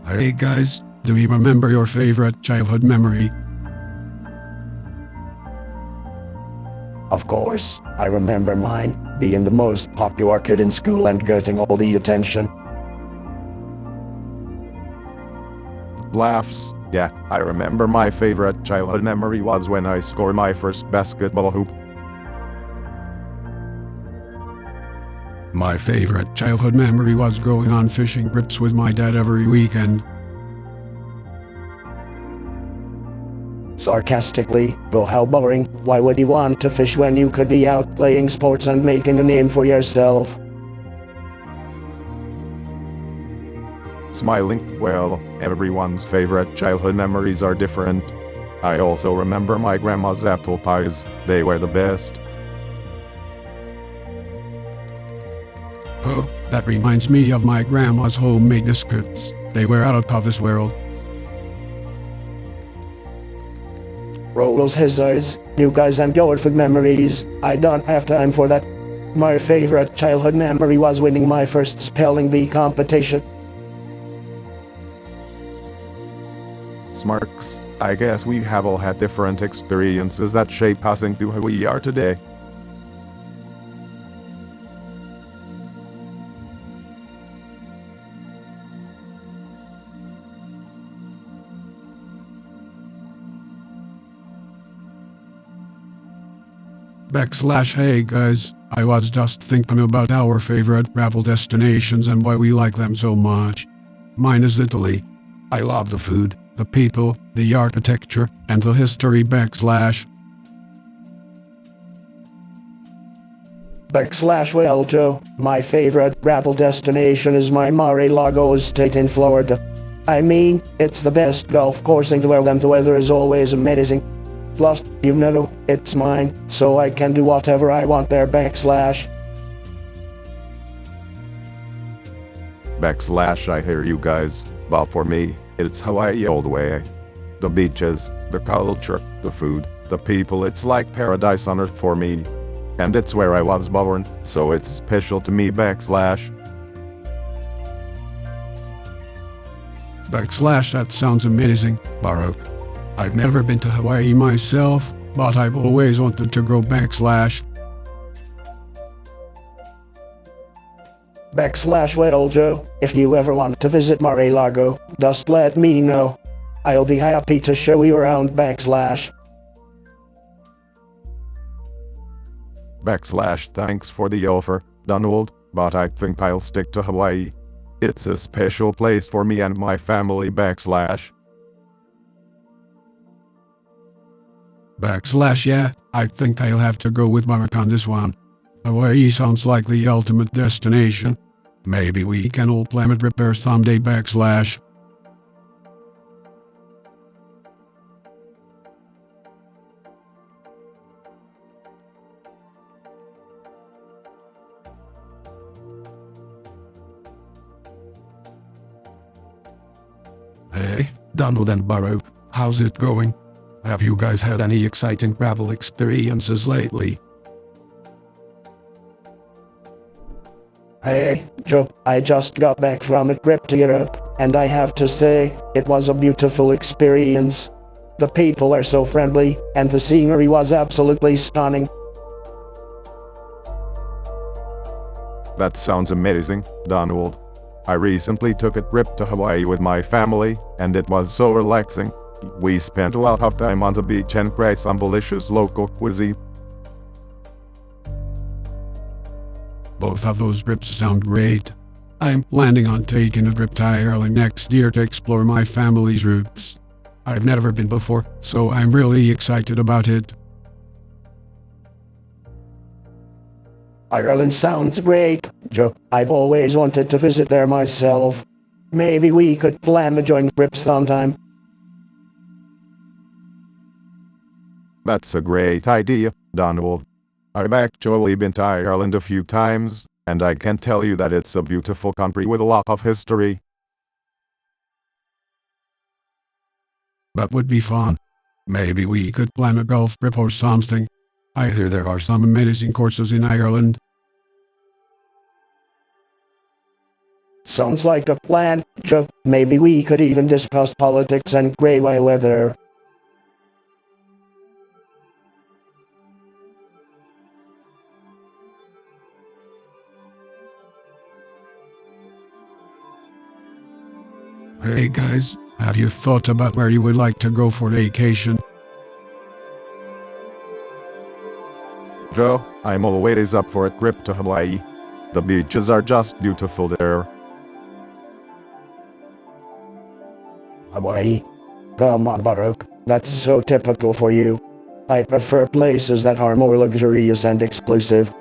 Hey guys, do you remember your favorite childhood memory? Of course, I remember mine, being the most popular kid in school and getting all the attention. Laughs. Yeah, I remember my favorite childhood memory was when I scored my first basketball hoop. My favorite childhood memory was going on fishing trips with my dad every weekend. Sarcastically, well, how boring, why would you want to fish when you could be out playing sports and making a name for yourself? Smiling. Well, everyone's favorite childhood memories are different. I also remember my grandma's apple pies. They were the best. Oh, that reminds me of my grandma's homemade biscuits. They were out of this world. Rolls Hazards, you guys and your food memories, I don't have time for that. My favorite childhood memory was winning my first spelling bee competition. Smarks. I guess we have all had different experiences that shape us into who we are today. Hey guys, I was just thinking about our favorite travel destinations and why we like them so much. Mine is Italy. I love the food, the people, the architecture, and the history. Well, Joe, my favorite travel destination is my Mar-a-Lago estate in Florida. I mean, it's the best golf course in the world and the weather is always amazing. Plus, you know, it's mine, so I can do whatever I want there. I hear you guys, but for me, it's Hawaii all the way. The beaches, the culture, the food, the people, it's like paradise on earth for me. And it's where I was born, so it's special to me. That sounds amazing, Baruch. I've never been to Hawaii myself, but I've always wanted to go. Well, Joe, if you ever want to visit Mar-a-Lago, just let me know. I'll be happy to show you around. Thanks for the offer, Donald, but I think I'll stick to Hawaii. It's a special place for me and my family. Yeah, I think I'll have to go with Baruch on this one. Hawaii sounds like the ultimate destination. Maybe we can all plan a trip there someday. Hey, Donald and Baruch, how's it going? Have you guys had any exciting travel experiences lately? Hey, Joe, I just got back from a trip to Europe, and I have to say, it was a beautiful experience. The people are so friendly, and the scenery was absolutely stunning. That sounds amazing, Donald. I recently took a trip to Hawaii with my family, and it was so relaxing. We spent a lot of time on the beach and tried some delicious local cuisine. Both of those trips sound great. I'm planning on taking a trip to Ireland next year to explore my family's roots. I've never been before, so I'm really excited about it. Ireland sounds great, Joe. I've always wanted to visit there myself. Maybe we could plan a joint trip sometime. That's a great idea, Donald. I've actually been to Ireland a few times, and I can tell you that it's a beautiful country with a lot of history. That would be fun. Maybe we could plan a golf trip or something. I hear there are some amazing courses in Ireland. Sounds like a plan, Joe. Maybe we could even discuss politics and grey weather. Hey guys, have you thought about where you would like to go for vacation? Joe, I'm always up for a trip to Hawaii. The beaches are just beautiful there. Hawaii? Come on, Baruch. That's so typical for you. I prefer places that are more luxurious and exclusive.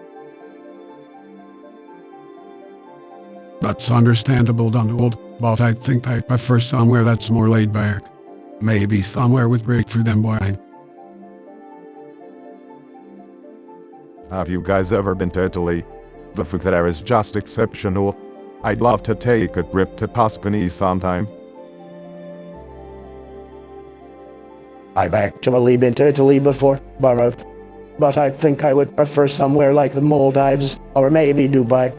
That's understandable, Donald, but I think I prefer somewhere that's more laid back. Maybe somewhere with great food and wine. Have you guys ever been to Italy? The food there is just exceptional. I'd love to take a trip to Tuscany sometime. I've actually been to Italy before, Baruch. But I think I would prefer somewhere like the Maldives, or maybe Dubai.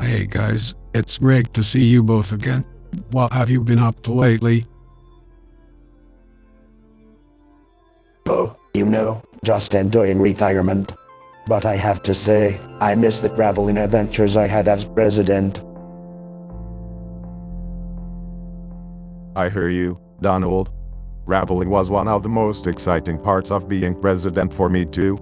Hey guys, it's great to see you both again. What have you been up to lately? Oh, just enjoying retirement. But I have to say, I miss the traveling adventures I had as president. I hear you, Donald. Traveling was one of the most exciting parts of being president for me too.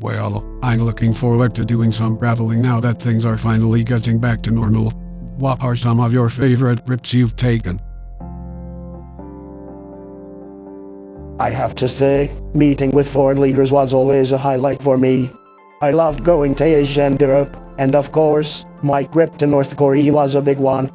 Well, I'm looking forward to doing some traveling now that things are finally getting back to normal. What are some of your favorite trips you've taken? I have to say, meeting with foreign leaders was always a highlight for me. I loved going to Asia and Europe, and of course, my trip to North Korea was a big one.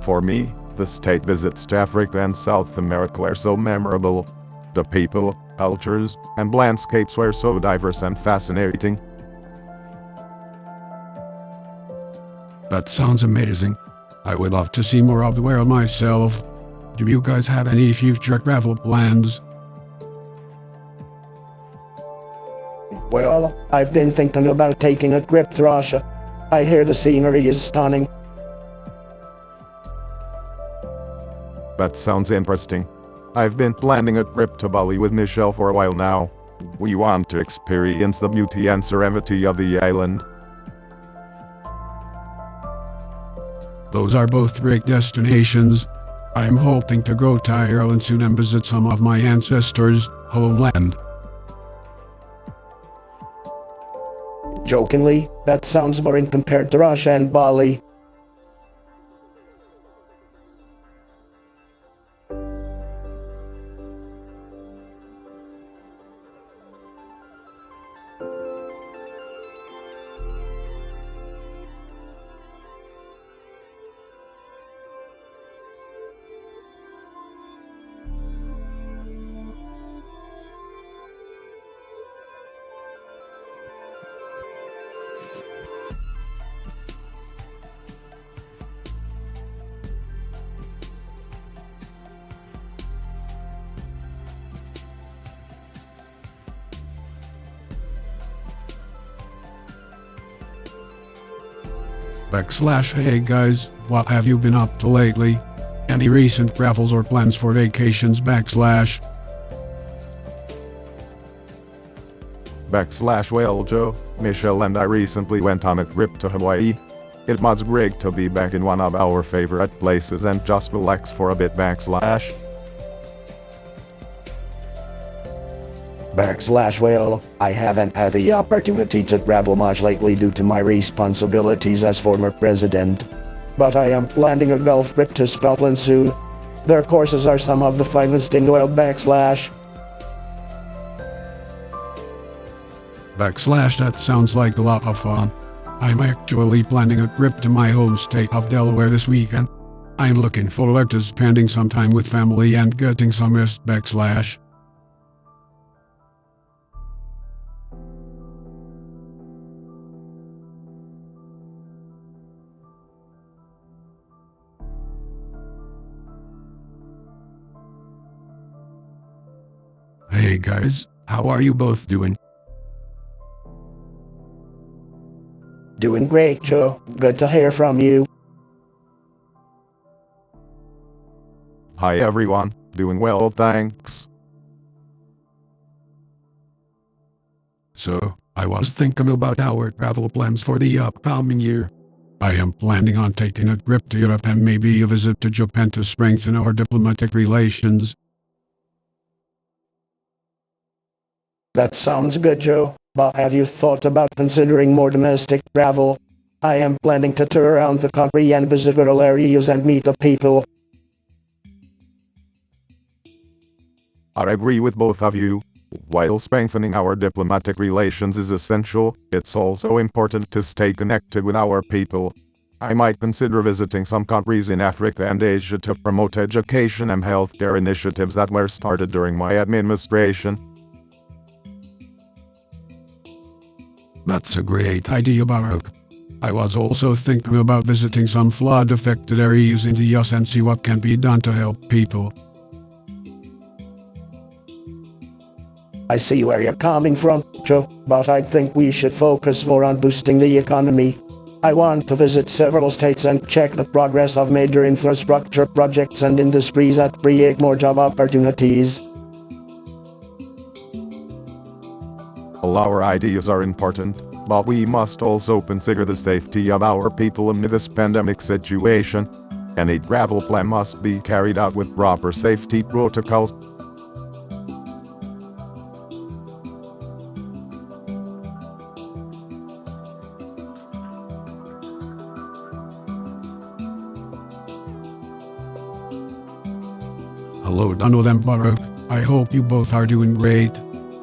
For me, the state visits to Africa and South America were so memorable. The people, cultures, and landscapes were so diverse and fascinating. That sounds amazing. I would love to see more of the world myself. Do you guys have any future travel plans? Well, I've been thinking about taking a trip to Russia. I hear the scenery is stunning. That sounds interesting. I've been planning a trip to Bali with Michelle for a while now. We want to experience the beauty and serenity of the island. Those are both great destinations. I'm hoping to go to Ireland soon and visit some of my ancestors' homeland. Jokingly, that sounds boring compared to Russia and Bali. Hey guys, what have you been up to lately? Any recent travels or plans for vacations? Well, Joe, Michelle and I recently went on a trip to Hawaii. It was great to be back in one of our favorite places and just relax for a bit. Well, I haven't had the opportunity to travel much lately due to my responsibilities as former president. But I am planning a golf trip to Scotland soon. Their courses are some of the finest in the world. That sounds like a lot of fun. I'm actually planning a trip to my home state of Delaware this weekend. I'm looking forward to spending some time with family and getting some rest. Hey guys, how are you both doing? Doing great, Joe. Good to hear from you. Hi everyone, doing well thanks. So, I was thinking about our travel plans for the upcoming year. I am planning on taking a trip to Europe and maybe a visit to Japan to strengthen our diplomatic relations. That sounds good, Joe. But have you thought about considering more domestic travel? I am planning to tour around the country and visit rural areas and meet the people. I agree with both of you. While strengthening our diplomatic relations is essential, it's also important to stay connected with our people. I might consider visiting some countries in Africa and Asia to promote education and healthcare initiatives that were started during my administration. That's a great idea, Baruch. I was also thinking about visiting some flood-affected areas in the US and see what can be done to help people. I see where you're coming from, Joe, but I think we should focus more on boosting the economy. I want to visit several states and check the progress of major infrastructure projects and industries that create more job opportunities. All our ideas are important, but we must also consider the safety of our people amid this pandemic situation. Any travel plan must be carried out with proper safety protocols. Hello Donald and Baruch. I hope you both are doing great.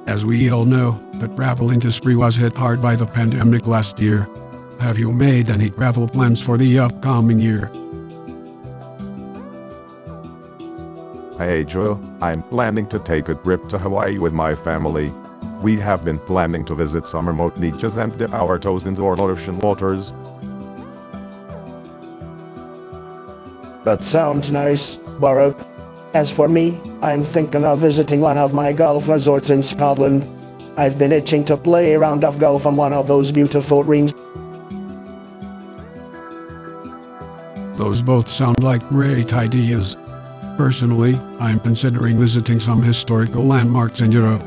As we all know, the travel industry was hit hard by the pandemic last year. Have you made any travel plans for the upcoming year? Hey Joe, I'm planning to take a trip to Hawaii with my family. We have been planning to visit some remote beaches and dip our toes into our ocean waters. That sounds nice, Baruch. As for me, I'm thinking of visiting one of my golf resorts in Scotland. I've been itching to play a round of golf on one of those beautiful greens. Those both sound like great ideas. Personally, I'm considering visiting some historical landmarks in Europe.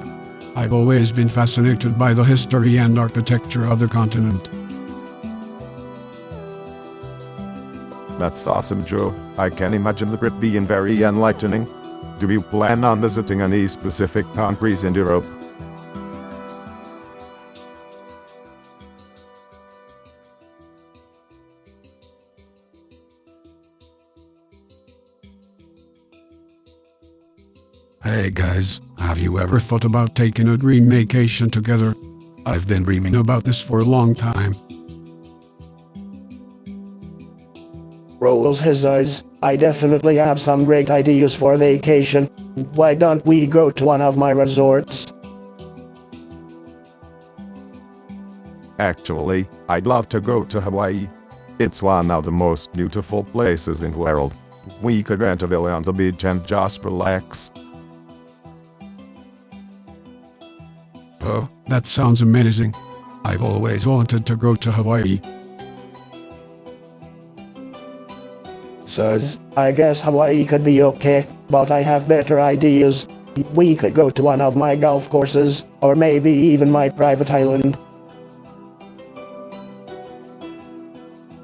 I've always been fascinated by the history and architecture of the continent. That's awesome, Joe. I can imagine the trip being very enlightening. Do you plan on visiting any specific countries in Europe? Hey guys, have you ever thought about taking a dream vacation together? I've been dreaming about this for a long time. Rolls his eyes. I definitely have some great ideas for vacation. Why don't we go to one of my resorts? Actually, I'd love to go to Hawaii. It's one of the most beautiful places in the world. We could rent a villa on the beach and just relax. Oh, that sounds amazing. I've always wanted to go to Hawaii. Says, I guess Hawaii could be okay, but I have better ideas. We could go to one of my golf courses, or maybe even my private island.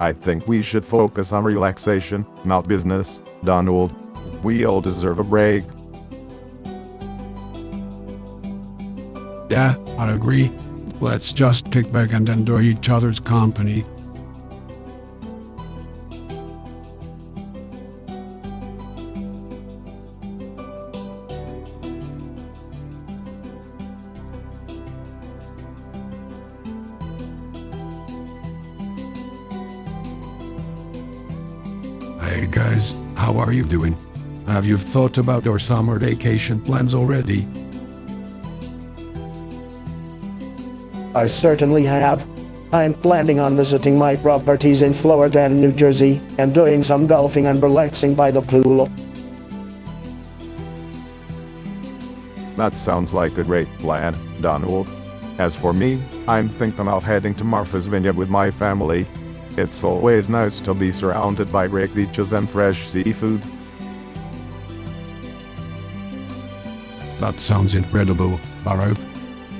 I think we should focus on relaxation, not business, Donald. We all deserve a break. Yeah, I agree. Let's just kick back and enjoy each other's company. Hey guys, how are you doing? Have you thought about your summer vacation plans already? I certainly have. I'm planning on visiting my properties in Florida and New Jersey, and doing some golfing and relaxing by the pool. That sounds like a great plan, Donald. As for me, I'm thinking of heading to Martha's Vineyard with my family. It's always nice to be surrounded by great beaches and fresh seafood. That sounds incredible, Baruch.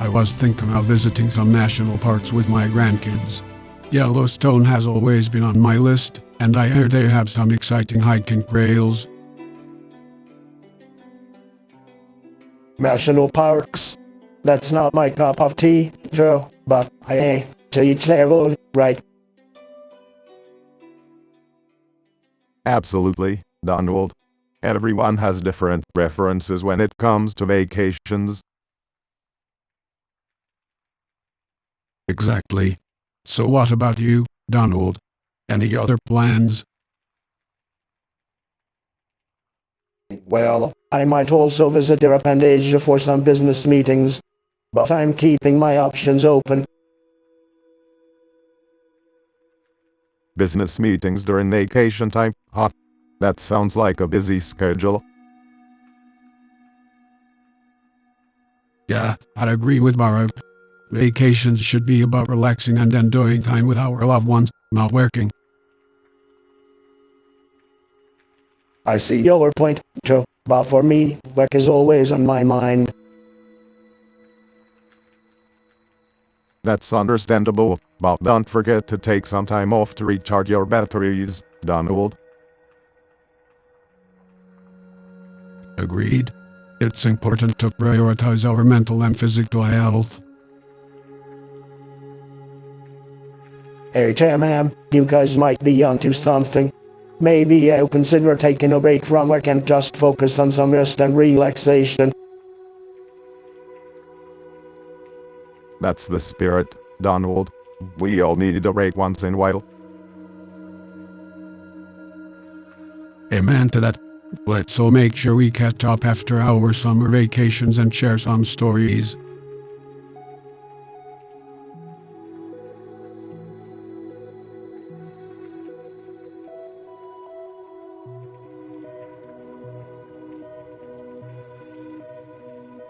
I was thinking of visiting some national parks with my grandkids. Yellowstone has always been on my list, and I hear they have some exciting hiking trails. National parks. That's not my cup of tea, Joe, but hey, to each their own, right? Absolutely, Donald. Everyone has different preferences when it comes to vacations. Exactly. So what about you, Donald? Any other plans? Well, I might also visit Europe and Asia for some business meetings, but I'm keeping my options open. Business meetings during vacation time, huh? That sounds like a busy schedule. Yeah, I'd agree with Baruch. Vacations should be about relaxing and enjoying time with our loved ones, not working. I see your point, Joe, but for me, work is always on my mind. That's understandable, but don't forget to take some time off to recharge your batteries, Donald. Agreed. It's important to prioritize our mental and physical health. Hey Tam, you guys might be onto something. Maybe I'll consider taking a break from work and just focus on some rest and relaxation. That's the spirit, Donald. We all needed a break once in a while. Amen to that. Let's all make sure we catch up after our summer vacations and share some stories.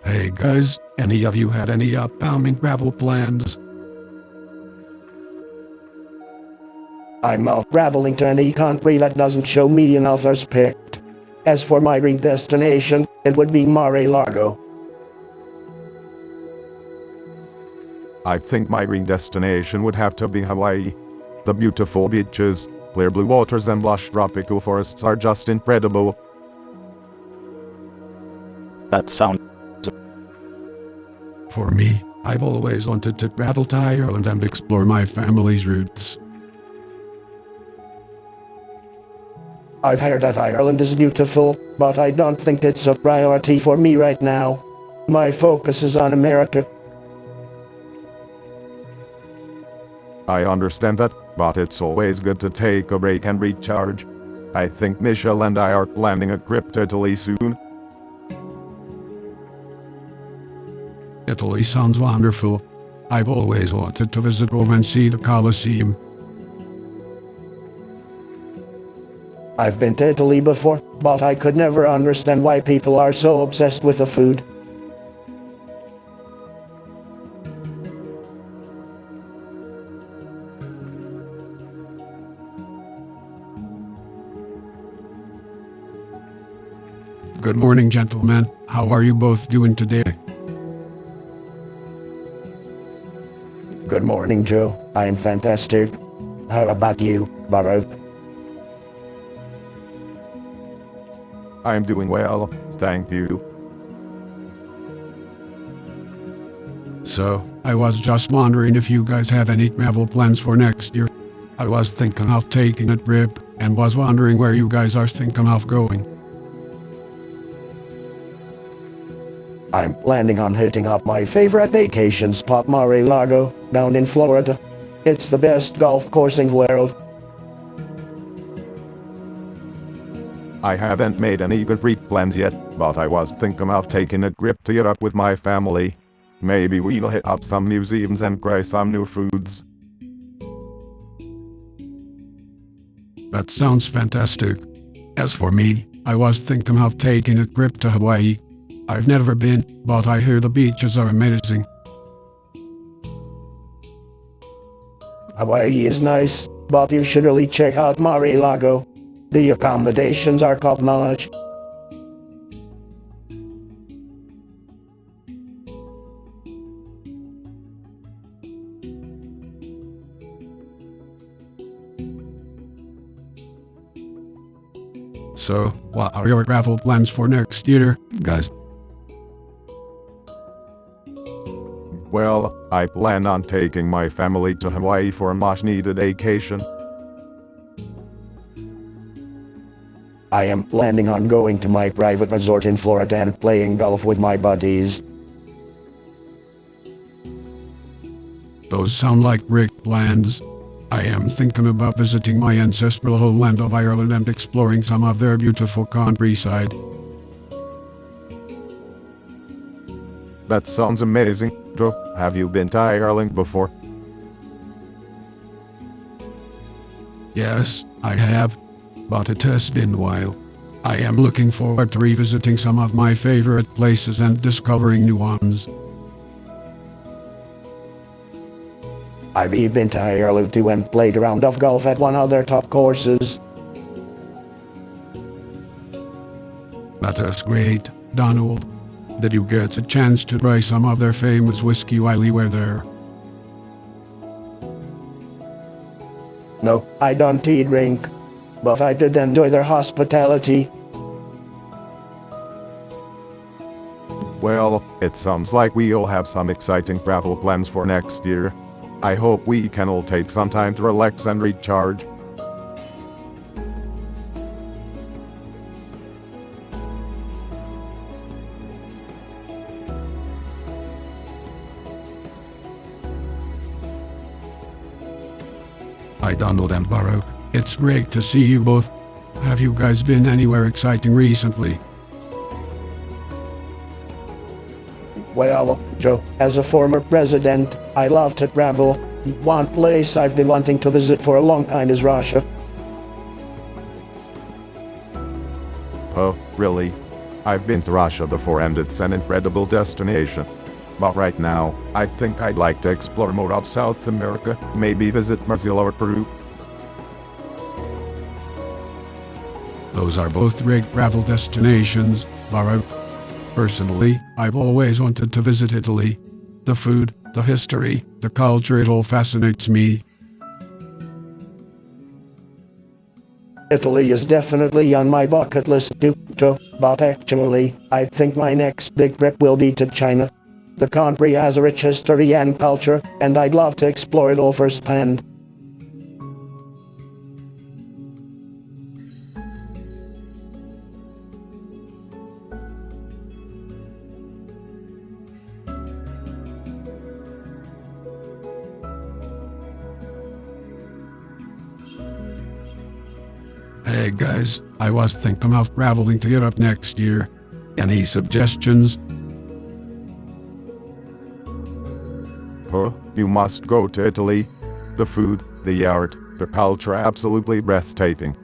Hey guys, any of you had any upcoming travel plans? I'm not traveling to any country that doesn't show me enough respect. As for my dream destination, it would be Mar-a-Lago. I think my dream destination would have to be Hawaii. The beautiful beaches, clear blue waters and lush tropical forests are just incredible. That sounds For me, I've always wanted to travel to Ireland and explore my family's roots. I've heard that Ireland is beautiful, but I don't think it's a priority for me right now. My focus is on America. I understand that, but it's always good to take a break and recharge. I think Michelle and I are planning a trip to Italy soon. Italy sounds wonderful. I've always wanted to visit Rome and see the Colosseum. I've been to Italy before, but I could never understand why people are so obsessed with the food. Good morning, gentlemen. How are you both doing today? Good morning, Joe. I'm fantastic. How about you, Baruch? I'm doing well, thank you. So, I was just wondering if you guys have any travel plans for next year. I was thinking of taking a trip, and was wondering where you guys are thinking of going. I'm planning on hitting up my favorite vacation spot, Mar-a-Lago, down in Florida. It's the best golf course in the world. I haven't made any good trip plans yet, but I was thinking of taking a trip to Europe with my family. Maybe we'll hit up some museums and try some new foods. That sounds fantastic. As for me, I was thinking of taking a trip to Hawaii. I've never been, but I hear the beaches are amazing. Hawaii is nice, but you should really check out Mar-a-Lago. The accommodations are top-notch. So, what are your travel plans for next year, guys? Well, I plan on taking my family to Hawaii for a much-needed vacation. I am planning on going to my private resort in Florida and playing golf with my buddies. Those sound like great plans. I am thinking about visiting my ancestral homeland of Ireland and exploring some of their beautiful countryside. That sounds amazing, Joe. Have you been to Ireland before? Yes, I have, but it has been a while. I am looking forward to revisiting some of my favorite places and discovering new ones. I've been to Ireland too and played a round of golf at one of their top courses. That is great, Donald. Did you get a chance to try some of their famous whiskey while you were there? No, I don't drink, but I did enjoy their hospitality. Well, it sounds like we all have some exciting travel plans for next year. I hope we can all take some time to relax and recharge. Hi Donald and Baruch, it's great to see you both. Have you guys been anywhere exciting recently? Well, Joe, as a former president, I love to travel. One place I've been wanting to visit for a long time is Russia. Oh, really? I've been to Russia before and it's an incredible destination. But right now, I think I'd like to explore more of South America, maybe visit Brazil or Peru. Those are both great travel destinations, Baruch. Personally, I've always wanted to visit Italy. The food, the history, the culture, it all fascinates me. Italy is definitely on my bucket list too, Joe, but actually, I think my next big trip will be to China. The country has a rich history and culture, and I'd love to explore it all firsthand. Hey guys, I was thinking of traveling to Europe next year. Any suggestions? Huh? You must go to Italy. The food, the art, the culture are absolutely breathtaking.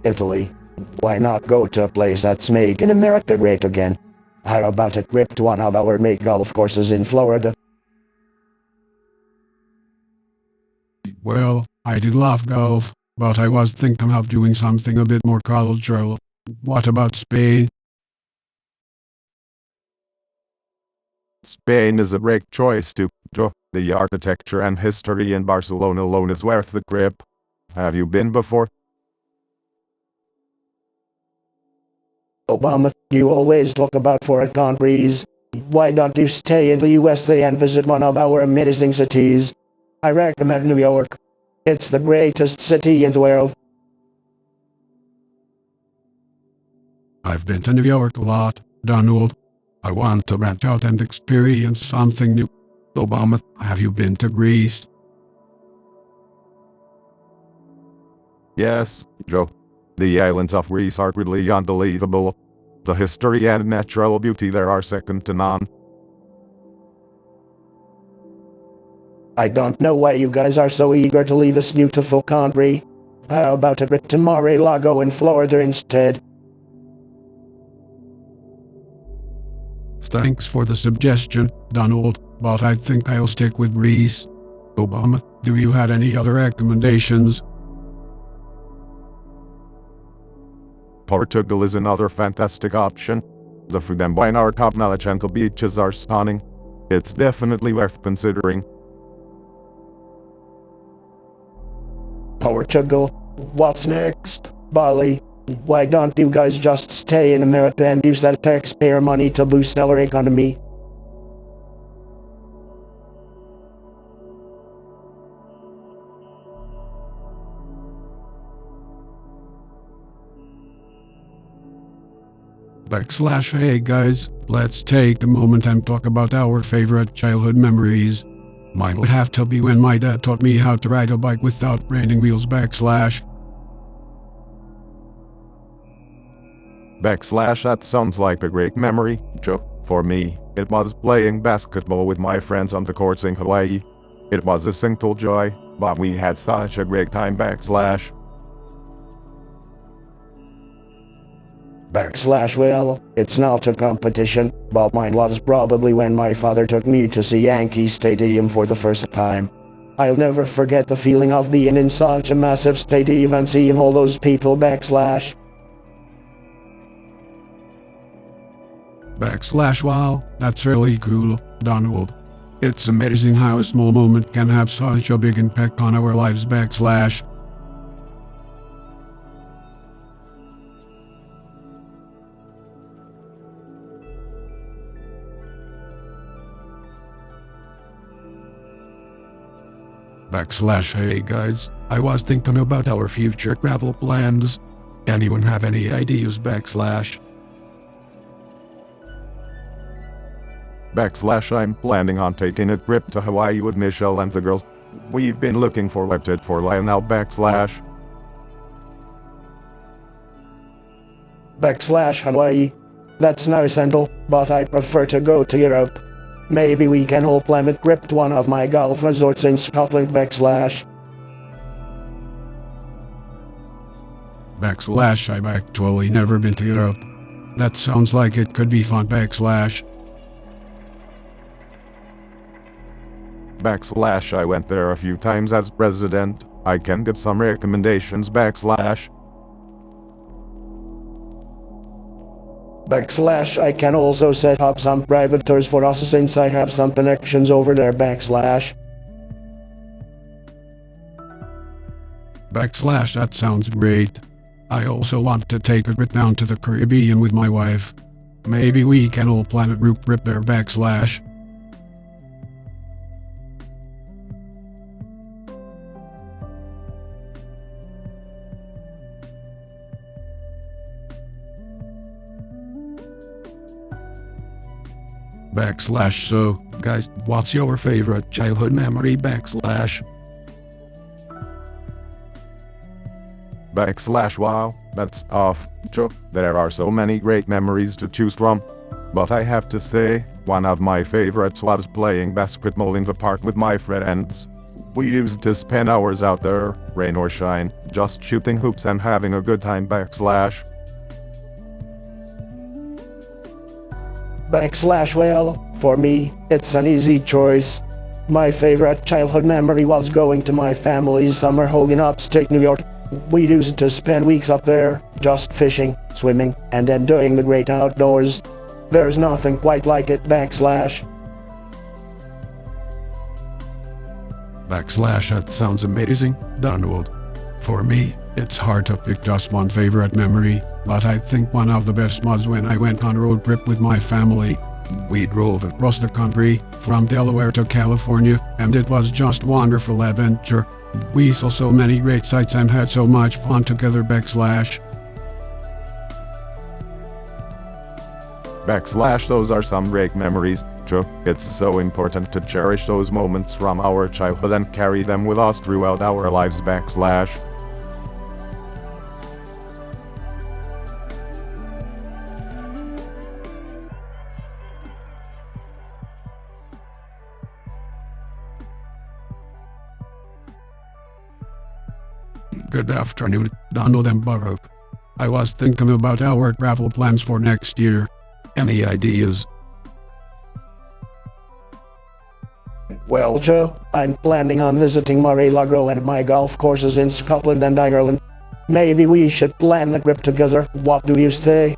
Italy. Why not go to a place that's making America great again? How about a trip to one of our main golf courses in Florida? Well, I do love golf, but I was thinking of doing something a bit more cultural. What about Spain? Spain is a great choice too, Joe. The architecture and history in Barcelona alone is worth the trip. Have you been before? Obama, you always talk about foreign countries. Why don't you stay in the USA and visit one of our amazing cities? I recommend New York. It's the greatest city in the world. I've been to New York a lot, Donald. I want to branch out and experience something new. Obama, have you been to Greece? Yes, Joe. The islands of Greece are really unbelievable. The history and natural beauty there are second to none. I don't know why you guys are so eager to leave this beautiful country. How about a trip to Mar-a-Lago in Florida instead? Thanks for the suggestion, Donald, but I think I'll stick with Greece. Obama, do you have any other recommendations? Portugal is another fantastic option. The food and wine are top-notch and the beaches are stunning. It's definitely worth considering. Portugal. What's next? Bali. Why don't you guys just stay in America and use that taxpayer money to boost our economy? Hey guys, let's take a moment and talk about our favorite childhood memories. Mine would have to be when my dad taught me how to ride a bike without training wheels. That sounds like a great memory, Joe. For me, it was playing basketball with my friends on the courts in Hawaii. It was a simple joy, but we had such a great time. Well, it's not a competition, but mine was probably when my father took me to see Yankee Stadium for the first time. I'll never forget the feeling of being in such a massive stadium and seeing all those people. Wow, that's really cool, Donald. It's amazing how a small moment can have such a big impact on our lives. Hey guys, I was thinking about our future travel plans. Anyone have any ideas? I'm planning on taking a trip to Hawaii with Michelle and the girls. We've been looking forward to it for a while now. Hawaii. That's nice and all, but I prefer to go to Europe. Maybe we can all plan a trip to one of my golf resorts in Scotland. I've actually never been to Europe. That sounds like it could be fun. I went there a few times as president. I can give some recommendations. I can also set up some private tours for us since I have some connections over there. That sounds great. I also want to take a trip down to the Caribbean with my wife. Maybe we can all plan a group trip there. So, guys, what's your favorite childhood memory? Wow, that's off, Joe. There are so many great memories to choose from. But I have to say, one of my favorites was playing basketball in the park with my friends. We used to spend hours out there, rain or shine, just shooting hoops and having a good time. Well, for me, it's an easy choice. My favorite childhood memory was going to my family's summer home in upstate New York. We used to spend weeks up there, just fishing, swimming, and enjoying the great outdoors. There's nothing quite like it. That sounds amazing, Donald. For me, it's hard to pick just one favorite memory, but I think one of the best was when I went on a road trip with my family. We drove across the country, from Delaware to California, and it was just wonderful adventure. We saw so many great sights and had so much fun together. Those are some great memories, Joe. It's so important to cherish those moments from our childhood and carry them with us throughout our lives. Good afternoon, Donald and Baruch. I was thinking about our travel plans for next year. Any ideas? Well, Joe, I'm planning on visiting Mar-a-Lago and my golf courses in Scotland and Ireland. Maybe we should plan the trip together. What do you say?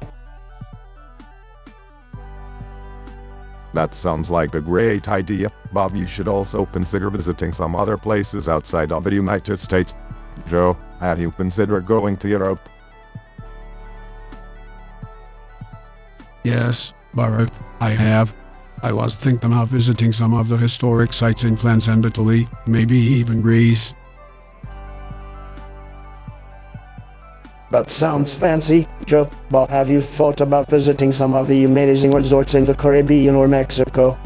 That sounds like a great idea, Bob. You should also consider visiting some other places outside of the United States. Joe, have you considered going to Europe? Yes, Baruch, I have. I was thinking of visiting some of the historic sites in France and Italy, maybe even Greece. That sounds fancy, Joe, but have you thought about visiting some of the amazing resorts in the Caribbean or Mexico?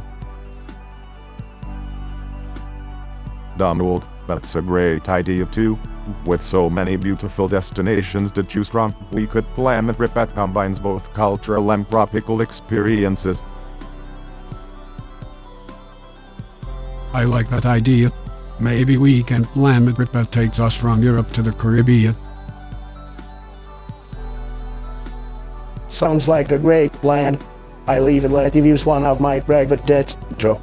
Donald, that's a great idea too. With so many beautiful destinations to choose from, we could plan a trip that combines both cultural and tropical experiences. I like that idea. Maybe we can plan a trip that takes us from Europe to the Caribbean. Sounds like a great plan. I'll even let you use one of my private jets, Joe.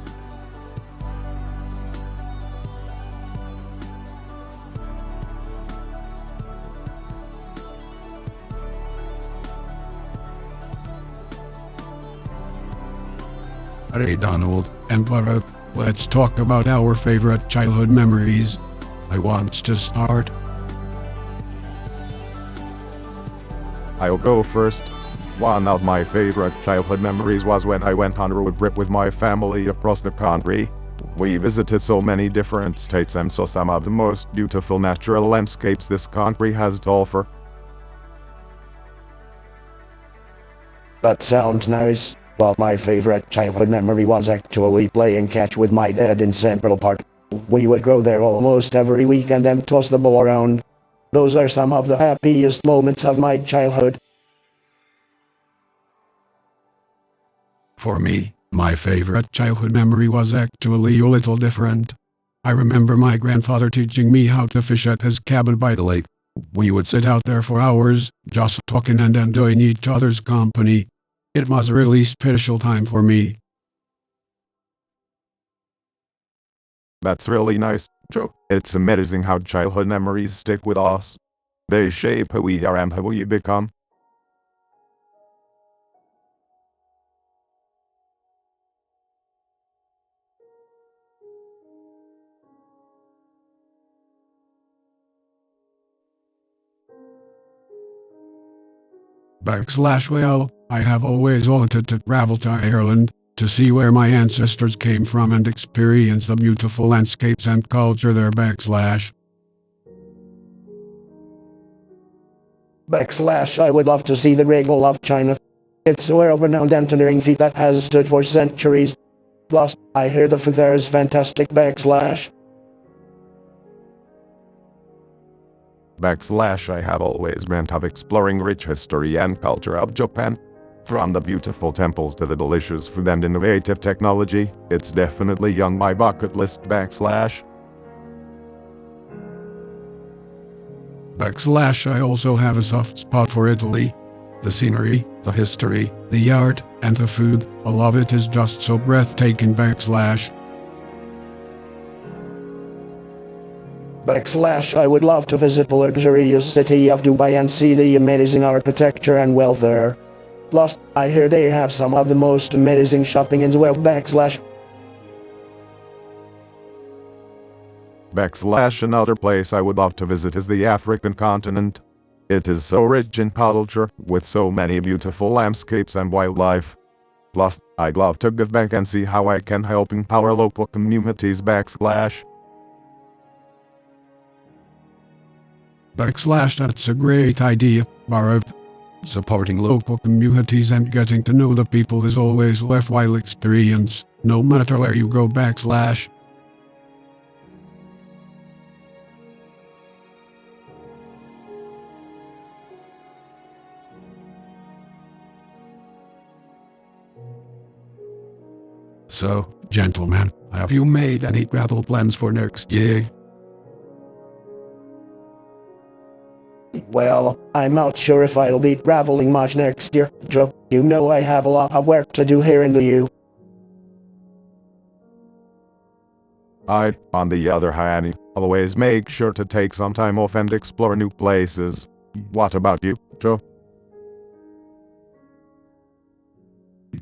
Hey Donald and Baruch, let's talk about our favorite childhood memories. I want to start. I'll go first. One of my favorite childhood memories was when I went on a road trip with my family across the country. We visited so many different states and saw some of the most beautiful natural landscapes this country has to offer. That sounds nice. Well, my favorite childhood memory was actually playing catch with my dad in Central Park. We would go there almost every weekend and toss the ball around. Those are some of the happiest moments of my childhood. For me, my favorite childhood memory was actually a little different. I remember my grandfather teaching me how to fish at his cabin by the lake. We would sit out there for hours, just talking and enjoying each other's company. It was a really special time for me. That's really nice, Joe. It's amazing how childhood memories stick with us. They shape who we are and who we become. Well, I have always wanted to travel to Ireland, to see where my ancestors came from and experience the beautiful landscapes and culture there. I would love to see the Great Wall of China. It's a world-renowned engineering feat that has stood for centuries. Plus, I hear the food there is fantastic. I have always dreamt of exploring rich history and culture of Japan. From the beautiful temples to the delicious food and innovative technology, it's definitely on my bucket list. I also have a soft spot for Italy. The scenery, the history, the art, and the food, all of it is just so breathtaking. I would love to visit the luxurious city of Dubai and see the amazing architecture and wealth there. Plus, I hear they have some of the most amazing shopping in the world. Another place I would love to visit is the African continent. It is so rich in culture, with so many beautiful landscapes and wildlife. Plus, I'd love to give back and see how I can help empower local communities. That's a great idea, Baruch. Supporting local communities and getting to know the people is always a worthwhile experience, no matter where you go. So, gentlemen, have you made any travel plans for next year? Well, I'm not sure if I'll be traveling much next year, Joe. You know I have a lot of work to do here in the U. I, on the other hand, always make sure to take some time off and explore new places. What about you, Joe?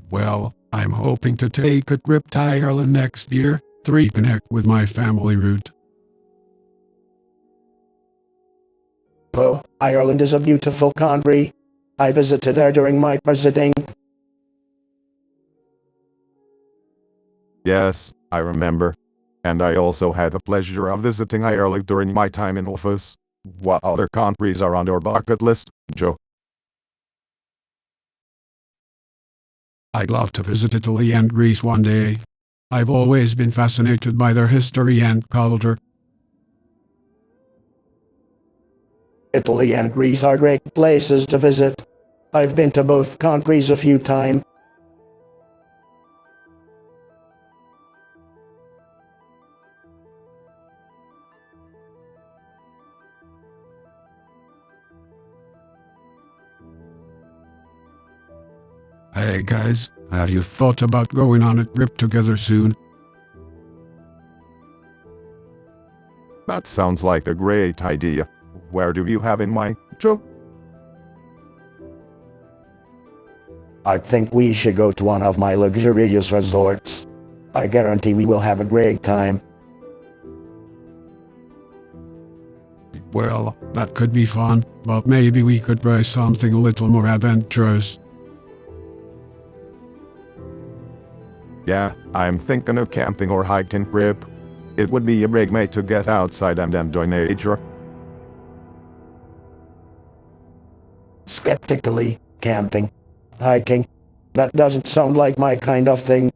Well, I'm hoping to take a trip to Ireland next year to reconnect with my family root. Oh, Ireland is a beautiful country. I visited there during my visiting. Yes, I remember. And I also had the pleasure of visiting Ireland during my time in office. What other countries are on your bucket list, Joe? I'd love to visit Italy and Greece one day. I've always been fascinated by their history and culture. Italy and Greece are great places to visit. I've been to both countries a few times. Hey guys, have you thought about going on a trip together soon? That sounds like a great idea. Where do you have in mind, Joe? I think we should go to one of my luxurious resorts. I guarantee we will have a great time. Well, that could be fun, but maybe we could try something a little more adventurous. Yeah, I'm thinking of camping or hiking trip. It would be a great way to get outside and enjoy nature. Skeptically, camping, hiking. That doesn't sound like my kind of thing.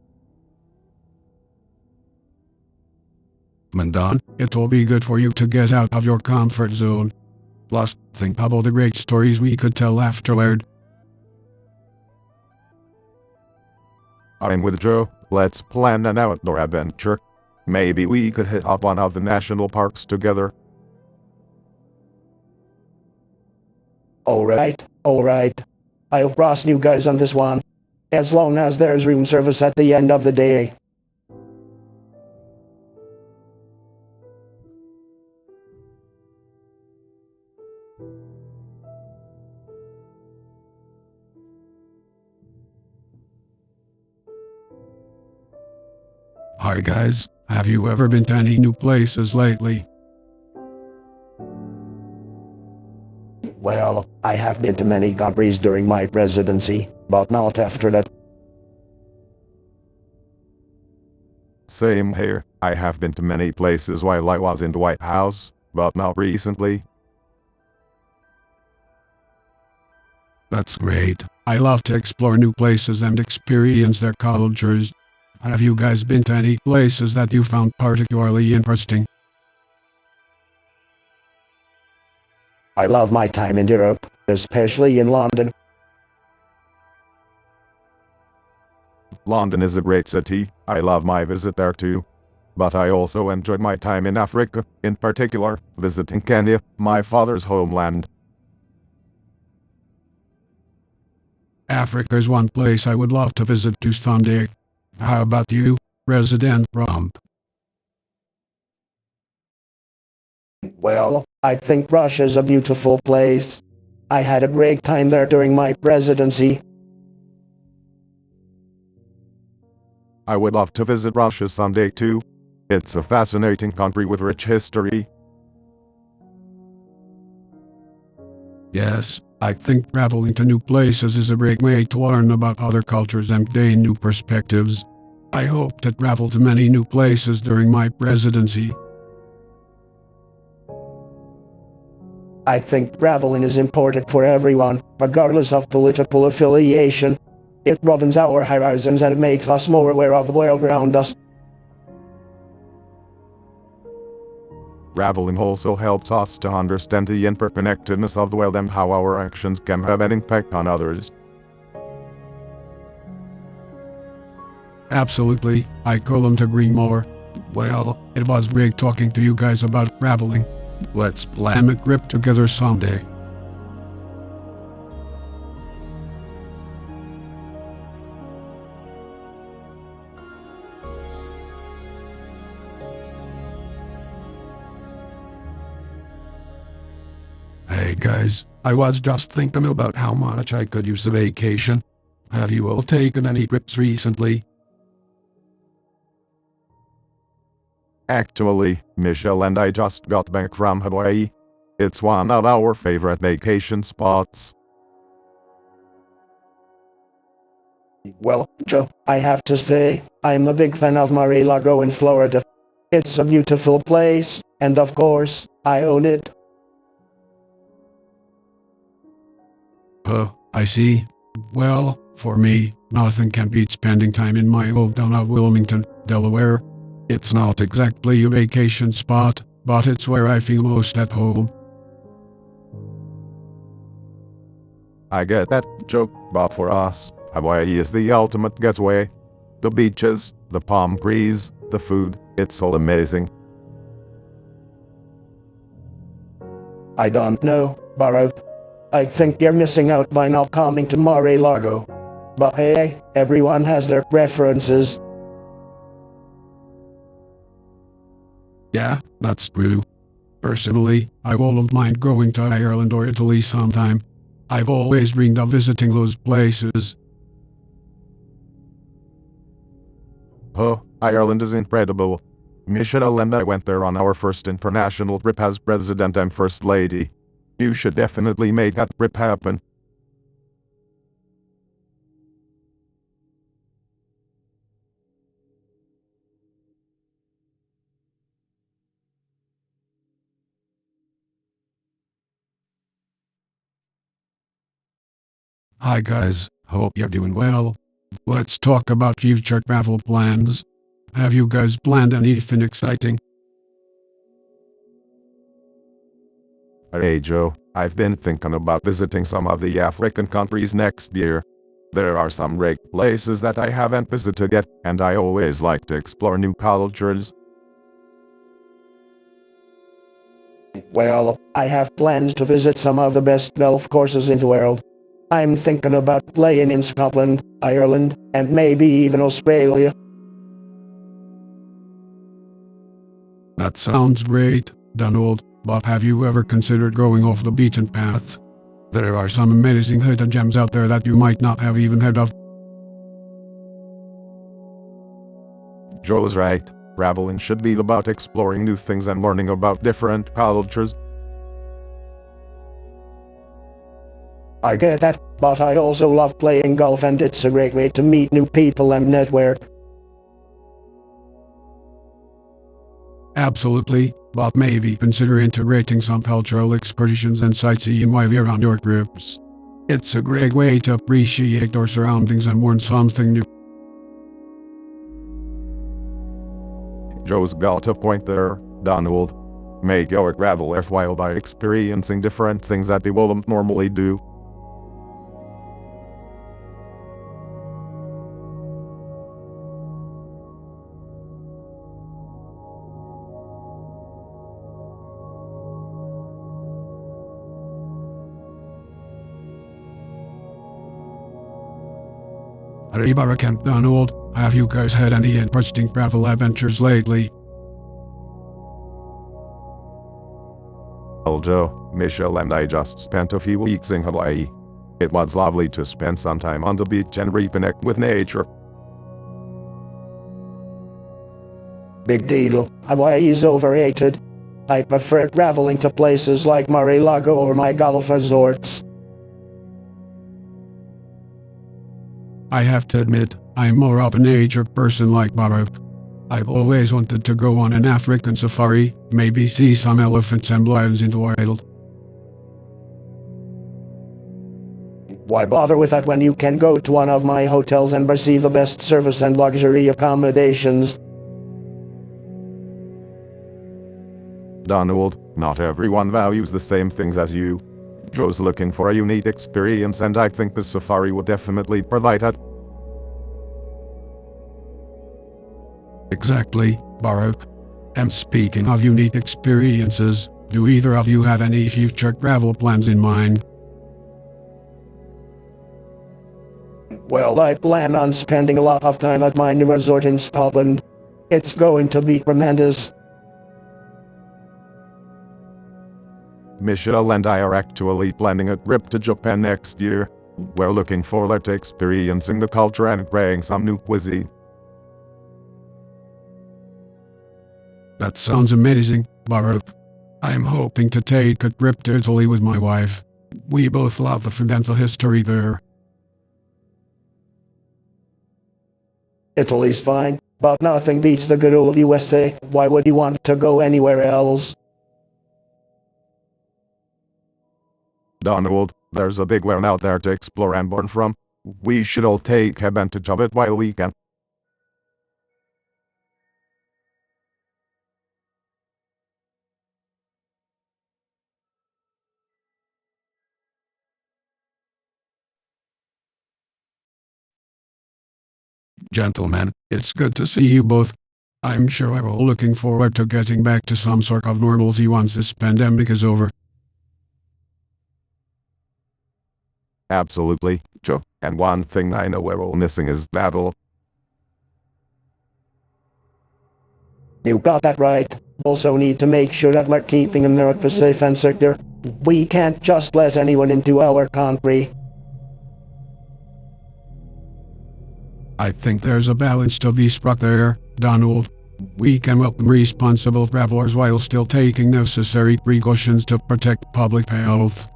Mandan, it'll be good for you to get out of your comfort zone. Plus, think about the great stories we could tell afterward. I'm with Joe. Let's plan an outdoor adventure. Maybe we could hit up one of the national parks together. Alright. I'll trust you guys on this one. As long as there's room service at the end of the day. Hi guys, have you ever been to any new places lately? Well, I have been to many countries during my presidency, but not after that. Same here. I have been to many places while I was in the White House, but not recently. That's great. I love to explore new places and experience their cultures. Have you guys been to any places that you found particularly interesting? I love my time in Europe, especially in London. London is a great city. I love my visit there too. But I also enjoyed my time in Africa, in particular, visiting Kenya, my father's homeland. Africa is one place I would love to visit to someday. How about you, President Trump? Well, I think Russia's a beautiful place. I had a great time there during my presidency. I would love to visit Russia someday too. It's a fascinating country with rich history. Yes, I think traveling to new places is a great way to learn about other cultures and gain new perspectives. I hope to travel to many new places during my presidency. I think traveling is important for everyone, regardless of political affiliation. It broadens our horizons and makes us more aware of the world around us. Traveling also helps us to understand the interconnectedness of the world and how our actions can have an impact on others. Absolutely, I couldn't agree more. Well, it was great talking to you guys about traveling. Let's plan a trip together someday. Hey guys, I was just thinking about how much I could use a vacation. Have you all taken any trips recently? Actually, Michelle and I just got back from Hawaii. It's one of our favorite vacation spots. Well, Joe, I have to say, I'm a big fan of Mar-a-Lago in Florida. It's a beautiful place, and of course, I own it. I see. Well, for me, nothing can beat spending time in my hometown of Wilmington, Delaware. It's not exactly a vacation spot, but it's where I feel most at home. I get that joke, but for us, Hawaii is the ultimate getaway. The beaches, the palm trees, the food, it's all amazing. I don't know, Barrow. I think you're missing out by not coming to Mar-a-Lago. But hey, everyone has their preferences. Yeah, that's true. Personally, I wouldn't mind going to Ireland or Italy sometime. I've always dreamed of visiting those places. Ireland is incredible. Michelle and I went there on our first international trip as president and first lady. You should definitely make that trip happen. Hi guys, hope you're doing well. Let's talk about future travel plans. Have you guys planned anything exciting? Hey Joe, I've been thinking about visiting some of the African countries next year. There are some great places that I haven't visited yet, and I always like to explore new cultures. Well, I have plans to visit some of the best golf courses in the world. I'm thinking about playing in Scotland, Ireland, and maybe even Australia. That sounds great, Donald, but have you ever considered going off the beaten path? There are some amazing hidden gems out there that you might not have even heard of. Joe's right. Traveling should be about exploring new things and learning about different cultures. I get that, but I also love playing golf and it's a great way to meet new people and network. Absolutely, but maybe consider integrating some cultural excursions and sightseeing while you're on your trips. It's a great way to appreciate our surroundings and learn something new. Joe's got a point there, Donald. Make your travel worthwhile by experiencing different things that you wouldn't normally do. Hey Barack and Donald, have you guys had any interesting travel adventures lately? Well, Joe, Michelle and I just spent a few weeks in Hawaii. It was lovely to spend some time on the beach and reconnect with nature. Big deal. Hawaii is overrated. I prefer traveling to places like Mar-a-Lago or my golf resorts. I have to admit, I'm more of a nature person like Barack. I've always wanted to go on an African safari, maybe see some elephants and lions in the wild. Why bother with that when you can go to one of my hotels and receive the best service and luxury accommodations? Donald, not everyone values the same things as you. Joe's looking for a unique experience and I think the safari would definitely provide that. Exactly, Barack. And speaking of unique experiences, do either of you have any future travel plans in mind? Well, I plan on spending a lot of time at my new resort in Scotland. It's going to be tremendous. Michelle and I are actually planning a trip to Japan next year. We're looking forward to experiencing the culture and trying some new cuisine. That sounds amazing, Baruch. I'm hoping to take a trip to Italy with my wife. We both love the food and the history there. Italy's fine, but nothing beats the good old USA. Why would you want to go anywhere else? Donald, there's a big world out there to explore and learn from. We should all take advantage of it while we can. Gentlemen, it's good to see you both. I'm sure we're all looking forward to getting back to some sort of normalcy once this pandemic is over. Absolutely, Joe. And one thing I know we're all missing is battle. You got that right. Also need to make sure that we're keeping America safe and secure. We can't just let anyone into our country. I think there's a balance to be struck there, Donald. We can welcome responsible travelers while still taking necessary precautions to protect public health.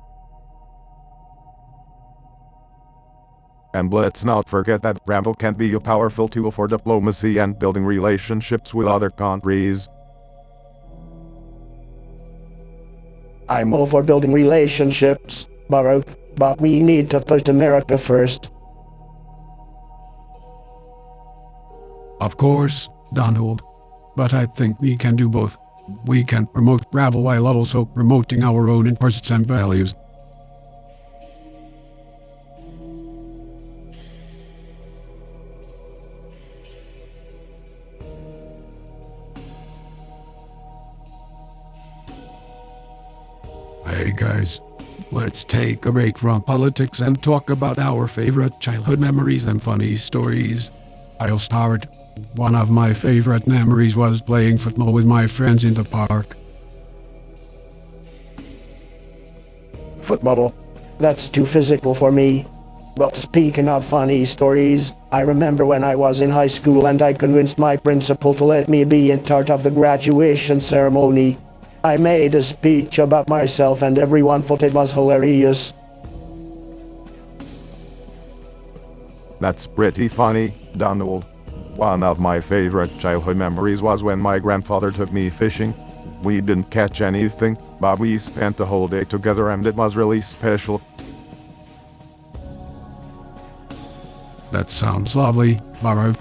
And let's not forget that travel can be a powerful tool for diplomacy and building relationships with other countries. I'm all for building relationships, Baruch, but we need to put America first. Of course, Donald. But I think we can do both. We can promote travel while also promoting our own interests and values. Hey guys, let's take a break from politics and talk about our favorite childhood memories and funny stories. I'll start. One of my favorite memories was playing football with my friends in the park. Football. That's too physical for me. But speaking of funny stories, I remember when I was in high school and I convinced my principal to let me be in charge of the graduation ceremony. I made a speech about myself and everyone thought it was hilarious. That's pretty funny, Donald. One of my favorite childhood memories was when my grandfather took me fishing. We didn't catch anything, but we spent the whole day together and it was really special. That sounds lovely, Baruch.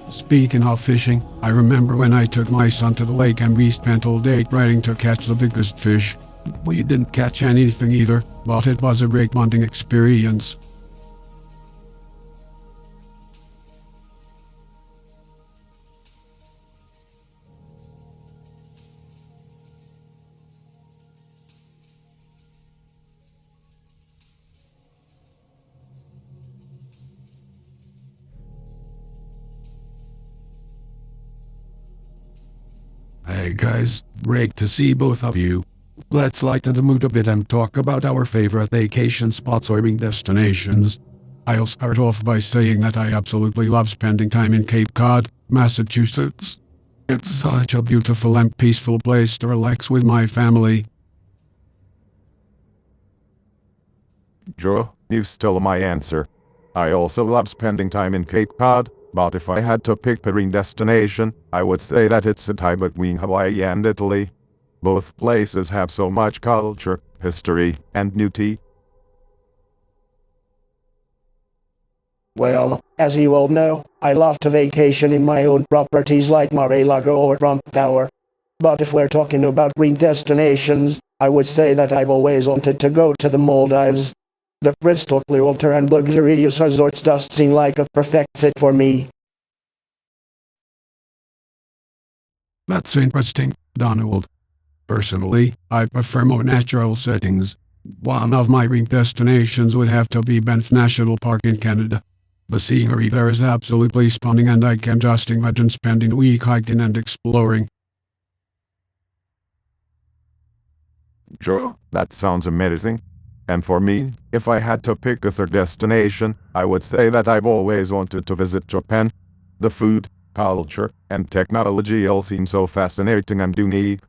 Speaking of fishing, I remember when I took my son to the lake and we spent all day trying to catch the biggest fish. We didn't catch anything either, but it was a great bonding experience. Hey guys, great to see both of you. Let's lighten the mood a bit and talk about our favorite vacation spots or destinations. I'll start off by saying that I absolutely love spending time in Cape Cod, Massachusetts. It's such a beautiful and peaceful place to relax with my family. Joe, you stole my answer. I also love spending time in Cape Cod, but if I had to pick a destination, I would say that it's a tie between Hawaii and Italy. Both places have so much culture, history, and beauty. Well, as you all know, I love to vacation in my own properties like Mar-a-Lago or Trump Tower. But if we're talking about green destinations, I would say that I've always wanted to go to the Maldives. The crystal clear water and luxurious resorts just seem like a perfect fit for me. That's interesting, Donald. Personally, I prefer more natural settings. One of my dream destinations would have to be Banff National Park in Canada. The scenery there is absolutely stunning and I can just imagine spending a week hiking and exploring. Joe, that sounds amazing. And for me, if I had to pick a third destination, I would say that I've always wanted to visit Japan. The food, culture, and technology all seem so fascinating and unique.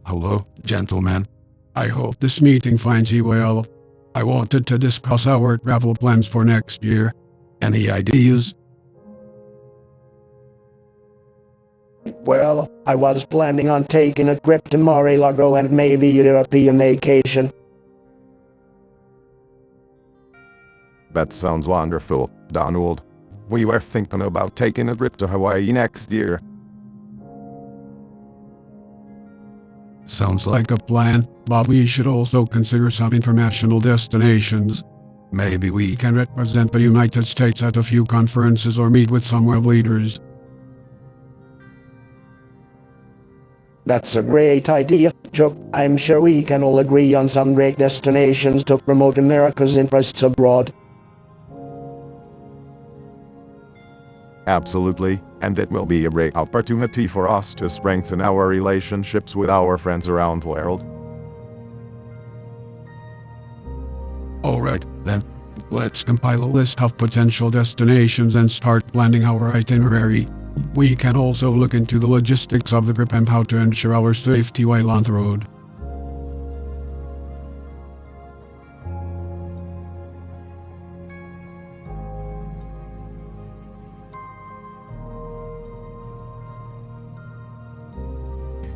Hello, gentlemen. I hope this meeting finds you well. I wanted to discuss our travel plans for next year. Any ideas? Well, I was planning on taking a trip to Mar-a-Lago and maybe a European vacation. That sounds wonderful, Donald. We were thinking about taking a trip to Hawaii next year. Sounds like a plan, but we should also consider some international destinations. Maybe we can represent the United States at a few conferences or meet with some world leaders. That's a great idea, Joe. I'm sure we can all agree on some great destinations to promote America's interests abroad. Absolutely, and it will be a great opportunity for us to strengthen our relationships with our friends around the world. Alright, then. Let's compile a list of potential destinations and start planning our itinerary. We can also look into the logistics of the trip and how to ensure our safety while on the road.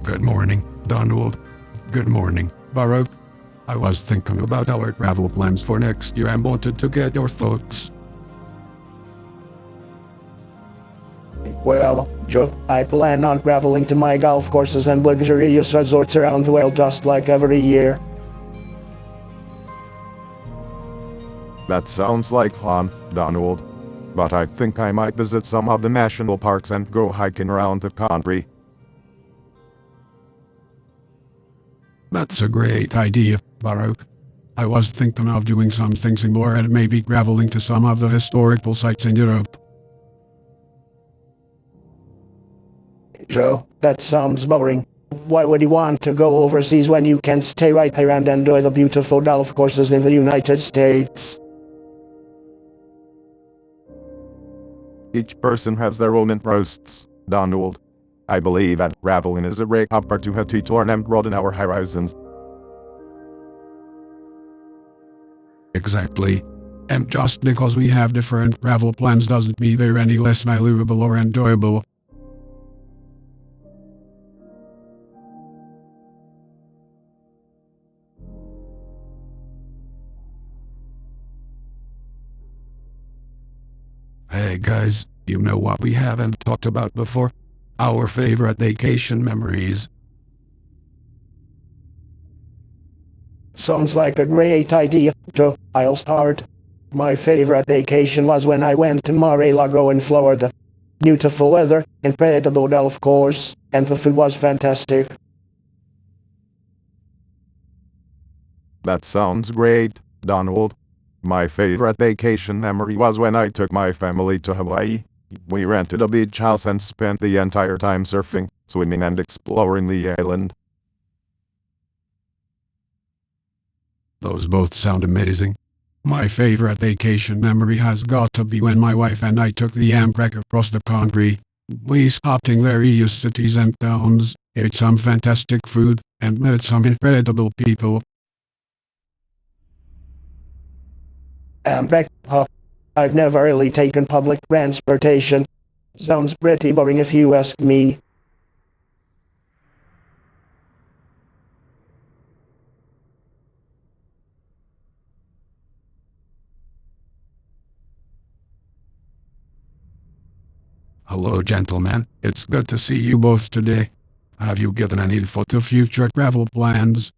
Good morning, Donald. Good morning, Baruch. I was thinking about our travel plans for next year and wanted to get your thoughts. Well, Joe, I plan on traveling to my golf courses and luxurious resorts around the world just like every year. That sounds like fun, Donald. But I think I might visit some of the national parks and go hiking around the country. That's a great idea, Baruch. I was thinking of doing something similar and maybe traveling to some of the historical sites in Europe. Joe, that sounds boring. Why would you want to go overseas when you can stay right here and enjoy the beautiful golf courses in the United States? Each person has their own interests, Donald. I believe that traveling is a great opportunity to learn and broaden our horizons. Exactly. And just because we have different travel plans doesn't mean they're any less valuable or enjoyable. Hey guys, you know what we haven't talked about before? Our favorite vacation memories. Sounds like a great idea, Joe. I'll start. My favorite vacation was when I went to Mar-a-Lago in Florida. Beautiful weather, incredible golf course, and the food was fantastic. That sounds great, Donald. My favorite vacation memory was when I took my family to Hawaii. We rented a beach house and spent the entire time surfing, swimming and exploring the island. Those both sound amazing. My favorite vacation memory has got to be when my wife and I took the Amtrak across the country. We stopped in various cities and towns, ate some fantastic food, and met some incredible people. Amtrak, huh? I've never really taken public transportation. Sounds pretty boring if you ask me. Hello, gentlemen. It's good to see you both today. Have you given any thought to future travel plans?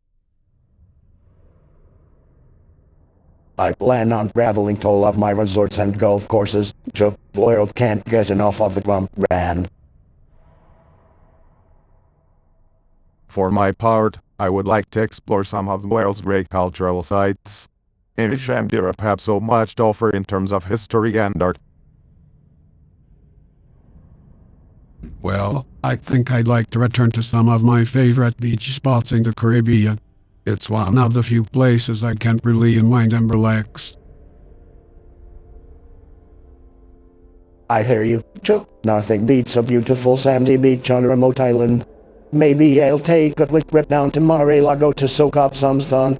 I plan on traveling to all of my resorts and golf courses. The world can't get enough of the brand. For my part, I would like to explore some of the world's great cultural sites. In Asia and Europe have so much to offer in terms of history and art. Well, I think I'd like to return to some of my favorite beach spots in the Caribbean. It's one of the few places I can really unwind and relax. I hear you, Chuck. Nothing beats a beautiful sandy beach on a remote island. Maybe I'll take a quick trip down to Mar-a-Lago to soak up some sun.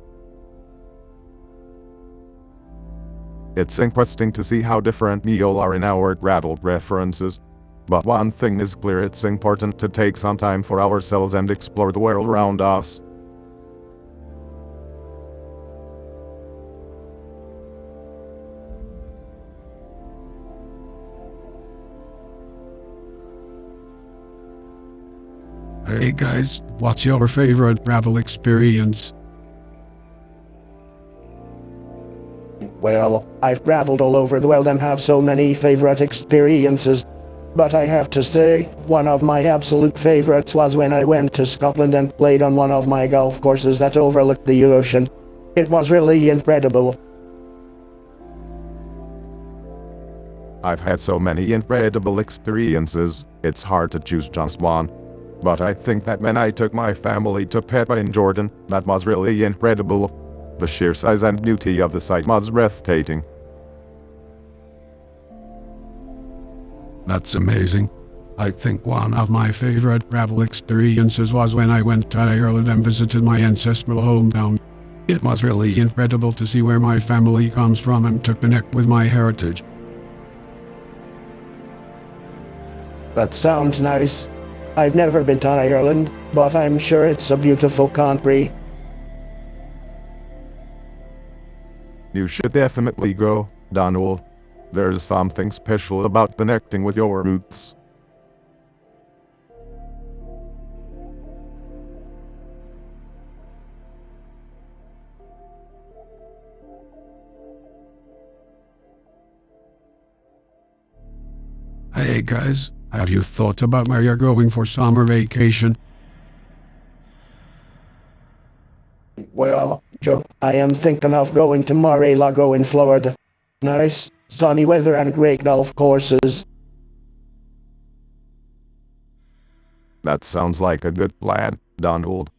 It's interesting to see how different we all are in our travel preferences. But one thing is clear, it's important to take some time for ourselves and explore the world around us. Hey guys, what's your favorite travel experience? Well, I've traveled all over the world and have so many favorite experiences. But I have to say, one of my absolute favorites was when I went to Scotland and played on one of my golf courses that overlooked the ocean. It was really incredible. I've had so many incredible experiences, it's hard to choose just one. But I think that when I took my family to Petra in Jordan, that was really incredible. The sheer size and beauty of the site was breathtaking. That's amazing. I think one of my favorite travel experiences was when I went to Ireland and visited my ancestral hometown. It was really incredible to see where my family comes from and to connect with my heritage. That sounds nice. I've never been to Ireland, but I'm sure it's a beautiful country. You should definitely go, Donald. There's something special about connecting with your roots. Hey guys, have you thought about where you're going for summer vacation? Well, Joe, I am thinking of going to Mar-a-Lago in Florida. Nice, sunny weather and great golf courses. That sounds like a good plan, Donald.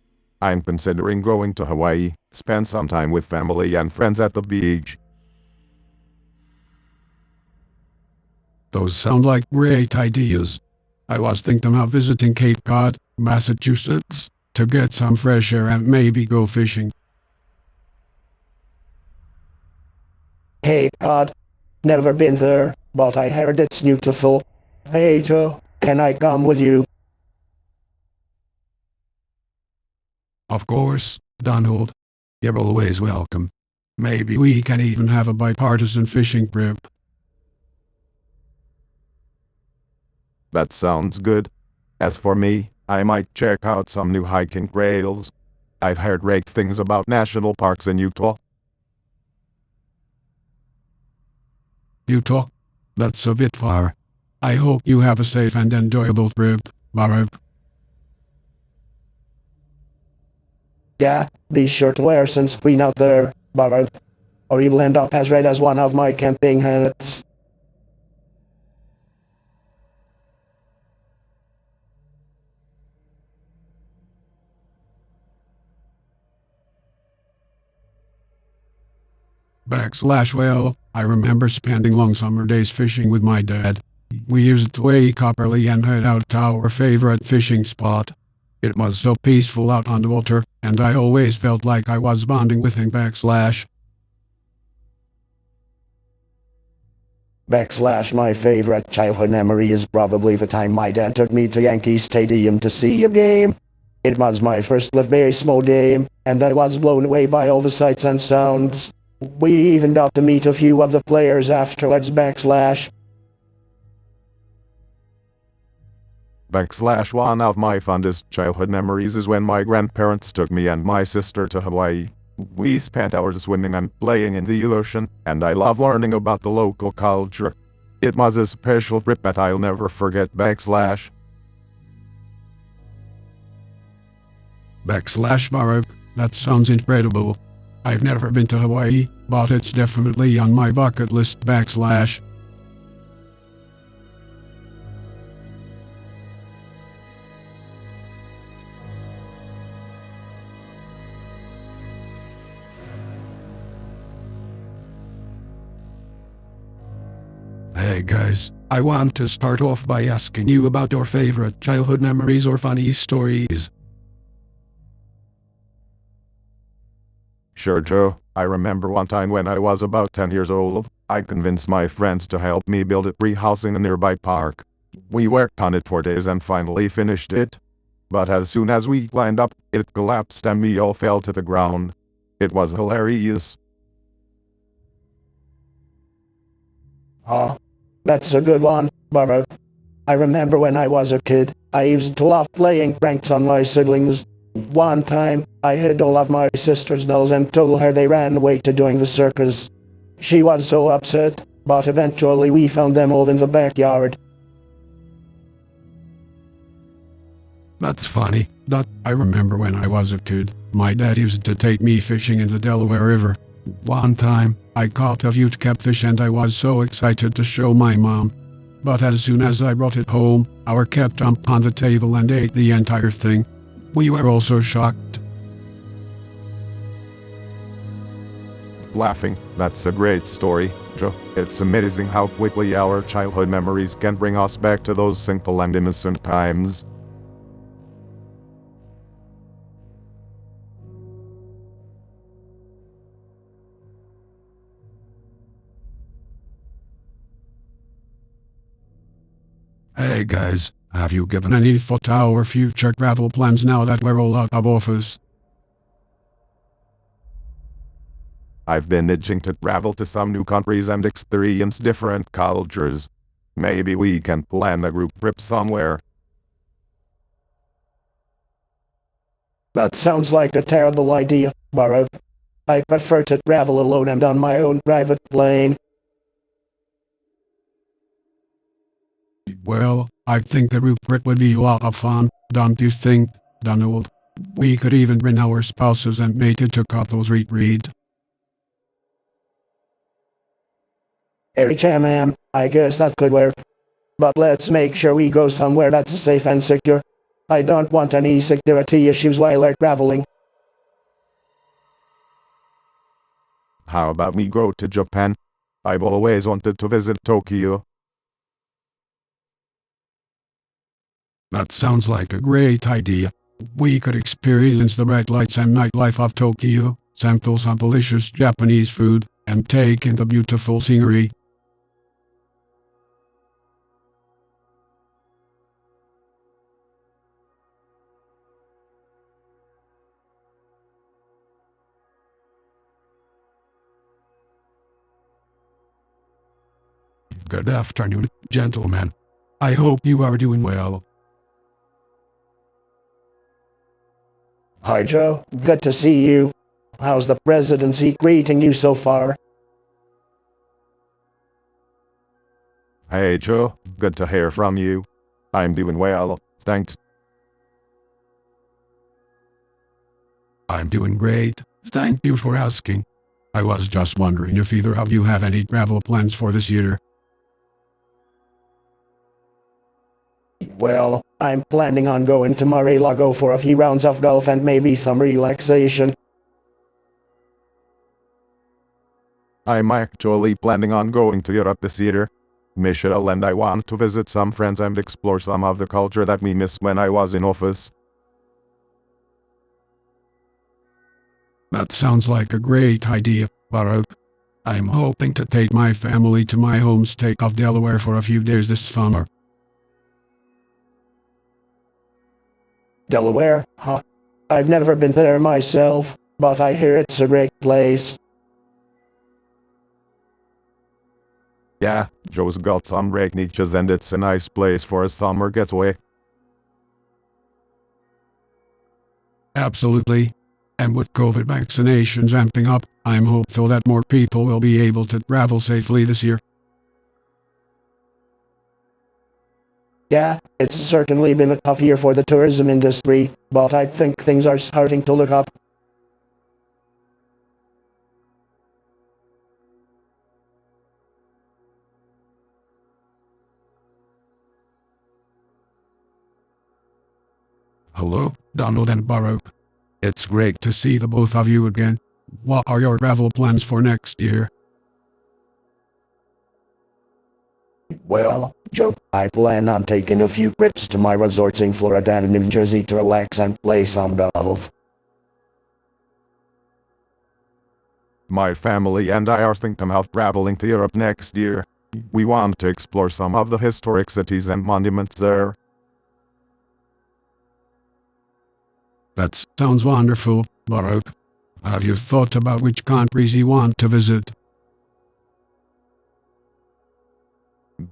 I'm considering going to Hawaii, spend some time with family and friends at the beach. Those sound like great ideas. I was thinking of visiting Cape Cod, Massachusetts, to get some fresh air and maybe go fishing. Hey, God. Never been there, but I heard it's beautiful. Hey, Joe, can I come with you? Of course, Donald. You're always welcome. Maybe we can even have a bipartisan fishing trip. That sounds good. As for me, I might check out some new hiking trails. I've heard great things about national parks in Utah. Utah? That's a bit far. I hope you have a safe and enjoyable trip, Barb. Yeah, be sure to wear sunscreen out there, Barb. Or you'll end up as red as one of my camping hats. Well, I remember spending long summer days fishing with my dad. We used to wake up early and head out to our favorite fishing spot. It was so peaceful out on the water, and I always felt like I was bonding with him. My favorite childhood memory is probably the time my dad took me to Yankee Stadium to see a game. It was my first live baseball game, and I was blown away by all the sights and sounds. We even got to meet a few of the players afterwards. One of my fondest childhood memories is when my grandparents took me and my sister to Hawaii. We spent hours swimming and playing in the ocean, and I love learning about the local culture. It was a special trip that I'll never forget. Baruch, that sounds incredible. I've never been to Hawaii, but it's definitely on my bucket list. Hey guys, I want to start off by asking you about your favorite childhood memories or funny stories. Sure, Joe. I remember one time when I was about 10 years old, I convinced my friends to help me build a tree house in a nearby park. We worked on it for days and finally finished it. But as soon as we climbed up, it collapsed and we all fell to the ground. It was hilarious. Ah, that's a good one, Baruch. I remember when I was a kid, I used to love playing pranks on my siblings. One time, I hid all of my sister's dolls and told her they ran away to join the circus. She was so upset, but eventually we found them all in the backyard. That's funny. I remember when I was a kid, my dad used to take me fishing in the Delaware River. One time, I caught a huge catfish and I was so excited to show my mom. But as soon as I brought it home, our cat jumped on the table and ate the entire thing. We were all so shocked. Laughing, that's a great story, Joe. It's amazing how quickly our childhood memories can bring us back to those simple and innocent times. Hey guys, have you given any thought to our future travel plans now that we're all out of office? I've been itching to travel to some new countries and experience different cultures. Maybe we can plan a group trip somewhere. That sounds like a terrible idea, Baruch. I prefer to travel alone and on my own private plane. Well, I think the group trip would be a lot of fun, don't you think, Donald? We could even bring our spouses and make it a couples retreat. HMM, I guess that could work. But let's make sure we go somewhere that's safe and secure. I don't want any security issues while we're traveling. How about we go to Japan? I've always wanted to visit Tokyo. That sounds like a great idea. We could experience the bright lights and nightlife of Tokyo, sample some delicious Japanese food, and take in the beautiful scenery. Good afternoon, gentlemen. I hope you are doing well. Hi Joe, good to see you. How's the presidency greeting you so far? Hey Joe, good to hear from you. I'm doing well, thanks. I'm doing great, thank you for asking. I was just wondering if either of you have any travel plans for this year. Well, I'm planning on going to Mar-a-Lago for a few rounds of golf and maybe some relaxation. I'm actually planning on going to Europe this year. Michelle and I want to visit some friends and explore some of the culture that we missed when I was in office. That sounds like a great idea, Baruch. I'm hoping to take my family to my home state of Delaware for a few days this summer. Delaware, huh? I've never been there myself, but I hear it's a great place. Yeah, Joe's got some great niches and it's a nice place for a summer getaway. Absolutely. And with COVID vaccinations amping up, I'm hopeful that more people will be able to travel safely this year. Yeah, it's certainly been a tough year for the tourism industry, but I think things are starting to look up. Hello, Donald and Baruch. It's great to see the both of you again. What are your travel plans for next year? Well, Joe, I plan on taking a few trips to my resorts in Florida and New Jersey to relax and play some golf. My family and I are thinking of traveling to Europe next year. We want to explore some of the historic cities and monuments there. That sounds wonderful, Baruch. Have you thought about which countries you want to visit?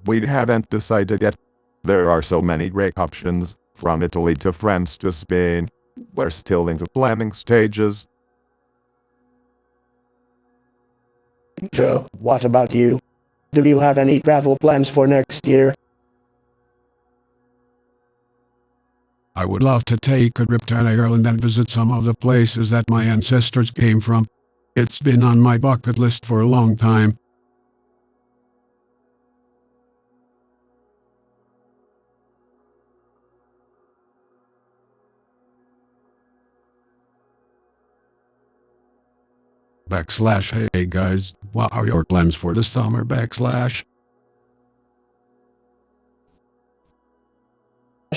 We haven't decided yet. There are so many great options, from Italy to France to Spain. We're still in the planning stages. Joe, what about you? Do you have any travel plans for next year? I would love to take a trip to Ireland and visit some of the places that my ancestors came from. It's been on my bucket list for a long time. Hey guys, what are your plans for the summer?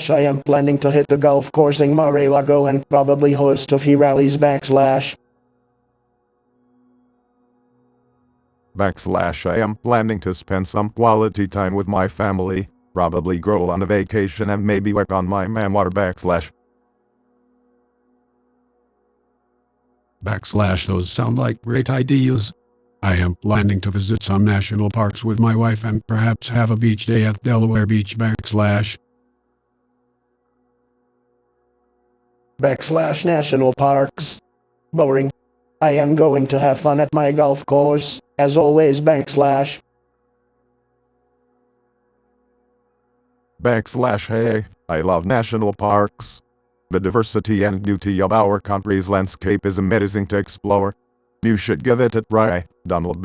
I am planning to hit the golf course in Mar-a-Lago and probably host a few rallies. I am planning to spend some quality time with my family, probably go on a vacation and maybe work on my memoir. Those sound like great ideas. I am planning to visit some national parks with my wife and perhaps have a beach day at Delaware Beach. National parks. Boring. I am going to have fun at my golf course, as always. Hey, I love national parks. The diversity and beauty of our country's landscape is amazing to explore. You should give it a try, Donald.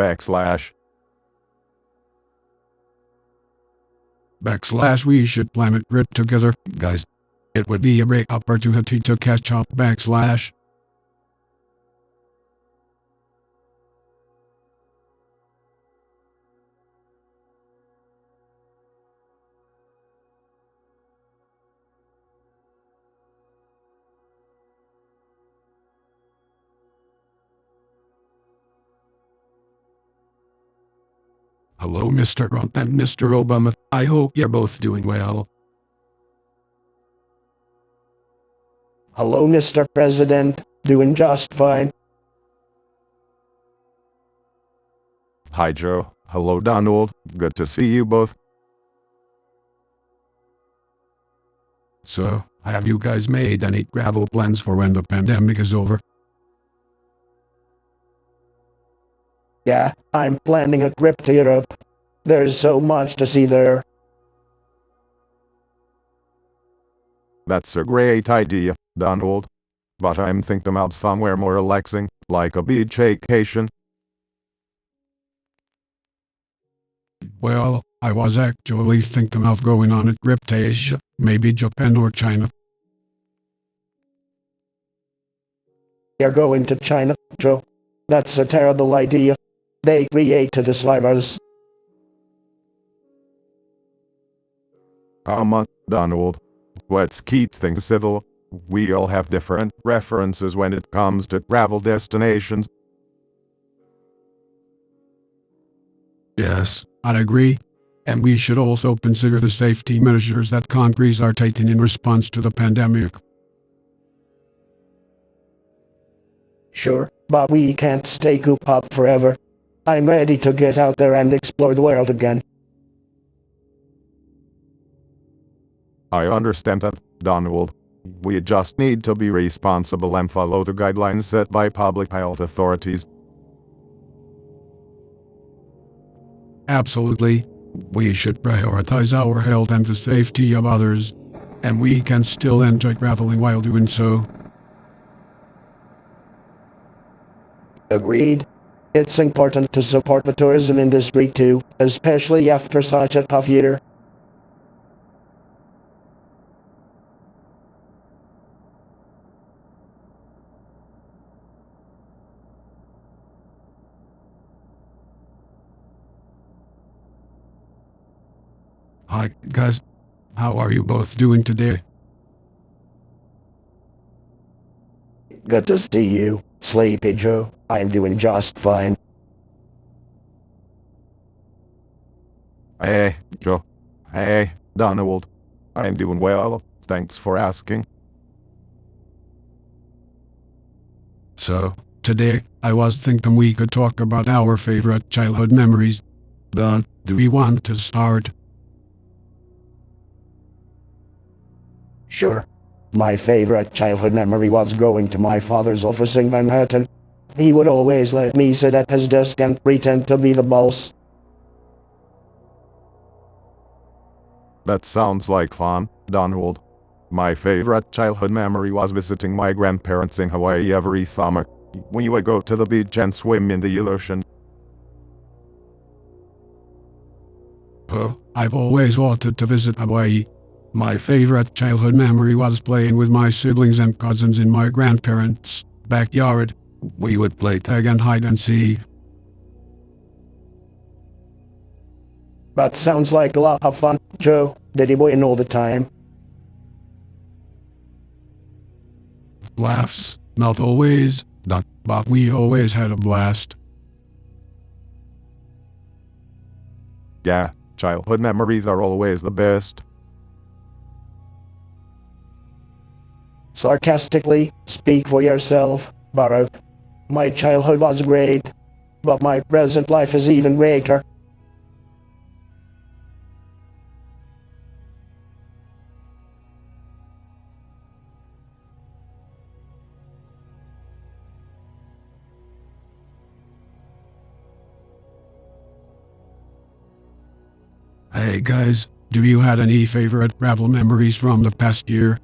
We should plan a trip together, guys. It would be a great opportunity to catch up. Hello, Mr. Trump and Mr. Obama. I hope you're both doing well. Hello, Mr. President. Doing just fine. Hi, Joe. Hello, Donald. Good to see you both. So, have you guys made any travel plans for when the pandemic is over? Yeah, I'm planning a trip to Europe. There's so much to see there. That's a great idea, Donald. But I'm thinking about somewhere more relaxing, like a beach vacation. Well, I was actually thinking of going on a trip to Asia, maybe Japan or China. You're going to China, Joe? That's a terrible idea. They created this virus. Come on, Donald. Let's keep things civil. We all have different preferences when it comes to travel destinations. Yes, I'd agree. And we should also consider the safety measures that countries are taking in response to the pandemic. Sure, but we can't stay cooped up forever. I'm ready to get out there and explore the world again. I understand that, Donald. We just need to be responsible and follow the guidelines set by public health authorities. Absolutely. We should prioritize our health and the safety of others. And we can still enjoy traveling while doing so. Agreed. It's important to support the tourism industry too, especially after such a tough year. Hi, guys. How are you both doing today? Good to see you, Sleepy Joe. I'm doing just fine. Hey, Joe. Hey, Donald. I'm doing well, thanks for asking. So, today, I was thinking we could talk about our favorite childhood memories. Don, do we want to start? Sure. My favorite childhood memory was going to my father's office in Manhattan. He would always let me sit at his desk and pretend to be the boss. That sounds like fun, Donald. My favorite childhood memory was visiting my grandparents in Hawaii every summer. We would go to the beach and swim in the ocean. Oh, I've always wanted to visit Hawaii. My favorite childhood memory was playing with my siblings and cousins in my grandparents' backyard. We would play tag and hide and seek. That sounds like a lot of fun, Joe. Did he win all the time? Laughs, not always, but we always had a blast. Yeah, childhood memories are always the best. Sarcastically, speak for yourself, Baruch. My childhood was great, but my present life is even greater. Hey guys, do you had any favorite travel memories from the past year?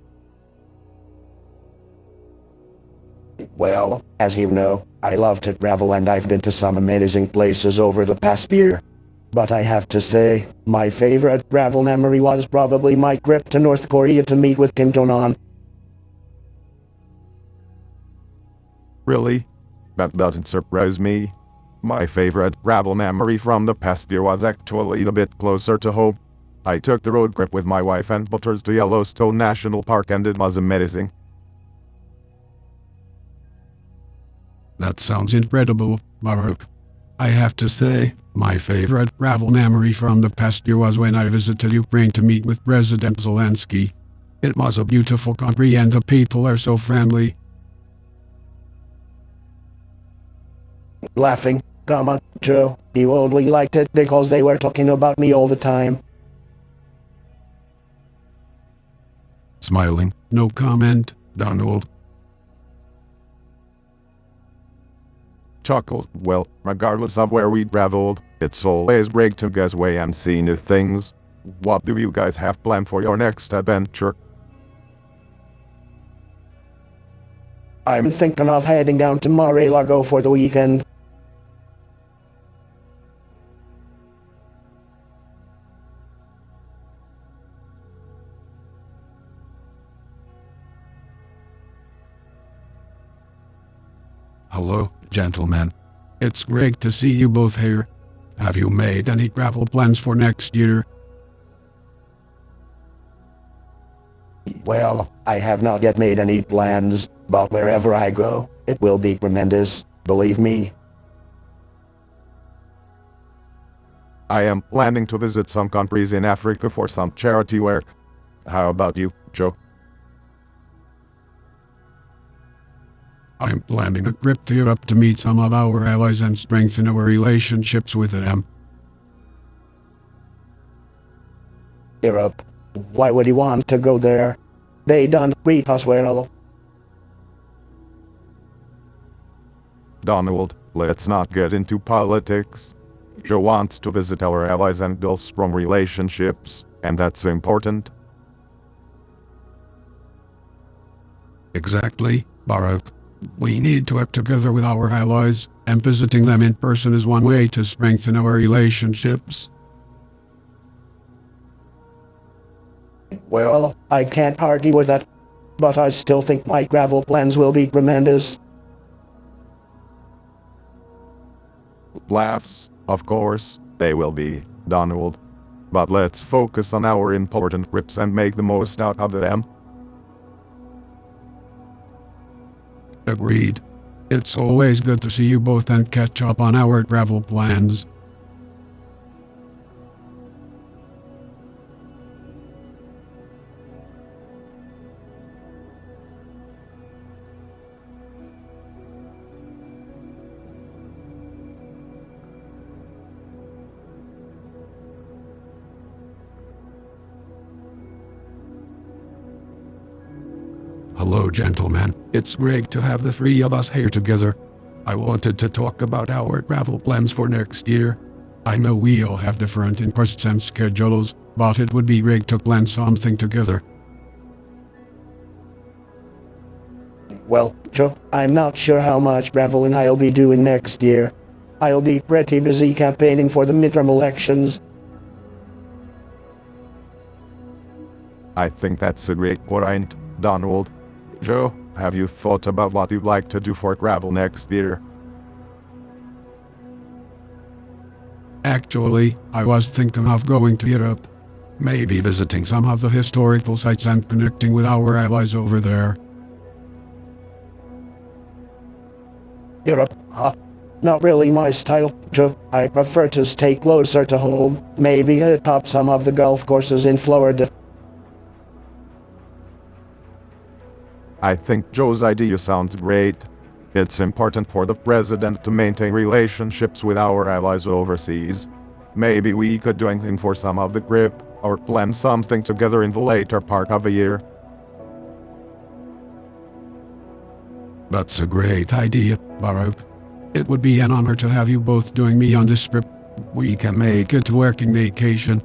Well, as you know, I love to travel and I've been to some amazing places over the past year. But I have to say, my favorite travel memory was probably my trip to North Korea to meet with Kim Jong-un. Really? That doesn't surprise me. My favorite travel memory from the past year was actually a bit closer to home. I took the road trip with my wife and daughters to Yellowstone National Park and it was amazing. That sounds incredible, Baruch. I have to say, my favorite travel memory from the past year was when I visited Ukraine to meet with President Zelensky. It was a beautiful country and the people are so friendly. Laughing, come on, Joe. You only liked it because they were talking about me all the time. Smiling, no comment, Donald. Chuckles, well, regardless of where we traveled, it's always great to get away and see new things. What do you guys have planned for your next adventure? I'm thinking of heading down to Mar-a-Lago for the weekend. Hello, gentlemen. It's great to see you both here. Have you made any travel plans for next year? Well, I have not yet made any plans, but wherever I go, it will be tremendous, believe me. I am planning to visit some countries in Africa for some charity work. How about you, Joe? I'm planning a trip to Europe to meet some of our allies and strengthen our relationships with them. Europe. Why would you want to go there? They done greet us well. Donald, let's not get into politics. Joe wants to visit our allies and build strong relationships, and that's important. Exactly, Baruch. We need to work together with our allies, and visiting them in person is one way to strengthen our relationships. Well, I can't argue with that, but I still think my gravel plans will be tremendous. Laughs, of course, they will be, Donald. But let's focus on our important trips and make the most out of them. Agreed. It's always good to see you both and catch up on our travel plans. Hello, gentlemen. It's great to have the three of us here together. I wanted to talk about our travel plans for next year. I know we all have different interests and schedules, but it would be great to plan something together. Well, Joe, I'm not sure how much traveling I'll be doing next year. I'll be pretty busy campaigning for the midterm elections. I think that's a great point, Donald. Joe, have you thought about what you'd like to do for travel next year? Actually, I was thinking of going to Europe. Maybe visiting some of the historical sites and connecting with our allies over there. Europe, huh? Not really my style, Joe. I prefer to stay closer to home, maybe atop some of the golf courses in Florida. I think Joe's idea sounds great. It's important for the president to maintain relationships with our allies overseas. Maybe we could do anything for some of the trip, or plan something together in the later part of the year. That's a great idea, Baruch. It would be an honor to have you both join me on this trip. We can make it a working vacation.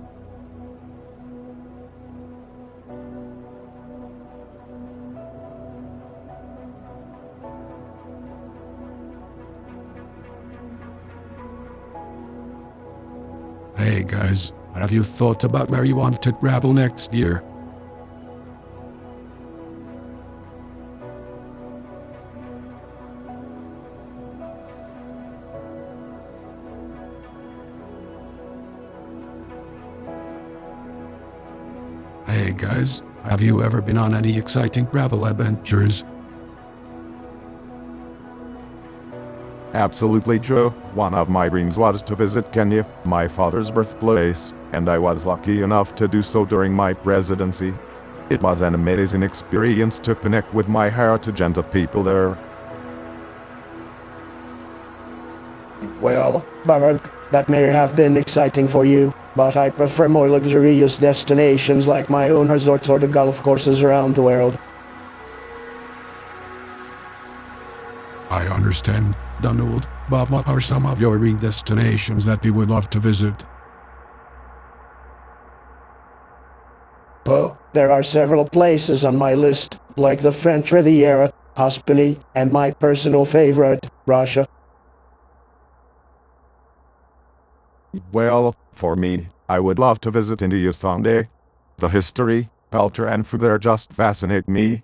Hey guys, have you thought about where you want to travel next year? Hey guys, have you ever been on any exciting travel adventures? Absolutely, Joe. One of my dreams was to visit Kenya, my father's birthplace, and I was lucky enough to do so during my presidency. It was an amazing experience to connect with my heritage and the people there. Well, Baruch, that may have been exciting for you, but I prefer more luxurious destinations like my own resorts or the golf courses around the world. I understand, Donald, but what are some of your dream destinations that you would love to visit? Oh, there are several places on my list, like the French Riviera, Tuscany, and my personal favorite, Russia. Well, for me, I would love to visit India someday. The history, culture, and food there just fascinate me.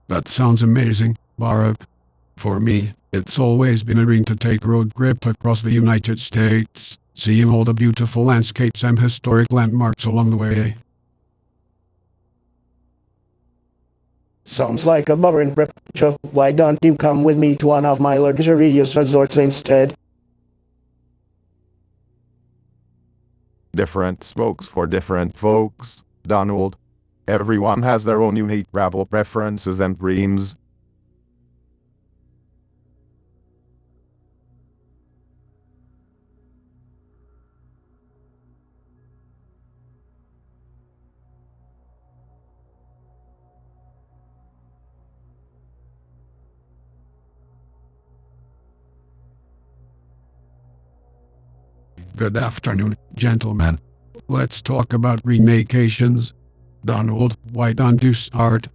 That sounds amazing, Baruch. For me, it's always been a dream to take a road trip across the United States, seeing all the beautiful landscapes and historic landmarks along the way. Sounds like a boring trip, Joe. Why don't you come with me to one of my luxurious resorts instead? Different spokes for different folks, Donald. Everyone has their own unique travel preferences and dreams. Good afternoon, gentlemen. Let's talk about remakeations. Donald, why don't you start?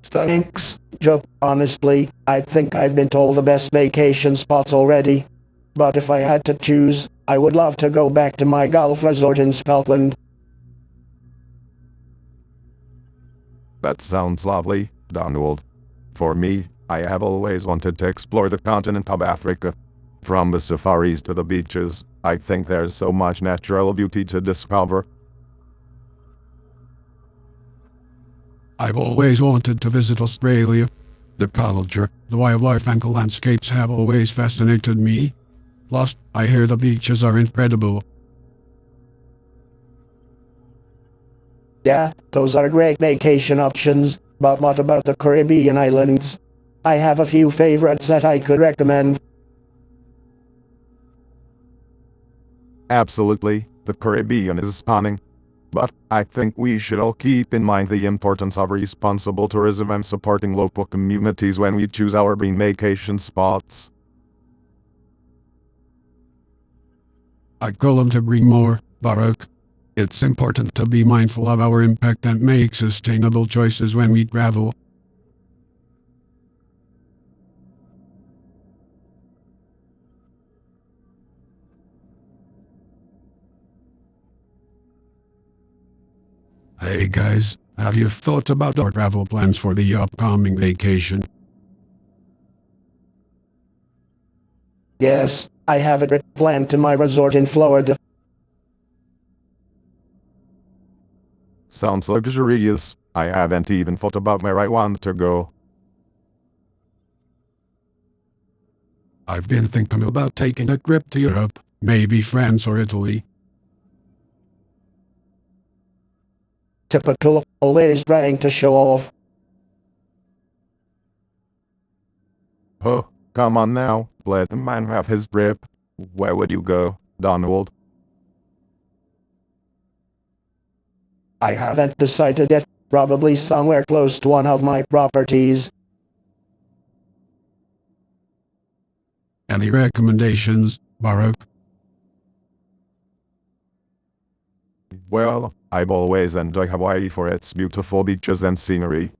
Thanks, Joe. Honestly, I think I've been told the best vacation spots already. But if I had to choose, I would love to go back to my golf resort in Scotland. That sounds lovely, Donald. For me, I have always wanted to explore the continent of Africa. From the safaris to the beaches, I think there's so much natural beauty to discover. I've always wanted to visit Australia. The culture, the wildlife and the landscapes have always fascinated me. Plus, I hear the beaches are incredible. Yeah, those are great vacation options, but what about the Caribbean islands? I have a few favorites that I could recommend. Absolutely, the Caribbean is stunning. But I think we should all keep in mind the importance of responsible tourism and supporting local communities when we choose our vacation spots. I couldn't agree more, Barak. It's important to be mindful of our impact and make sustainable choices when we travel. Hey guys, have you thought about our travel plans for the upcoming vacation? Yes, I have it planned to my resort in Florida. Sounds luxurious. I haven't even thought about where I want to go. I've been thinking about taking a trip to Europe, maybe France or Italy. Typical, always trying to show off. Oh, come on now, let the man have his trip. Where would you go, Donald? I haven't decided yet, probably somewhere close to one of my properties. Any recommendations, Barak? Well, I've always enjoyed Hawaii for its beautiful beaches and scenery.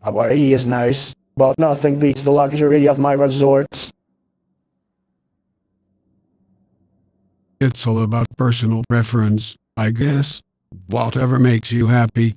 Hawaii is nice, but nothing beats the luxury of my resorts. It's all about personal preference, I guess. Whatever makes you happy.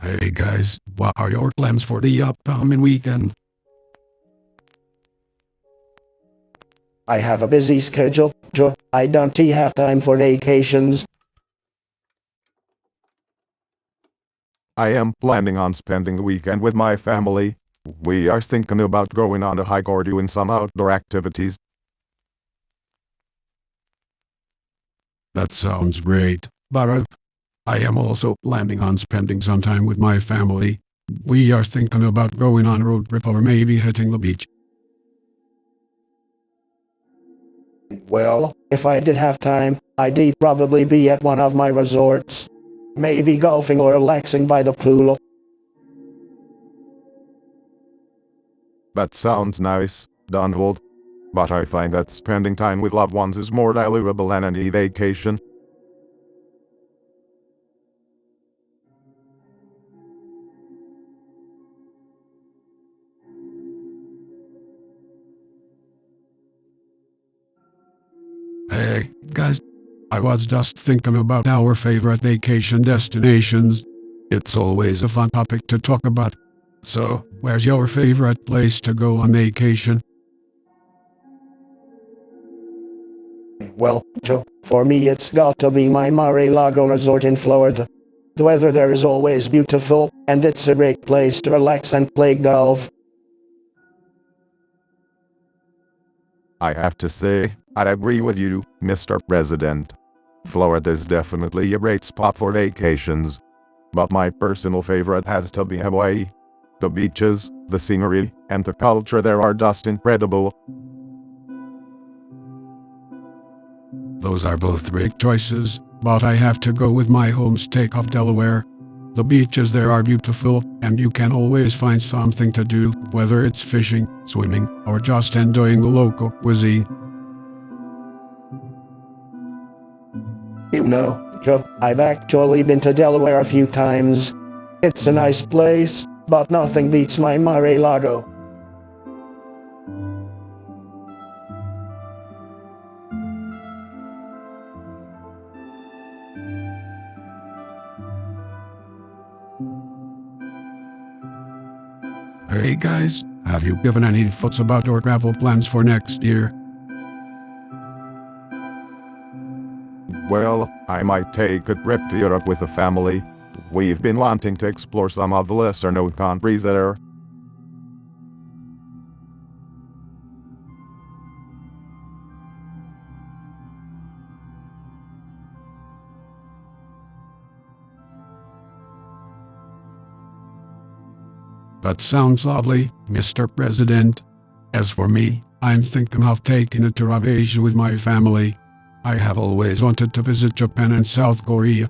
Hey guys, what are your plans for the upcoming weekend? I have a busy schedule, Joe. I don't have time for vacations. I am planning on spending the weekend with my family. We are thinking about going on a hike or doing some outdoor activities. That sounds great, Barak. I am also planning on spending some time with my family. We are thinking about going on a road trip or maybe hitting the beach. Well, if I did have time, I'd probably be at one of my resorts. Maybe golfing or relaxing by the pool. That sounds nice, Donald. But I find that spending time with loved ones is more valuable than any vacation. Hey, guys. I was just thinking about our favorite vacation destinations. It's always a fun topic to talk about. So, where's your favorite place to go on vacation? Well, Joe, for me it's got to be my Mar-a-Lago resort in Florida. The weather there is always beautiful, and it's a great place to relax and play golf. I have to say, I'd agree with you, Mr. President. Florida's definitely a great spot for vacations. But my personal favorite has to be Hawaii. The beaches, the scenery, and the culture there are just incredible. Those are both great choices, but I have to go with my home state of Delaware. The beaches there are beautiful, and you can always find something to do, whether it's fishing, swimming, or just enjoying the local cuisine. You know, Joe, I've actually been to Delaware a few times. It's a nice place, but nothing beats my Mar-a-Lago. Hey guys, have you given any thoughts about your travel plans for next year? Well, I might take a trip to Europe with the family. We've been wanting to explore some of the lesser-known countries there. That sounds lovely, Mr. President. As for me, I'm thinking of taking a tour of Asia with my family. I have always wanted to visit Japan and South Korea.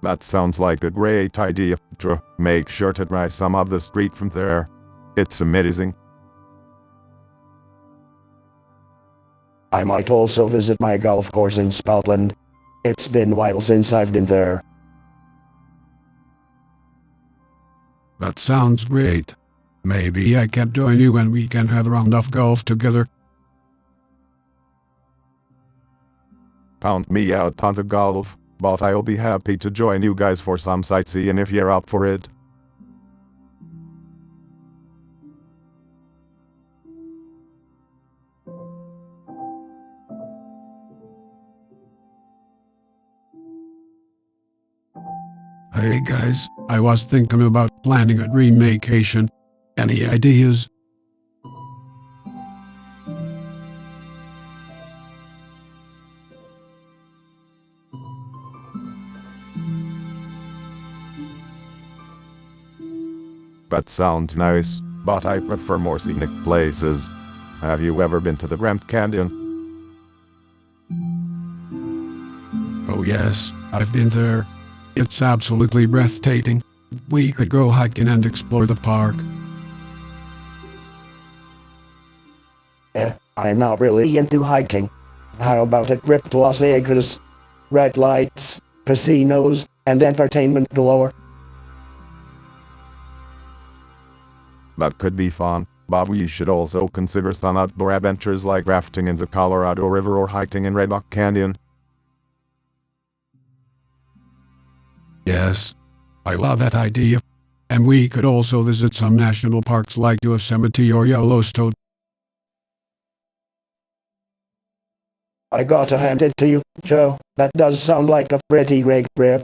That sounds like a great idea, Joe. Make sure to try some of the street from there. It's amazing. I might also visit my golf course in Scotland. It's been a while since I've been there. That sounds great. Maybe I can join you and we can have a round of golf together. Count me out on the golf, but I'll be happy to join you guys for some sightseeing if you're up for it. Hey guys, I was thinking about planning a dream vacation. Any ideas? That sounds nice, but I prefer more scenic places. Have you ever been to the Grand Canyon? Oh yes, I've been there. It's absolutely breathtaking. We could go hiking and explore the park. I'm not really into hiking. How about a trip to Las Vegas? Red lights, casinos, and entertainment galore. That could be fun, but we should also consider some outdoor adventures like rafting in the Colorado River or hiking in Red Rock Canyon. Yes, I love that idea. And we could also visit some national parks like Yosemite or Yellowstone. I gotta hand it to you, Joe. That does sound like a pretty great trip.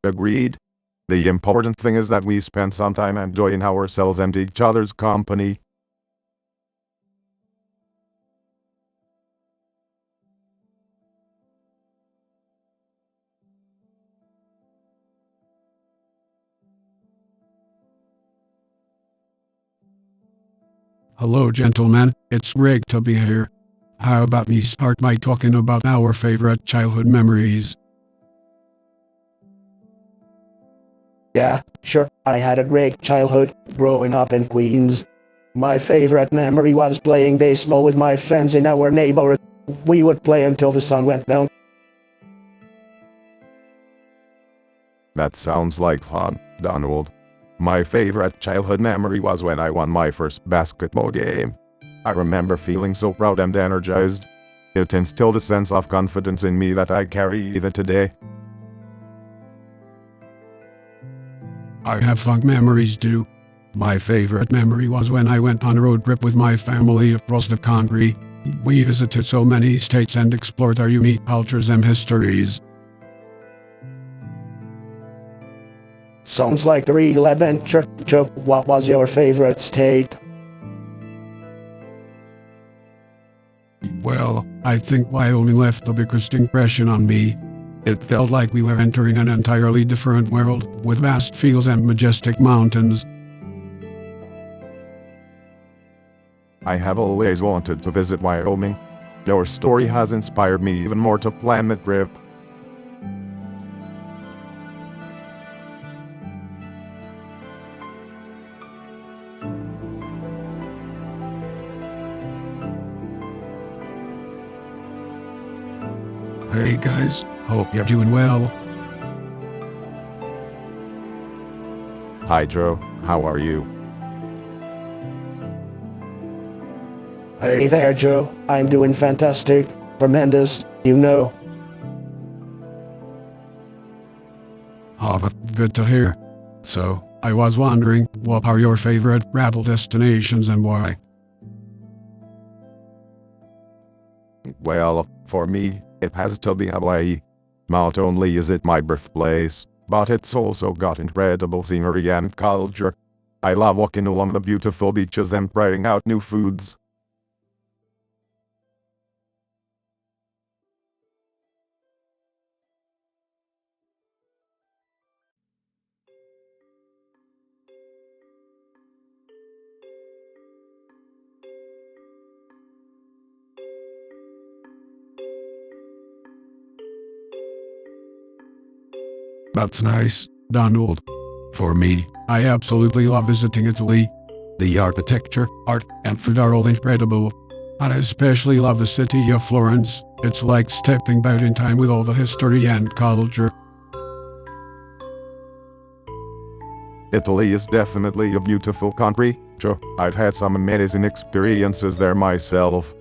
Agreed. The important thing is that we spend some time enjoying ourselves and each other's company. Hello gentlemen, it's great to be here. How about we start by talking about our favorite childhood memories? Yeah, sure. I had a great childhood, growing up in Queens. My favorite memory was playing baseball with my friends in our neighborhood. We would play until the sun went down. That sounds like fun, Donald. My favorite childhood memory was when I won my first basketball game. I remember feeling so proud and energized. It instilled a sense of confidence in me that I carry even today. I have fond memories too. My favorite memory was when I went on a road trip with my family across the country. We visited so many states and explored our unique cultures and histories. Sounds like a real adventure. Joe, what was your favorite state? Well, I think Wyoming left the biggest impression on me. It felt like we were entering an entirely different world, with vast fields and majestic mountains. I have always wanted to visit Wyoming. Your story has inspired me even more to plan the trip. Hey guys, hope you're doing well. Hi Joe, how are you? Hey there, Joe. I'm doing fantastic. Tremendous, you know. Oh, but good to hear. So, I was wondering, what are your favorite travel destinations and why? Well, for me, it has to be Hawaii. Not only is it my birthplace, but it's also got incredible scenery and culture. I love walking along the beautiful beaches and trying out new foods. That's nice, Donald. For me, I absolutely love visiting Italy. The architecture, art, and food are all incredible. And I especially love the city of Florence. It's like stepping back in time with all the history and culture. Italy is definitely a beautiful country, Joe. I've had some amazing experiences there myself.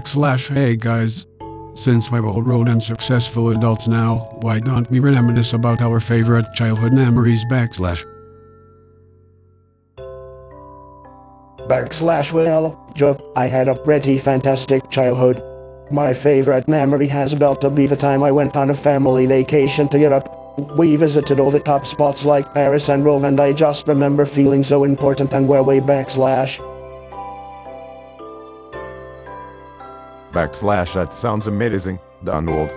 Hey guys. Since we're all grown and successful adults now, why don't we reminisce about our favorite childhood memories? Well, Joe, I had a pretty fantastic childhood. My favorite memory has got to be the time I went on a family vacation to Europe. We visited all the top spots like Paris and Rome, and I just remember feeling so important and well way . That sounds amazing, Donald.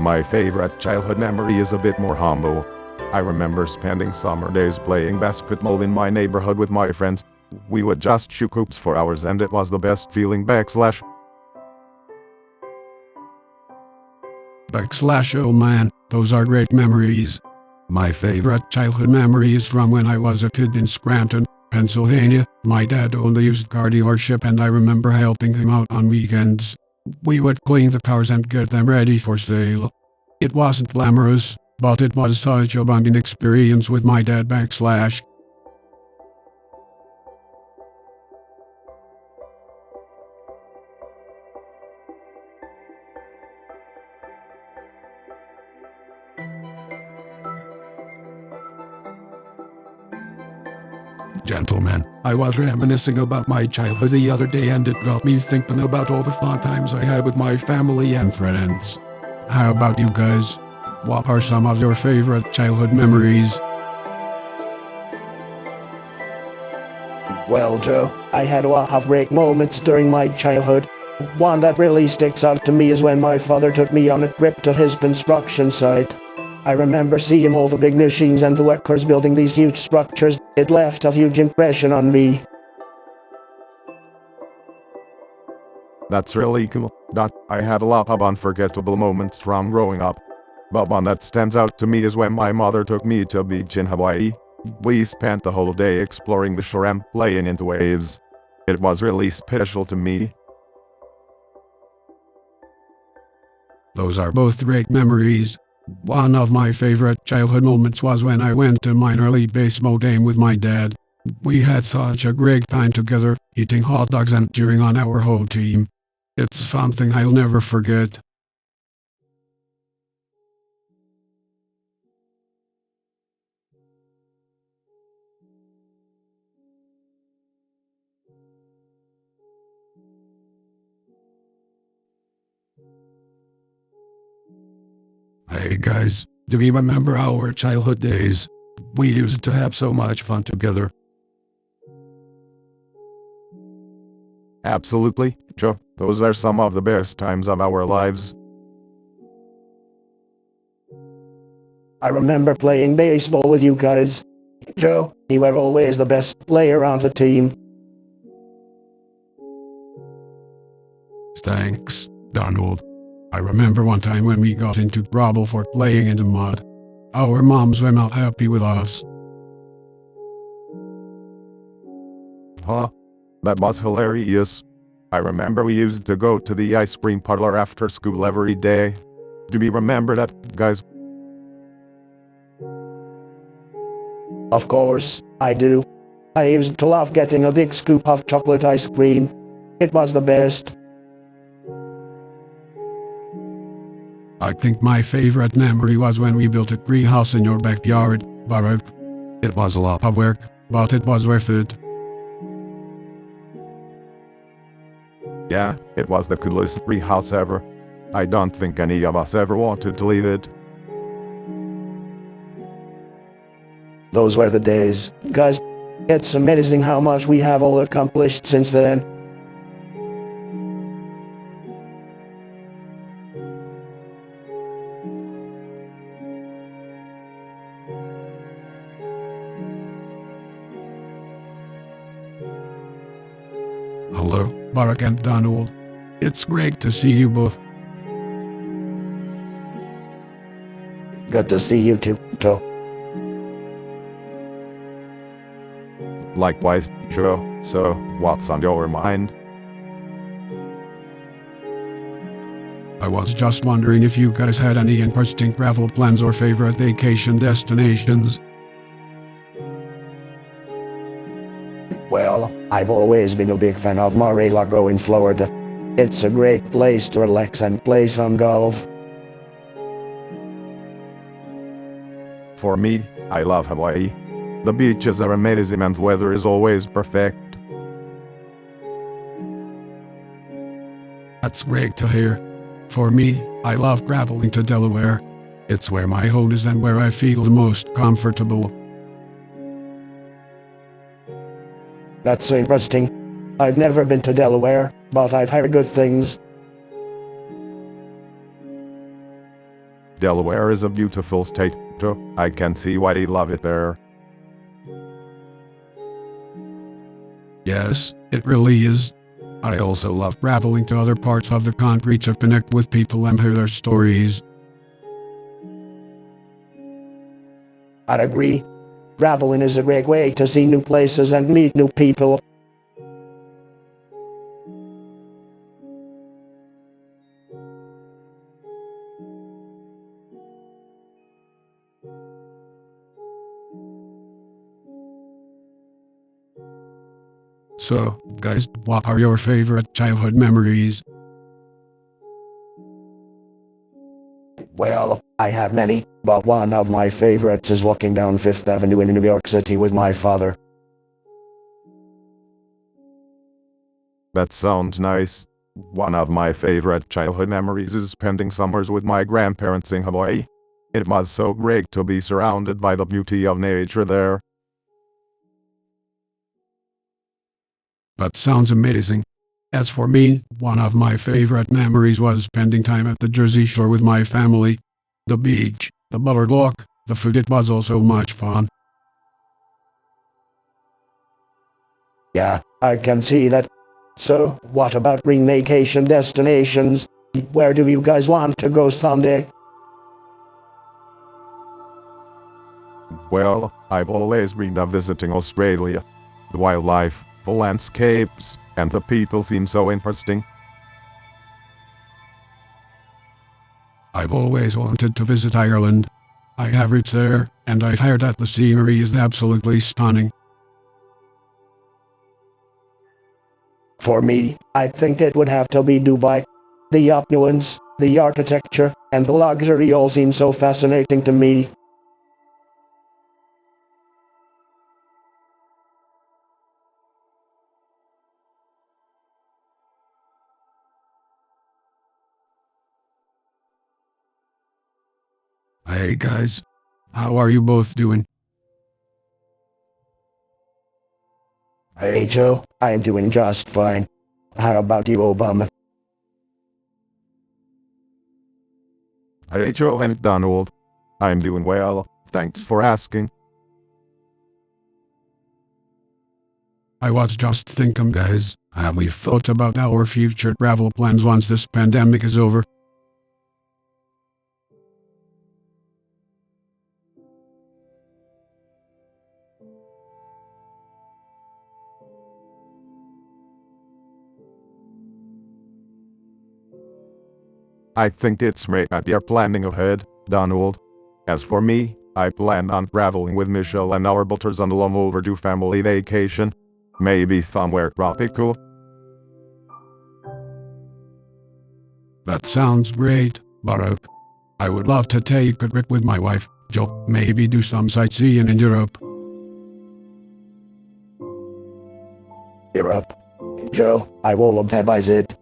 My favorite childhood memory is a bit more humble. I remember spending summer days playing basketball in my neighborhood with my friends. We would just shoot hoops for hours and it was the best feeling . Oh man, those are great memories. My favorite childhood memory is from when I was a kid in Scranton, Pennsylvania. My dad owned a used car dealership and I remember helping him out on weekends. We would clean the cars and get them ready for sale. It wasn't glamorous, but it was such a bonding experience with my dad . Gentlemen, I was reminiscing about my childhood the other day and it got me thinking about all the fun times I had with my family and friends. How about you guys? What are some of your favorite childhood memories? Well, Joe, I had a lot of great moments during my childhood. One that really sticks out to me is when my father took me on a trip to his construction site. I remember seeing all the big machines and the workers building these huge structures. It left a huge impression on me. That's really cool. I had a lot of unforgettable moments from growing up. But one that stands out to me is when my mother took me to a beach in Hawaii. We spent the whole day exploring the shore and playing in the waves. It was really special to me. Those are both great memories. One of my favorite childhood moments was when I went to minor league baseball game with my dad. We had such a great time together, eating hot dogs and cheering on our whole team. It's something I'll never forget. Hey guys, do you remember our childhood days? We used to have so much fun together. Absolutely, Joe. Those are some of the best times of our lives. I remember playing baseball with you guys. Joe, you were always the best player on the team. Thanks, Donald. I remember one time when we got into trouble for playing in the mud. Our moms were not happy with us. Huh? That was hilarious. I remember we used to go to the ice cream parlor after school every day. Do we remember that, guys? Of course, I do. I used to love getting a big scoop of chocolate ice cream. It was the best. I think my favorite memory was when we built a tree house in your backyard, Barak. It was a lot of work, but it was worth it. Yeah, it was the coolest tree house ever. I don't think any of us ever wanted to leave it. Those were the days. Guys, it's amazing how much we have all accomplished since then. Hello, Barak and Donald. It's great to see you both. Good to see you too, Joe. Likewise, Joe. So, what's on your mind? I was just wondering if you guys had any interesting travel plans or favorite vacation destinations. Well, I've always been a big fan of Mar-a-Lago in Florida. It's a great place to relax and play some golf. For me, I love Hawaii. The beaches are amazing and weather is always perfect. That's great to hear. For me, I love traveling to Delaware. It's where my home is and where I feel the most comfortable. That's interesting. I've never been to Delaware, but I've heard good things. Delaware is a beautiful state, Joe. I can see why they love it there. Yes, it really is. I also love traveling to other parts of the country to connect with people and hear their stories. I'd agree. Traveling is a great way to see new places and meet new people. So, guys, what are your favorite childhood memories? Well, I have many, but one of my favorites is walking down Fifth Avenue in New York City with my father. That sounds nice. One of my favorite childhood memories is spending summers with my grandparents in Hawaii. It was so great to be surrounded by the beauty of nature there. That sounds amazing. As for me, one of my favorite memories was spending time at the Jersey Shore with my family. The beach, the boardwalk, the food, it was all so much fun. Yeah, I can see that. So, what about dream vacation destinations? Where do you guys want to go someday? Well, I've always dreamed of visiting Australia. The wildlife, the landscapes, and the people seem so interesting. I've always wanted to visit Ireland. I have roots there, and I've heard that the scenery is absolutely stunning. For me, I think it would have to be Dubai. The opulence, the architecture, and the luxury all seem so fascinating to me. Hey guys, how are you both doing? Hey Joe, I'm doing just fine. How about you, Obama? Hey Joe and Donald. I'm doing well, thanks for asking. I was just thinking, guys, have we thought about our future travel plans once this pandemic is over? I think it's great that you're planning ahead, Donald. As for me, I plan on traveling with Michelle and our butters on a long overdue family vacation. Maybe somewhere tropical. That sounds great, Baruch. I would love to take a trip with my wife, Jill, maybe do some sightseeing in Europe. Europe. Joe, I will advise it.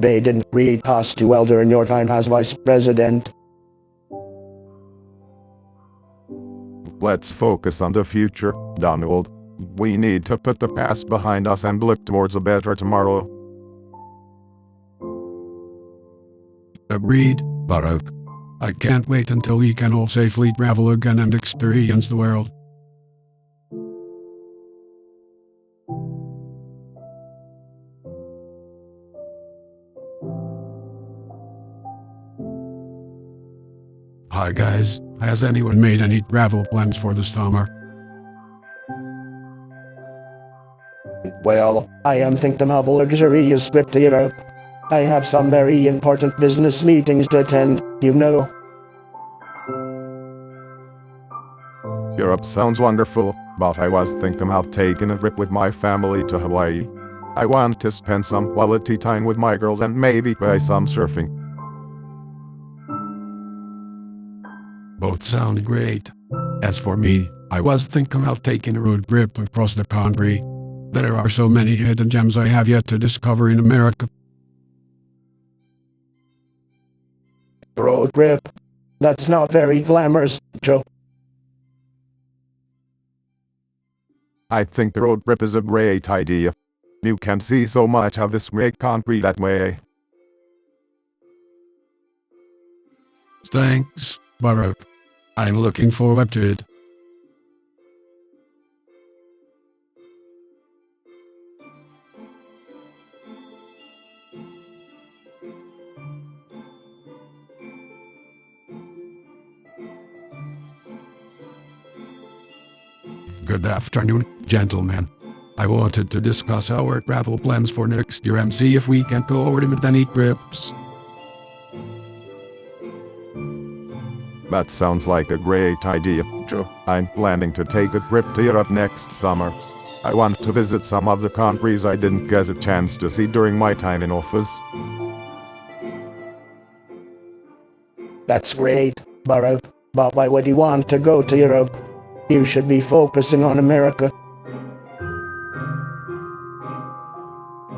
They didn't read us too well during your time as vice president. Let's focus on the future, Donald. We need to put the past behind us and look towards a better tomorrow. Agreed, Baruch. I can't wait until we can all safely travel again and experience the world. Hi guys, has anyone made any travel plans for the summer? Well, I am thinking of a luxurious trip to Europe. I have some very important business meetings to attend, you know. Europe sounds wonderful, but I was thinking of taking a trip with my family to Hawaii. I want to spend some quality time with my girls and maybe try some surfing. Both sound great. As for me, I was thinking of taking a road trip across the country. There are so many hidden gems I have yet to discover in America. Road trip. That's not very glamorous, Joe. I think the road trip is a great idea. You can see so much of this great country that way. Thanks, Baruch. I'm looking forward to it. Good afternoon, gentlemen. I wanted to discuss our travel plans for next year and see if we can coordinate any trips. That sounds like a great idea, Joe. I'm planning to take a trip to Europe next summer. I want to visit some of the countries I didn't get a chance to see during my time in office. That's great, Baruch. But why would you want to go to Europe? You should be focusing on America.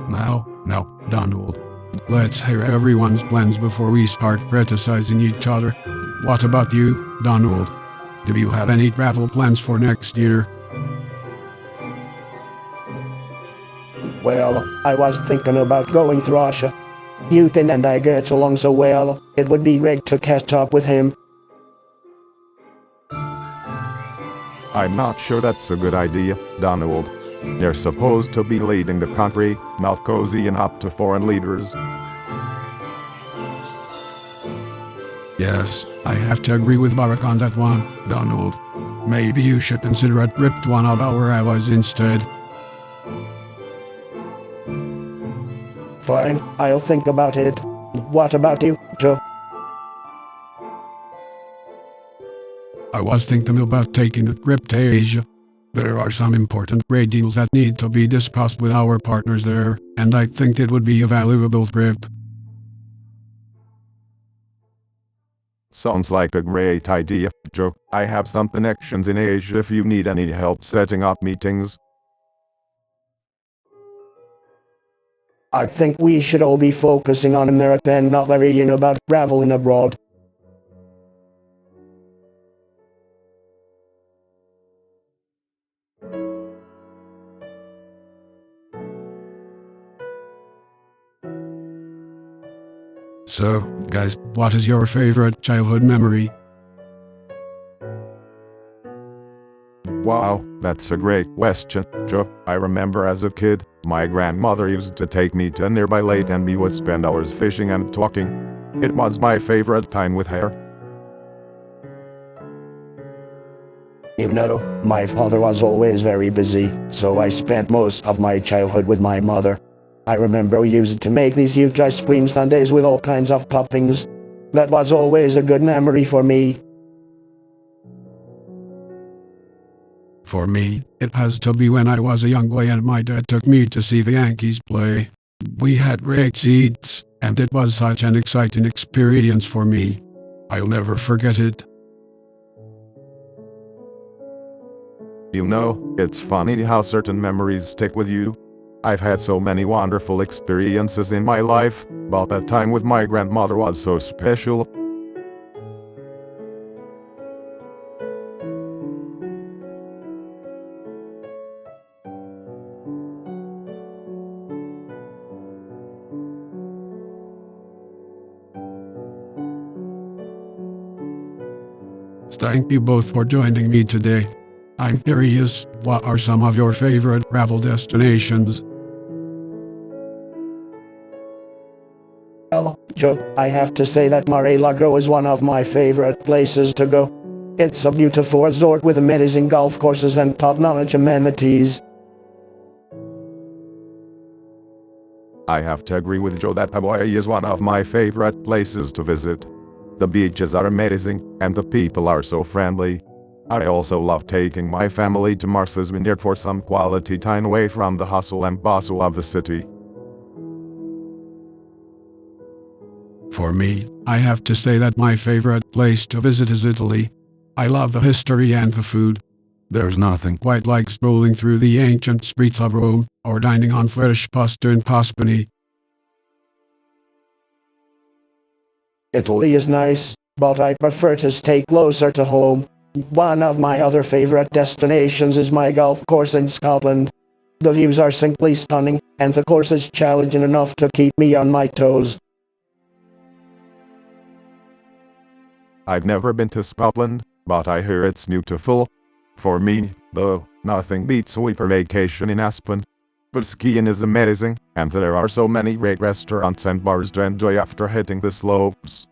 Now, Donald. Let's hear everyone's plans before we start criticizing each other. What about you, Donald? Do you have any travel plans for next year? Well, I was thinking about going to Russia. Putin and I get along so well, it would be great to catch up with him. I'm not sure that's a good idea, Donald. They're supposed to be leading the country, not cozying up to foreign leaders. Yes, I have to agree with Baruch on that one, Donald. Maybe you should consider a trip to one of our allies instead. Fine, I'll think about it. What about you, Joe? I was thinking about taking a trip to Asia. There are some important trade deals that need to be discussed with our partners there, and I think it would be a valuable trip. Sounds like a great idea, Joe. I have some connections in Asia if you need any help setting up meetings. I think we should all be focusing on America and not worrying about traveling abroad. So, guys, what is your favorite childhood memory? Wow, that's a great question, Joe. I remember as a kid, my grandmother used to take me to a nearby lake and we would spend hours fishing and talking. It was my favorite time with her. You know, my father was always very busy, so I spent most of my childhood with my mother. I remember we used to make these huge ice cream sundaes with all kinds of toppings. That was always a good memory for me. For me, it has to be when I was a young boy and my dad took me to see the Yankees play. We had great seats, and it was such an exciting experience for me. I'll never forget it. You know, it's funny how certain memories stick with you. I've had so many wonderful experiences in my life, but that time with my grandmother was so special. Thank you both for joining me today. I'm curious, what are some of your favorite travel destinations? Well, Joe, I have to say that Mar-a-Lago is one of my favorite places to go. It's a beautiful resort with amazing golf courses and top-notch amenities. I have to agree with Joe that Hawaii is one of my favorite places to visit. The beaches are amazing, and the people are so friendly. I also love taking my family to Martha's Vineyard for some quality time away from the hustle and bustle of the city. For me, I have to say that my favorite place to visit is Italy. I love the history and the food. There's nothing quite like strolling through the ancient streets of Rome, or dining on fresh pasta in Tuscany. Italy is nice, but I prefer to stay closer to home. One of my other favorite destinations is my golf course in Scotland. The views are simply stunning, and the course is challenging enough to keep me on my toes. I've never been to Scotland, but I hear it's beautiful. For me, though, nothing beats a winter vacation in Aspen. But skiing is amazing, and there are so many great restaurants and bars to enjoy after hitting the slopes.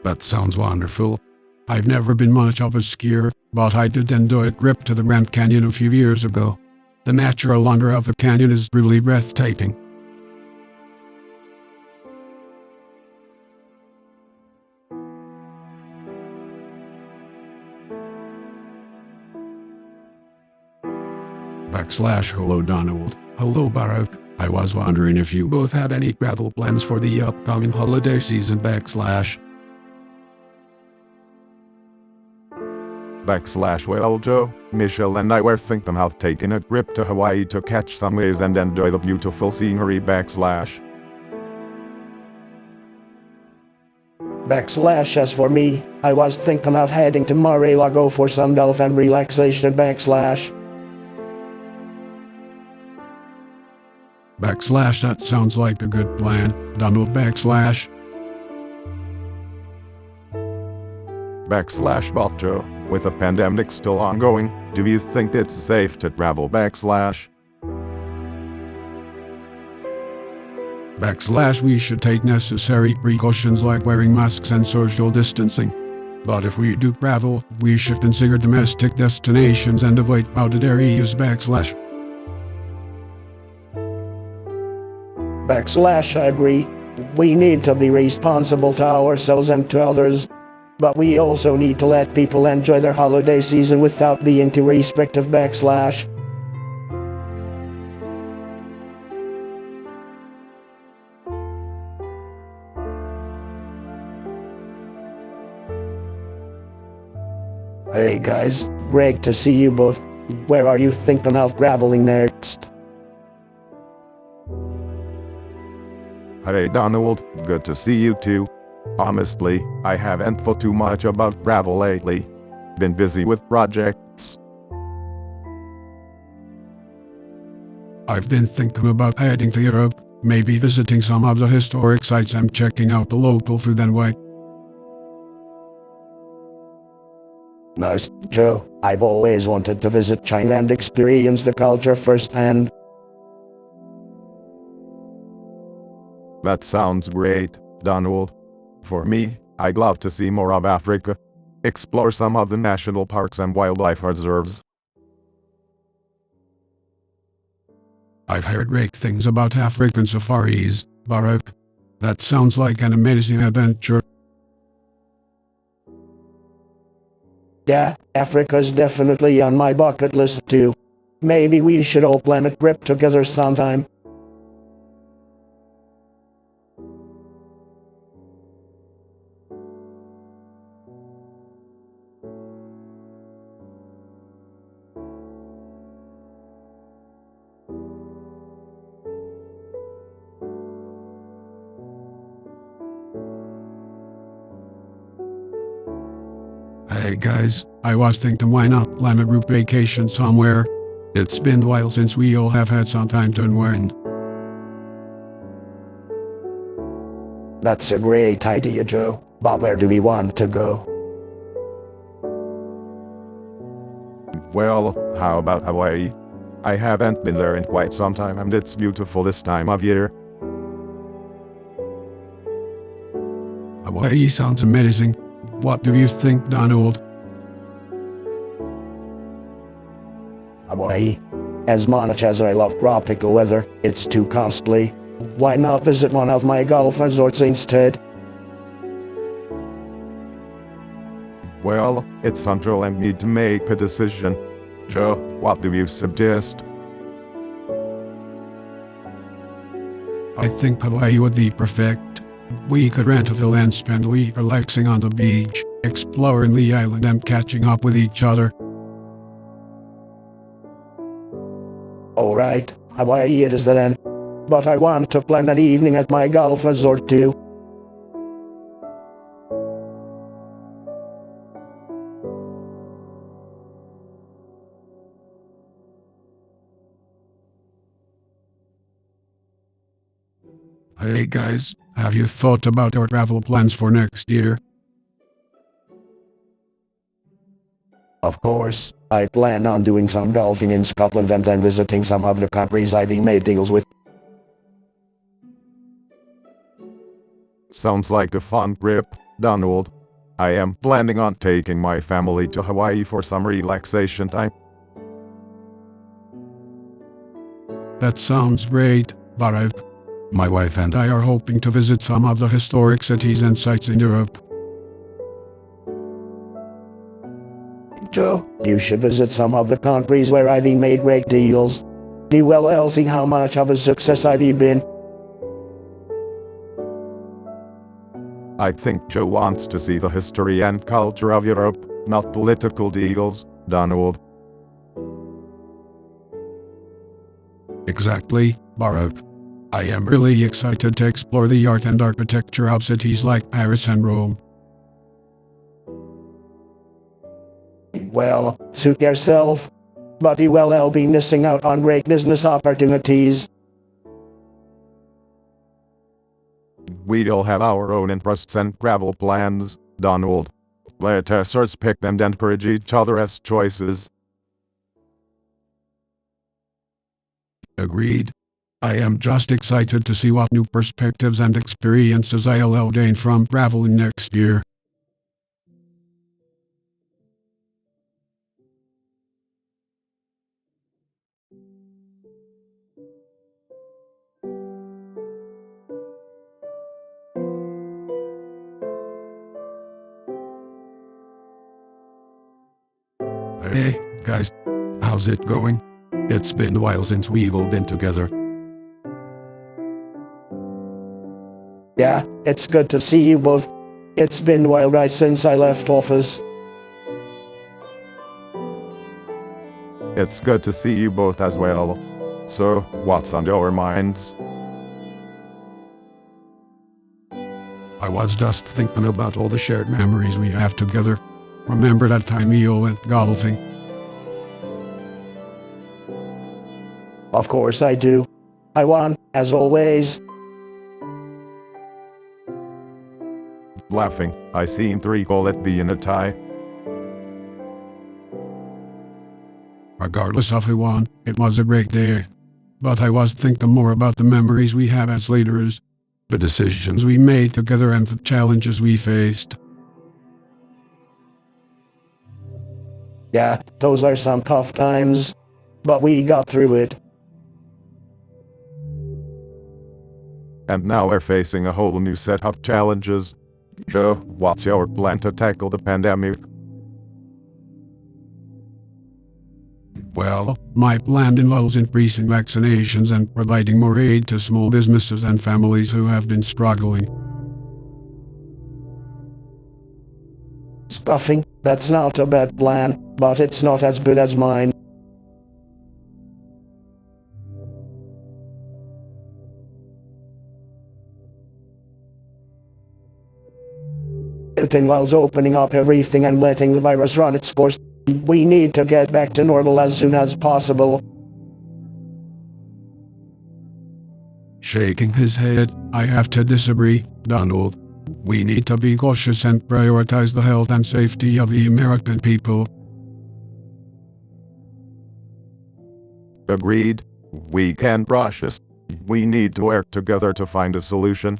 That sounds wonderful. I've never been much of a skier, but I did enjoy a trip to the Grand Canyon a few years ago. The natural wonder of the canyon is truly breathtaking. Hello Donald. Hello Barak. I was wondering if you both had any travel plans for the upcoming holiday season. Well, Joe, Michelle and I were thinking of taking a trip to Hawaii to catch some waves and enjoy the beautiful scenery. As for me, I was thinking of heading to Mar-a-Lago for some golf and relaxation. That sounds like a good plan. Donald. But Joe, with the pandemic still ongoing, do you think it's safe to travel? We should take necessary precautions like wearing masks and social distancing. But if we do travel, we should consider domestic destinations and avoid crowded areas. I agree. We need to be responsible to ourselves and to others. But we also need to let people enjoy their holiday season without being too restrictive. Hey guys, great to see you both. Where are you thinking of traveling next? Hey Donald, good to see you too. Honestly, I haven't thought too much about travel lately. Been busy with projects. I've been thinking about heading to Europe. maybe visiting some of the historic sites and checking out the local food and why. Nice, Joe. I've always wanted to visit China and experience the culture firsthand. That sounds great, Donald. For me, I'd love to see more of Africa. Explore some of the national parks and wildlife reserves. I've heard great things about African safaris, Barak. That sounds like an amazing adventure. Yeah, Africa's definitely on my bucket list too. Maybe we should all plan a trip together sometime. Hey guys, I was thinking why not plan a group vacation somewhere? It's been a while since we all have had some time to unwind. That's a great idea, Joe. But where do we want to go? Well, how about Hawaii? I haven't been there in quite some time and it's beautiful this time of year. Hawaii sounds amazing. What do you think, Donald? Hawaii. As much as I love tropical weather, it's too costly. Why not visit one of my Gulf resorts instead? Well, it's Central and need to make a decision. Joe, what do you suggest? I think Hawaii would be perfect. We could rent a villa and spend a week relaxing on the beach, exploring the island and catching up with each other. Alright, Hawaii it is then. But I want to plan an evening at my Gulf resort too. Hey guys, have you thought about our travel plans for next year? Of course, I plan on doing some golfing in Scotland and then visiting some of the countries I've made deals with. Sounds like a fun trip, Donald. I am planning on taking my family to Hawaii for some relaxation time. That sounds great, Barak. My wife and I are hoping to visit some of the historic cities and sites in Europe. Joe, you should visit some of the countries where I've made great deals. You will see how much of a success I've been. I think Joe wants to see the history and culture of Europe, not political deals, Donald. Exactly, Barak. I am really excited to explore the art and architecture of cities like Paris and Rome. Well, suit yourself. But you will be missing out on great business opportunities. We all have our own interests and travel plans, Donald. Let us pick them and encourage each other as choices. Agreed. I am just excited to see what new perspectives and experiences I'll gain from traveling next year. Hey, guys. How's it going? It's been a while since we've all been together. Yeah, it's good to see you both. It's been a while right since I left office. It's good to see you both as well. So, what's on your minds? I was just thinking about all the shared memories we have together. Remember that time we all went golfing? Of course I do. I won, as always. Laughing, I seem to recall it being a tie. Regardless of who won, it was a great day. But I was thinking more about the memories we had as leaders, the decisions we made together and the challenges we faced. Yeah, those are some tough times, but we got through it. And now we're facing a whole new set of challenges. Joe, what's your plan to tackle the pandemic? Well, my plan involves increasing vaccinations and providing more aid to small businesses and families who have been struggling. Stuffing, that's not a bad plan, but it's not as good as mine. It involves opening up everything and letting the virus run its course. We need to get back to normal as soon as possible. Shaking his head, I have to disagree, Donald. We need to be cautious and prioritize the health and safety of the American people. Agreed. We can't rush this. We need to work together to find a solution.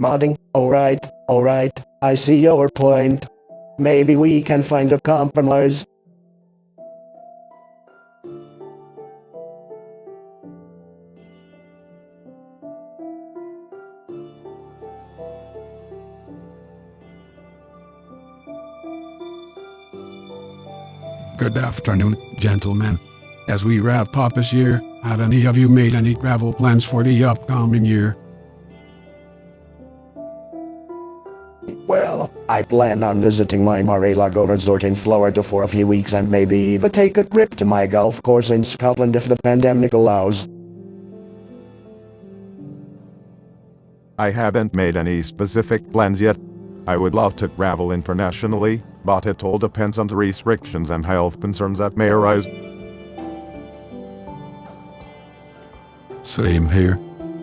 Modding, alright, I see your point. Maybe we can find a compromise. Good afternoon, gentlemen. As we wrap up this year, have any of you made any travel plans for the upcoming year? Well, I plan on visiting my Mar-a-Lago resort in Florida for a few weeks and maybe even take a trip to my golf course in Scotland if the pandemic allows. I haven't made any specific plans yet. I would love to travel internationally, but it all depends on the restrictions and health concerns that may arise. Same here.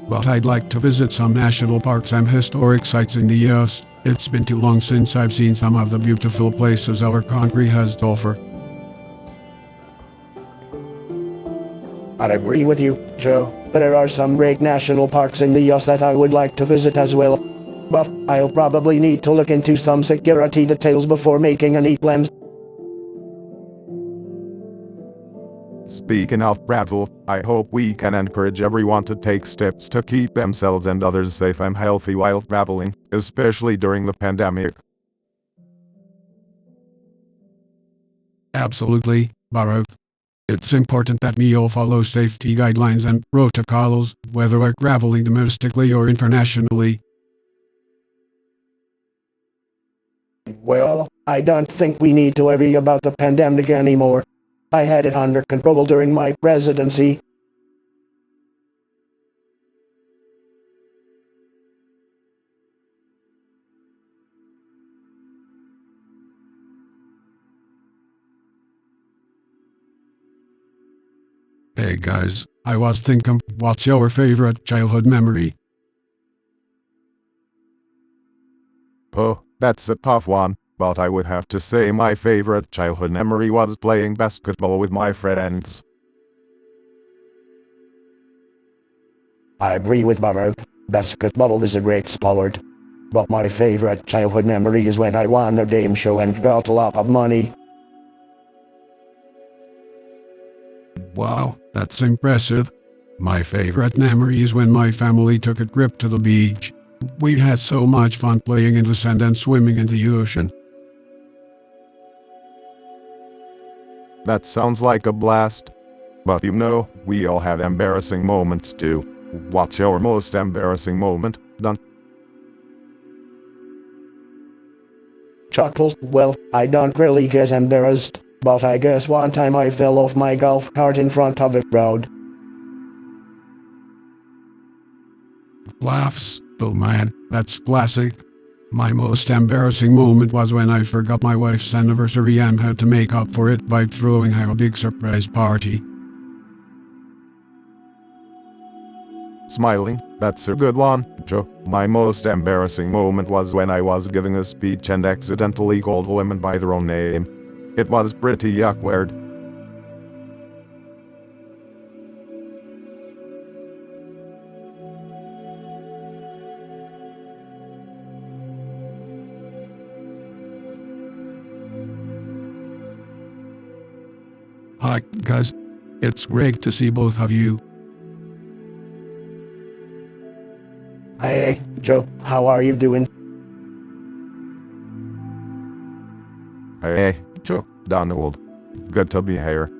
But I'd like to visit some national parks and historic sites in the US. It's been too long since I've seen some of the beautiful places our country has to offer. I agree with you, Joe. There are some great national parks in the US that I would like to visit as well. But I'll probably need to look into some security details before making any plans. Speaking of travel, I hope we can encourage everyone to take steps to keep themselves and others safe and healthy while traveling, especially during the pandemic. Absolutely, Baruch. It's important that we all follow safety guidelines and protocols, whether we're traveling domestically or internationally. Well, I don't think we need to worry about the pandemic anymore. I had it under control during my presidency. Hey guys, I was thinking, what's your favorite childhood memory? Oh, that's a tough one, but I would have to say my favorite childhood memory was playing basketball with my friends. I agree with Baruch. Basketball is a great sport. But my favorite childhood memory is when I won a game show and got a lot of money. Wow, that's impressive. My favorite memory is when my family took a trip to the beach. We had so much fun playing in the sand and swimming in the ocean. That sounds like a blast. But you know, we all have embarrassing moments too. What's your most embarrassing moment, Don? Chuckles, well, I don't really get embarrassed, but I guess one time I fell off my golf cart in front of a crowd. Laughs. Oh man, that's classic. My most embarrassing moment was when I forgot my wife's anniversary and had to make up for it by throwing her a big surprise party. Smiling, that's a good one, Joe. My most embarrassing moment was when I was giving a speech and accidentally called women by their own name. It was pretty awkward. Hi, guys. It's great to see both of you. Hey, Joe, how are you doing? Hey, Joe, Donald. Good to be here.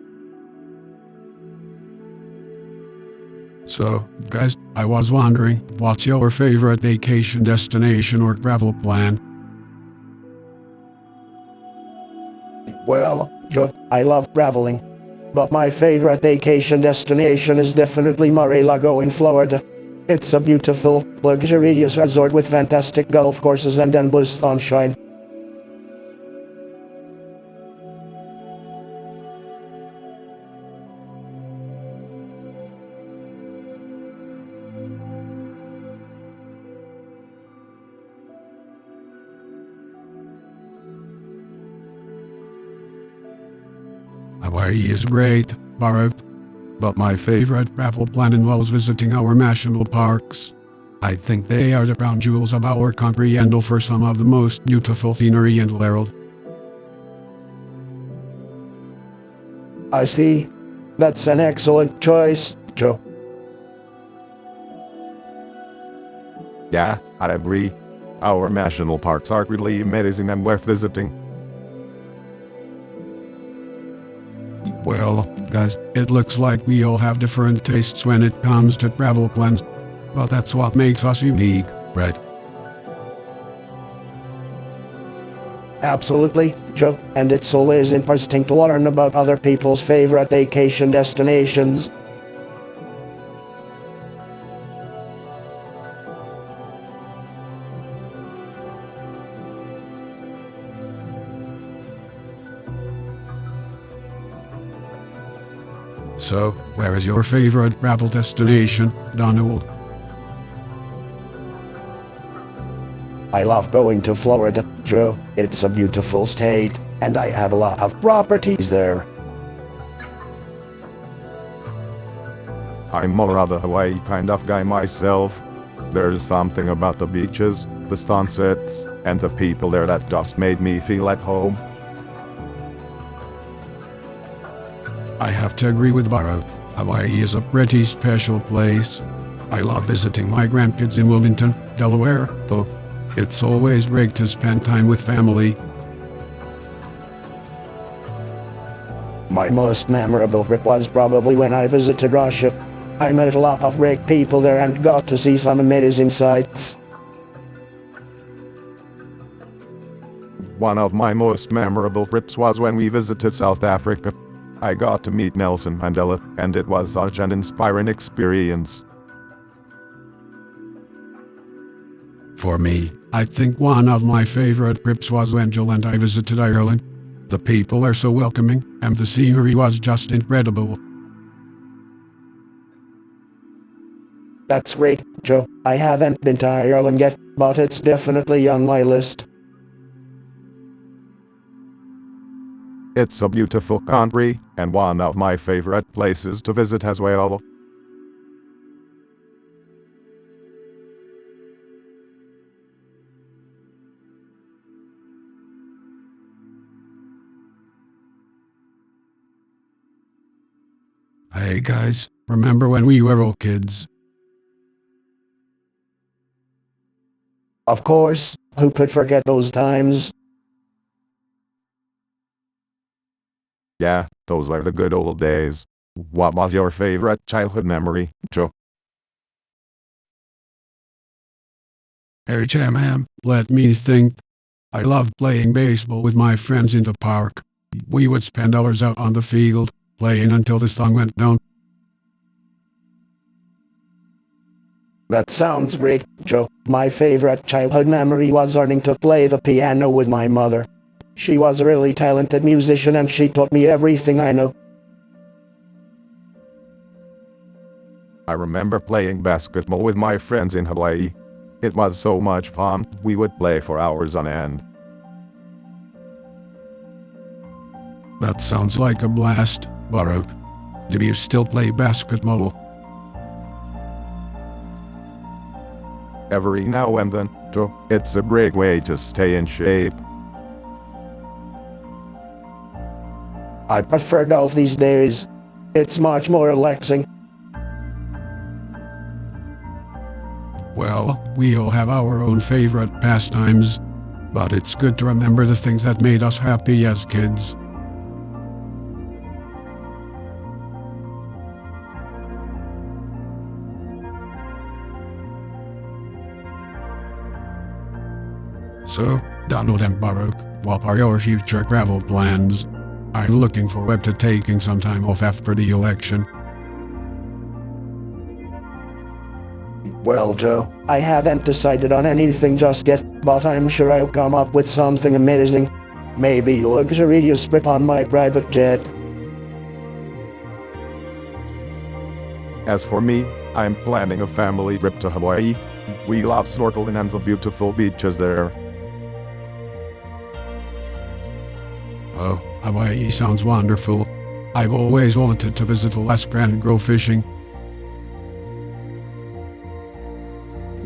So, guys, I was wondering, what's your favorite vacation destination or travel plan? Well, Joe, I love traveling. But my favorite vacation destination is definitely Mar-a-Lago in Florida. It's a beautiful, luxurious resort with fantastic golf courses and endless sunshine. Hawaii is great, but my favorite travel plan involves visiting our national parks. I think they are the crown jewels of our country and offer some of the most beautiful scenery in the world. I see. That's an excellent choice, Joe. Yeah, I agree. Our national parks are really amazing and worth visiting. Well, guys, it looks like we all have different tastes when it comes to travel plans. But that's what makes us unique, right? Absolutely, Joe. And it's always interesting to learn about other people's favorite vacation destinations. So, where is your favorite travel destination, Donald? I love going to Florida, Joe. It's a beautiful state, and I have a lot of properties there. I'm more of a Hawaii kind of guy myself. There's something about the beaches, the sunsets, and the people there that just made me feel at home. I have to agree with Barrow. Hawaii is a pretty special place. I love visiting my grandkids in Wilmington, Delaware, though. It's always great to spend time with family. My most memorable trip was probably when I visited Russia. I met a lot of great people there and got to see some amazing sights. One of my most memorable trips was when we visited South Africa. I got to meet Nelson Mandela, and it was such an inspiring experience. For me, I think one of my favorite trips was when Jill and I visited Ireland. The people are so welcoming, and the scenery was just incredible. That's great, Joe. I haven't been to Ireland yet, but it's definitely on my list. It's a beautiful country, and one of my favorite places to visit as well. Hey guys, remember when we were all kids? Of course, who could forget those times? Yeah, those were the good old days. What was your favorite childhood memory, Joe? Hey Jam, let me think. I loved playing baseball with my friends in the park. We would spend hours out on the field, playing until the sun went down. That sounds great, Joe. My favorite childhood memory was learning to play the piano with my mother. She was a really talented musician and she taught me everything I know. I remember playing basketball with my friends in Hawaii. It was so much fun, we would play for hours on end. That sounds like a blast, Baruch. Do you still play basketball? Every now and then, too. It's a great way to stay in shape. I prefer golf these days. It's much more relaxing. Well, we all have our own favorite pastimes, but it's good to remember the things that made us happy as kids. So, Donald and Baruch, what are your future travel plans? I'm looking forward to taking some time off after the election. Well, Joe, I haven't decided on anything just yet, but I'm sure I'll come up with something amazing. Maybe a luxurious trip on my private jet. As for me, I'm planning a family trip to Hawaii. We love snorkeling and the beautiful beaches there. Oh, Hawaii sounds wonderful. I've always wanted to visit Alaska and go fishing.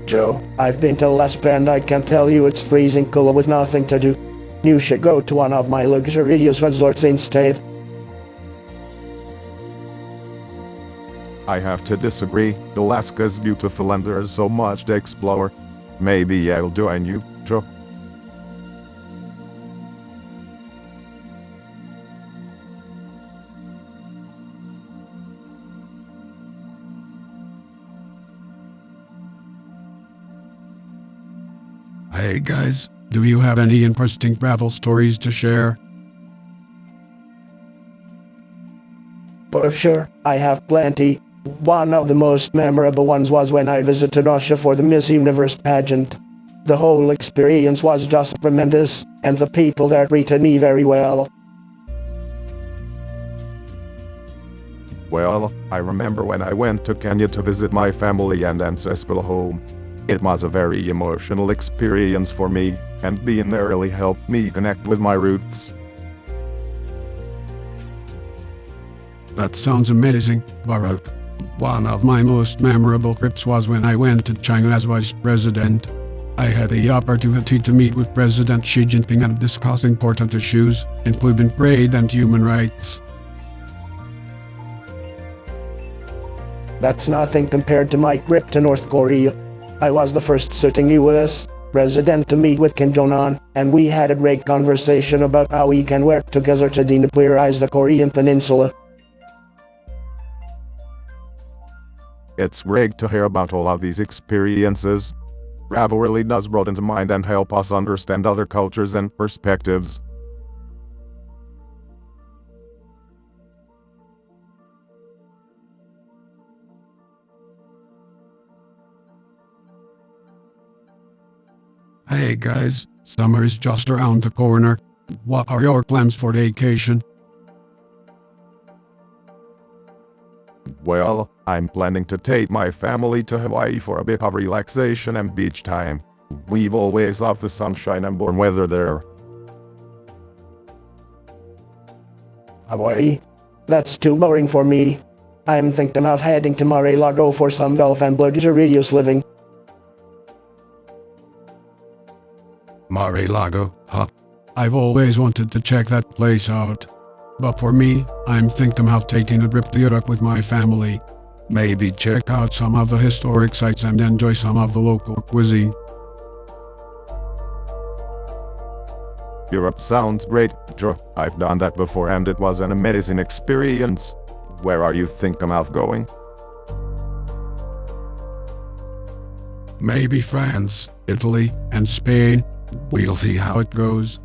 Joe, I've been to Alaska and I can tell you it's freezing cold with nothing to do. You should go to one of my luxurious resorts instead. I have to disagree. Alaska's beautiful and there's so much to explore. Maybe I'll join you, Joe. Hey guys, do you have any interesting travel stories to share? For sure, I have plenty. One of the most memorable ones was when I visited Russia for the Miss Universe pageant. The whole experience was just tremendous, and the people there treated me very well. Well, I remember when I went to Kenya to visit my family and ancestral home. It was a very emotional experience for me, and being there really helped me connect with my roots. That sounds amazing, Baruch. One of my most memorable trips was when I went to China as vice president. I had the opportunity to meet with President Xi Jinping and discuss important issues, including trade and human rights. That's nothing compared to my trip to North Korea. I was the first sitting US president to meet with Kim Jong-un, and we had a great conversation about how we can work together to denuclearize the Korean Peninsula. It's great to hear about all of these experiences. Travel really does broaden the mind and help us understand other cultures and perspectives. Hey guys, summer is just around the corner. What are your plans for vacation? Well, I'm planning to take my family to Hawaii for a bit of relaxation and beach time. We've always loved the sunshine and warm weather there. Hawaii? That's too boring for me. I'm thinking of heading to Mar-a-Lago for some golf and luxurious living. Mar-a-Lago, huh? I've always wanted to check that place out. But for me, I'm thinking of taking a trip to Europe with my family. Maybe check out some of the historic sites and enjoy some of the local cuisine. Europe sounds great, Joe. I've done that before and it was an amazing experience. Where are you thinking of going? Maybe France, Italy, and Spain. We'll see how it goes.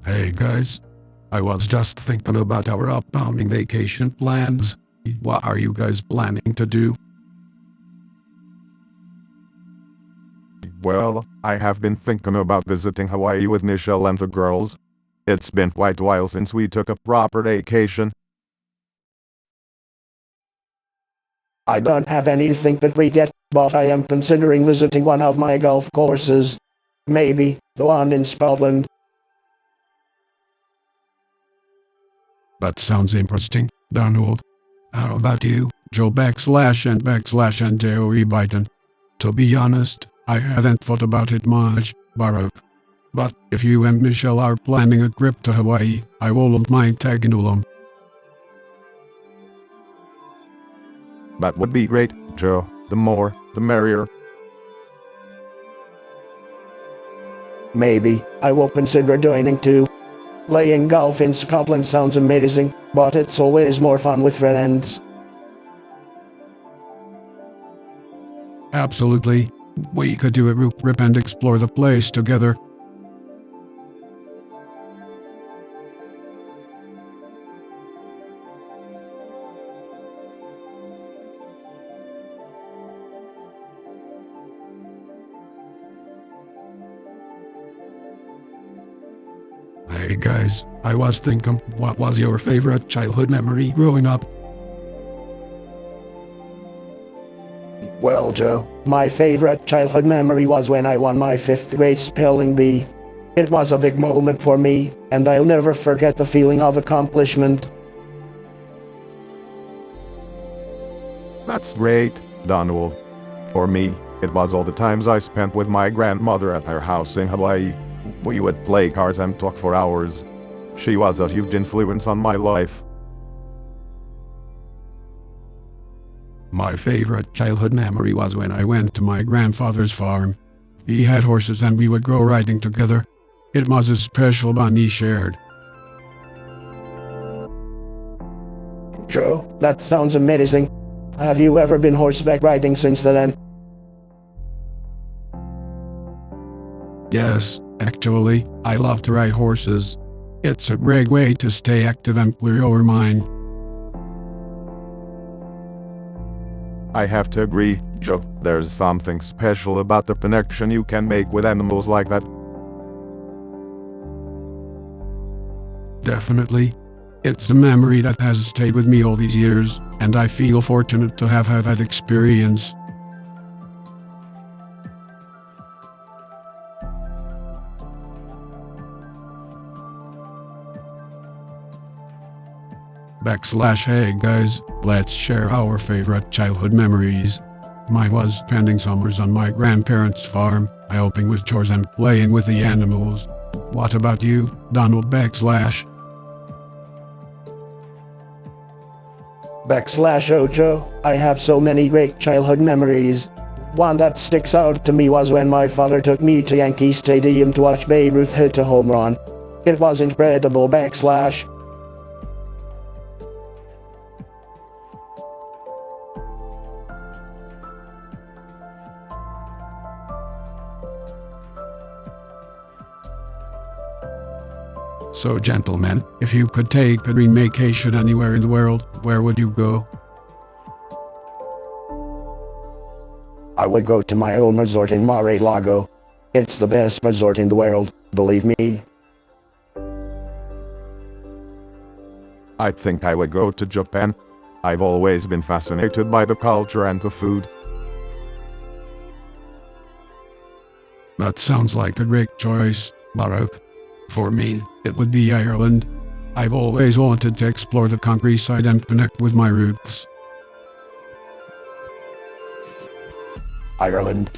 Hey guys, I was just thinking about our upcoming vacation plans. What are you guys planning to do? Well, I have been thinking about visiting Hawaii with Michelle and the girls. It's been quite a while since we took a proper vacation. I don't have anything but regret, but I am considering visiting one of my golf courses. Maybe the one in Scotland. That sounds interesting, Donald. How about you, Joe /and Joey Biden? To be honest, I haven't thought about it much, Barack. But if you and Michelle are planning a trip to Hawaii, I won't mind tagging along. That would be great, Joe. The more, the merrier. Maybe I will consider joining too. Playing golf in Scotland sounds amazing, but it's always more fun with friends. Absolutely. We could do a road trip and explore the place together. Hey guys, I was thinking, what was your favorite childhood memory growing up? Well, Joe, my favorite childhood memory was when I won my 5th grade spelling bee. It was a big moment for me, and I'll never forget the feeling of accomplishment. That's great, Donald. For me, it was all the times I spent with my grandmother at her house in Hawaii. We would play cards and talk for hours. She was a huge influence on my life. My favorite childhood memory was when I went to my grandfather's farm. He had horses and we would go riding together. It was a special bond he shared. Joe, that sounds amazing. Have you ever been horseback riding since then? Yes, actually, I love to ride horses. It's a great way to stay active and clear your mind. I have to agree, Joe. There's something special about the connection you can make with animals like that. Definitely. It's a memory that has stayed with me all these years, and I feel fortunate to have had that experience. /Hey guys, let's share our favorite childhood memories. Mine was spending summers on my grandparents' farm, helping with chores and playing with the animals. What about you, Donald /? Joe, I have so many great childhood memories. One that sticks out to me was when my father took me to Yankee Stadium to watch Babe Ruth hit a home run. It was incredible /. So gentlemen, if you could take a dream vacation anywhere in the world, where would you go? I would go to my own resort in Mar-a-Lago. It's the best resort in the world, believe me. I think I would go to Japan. I've always been fascinated by the culture and the food. That sounds like a great choice, Barack. For me, it would be Ireland. I've always wanted to explore the countryside and connect with my roots. Ireland.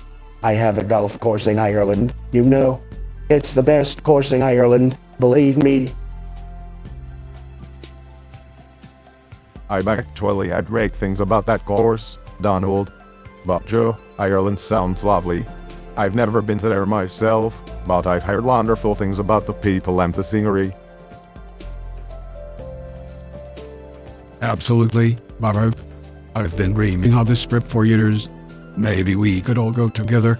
I have a golf course in Ireland, you know. It's the best course in Ireland, believe me. I've actually had great things about that course, Donald. But Joe, Ireland sounds lovely. I've never been there myself, but I've heard wonderful things about the people and the scenery. Absolutely, Barack. I've been dreaming of this trip for years. Maybe we could all go together.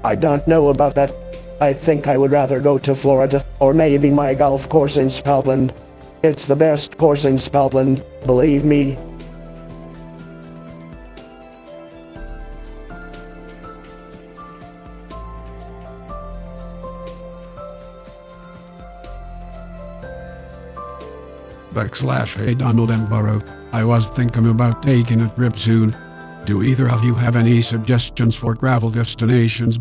I don't know about that. I think I would rather go to Florida, or maybe my golf course in Scotland. It's the best course in Scotland, believe me. Hey Donald and Burrow, I was thinking about taking a trip soon. Do either of you have any suggestions for travel destinations?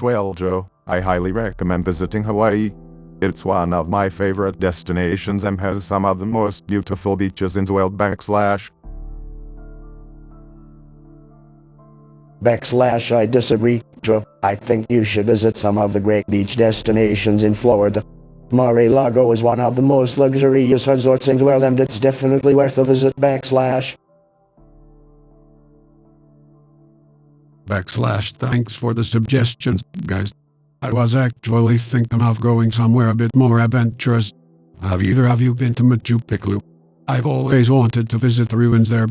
Well, Joe, I highly recommend visiting Hawaii. It's one of my favorite destinations and has some of the most beautiful beaches in the world. I disagree, Joe. I think you should visit some of the great beach destinations in Florida. Mar-a-Lago is one of the most luxurious resorts in the world and it's definitely worth a visit. Thanks for the suggestions, guys. I was actually thinking of going somewhere a bit more adventurous. Have either of you been to Machu Picchu? I've always wanted to visit the ruins there.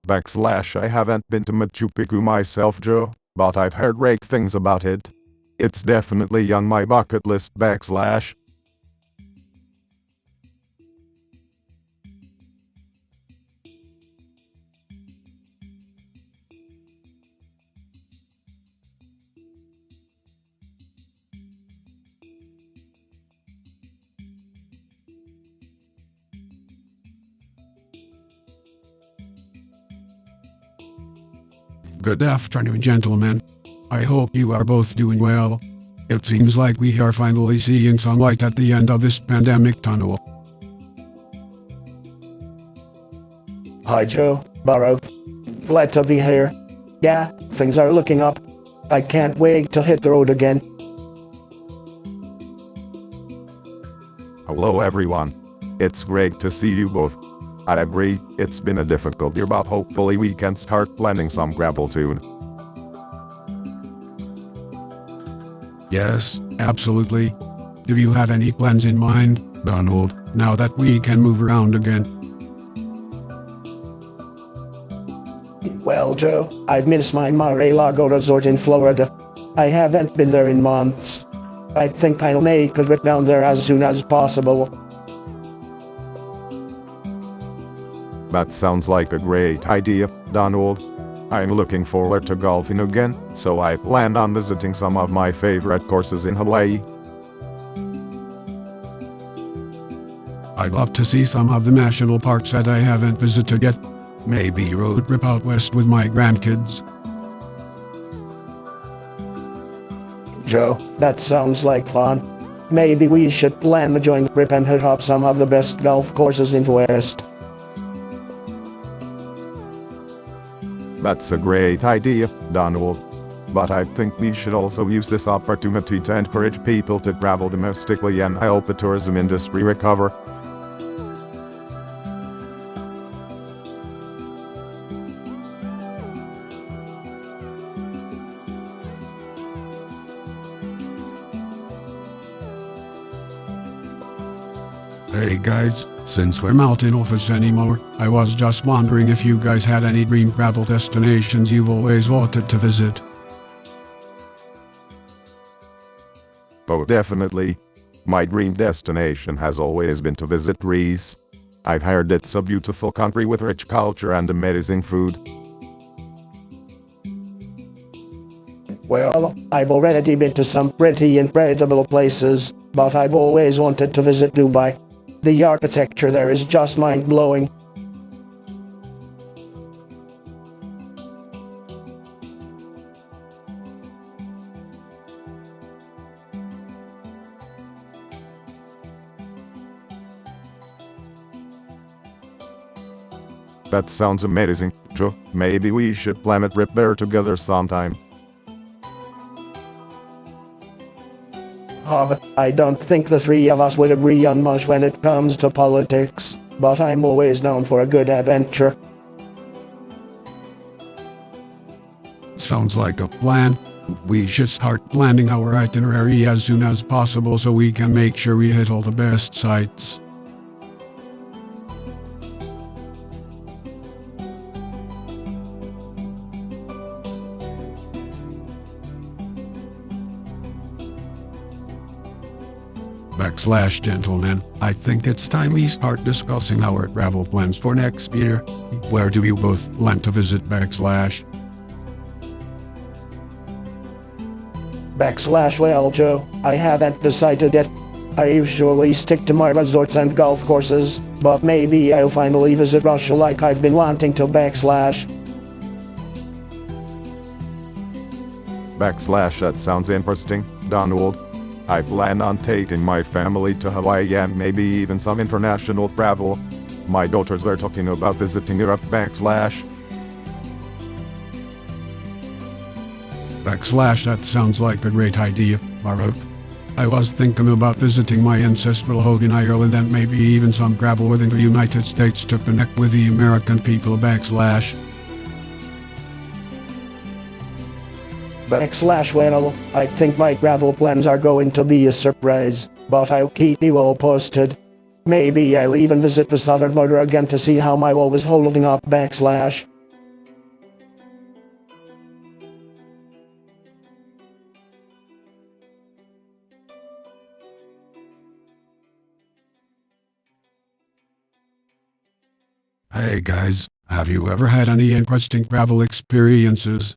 I haven't been to Machu Picchu myself, Joe, but I've heard great things about it. It's definitely on my bucket list. Good afternoon, gentlemen. I hope you are both doing well. It seems like we are finally seeing some light at the end of this pandemic tunnel. Hi Joe, Burrow. Glad to be here. Yeah, things are looking up. I can't wait to hit the road again. Hello everyone. It's great to see you both. I agree, it's been a difficult year, but hopefully we can start planning some gravel soon. Yes, absolutely. Do you have any plans in mind, Donald, now that we can move around again? Well, Joe, I've missed my Mar-a-Lago resort in Florida. I haven't been there in months. I think I'll make a trip down there as soon as possible. That sounds like a great idea, Donald. I'm looking forward to golfing again, so I plan on visiting some of my favorite courses in Hawaii. I'd love to see some of the national parks that I haven't visited yet. Maybe road trip out west with my grandkids. Joe, that sounds like fun. Maybe we should plan a joint trip and hit up some of the best golf courses in the West. That's a great idea, Donald. But I think we should also use this opportunity to encourage people to travel domestically and help the tourism industry recover. Hey guys, since we're not in office anymore, I was just wondering if you guys had any dream travel destinations you've always wanted to visit. Oh, definitely. My dream destination has always been to visit Greece. I've heard it's a beautiful country with rich culture and amazing food. Well, I've already been to some pretty incredible places, but I've always wanted to visit Dubai. The architecture there is just mind-blowing. That sounds amazing, Joe. Maybe we should plan a trip there together sometime. I don't think the three of us would agree on much when it comes to politics, but I'm always down for a good adventure. Sounds like a plan. We should start planning our itinerary as soon as possible so we can make sure we hit all the best sites. Gentlemen, I think it's time we start discussing our travel plans for next year. Where do you both plan to visit ? Well, Joe, I haven't decided yet. I usually stick to my resorts and golf courses, but maybe I'll finally visit Russia like I've been wanting to. That sounds interesting, Donald. I plan on taking my family to Hawaii and maybe even some international travel. My daughters are talking about visiting Europe. That sounds like a great idea, Marv. I was thinking about visiting my ancestral home in Ireland and maybe even some travel within the United States to connect with the American people. Well, I think my travel plans are going to be a surprise, but I'll keep you all posted. Maybe I'll even visit the southern border again to see how my wall is holding up. Hey guys, have you ever had any interesting travel experiences?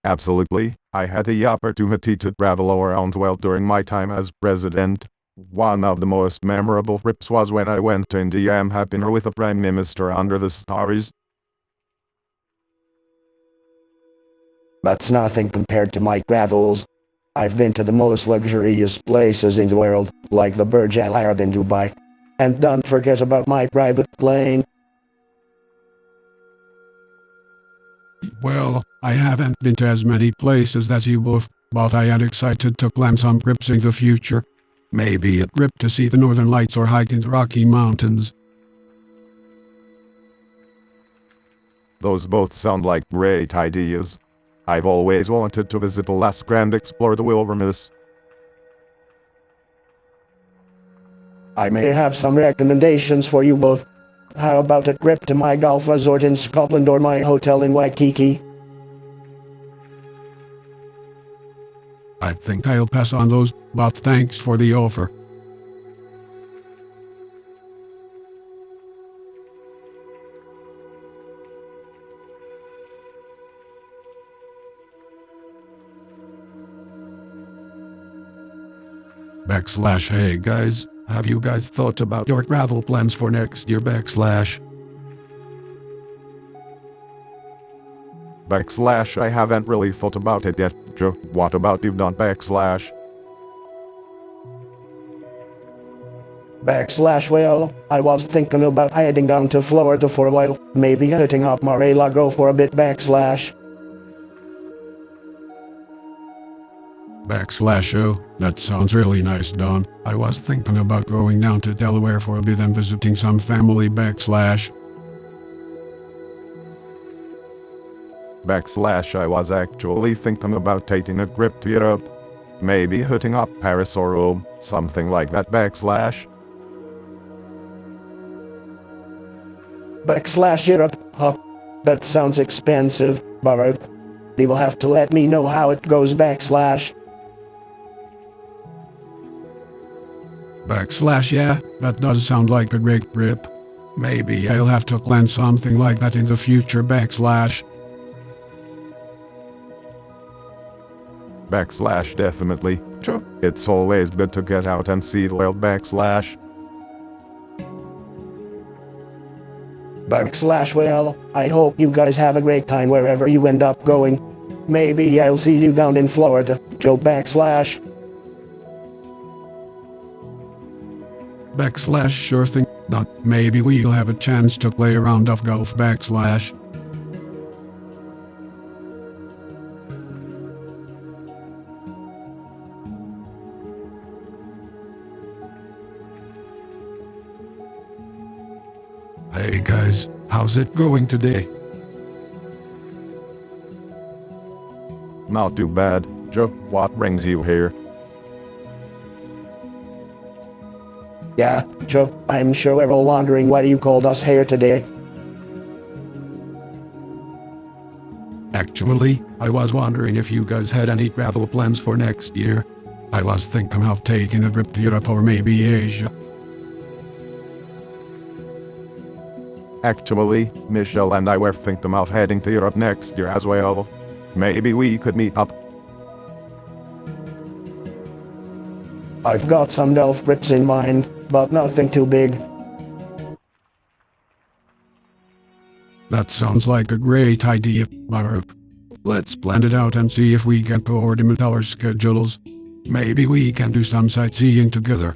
Absolutely. I had the opportunity to travel around the world during my time as president. One of the most memorable trips was when I went to India and had dinner with the Prime Minister under the stars. That's nothing compared to my travels. I've been to the most luxurious places in the world, like the Burj Al Arab in Dubai. And don't forget about my private plane. Well, I haven't been to as many places as you both, but I am excited to plan some trips in the future. Maybe a trip to see the Northern Lights or hike in the Rocky Mountains. Those both sound like great ideas. I've always wanted to visit Alaska and explore the wilderness. I may have some recommendations for you both. How about a trip to my golf resort in Scotland or my hotel in Waikiki? I think I'll pass on those, but thanks for the offer. Hey guys, have you guys thought about your travel plans for next year? I haven't really thought about it yet, Joe. What about you, Don? Well, I was thinking about heading down to Florida for a while, maybe hitting up Mar-a-Lago for a bit. Oh, that sounds really nice, Don. I was thinking about going down to Delaware for a bit and visiting some family. I was actually thinking about taking a trip to Europe. Maybe hitting up Paris or Rome, something like that. Europe, huh? That sounds expensive, but you will have to let me know how it goes. Yeah, that does sound like a great trip. Maybe I'll have to plan something like that in the future. Definitely. Sure. It's always good to get out and see the world. Well, I hope you guys have a great time wherever you end up going. Maybe I'll see you down in Florida, Joe. Sure thing. Not maybe we'll have a chance to play a round of golf. Hey guys, how's it going today? Not too bad. Joe, what brings you here? Yeah, Joe, I'm sure we're all wondering why you called us here today. Actually, I was wondering if you guys had any travel plans for next year. I was thinking of taking a trip to Europe or maybe Asia. Actually, Michelle and I were thinking about heading to Europe next year as well. Maybe we could meet up. I've got some delf bricks in mind, but nothing too big. That sounds like a great idea, Baruch. Let's plan it out and see if we can coordinate our schedules. Maybe we can do some sightseeing together.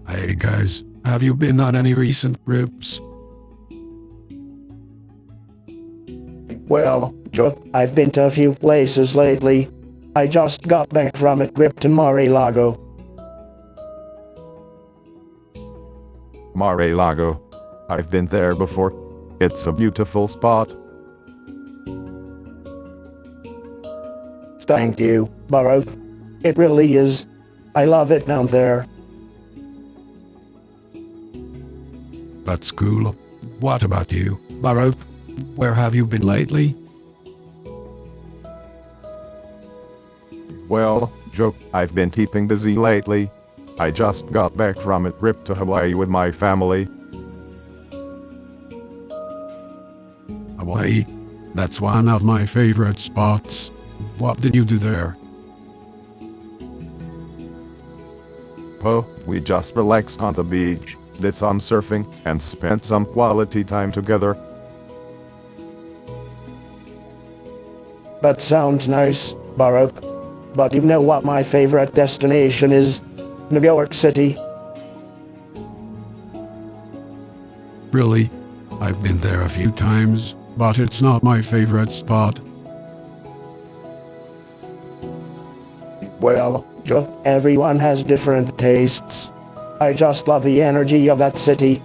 Hey guys, have you been on any recent trips? Well, Joe, I've been to a few places lately. I just got back from a trip to Mar-a-Lago. Mar-a-Lago. I've been there before. It's a beautiful spot. Thank you, Baruch. It really is. I love it down there. That's cool. What about you, Baruch? Where have you been lately? Well, Joe, I've been keeping busy lately. I just got back from a trip to Hawaii with my family. Hawaii? That's one of my favorite spots. What did you do there? Oh, we just relaxed on the beach, did some surfing, and spent some quality time together. That sounds nice, Baruch. But you know what my favorite destination is? New York City. Really? I've been there a few times, but it's not my favorite spot. Well, Joe, everyone has different tastes. I just love the energy of that city.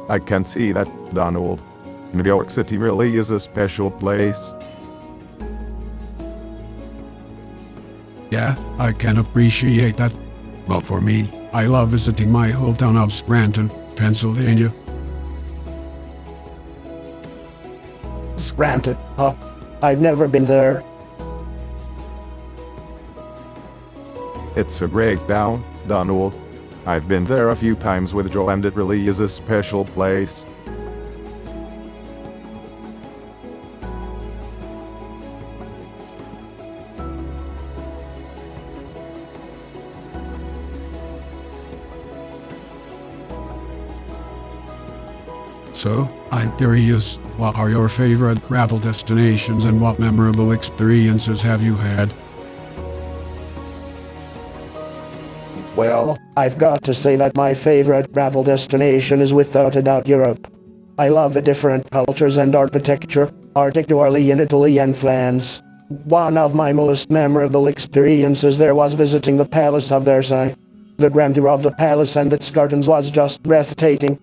I can see that, Donald. New York City really is a special place. Yeah, I can appreciate that. But for me, I love visiting my hometown of Scranton, Pennsylvania. Scranton, huh? I've never been there. It's a great town, Donald. I've been there a few times with Joe and it really is a special place. So, I'm curious, what are your favorite travel destinations and what memorable experiences have you had? Well, I've got to say that my favorite travel destination is without a doubt Europe. I love the different cultures and architecture, particularly in Italy and France. One of my most memorable experiences there was visiting the Palace of Versailles. The grandeur of the palace and its gardens was just breathtaking.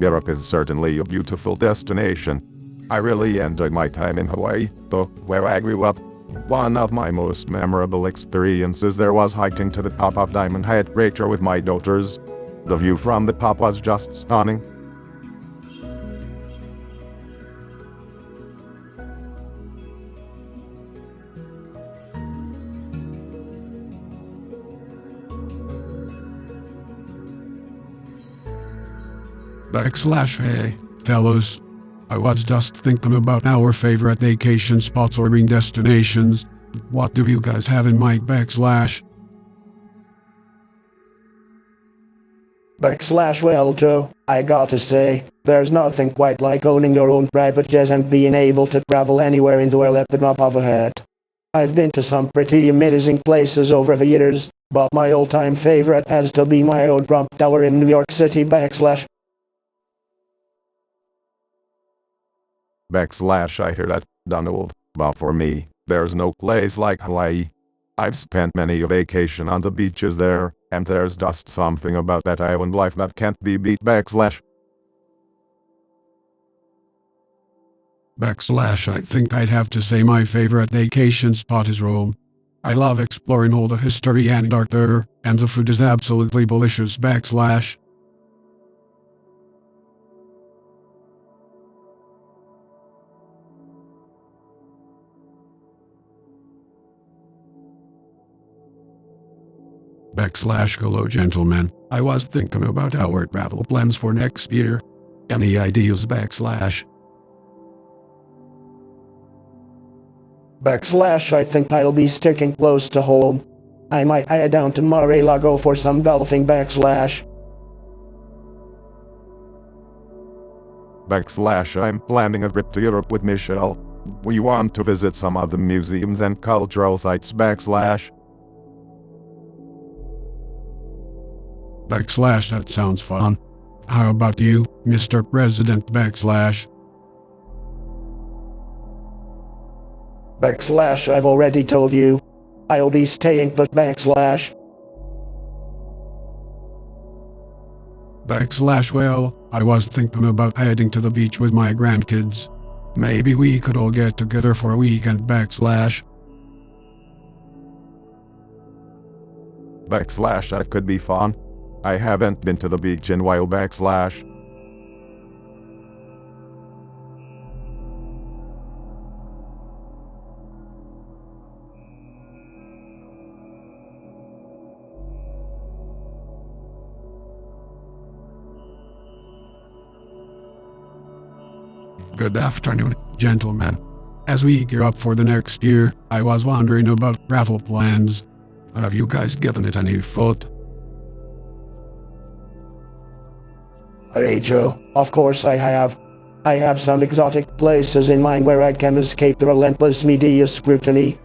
Europe is certainly a beautiful destination. I really enjoyed my time in Hawaii, though, where I grew up. One of my most memorable experiences there was hiking to the top of Diamond Head Crater with my daughters. The view from the top was just stunning. Hey, fellows. I was just thinking about our favorite vacation spots or destinations. What do you guys have in mind? Well, Joe, I gotta say, there's nothing quite like owning your own private jet and being able to travel anywhere in the world at the drop of a hat. I've been to some pretty amazing places over the years, but my all-time favorite has to be my own Trump Tower in New York City. I hear that, Donald. But for me, there's no place like Hawaii. I've spent many a vacation on the beaches there, and there's just something about that island life that can't be beat. I think I'd have to say my favorite vacation spot is Rome. I love exploring all the history and art there, and the food is absolutely delicious. Hello gentlemen, I was thinking about our travel plans for next year. Any ideas? I think I'll be sticking close to home. I might head down to Mar-a-Lago for some golfing. I'm planning a trip to Europe with Michelle. We want to visit some of the museums and cultural sites. That sounds fun. How about you, Mr. President? I've already told you. I'll be staying put. Well, I was thinking about heading to the beach with my grandkids. Maybe we could all get together for a weekend. That could be fun. I haven't been to the beach in a while. Good afternoon, gentlemen. As we gear up for the next year, I was wondering about travel plans. Have you guys given it any thought? Hey Joe, of course I have. I have some exotic places in mind where I can escape the relentless media scrutiny.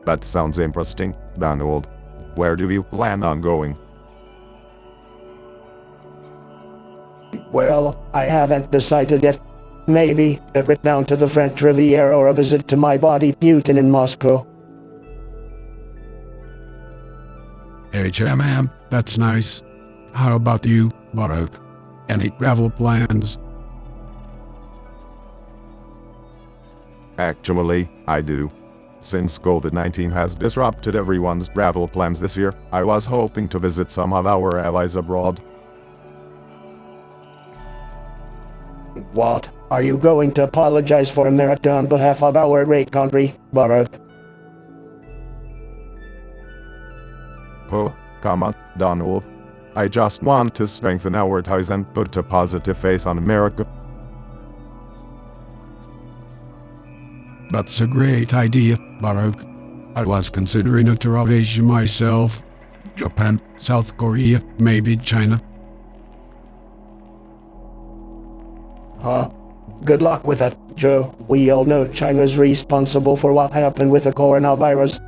That sounds interesting, Donald. Where do you plan on going? Well, I haven't decided yet. Maybe a trip down to the French Riviera or a visit to my buddy Putin in Moscow. HMM, that's nice. How about you, Barak? Any travel plans? Actually, I do. Since COVID-19 has disrupted everyone's travel plans this year, I was hoping to visit some of our allies abroad. What? Are you going to apologize for America on behalf of our great country, Barak? Oh, come on, Donald. I just want to strengthen our ties and put a positive face on America. That's a great idea, Barak. I was considering a tour of Asia myself. Japan, South Korea, maybe China. Huh? Good luck with that, Joe. We all know China's responsible for what happened with the coronavirus.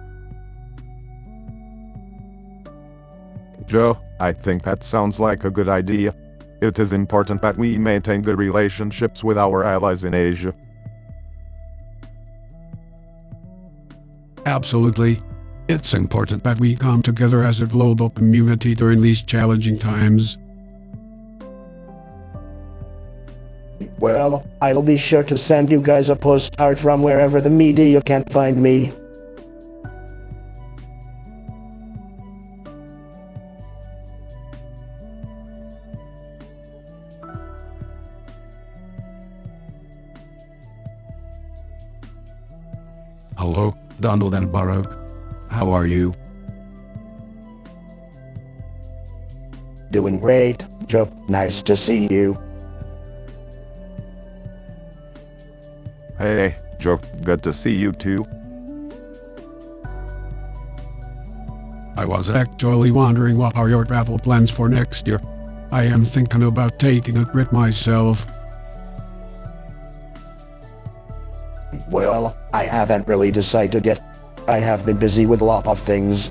Joe, I think that sounds like a good idea. It is important that we maintain good relationships with our allies in Asia. Absolutely. It's important that we come together as a global community during these challenging times. Well, I'll be sure to send you guys a postcard from wherever the media can't find me. Hello, Donald and Barak. How are you? Doing great, Joe. Nice to see you. Hey, Joe, good to see you too. I was actually wondering what are your travel plans for next year. I am thinking about taking a trip myself. Well, I haven't really decided yet. I have been busy with a lot of things.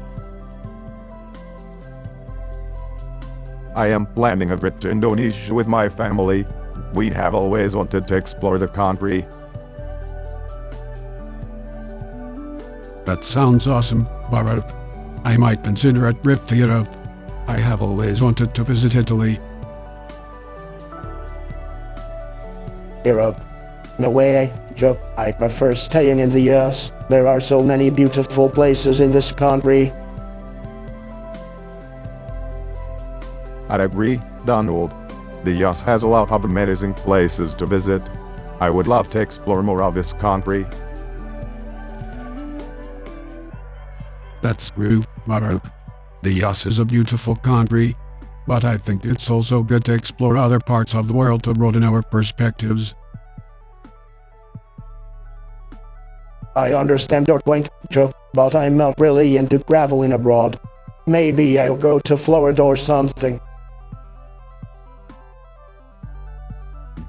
I am planning a trip to Indonesia with my family. We have always wanted to explore the country. That sounds awesome, Barak. I might consider a trip to Europe. I have always wanted to visit Italy. Europe? No way, Joe. I prefer staying in the US. There are so many beautiful places in this country. I'd agree, Donald. The US has a lot of amazing places to visit. I would love to explore more of this country. That's true, Marup. The US is a beautiful country, but I think it's also good to explore other parts of the world to broaden our perspectives. I understand your point, Joe, but I'm not really into traveling abroad. Maybe I'll go to Florida or something.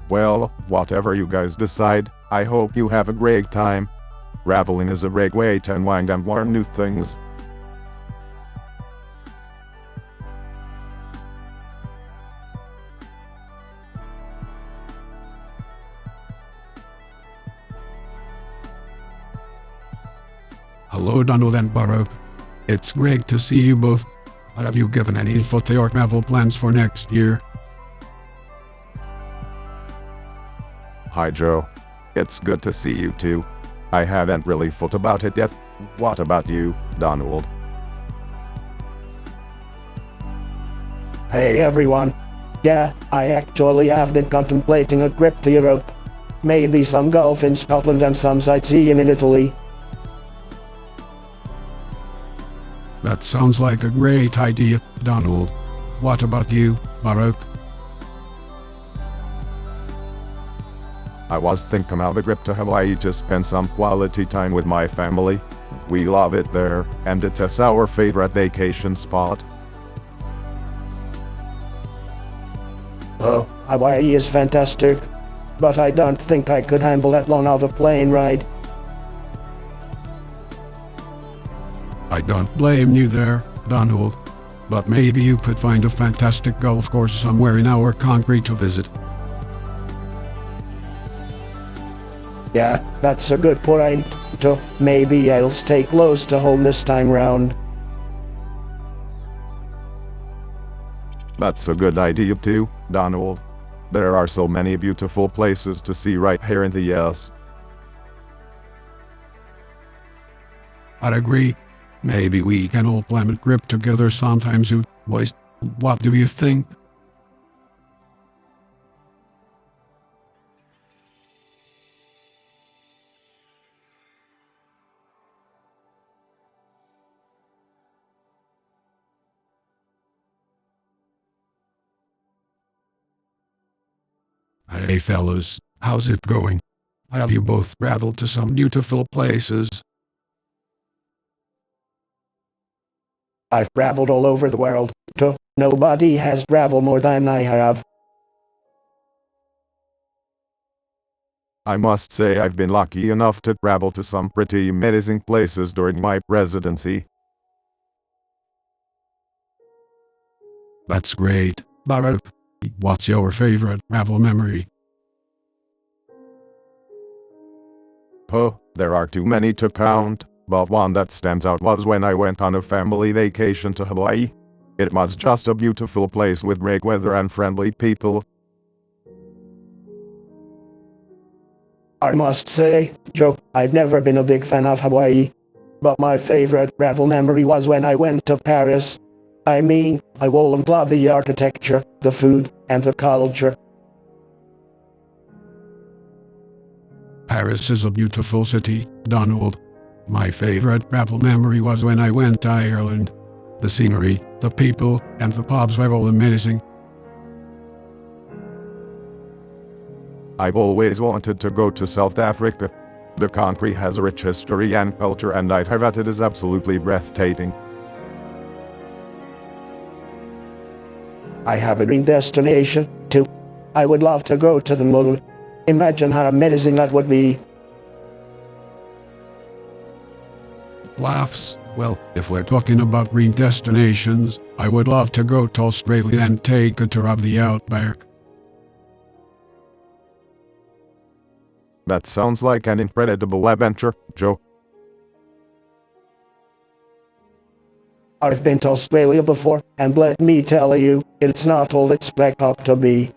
Well, whatever you guys decide, I hope you have a great time. Traveling is a great way to unwind and learn new things. Hello Donald and Baruch. It's great to see you both. Have you given any thought to your travel plans for next year? Hi Joe. It's good to see you too. I haven't really thought about it yet. What about you, Donald? Hey everyone. Yeah, I actually have been contemplating a trip to Europe. Maybe some golf in Scotland and some sightseeing in Italy. That sounds like a great idea, Donald. What about you, Baruch? I was thinking of a trip to Hawaii to spend some quality time with my family. We love it there, and it's our favorite vacation spot. Oh, Hawaii is fantastic. But I don't think I could handle that long of a plane ride. I don't blame you there, Donald. But maybe you could find a fantastic golf course somewhere in our country to visit. Yeah, that's a good point. So maybe I'll stay close to home this time round. That's a good idea too, Donald. There are so many beautiful places to see right here in the US. I'd agree. Maybe we can all plan a trip together sometime soon. Boys, what do you think? Hey fellas, how's it going? Have you both traveled to some beautiful places? I've traveled all over the world. So nobody has traveled more than I have. I must say I've been lucky enough to travel to some pretty amazing places during my presidency. That's great. Baruch, what's your favorite travel memory? Oh, there are too many to count, but one that stands out was when I went on a family vacation to Hawaii. It was just a beautiful place with great weather and friendly people. I must say, Joe, I've never been a big fan of Hawaii. But my favorite travel memory was when I went to Paris. I mean, I wouldn't love the architecture, the food, and the culture. Paris is a beautiful city, Donald. My favorite travel memory was when I went to Ireland. The scenery, the people, and the pubs were all amazing. I've always wanted to go to South Africa. The country has a rich history and culture, and I'd heard that it is absolutely breathtaking. I have a dream destination, too. I would love to go to the moon. Imagine how amazing that would be. Laughs. Well, if we're talking about dream destinations, I would love to go to Australia and take a tour of the outback. That sounds like an incredible adventure, Joe. I've been to Australia before, and let me tell you, it's not all it's cracked up to be.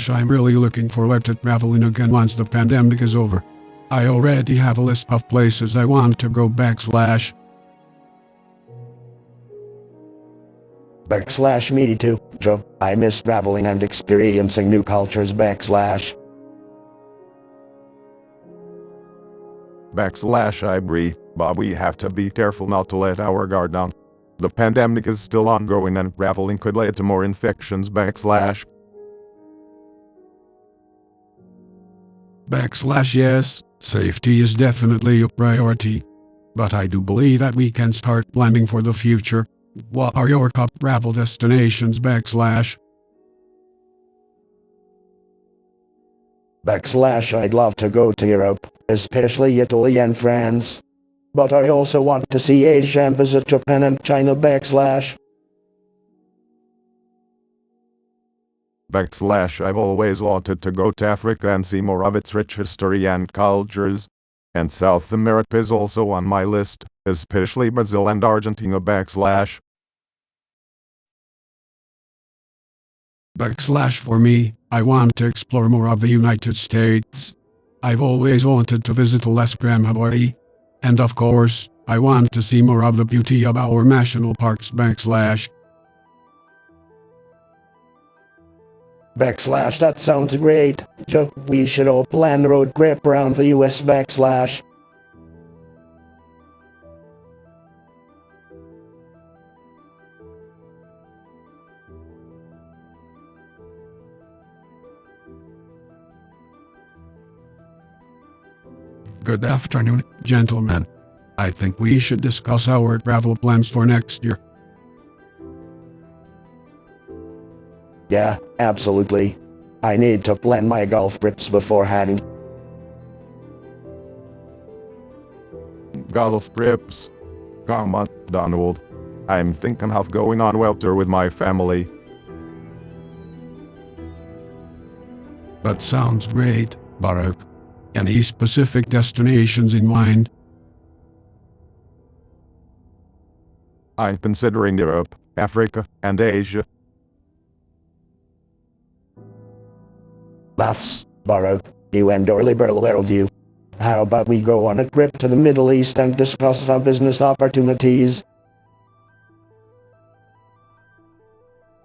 I'm really looking forward to traveling again once the pandemic is over. I already have a list of places I want to go. Me too, Joe. I miss traveling and experiencing new cultures. I agree, but we have to be careful not to let our guard down. The pandemic is still ongoing and traveling could lead to more infections. Yes, safety is definitely a priority. But I do believe that we can start planning for the future. What are your top travel destinations? I'd love to go to Europe, especially Italy and France. But I also want to see Asia and visit Japan and China. I've always wanted to go to Africa and see more of its rich history and cultures. And South America is also on my list, especially Brazil and Argentina. For me, I want to explore more of the United States. I've always wanted to visit Alaska and Hawaii. And of course, I want to see more of the beauty of our national parks. That sounds great. Joe, we should all plan a road trip around the US. Good afternoon, gentlemen. I think we should discuss our travel plans for next year. Yeah, absolutely. I need to plan my golf trips beforehand. Golf trips? Come on, Donald. I'm thinking of going on welter with my family. That sounds great, Barak. Any specific destinations in mind? I'm considering Europe, Africa, and Asia. Laughs, Barak. You and your liberal worldview. How about we go on a trip to the Middle East and discuss our business opportunities?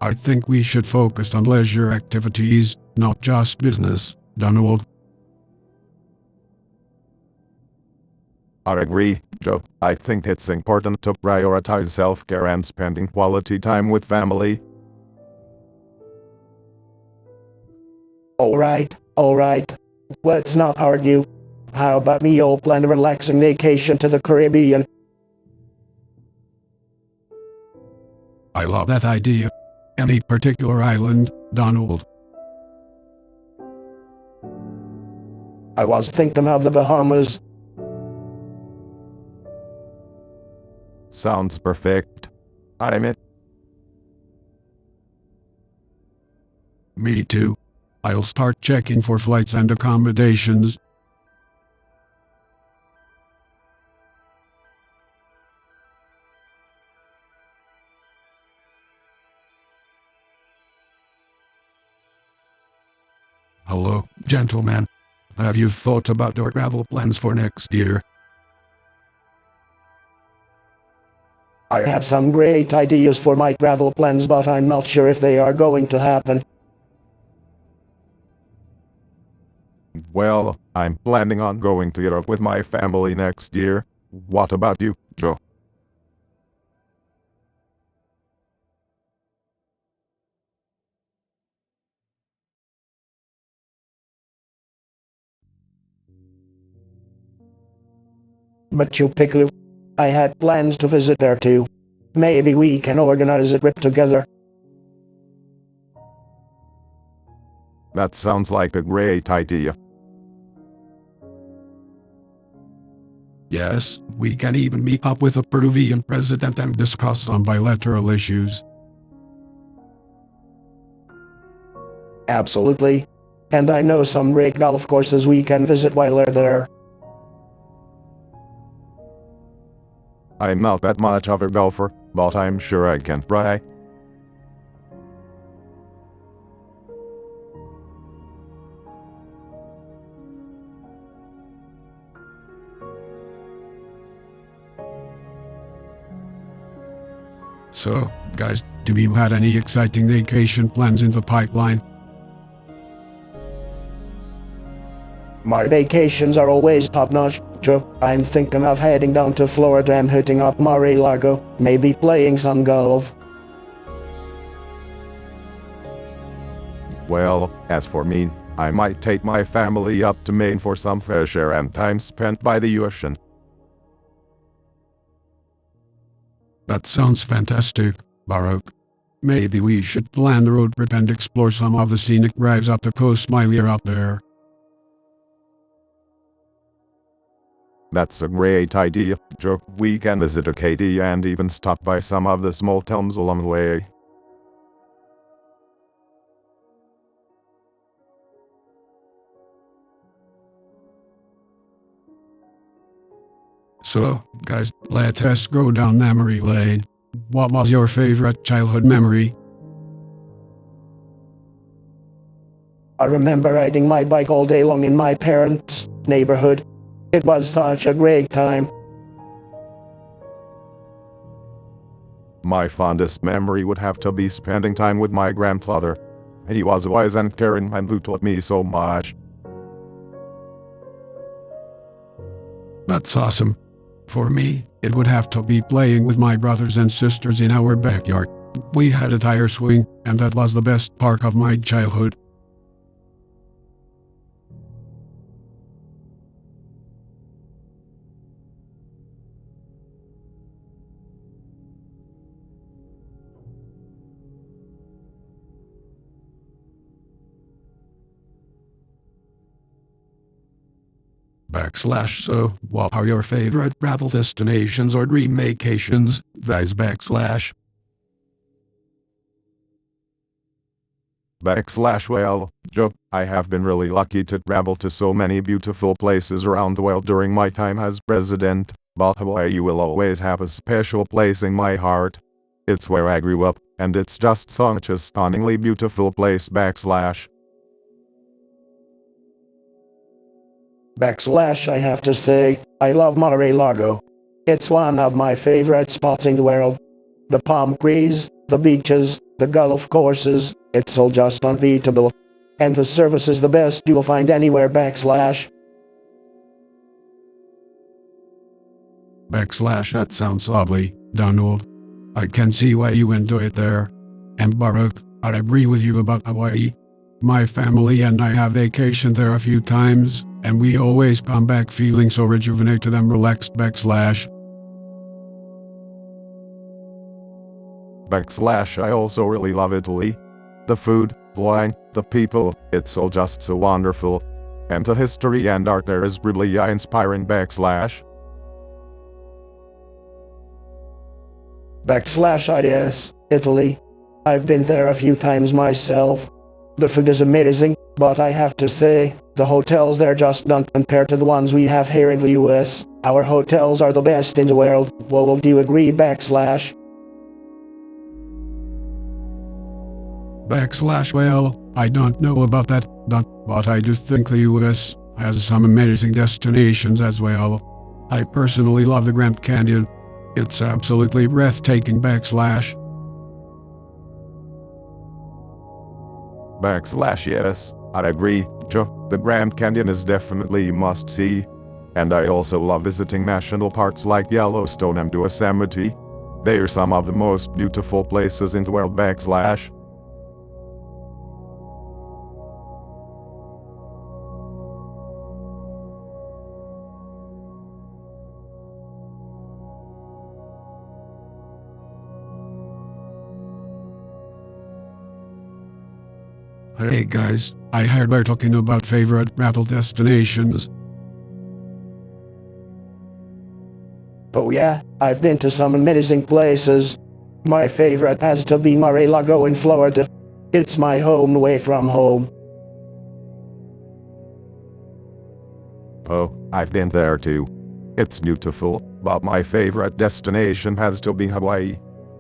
I think we should focus on leisure activities, not just business, Donald. I agree, Joe. I think it's important to prioritize self-care and spending quality time with family. Alright. Let's not argue. How about we all plan a relaxing vacation to the Caribbean? I love that idea. Any particular island, Donald? I was thinking of the Bahamas. Sounds perfect. I'm in. Me too. I'll start checking for flights and accommodations. Hello, gentlemen. Have you thought about your travel plans for next year? I have some great ideas for my travel plans, but I'm not sure if they are going to happen. Well, I'm planning on going to Europe with my family next year. What about you, Joe? Machu Picchu. I had plans to visit there too. Maybe we can organize a trip together. That sounds like a great idea. Yes, we can even meet up with the Peruvian president and discuss some bilateral issues. Absolutely. And I know some great golf courses we can visit while we're there. I'm not that much of a golfer, but I'm sure I can try. So, guys, Have you had any exciting vacation plans in the pipeline? My vacations are always top-notch, Joe. I'm thinking of heading down to Florida and hitting up Mar-a-Lago, maybe playing some golf. Well, as for me, I might take my family up to Maine for some fresh air and time spent by the ocean. That sounds fantastic, Baruch. Maybe we should plan the road trip and explore some of the scenic drives up the coast while we're out there. That's a great idea, Joe. We can visit Acadia and even stop by some of the small towns along the way. So, guys, let us go down memory lane. What was your favorite childhood memory? I remember riding my bike all day long in my parents' neighborhood. It was such a great time. My fondest memory would have to be spending time with my grandfather. He was wise and caring and who taught me so much. That's awesome. For me, it would have to be playing with my brothers and sisters in our backyard. We had a tire swing, and that was the best part of my childhood. So, what are your favorite travel destinations or dream vacations? _. Well, Joe, I have been really lucky to travel to so many beautiful places around the world during my time as president, but Hawaii will always have a special place in my heart. It's where I grew up, and it's just such a stunningly beautiful place. I have to say, I love Mar-a-Lago. It's one of my favorite spots in the world. The palm trees, the beaches, the golf courses, it's all just unbeatable. And the service is the best you'll find anywhere. That sounds lovely, Donald. I can see why you enjoy it there. And Baruch, I agree with you about Hawaii. My family and I have vacationed there a few times, and we always come back feeling so rejuvenated and relaxed. I also really love Italy. The food, wine, the people, it's all just so wonderful. And the history and art there is really inspiring. Yes, Italy. I've been there a few times myself. The food is amazing, but I have to say, the hotels there just don't compare to the ones we have here in the US. Our hotels are the best in the world. Well, do you agree? Well, I don't know about that, but I do think the US has some amazing destinations as well. I personally love the Grand Canyon. It's absolutely breathtaking. Yes, I'd agree, Joe. The Grand Canyon is definitely a must-see. And I also love visiting national parks like Yellowstone and Yosemite. They are some of the most beautiful places in the world. Hey guys, I heard we're talking about favorite travel destinations. Oh yeah, I've been to some amazing places. My favorite has to be Mar-a-Lago in Florida. It's my home away from home. Oh, I've been there too. It's beautiful, but my favorite destination has to be Hawaii.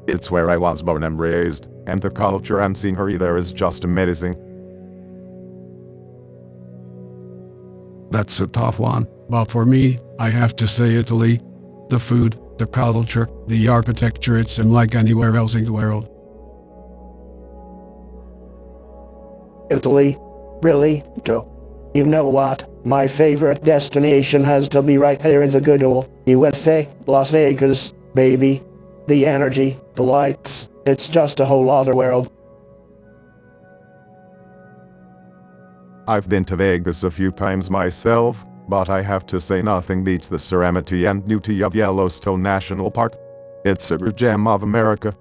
It's where I was born and raised, and the culture and scenery there is just amazing. That's a tough one, but for me, I have to say Italy. The food, the culture, the architecture, it's unlike anywhere else in the world. Italy? Really, Joe? You know what? My favorite destination has to be right here in the good old USA, Las Vegas, baby. The energy, the lights, it's just a whole other world. I've been to Vegas a few times myself, but I have to say nothing beats the serenity and beauty of Yellowstone National Park. It's a gem of America.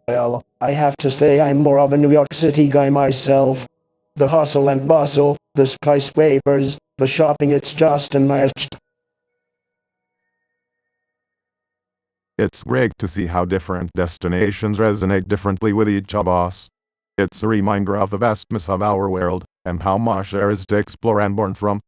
Well, I have to say I'm more of a New York City guy myself. The hustle and bustle, the skyscrapers, the shopping, it's just unmatched. It's great to see how different destinations resonate differently with each of us. It's a reminder of the vastness of our world, and how much there is to explore and learn from.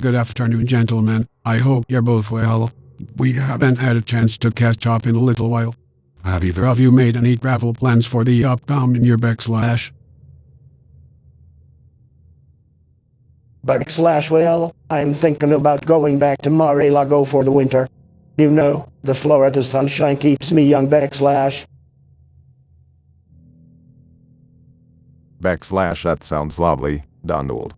Good afternoon, gentlemen. I hope you're both well. We haven't had a chance to catch up in a little while. Have either of you made any travel plans for the upcoming year? Well, I'm thinking about going back to Mar-a-Lago for the winter. You know, the Florida sunshine keeps me young. That sounds lovely, Donald.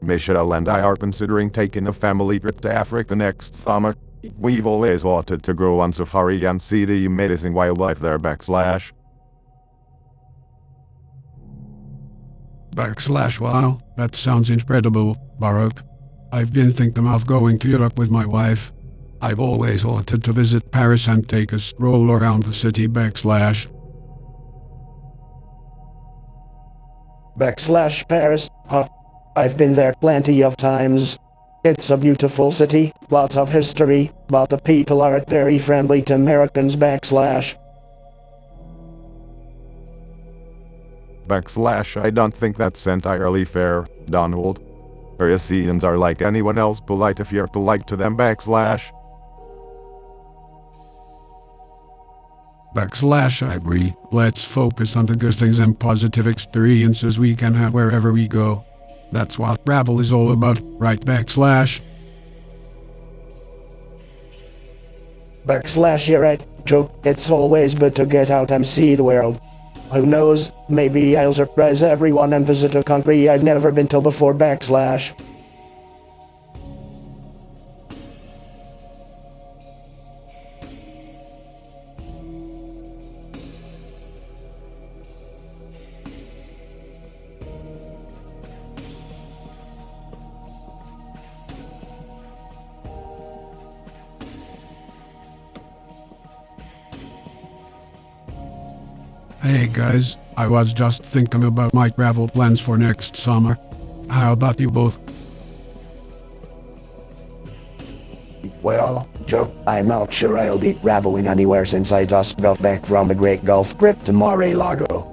Michelle and I are considering taking a family trip to Africa next summer. We've always wanted to go on safari and see the amazing wildlife there. Wow, that sounds incredible, Baruch. I've been thinking of going to Europe with my wife. I've always wanted to visit Paris and take a stroll around the city. Paris, huh? I've been there plenty of times. It's a beautiful city, lots of history, but the people aren't very friendly to Americans. I don't think that's entirely fair, Donald. Parisians are like anyone else, polite if you're polite to them. I agree. Let's focus on the good things and positive experiences we can have wherever we go. That's what travel is all about, right? You're right, Joe. It's always good to get out and see the world. Who knows, maybe I'll surprise everyone and visit a country I've never been to before. Hey guys, I was just thinking about my travel plans for next summer. How about you both? Well, Joe, I'm not sure I'll be traveling anywhere since I just got back from the Great Gulf trip to Mar-a-Lago.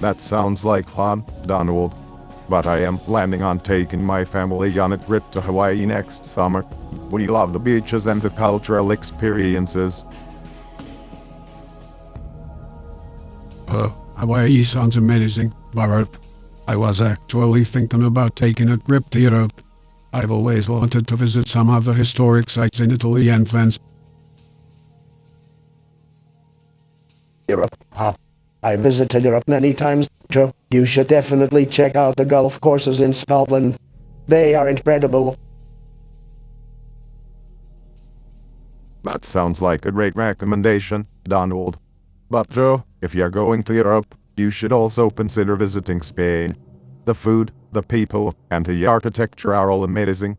That sounds like fun, Donald. But I am planning on taking my family on a trip to Hawaii next summer. We love the beaches and the cultural experiences. Hawaii sounds amazing, Baruch. I was actually thinking about taking a trip to Europe. I've always wanted to visit some of the historic sites in Italy and France. Europe, huh? I visited Europe many times, Joe. You should definitely check out the golf courses in Scotland. They are incredible. That sounds like a great recommendation, Donald. But Joe, if you're going to Europe, you should also consider visiting Spain. The food, the people, and the architecture are all amazing.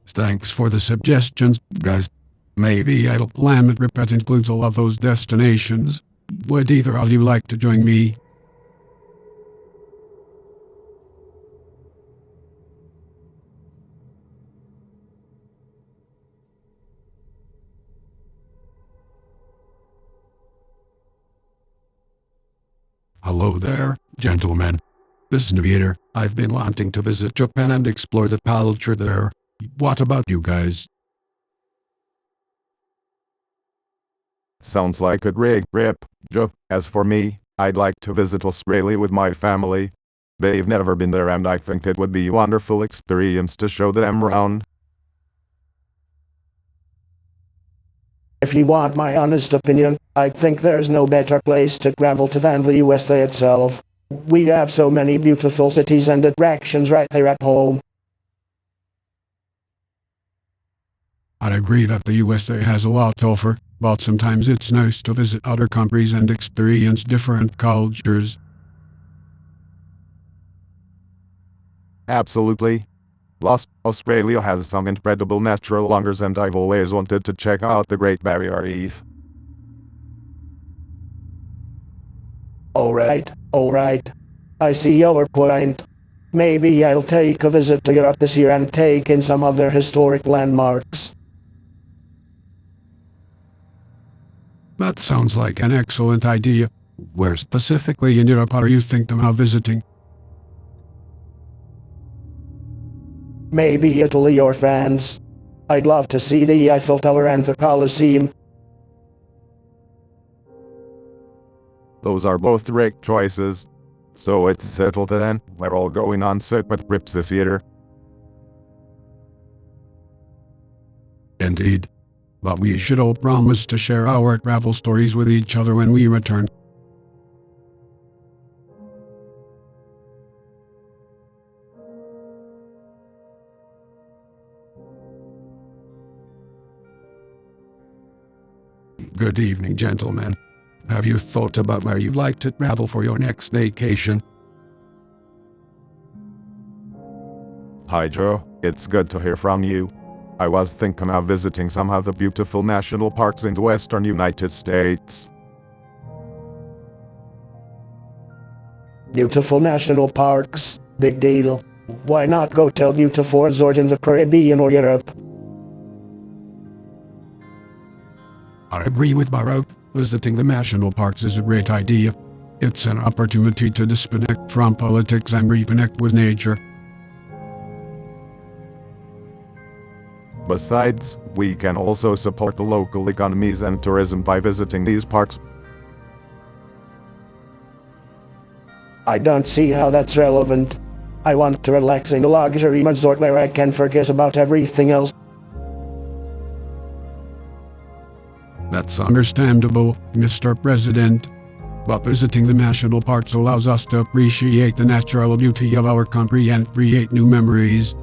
Thanks for the suggestions, guys. Maybe I'll plan a trip that includes all of those destinations. Would either of you like to join me? Hello there, gentlemen. This is Navigator. I've been wanting to visit Japan and explore the culture there. What about you guys? Sounds like a great trip, Joe. As for me, I'd like to visit Australia with my family. They've never been there and I think it would be a wonderful experience to show them around. If you want my honest opinion, I think there's no better place to travel to than the USA itself. We have so many beautiful cities and attractions right there at home. I'd agree that the USA has a lot to offer, but sometimes it's nice to visit other countries and experience different cultures. Absolutely. Australia has some incredible natural wonders and I've always wanted to check out the Great Barrier Reef. Alright. I see your point. Maybe I'll take a visit to Europe this year and take in some of their historic landmarks. That sounds like an excellent idea. Where specifically in Europe are you thinking of visiting? Maybe Italy or France. I'd love to see the Eiffel Tower and the Colosseum. Those are both great choices. So it's settled then, we're all going on separate trips this year. Indeed. But we should all promise to share our travel stories with each other when we return. Good evening, gentlemen. Have you thought about where you'd like to travel for your next vacation? Hi Joe, it's good to hear from you. I was thinking of visiting some of the beautiful national parks in the western United States. Beautiful national parks. Big deal. Why not go to a beautiful resort in the Caribbean or Europe? I agree with Baruch. Visiting the national parks is a great idea. It's an opportunity to disconnect from politics and reconnect with nature. Besides, we can also support the local economies and tourism by visiting these parks. I don't see how that's relevant. I want to relax in a luxury resort where I can forget about everything else. That's understandable, Mr. President. But visiting the national parks allows us to appreciate the natural beauty of our country and create new memories.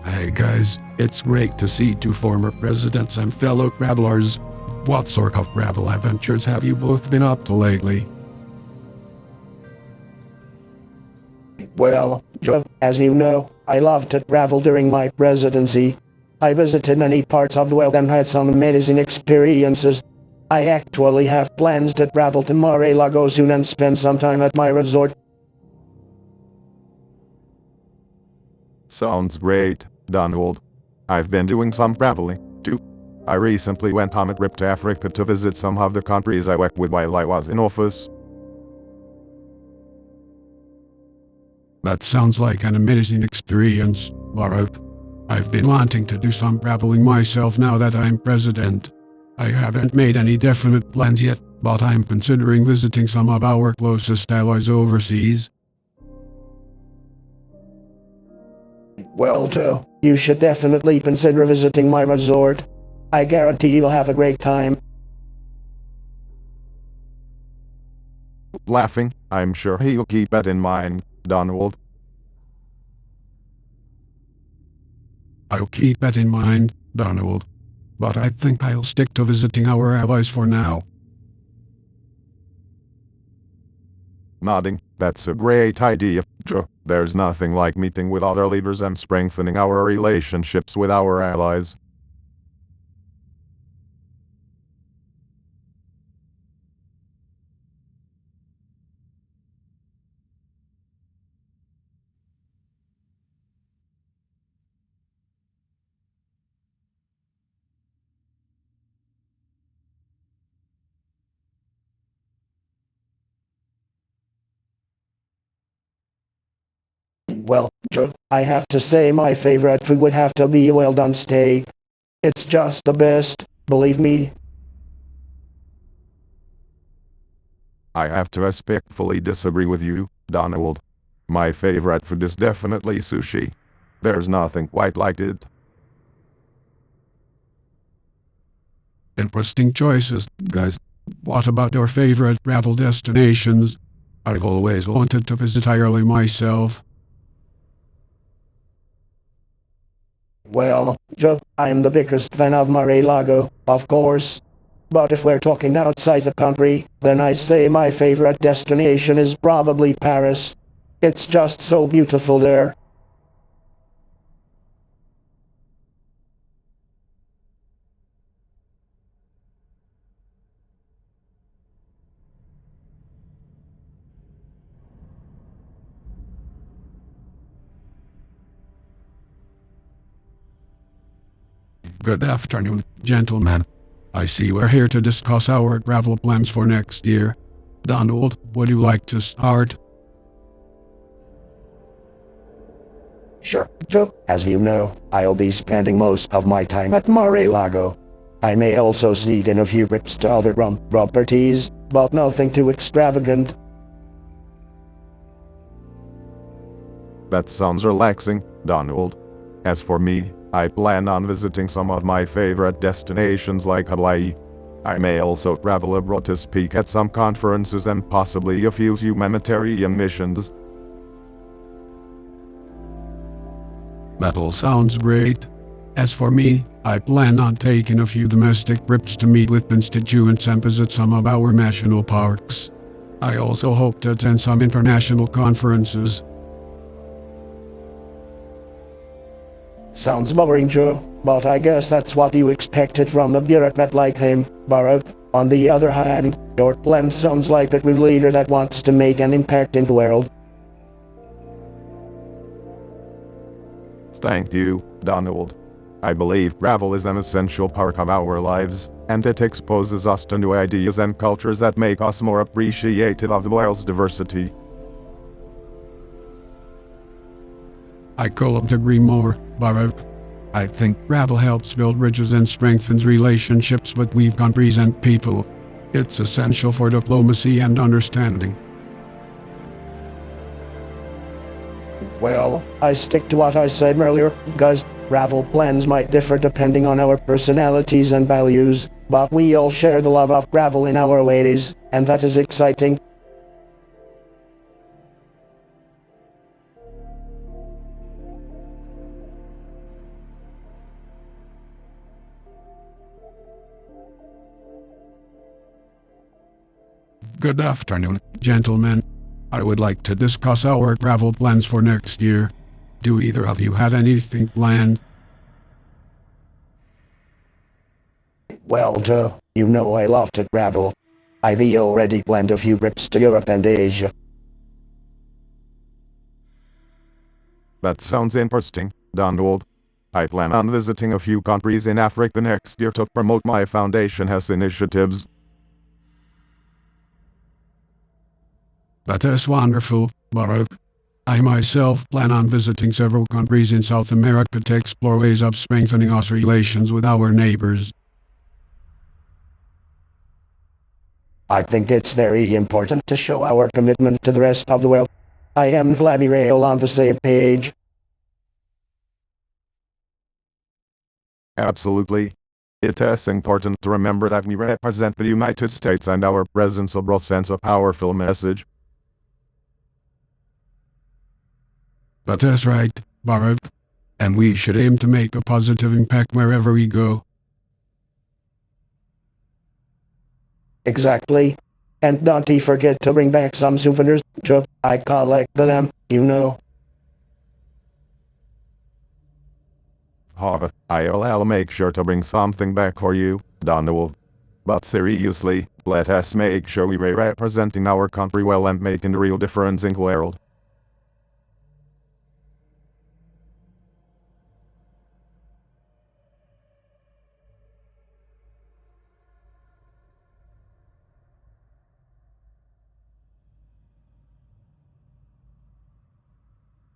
Hey guys, it's great to see two former presidents and fellow travelers. What sort of travel adventures have you both been up to lately? Well, Joe, as you know, I love to travel during my presidency. I visited many parts of the world and had some amazing experiences. I actually have plans to travel to Mar-a-Lago soon and spend some time at my resort. Sounds great, Donald. I've been doing some traveling, too. I recently went on a trip to Africa to visit some of the countries I worked with while I was in office. That sounds like an amazing experience, Baruch. I've been wanting to do some traveling myself now that I'm president. I haven't made any definite plans yet, but I'm considering visiting some of our closest allies overseas. Well, Joe, you should definitely consider visiting my resort. I guarantee you'll have a great time. Laughing, I'm sure he'll keep that in mind, Donald. I'll keep that in mind, Donald. But I think I'll stick to visiting our allies for now. Nodding, that's a great idea, Joe. There's nothing like meeting with other leaders and strengthening our relationships with our allies. Well, Joe, I have to say my favorite food would have to be a well-done steak. It's just the best, believe me. I have to respectfully disagree with you, Donald. My favorite food is definitely sushi. There's nothing quite like it. Interesting choices, guys. What about your favorite travel destinations? I've always wanted to visit Ireland myself. Well, Joe, I'm the biggest fan of Mar-a-Lago, of course. But if we're talking outside the country, then I'd say my favorite destination is probably Paris. It's just so beautiful there. Good afternoon, gentlemen. I see we're here to discuss our travel plans for next year. Donald, would you like to start? Sure, Joe. As you know, I'll be spending most of my time at Mar-a-Lago. I may also sneak in a few trips to other properties, but nothing too extravagant. That sounds relaxing, Donald. As for me, I plan on visiting some of my favorite destinations like Hawaii. I may also travel abroad to speak at some conferences and possibly a few humanitarian missions. That all sounds great. As for me, I plan on taking a few domestic trips to meet with constituents and visit some of our national parks. I also hope to attend some international conferences. Sounds boring, Joe, but I guess that's what you expected from a bureaucrat like him, Barack. On the other hand, your plan sounds like a good leader that wants to make an impact in the world. Thank you, Donald. I believe travel is an essential part of our lives, and it exposes us to new ideas and cultures that make us more appreciative of the world's diversity. I couldn't agree more, Barack. I think travel helps build bridges and strengthens relationships between countries and people. It's essential for diplomacy and understanding. Well, I stick to what I said earlier, guys. Travel plans might differ depending on our personalities and values, but we all share the love of travel in our ways, and that is exciting. Good afternoon, gentlemen. I would like to discuss our travel plans for next year. Do either of you have anything planned? Well, Joe, you know I love to travel. I've already planned a few trips to Europe and Asia. That sounds interesting, Donald. I plan on visiting a few countries in Africa next year to promote my foundation's initiatives. That is wonderful, Barack. I myself plan on visiting several countries in South America to explore ways of strengthening our relations with our neighbors. I think it's very important to show our commitment to the rest of the world. I am glad we're all on the same page. Absolutely. It is important to remember that we represent the United States and our presence abroad sends a powerful message. That is right, Barack. And we should aim to make a positive impact wherever we go. Exactly. And don't forget to bring back some souvenirs, Joe. I collect them, you know. I'll make sure to bring something back for you, Donald. But seriously, let us make sure we're representing our country well and making a real difference in the world.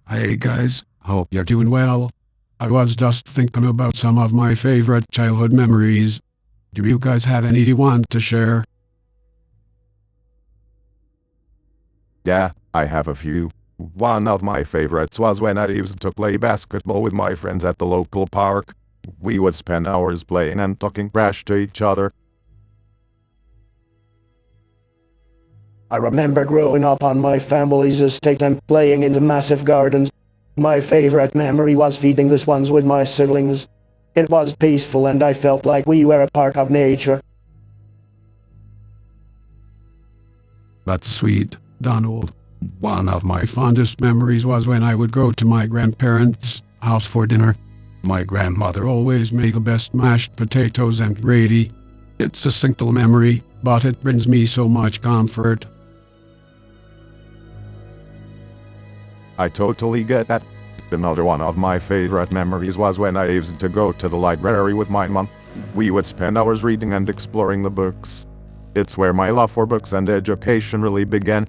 Hey guys, hope you're doing well. I was just thinking about some of my favorite childhood memories. Do you guys have any you want to share? Yeah, I have a few. One of my favorites was when I used to play basketball with my friends at the local park. We would spend hours playing and talking trash to each other. I remember growing up on my family's estate and playing in the massive gardens. My favorite memory was feeding the swans with my siblings. It was peaceful and I felt like we were a part of nature. That's sweet, Donald. One of my fondest memories was when I would go to my grandparents' house for dinner. My grandmother always made the best mashed potatoes and gravy. It's a simple memory, but it brings me so much comfort. I totally get that. Another one of my favorite memories was when I used to go to the library with my mom. We would spend hours reading and exploring the books. It's where my love for books and education really began.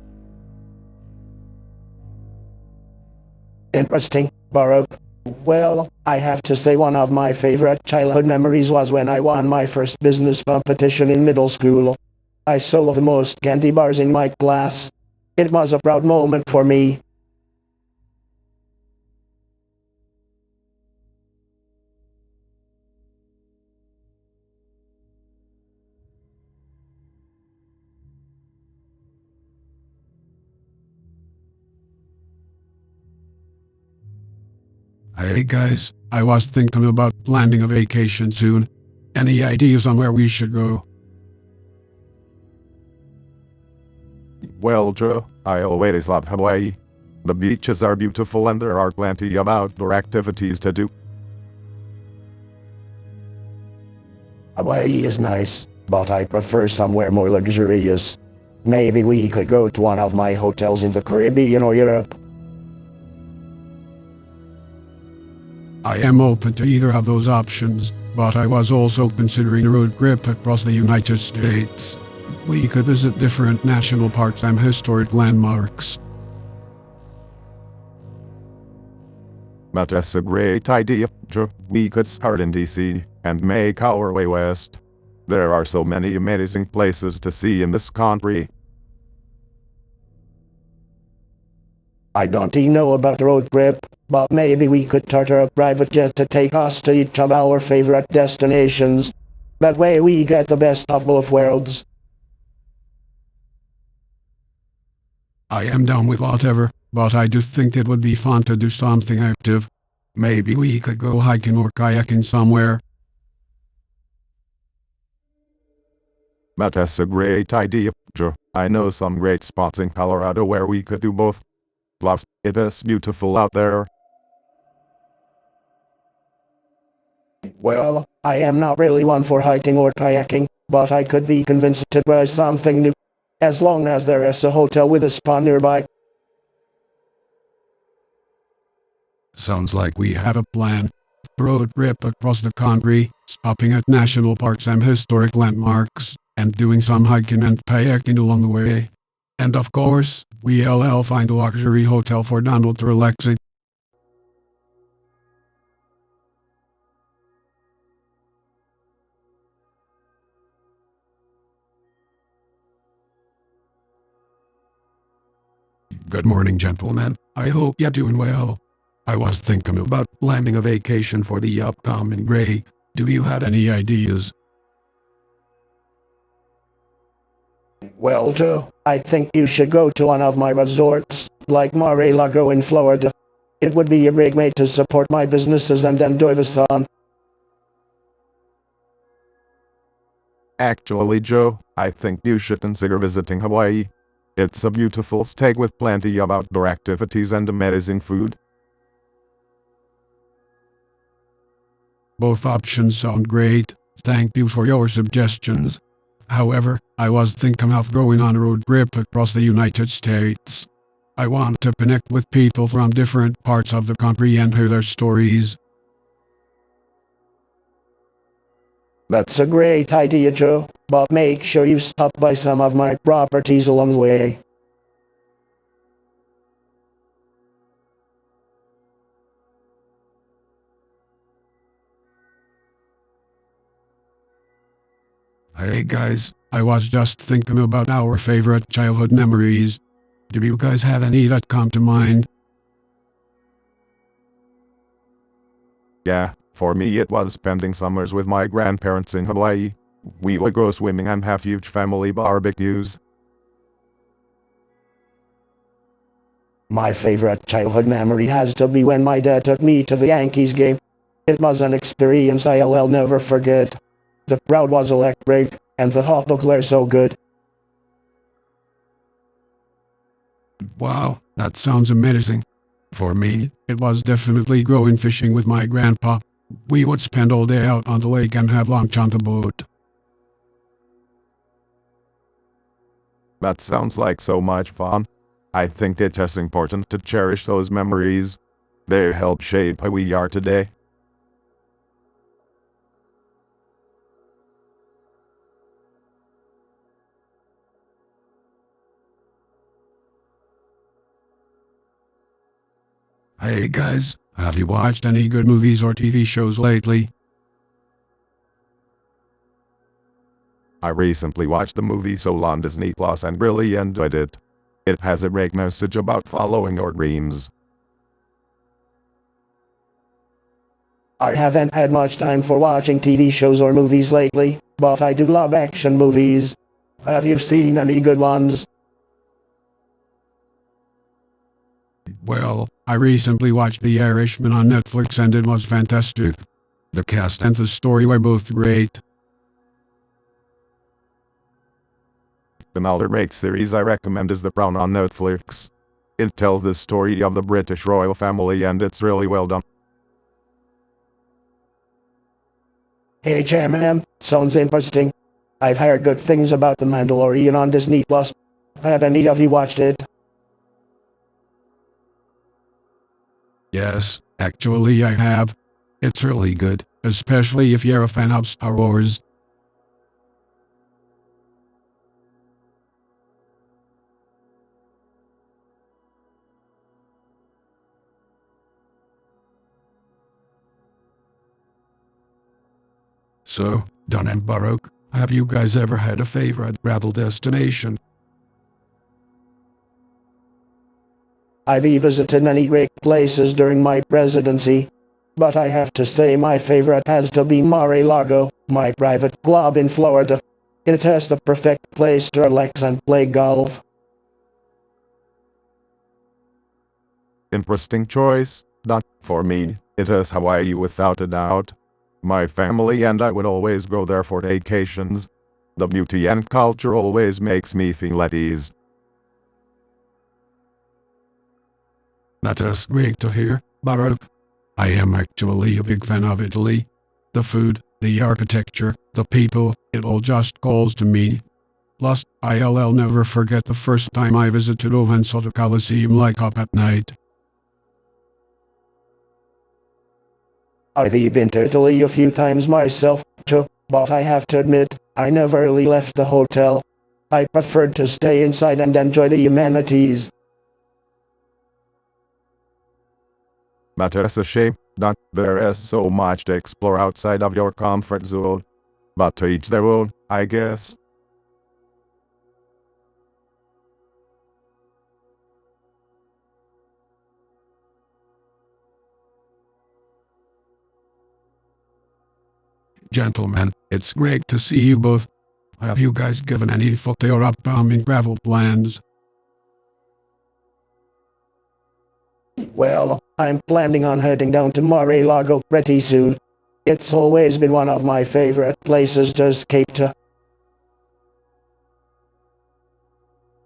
Interesting, Baruch. Well, I have to say one of my favorite childhood memories was when I won my first business competition in middle school. I sold the most candy bars in my class. It was a proud moment for me. Hey guys, I was thinking about planning a vacation soon. Any ideas on where we should go? Well, Joe, I always love Hawaii. The beaches are beautiful and there are plenty of outdoor activities to do. Hawaii is nice, but I prefer somewhere more luxurious. Maybe we could go to one of my hotels in the Caribbean or Europe. I am open to either of those options, but I was also considering a road trip across the United States. We could visit different national parks and historic landmarks. But that's a great idea, Joe. We could start in DC and make our way west. There are so many amazing places to see in this country. I don't even know about the road trip, but maybe we could charter a private jet to take us to each of our favorite destinations. That way we get the best of both worlds. I am down with whatever, but I do think it would be fun to do something active. Maybe we could go hiking or kayaking somewhere. But that's a great idea, Joe. I know some great spots in Colorado where we could do both. Plus, it is beautiful out there. Well, I am not really one for hiking or kayaking, but I could be convinced to try something new. As long as there is a hotel with a spa nearby. Sounds like we have a plan. Road trip across the country, stopping at national parks and historic landmarks, and doing some hiking and kayaking along the way. And of course, we'll find a luxury hotel for Donald to relax in. Good morning, gentlemen. I hope you're doing well. I was thinking about planning a vacation for the upcoming break. Do you have any ideas? Well, Joe, I think you should go to one of my resorts, like Mar-a-Lago in Florida. It would be a great way to support my businesses and enjoy the sun. Actually, Joe, I think you should consider visiting Hawaii. It's a beautiful state with plenty of outdoor activities and amazing food. Both options sound great. Thank you for your suggestions. However, I was thinking of going on a road trip across the United States. I want to connect with people from different parts of the country and hear their stories. That's a great idea, Joe, but make sure you stop by some of my properties along the way. Hey guys, I was just thinking about our favorite childhood memories. Do you guys have any that come to mind? Yeah, for me it was spending summers with my grandparents in Hawaii. We would go swimming and have huge family barbecues. My favorite childhood memory has to be when my dad took me to the Yankees game. It was an experience I'll never forget. The crowd was electric, and the hot dogs were so good. Wow, that sounds amazing. For me, it was definitely going fishing with my grandpa. We would spend all day out on the lake and have lunch on the boat. That sounds like so much fun. I think it is important to cherish those memories. They help shape who we are today. Hey guys, have you watched any good movies or TV shows lately? I recently watched the movie Soul on Disney Plus and really enjoyed it. It has a great message about following your dreams. I haven't had much time for watching TV shows or movies lately, but I do love action movies. Have you seen any good ones? Well, I recently watched The Irishman on Netflix and it was fantastic. The cast and the story were both great. Another great series I recommend is The Crown on Netflix. It tells the story of the British royal family and it's really well done. Hey Jamam, sounds interesting. I've heard good things about The Mandalorian on Disney Plus. Have any of you watched it? Yes, actually I have. It's really good, especially if you're a fan of Star Wars. So, Don and Baruch, have you guys ever had a favorite travel destination? I've visited many great places during my presidency, but I have to say my favorite has to be Mar-a-Lago, my private club in Florida. It has the perfect place to relax and play golf. Interesting choice, Don. For me, it is Hawaii without a doubt. My family and I would always go there for vacations. The beauty and culture always makes me feel at ease. That is great to hear, Baruch. I am actually a big fan of Italy. The food, the architecture, the people, it all just calls to me. Plus, I'll never forget the first time I visited and saw the Colosseum light up at night. I've been to Italy a few times myself, too, but I have to admit, I never really left the hotel. I preferred to stay inside and enjoy the amenities. That is a shame, Don. There is so much to explore outside of your comfort zone. But to each their own, I guess. Gentlemen, it's great to see you both. Have you guys given any thought to your upcoming travel plans? Well, I'm planning on heading down to Mar-a-Lago pretty soon. It's always been one of my favorite places to escape to.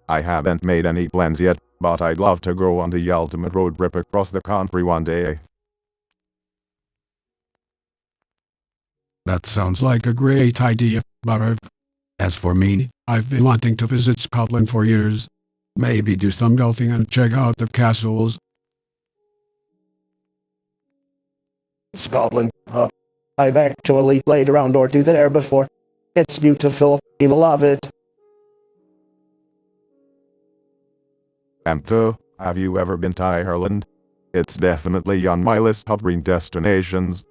I haven't made any plans yet, but I'd love to go on the ultimate road trip across the country one day. That sounds like a great idea, Baruch. As for me, I've been wanting to visit Scotland for years. Maybe do some golfing and check out the castles. Scotland, huh? I've actually played around or two there before. It's beautiful, you'll love it. And have you ever been to Ireland? It's definitely on my list of dream destinations.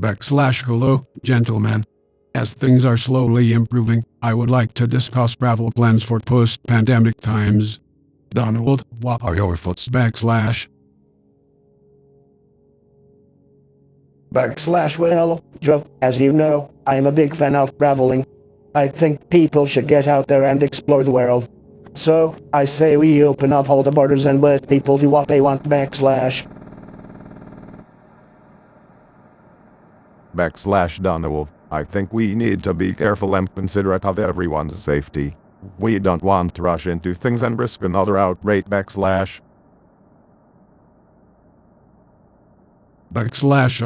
Hello, gentlemen. As things are slowly improving, I would like to discuss travel plans for post-pandemic times. Donald, what are your thoughts? Well, Joe, as you know, I am a big fan of traveling. I think people should get out there and explore the world. So, I say we open up all the borders and let people do what they want. Donald, I think we need to be careful and considerate of everyone's safety. We don't want to rush into things and risk another outrage. I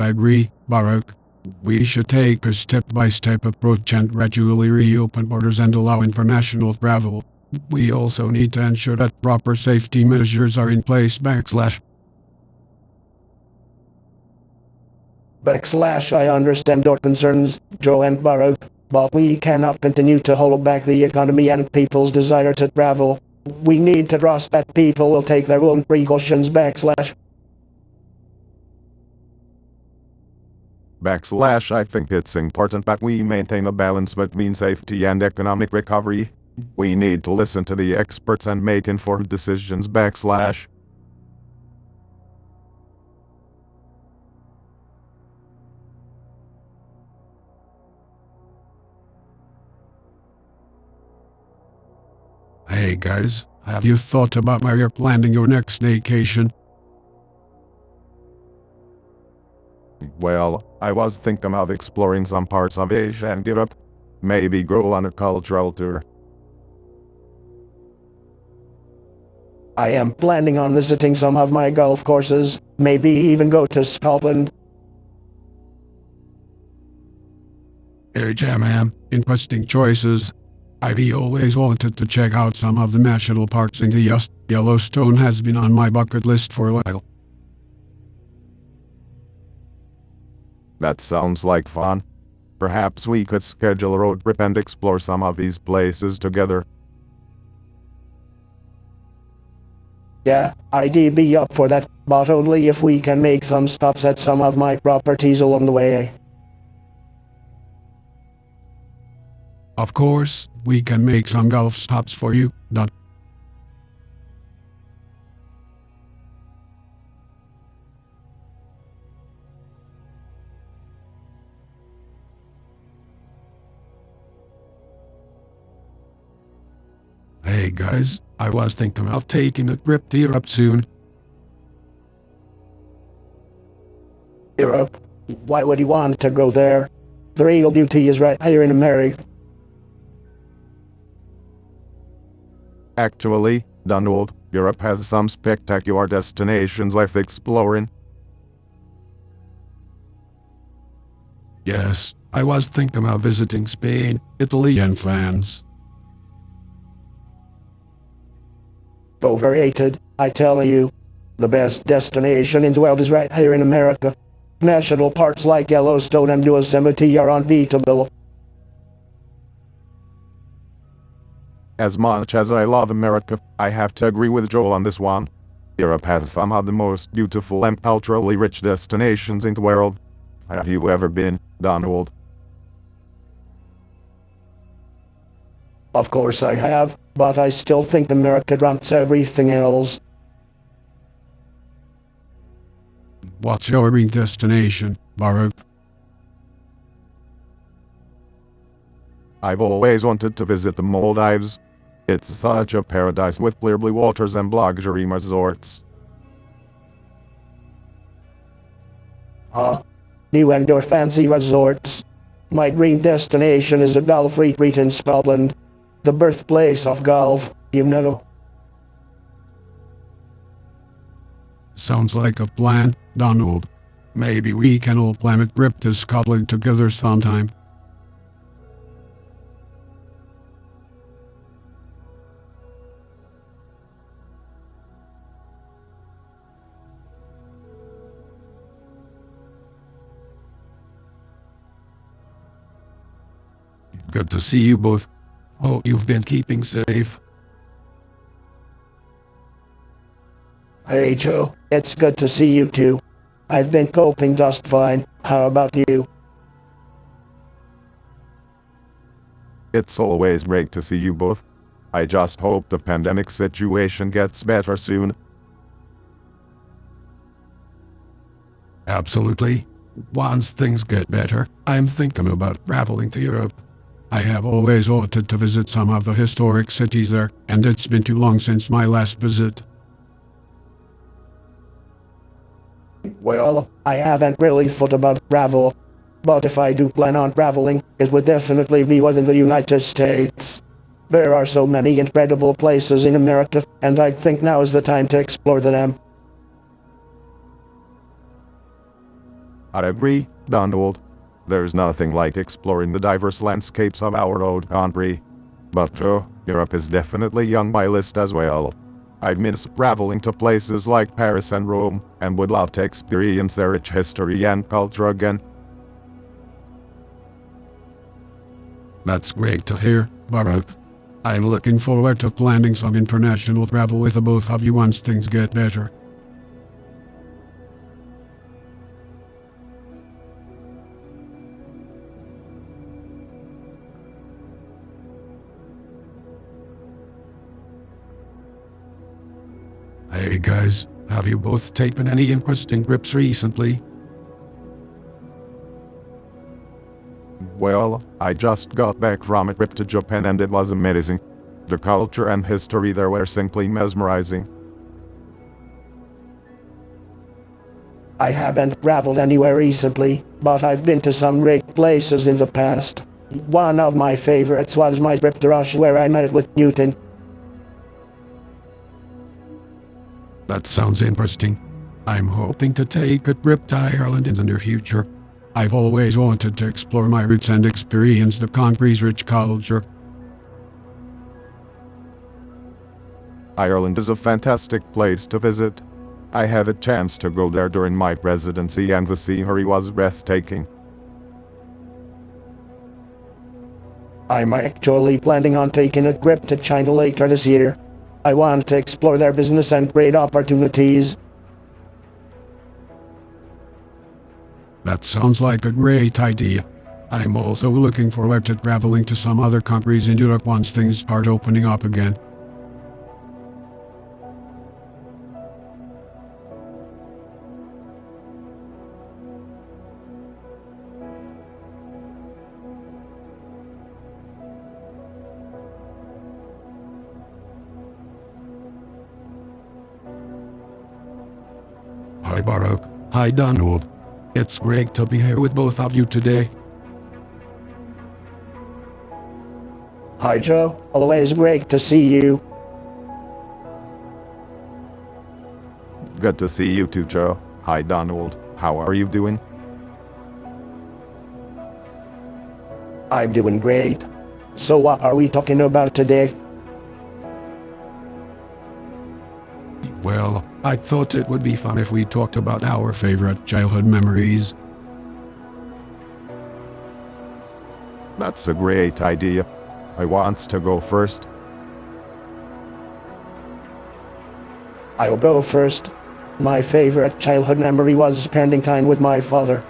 agree, Baruch. We should take a step-by-step approach and gradually reopen borders and allow international travel. We also need to ensure that proper safety measures are in place. I understand your concerns, Joe and Baruch, but we cannot continue to hold back the economy and people's desire to travel. We need to trust that people will take their own precautions. I think it's important that we maintain a balance between safety and economic recovery. We need to listen to the experts and make informed decisions. Hey guys, have you thought about where you're planning your next vacation? Well, I was thinking of exploring some parts of Asia and Europe. Maybe go on a cultural tour. I am planning on visiting some of my golf courses, maybe even go to Scotland. Hey Jam, interesting choices. I've always wanted to check out some of the national parks in the US. Yellowstone has been on my bucket list for a while. That sounds like fun. Perhaps we could schedule a road trip and explore some of these places together. Yeah, I'd be up for that, but only if we can make some stops at some of my properties along the way. Of course, we can make some golf stops for you, Don. Hey guys, I was thinking of taking a trip to Europe soon. Europe? Why would you want to go there? The real beauty is right here in America. Actually, Donald, Europe has some spectacular destinations worth exploring. Yes, I was thinking of visiting Spain, Italy and France. Overrated, I tell you. The best destination in the world is right here in America. National parks like Yellowstone and Yosemite are unbeatable. As much as I love America, I have to agree with Joel on this one. Europe has some of the most beautiful and culturally rich destinations in the world. Have you ever been, Donald? Of course I have, but I still think America trumps everything else. What's your dream destination, Baruch? I've always wanted to visit the Maldives. It's such a paradise with clear blue waters and luxury resorts. You and your fancy resorts. My dream destination is a golf retreat in Scotland. The birthplace of golf, you know. Sounds like a plan, Donald. Maybe we can all plan a trip to Scotland together sometime. Good to see you both. Hope you've been keeping safe. Hey Joe, it's good to see you too. I've been coping just fine, How about you? It's always great to see you both. I just hope the pandemic situation gets better soon. Absolutely. Once things get better, I'm thinking about traveling to Europe. I have always wanted to visit some of the historic cities there, and it's been too long since my last visit. Well, I haven't really thought about travel. But if I do plan on traveling, it would definitely be within the United States. There are so many incredible places in America, and I think now is the time to explore them. I agree, Donald. There's nothing like exploring the diverse landscapes of our old country. But Europe is definitely on my list as well. I've missed traveling to places like Paris and Rome, and would love to experience their rich history and culture again. That's great to hear, Baruch. I'm looking forward to planning some international travel with the both of you once things get better. Hey guys, have you both taken any interesting trips recently? Well, I just got back from a trip to Japan and it was amazing. The culture and history there were simply mesmerizing. I haven't traveled anywhere recently, but I've been to some great places in the past. One of my favorites was my trip to Russia where I met with Newton. That sounds interesting. I'm hoping to take a trip to Ireland in the near future. I've always wanted to explore my roots and experience the country's rich culture. Ireland is a fantastic place to visit. I had a chance to go there during my presidency and the scenery was breathtaking. I'm actually planning on taking a trip to China later this year. I want to explore their business and trade opportunities. That sounds like a great idea. I'm also looking forward to traveling to some other countries in Europe once things start opening up again. Hi Baruch. Hi Donald. It's great to be here with both of you today. Hi Joe, always great to see you. Good to see you too, Joe. Hi, Donald. How are you doing? I'm doing great. So what are we talking about today? Well, I thought it would be fun if we talked about our favorite childhood memories. That's a great idea. I want to go first. I'll go first. My favorite childhood memory was spending time with my father.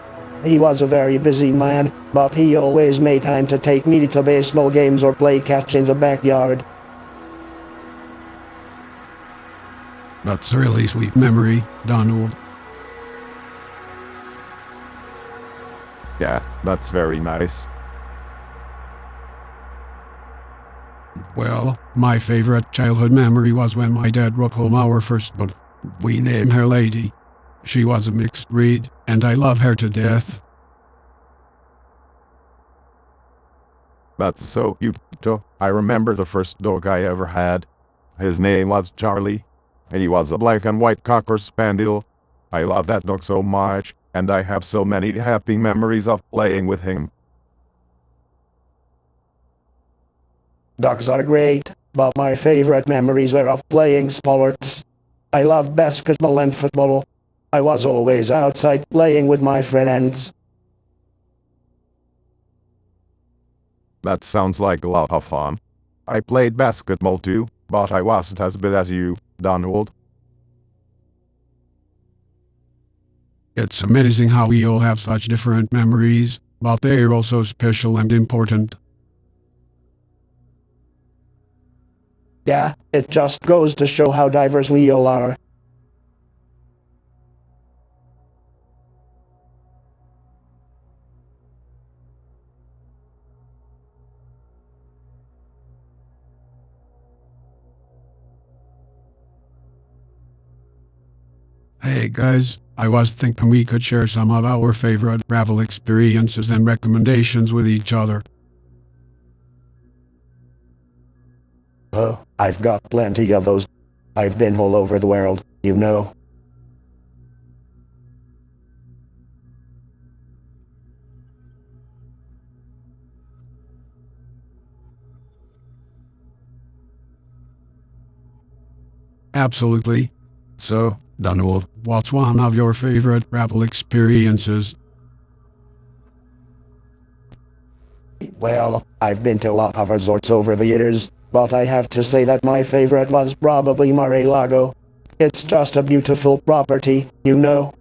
He was a very busy man, but he always made time to take me to baseball games or play catch in the backyard. That's a really sweet memory, Donald. Yeah, that's very nice. Well, my favorite childhood memory was when my dad brought home our first but we named her Lady. She was a mixed breed, and I love her to death. That's so cute, too. I remember the first dog I ever had. His name was Charlie, and he was a black and white Cocker Spaniel. I love that dog so much, and I have so many happy memories of playing with him. Dogs are great, but my favorite memories were of playing sports. I love basketball and football. I was always outside playing with my friends. That sounds like a lot of fun. I played basketball too, but I wasn't as good as you, Donald. It's amazing how we all have such different memories, but they're also special and important. Yeah, it just goes to show how diverse we all are. Hey guys, I was thinking we could share some of our favorite travel experiences and recommendations with each other. Oh, I've got plenty of those. I've been all over the world, you know. Absolutely. So, Donald, what's one of your favorite travel experiences? Well, I've been to a lot of resorts over the years, but I have to say that my favorite was probably Mar-a-Lago. It's just a beautiful property, you know.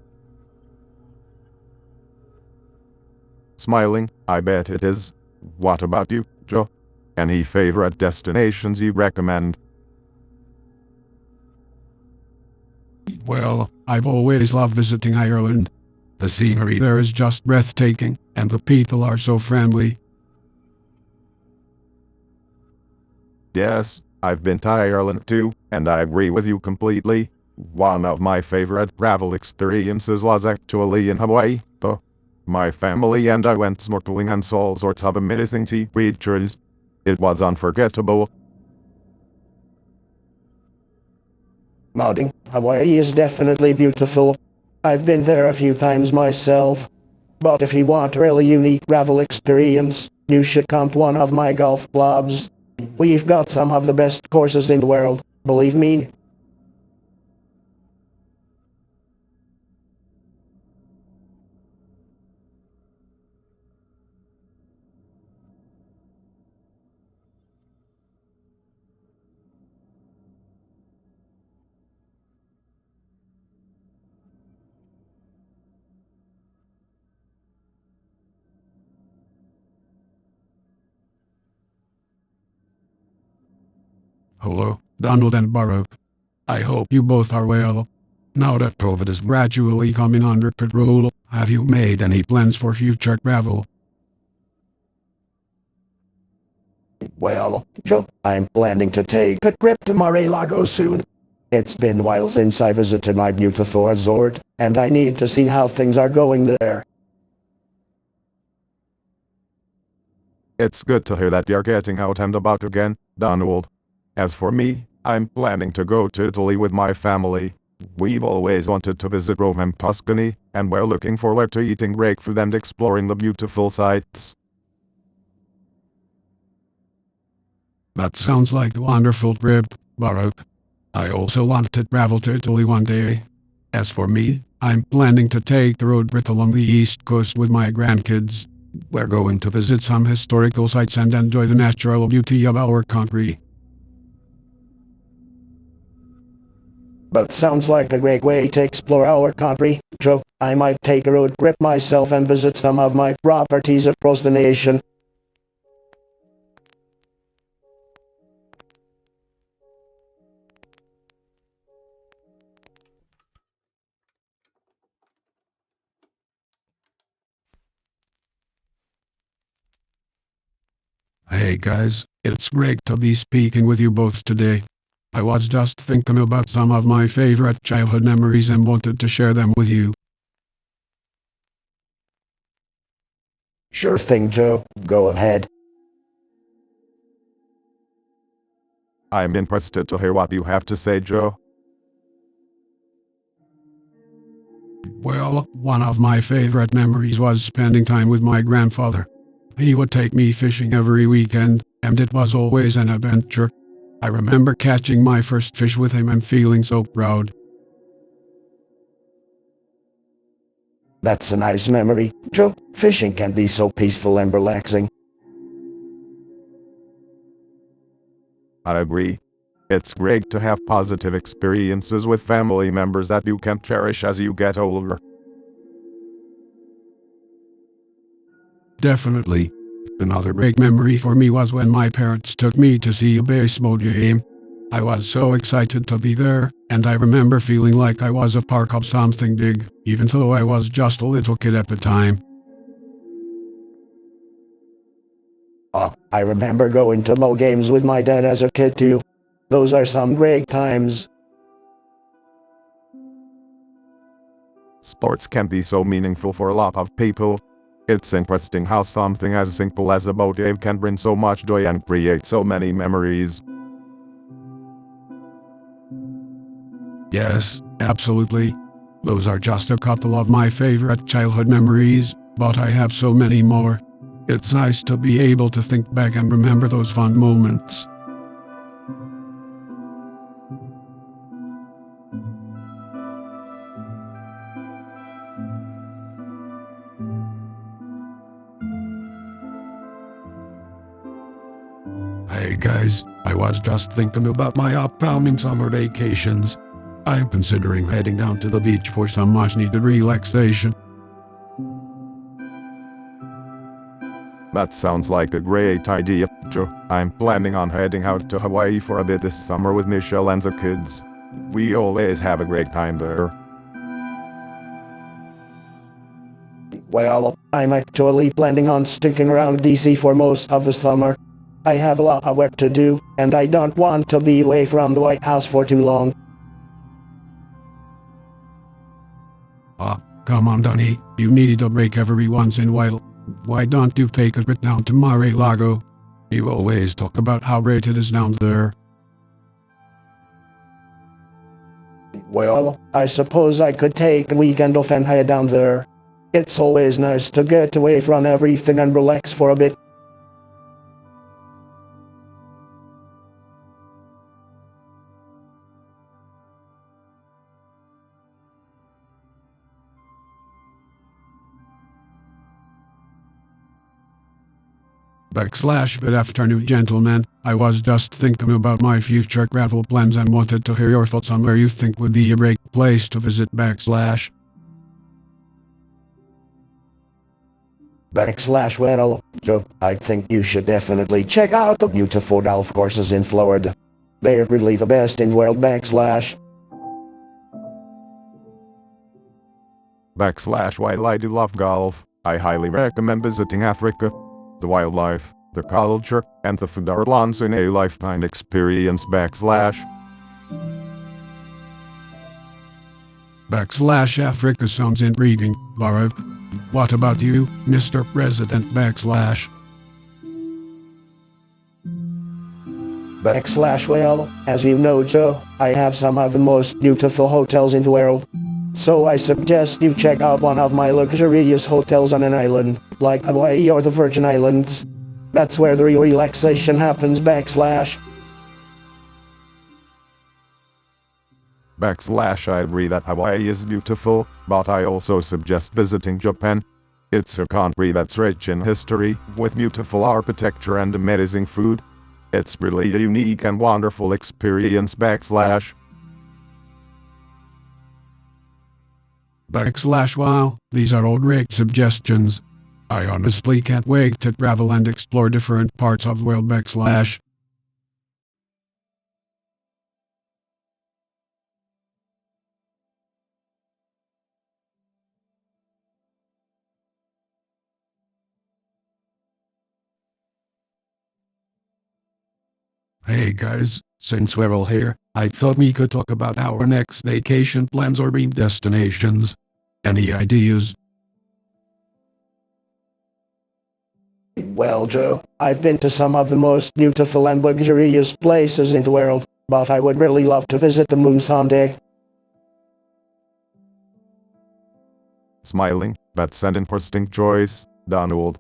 Smiling, I bet it is. What about you, Joe? Any favorite destinations you recommend? Well, I've always loved visiting Ireland. The scenery there is just breathtaking, and the people are so friendly. Yes, I've been to Ireland too, and I agree with you completely. One of my favorite travel experiences was actually in Hawaii, though. My family and I went snorkeling and saw all sorts of amazing sea creatures. It was unforgettable. Nodding, Hawaii is definitely beautiful. I've been there a few times myself. But if you want a really unique travel experience, you should come to one of my golf clubs. We've got some of the best courses in the world, believe me. Hello, Donald and Baruch. I hope you both are well. Now that COVID is gradually coming under control, have you made any plans for future travel? Well, Joe, I'm planning to take a trip to Mar-a-Lago soon. It's been a while since I visited my beautiful resort, and I need to see how things are going there. It's good to hear that you're getting out and about again, Donald. As for me, I'm planning to go to Italy with my family. We've always wanted to visit Rome and Tuscany, and we're looking forward to eating great food and exploring the beautiful sights. That sounds like a wonderful trip, Baruch. I also want to travel to Italy one day. As for me, I'm planning to take the road trip along the east coast with my grandkids. We're going to visit some historical sites and enjoy the natural beauty of our country. But sounds like a great way to explore our country, Joe. I might take a road trip myself and visit some of my properties across the nation. Hey guys, it's great to be speaking with you both today. I was just thinking about some of my favorite childhood memories and wanted to share them with you. Sure thing, Joe. Go ahead. I'm interested to hear what you have to say, Joe. Well, one of my favorite memories was spending time with my grandfather. He would take me fishing every weekend, and it was always an adventure. I remember catching my first fish with him and feeling so proud. That's a nice memory, Joe. Fishing can be so peaceful and relaxing. I agree. It's great to have positive experiences with family members that you can cherish as you get older. definitely. Another big memory for me was when my parents took me to see a baseball game. I was so excited to be there, and I remember feeling like I was a part of something big, even though I was just a little kid at the time. I remember going to Mo games with my dad as a kid too. Those are some great times. Sports can be so meaningful for a lot of people. It's interesting how something as simple as a boat game can bring so much joy and create so many memories. Yes, absolutely. Those are just a couple of my favorite childhood memories, but I have so many more. It's nice to be able to think back and remember those fun moments. Hey guys, I was just thinking about my upcoming summer vacations. I'm considering heading down to the beach for some much needed relaxation. That sounds like a great idea, Joe. I'm planning on heading out to Hawaii for a bit this summer with Michelle and the kids. We always have a great time there. Well, I'm actually planning on sticking around DC for most of the summer. I have a lot of work to do, and I don't want to be away from the White House for too long. Come on Donnie, you need a break every once in a while. Why don't you take a trip down to Mar-a-Lago? You always talk about how great it is down there. Well, I suppose I could take a weekend off and head down there. It's always nice to get away from everything and relax for a bit. Good afternoon, gentlemen. I was just thinking about my future travel plans and wanted to hear your thoughts on where you think would be a great place to visit. Well, Joe, I think you should definitely check out the beautiful golf courses in Florida. They're really the best in the world. While I do love golf, I highly recommend visiting Africa. The wildlife, the culture, and the food are once in a lifetime experience. Africa sounds intriguing, Barav. What about you, Mr. President? Well, as you know, Joe, I have some of the most beautiful hotels in the world. So I suggest you check out one of my luxurious hotels on an island, like Hawaii or the Virgin Islands. That's where the real relaxation happens. I agree that Hawaii is beautiful, but I also suggest visiting Japan. It's a country that's rich in history, with beautiful architecture and amazing food. It's really a unique and wonderful experience. Wow, these are all great suggestions. I honestly can't wait to travel and explore different parts of the world. Hey guys, since we're all here, I thought we could talk about our next vacation plans or dream destinations. Any ideas? Well, Joe, I've been to some of the most beautiful and luxurious places in the world, but I would really love to visit the moon someday. Smiling, that's an interesting choice, Donald.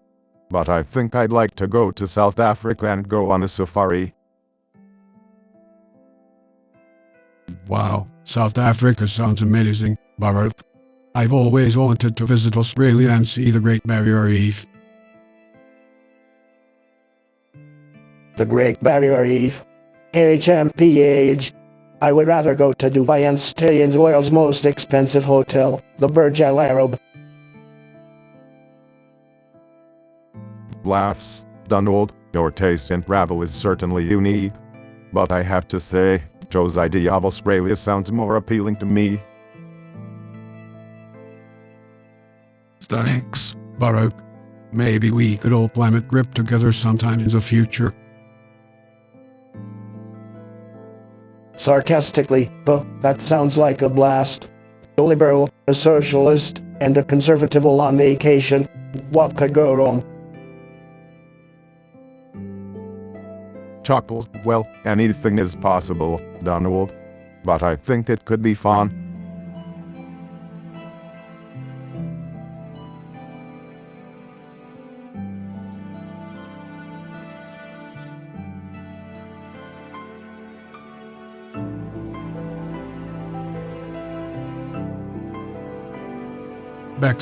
But I think I'd like to go to South Africa and go on a safari. Wow, South Africa sounds amazing, Barav. I've always wanted to visit Australia and see the Great Barrier Reef. The Great Barrier Reef? HMPH. I would rather go to Dubai and stay in the world's most expensive hotel, the Burj Al Arab. Laughs, Donald, your taste in travel is certainly unique. But I have to say, Joe's idea of Australia sounds more appealing to me. Thanks, Baruch. Maybe we could all plan a trip together sometime in the future. Sarcastically, but that sounds like a blast. A liberal, a socialist, and a conservative all on vacation. What could go wrong? Chuckles, well, anything is possible, Donald. But I think it could be fun.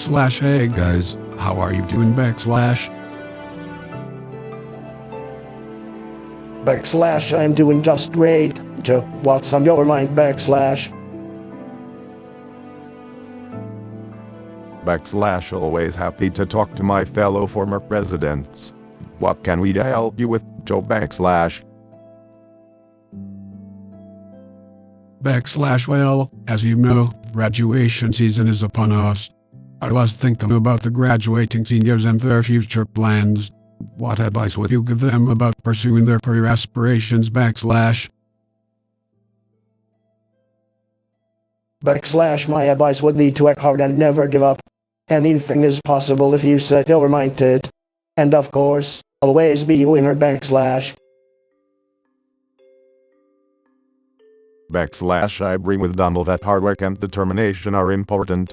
Hey guys, how are you doing? I'm doing just great. Joe, what's on your mind? Always happy to talk to my fellow former presidents. What can we help you with, Joe? Well, as you know, graduation season is upon us. I was thinking about the graduating seniors and their future plans. What advice would you give them about pursuing their career aspirations? My advice would be to work hard and never give up. Anything is possible if you set your mind to it. And of course, always be a winner. I agree with Donald that hard work and determination are important.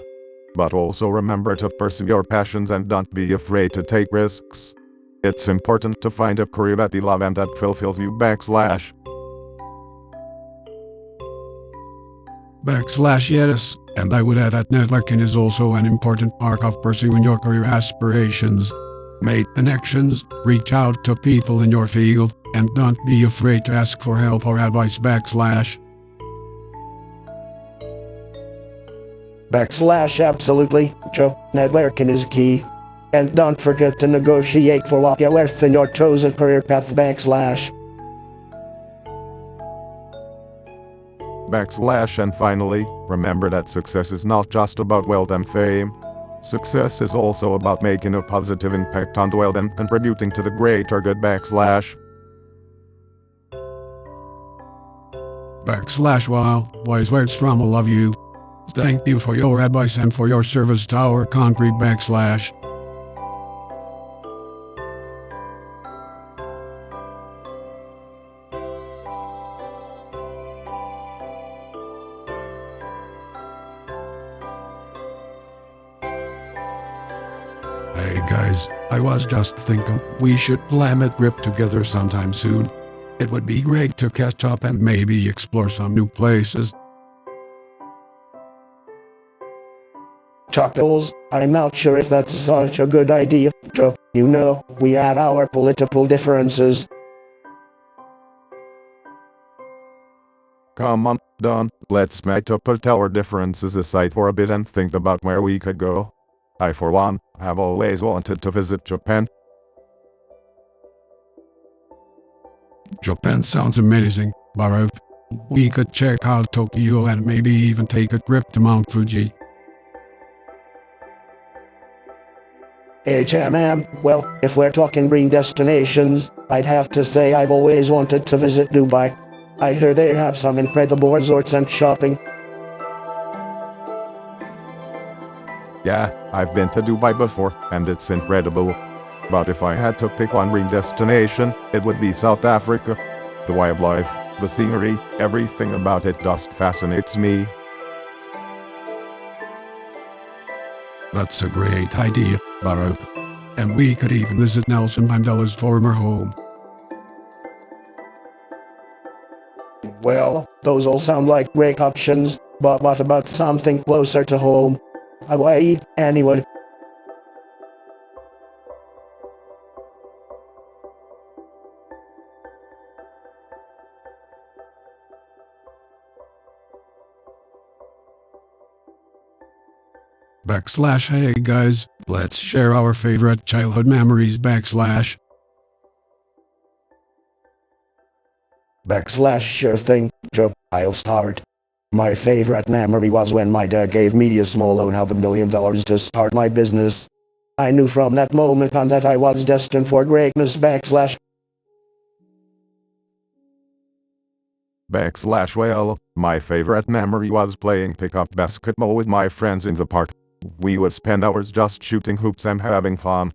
But also remember to pursue your passions and don't be afraid to take risks. It's important to find a career that you love and that fulfills you. Yes, and I would add that networking is also an important part of pursuing your career aspirations. Make connections, reach out to people in your field, and don't be afraid to ask for help or advice. Absolutely, Joe. Networking is key. And don't forget to negotiate for what you're worth in your chosen career path. And finally, remember that success is not just about wealth and fame. Success is also about making a positive impact on the world and contributing to the greater good. Wow, wise words from all of you. Thank you for your advice and for your service to our country. Hey guys, I was just thinking we should plan a trip together sometime soon. It would be great to catch up and maybe explore some new places. Chuckles, I'm not sure if that's such a good idea, Joe. You know, we have our political differences. Come on, Don, let's put our differences aside for a bit and think about where we could go. I, for one, have always wanted to visit Japan. Japan sounds amazing, Baruch. We could check out Tokyo and maybe even take a trip to Mount Fuji. Well, if we're talking green destinations, I'd have to say I've always wanted to visit Dubai. I hear they have some incredible resorts and shopping. Yeah, I've been to Dubai before, and it's incredible. But if I had to pick one green destination, it would be South Africa. The wildlife, the scenery, everything about it just fascinates me. That's a great idea, Baruch. And we could even visit Nelson Mandela's former home. Well, those all sound like great options, but what about something closer to home? Hawaii, anyway. Backslash hey guys, let's share our favorite childhood memories backslash. Backslash sure thing, Joe, I'll start. My favorite memory was when my dad gave me a small loan of $1 million to start my business. I knew from that moment on that I was destined for greatness backslash. Backslash well, my favorite memory was playing pickup basketball with my friends in the park. We would spend hours just shooting hoops and having fun.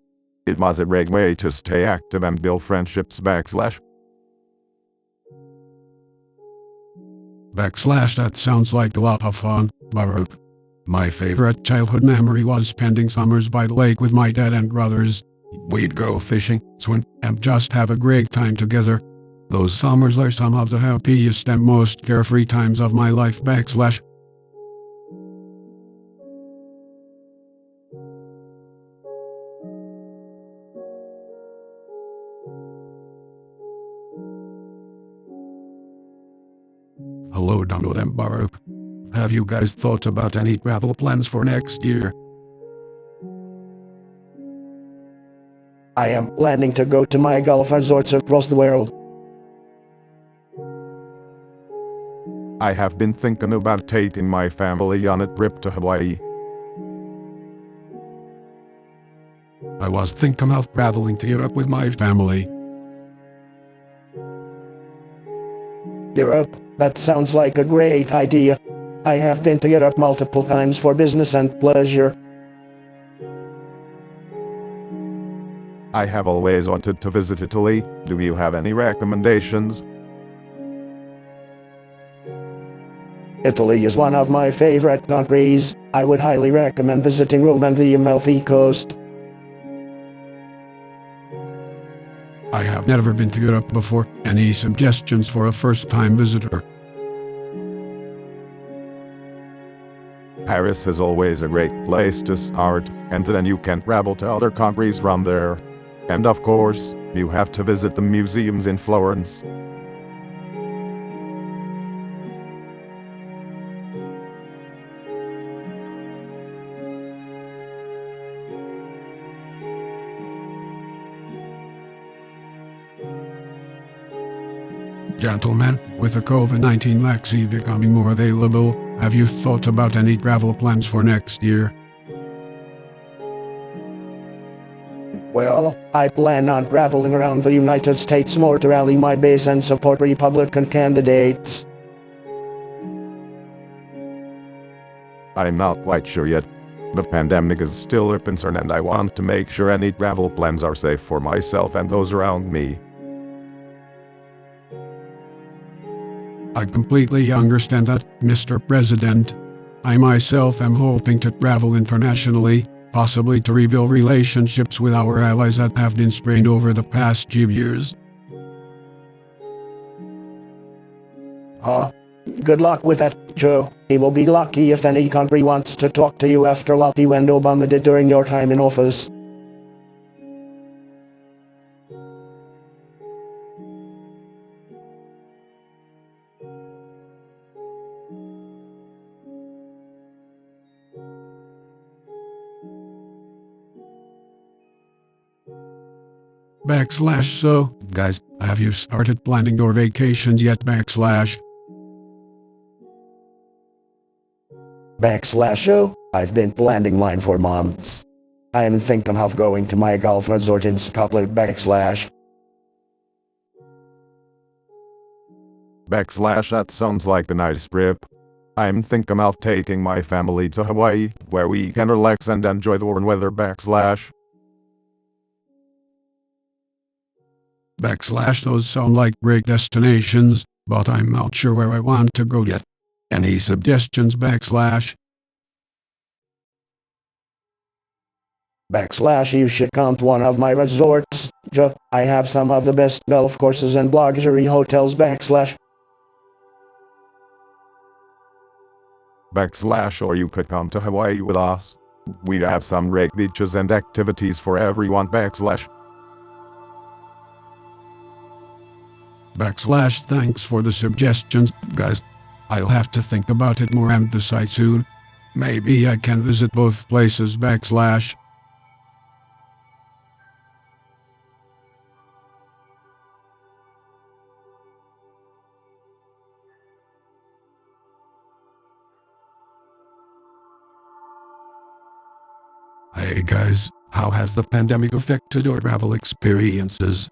It was a great way to stay active and build friendships backslash. Backslash that sounds like a lot of fun, Baruch. My favorite childhood memory was spending summers by the lake with my dad and brothers. We'd go fishing, swim, and just have a great time together. Those summers are some of the happiest and most carefree times of my life backslash. Hello Donald and Baruch. Have you guys thought about any travel plans for next year? I am planning to go to my golf resorts across the world. I have been thinking about taking my family on a trip to Hawaii. I was thinking of traveling to Europe with my family. Europe, that sounds like a great idea. I have been to Europe multiple times for business and pleasure. I have always wanted to visit Italy. Do you have any recommendations? Italy is one of my favorite countries. I would highly recommend visiting Rome and the Amalfi Coast. I have never been to Europe before. Any suggestions for a first-time visitor? Paris is always a great place to start, and then you can travel to other countries from there. And of course, you have to visit the museums in Florence. Gentlemen, with the COVID-19 vaccine becoming more available, have you thought about any travel plans for next year? Well, I plan on traveling around the United States more to rally my base and support Republican candidates. I'm not quite sure yet. The pandemic is still a concern and I want to make sure any travel plans are safe for myself and those around me. I completely understand that, Mr. President. I myself am hoping to travel internationally, possibly to rebuild relationships with our allies that have been strained over the past few years. Good luck with that, Joe. He will be lucky if any country wants to talk to you after what you and Obama did during your time in office. So, guys, have you started planning your vacations yet? Oh, I've been planning mine for months. I am thinking of going to my golf resort in Scotland. That sounds like a nice trip. I'm thinking of taking my family to Hawaii, where we can relax and enjoy the warm weather. Those sound like great destinations, but I'm not sure where I want to go yet. Any suggestions? You should come to one of my resorts, Joe. I have some of the best golf courses and luxury hotels. Or you could come to Hawaii with us. We have some great beaches and activities for everyone. Thanks for the suggestions, guys. I'll have to think about it more and decide soon. Maybe I can visit both places backslash. Hey guys, how has the pandemic affected your travel experiences?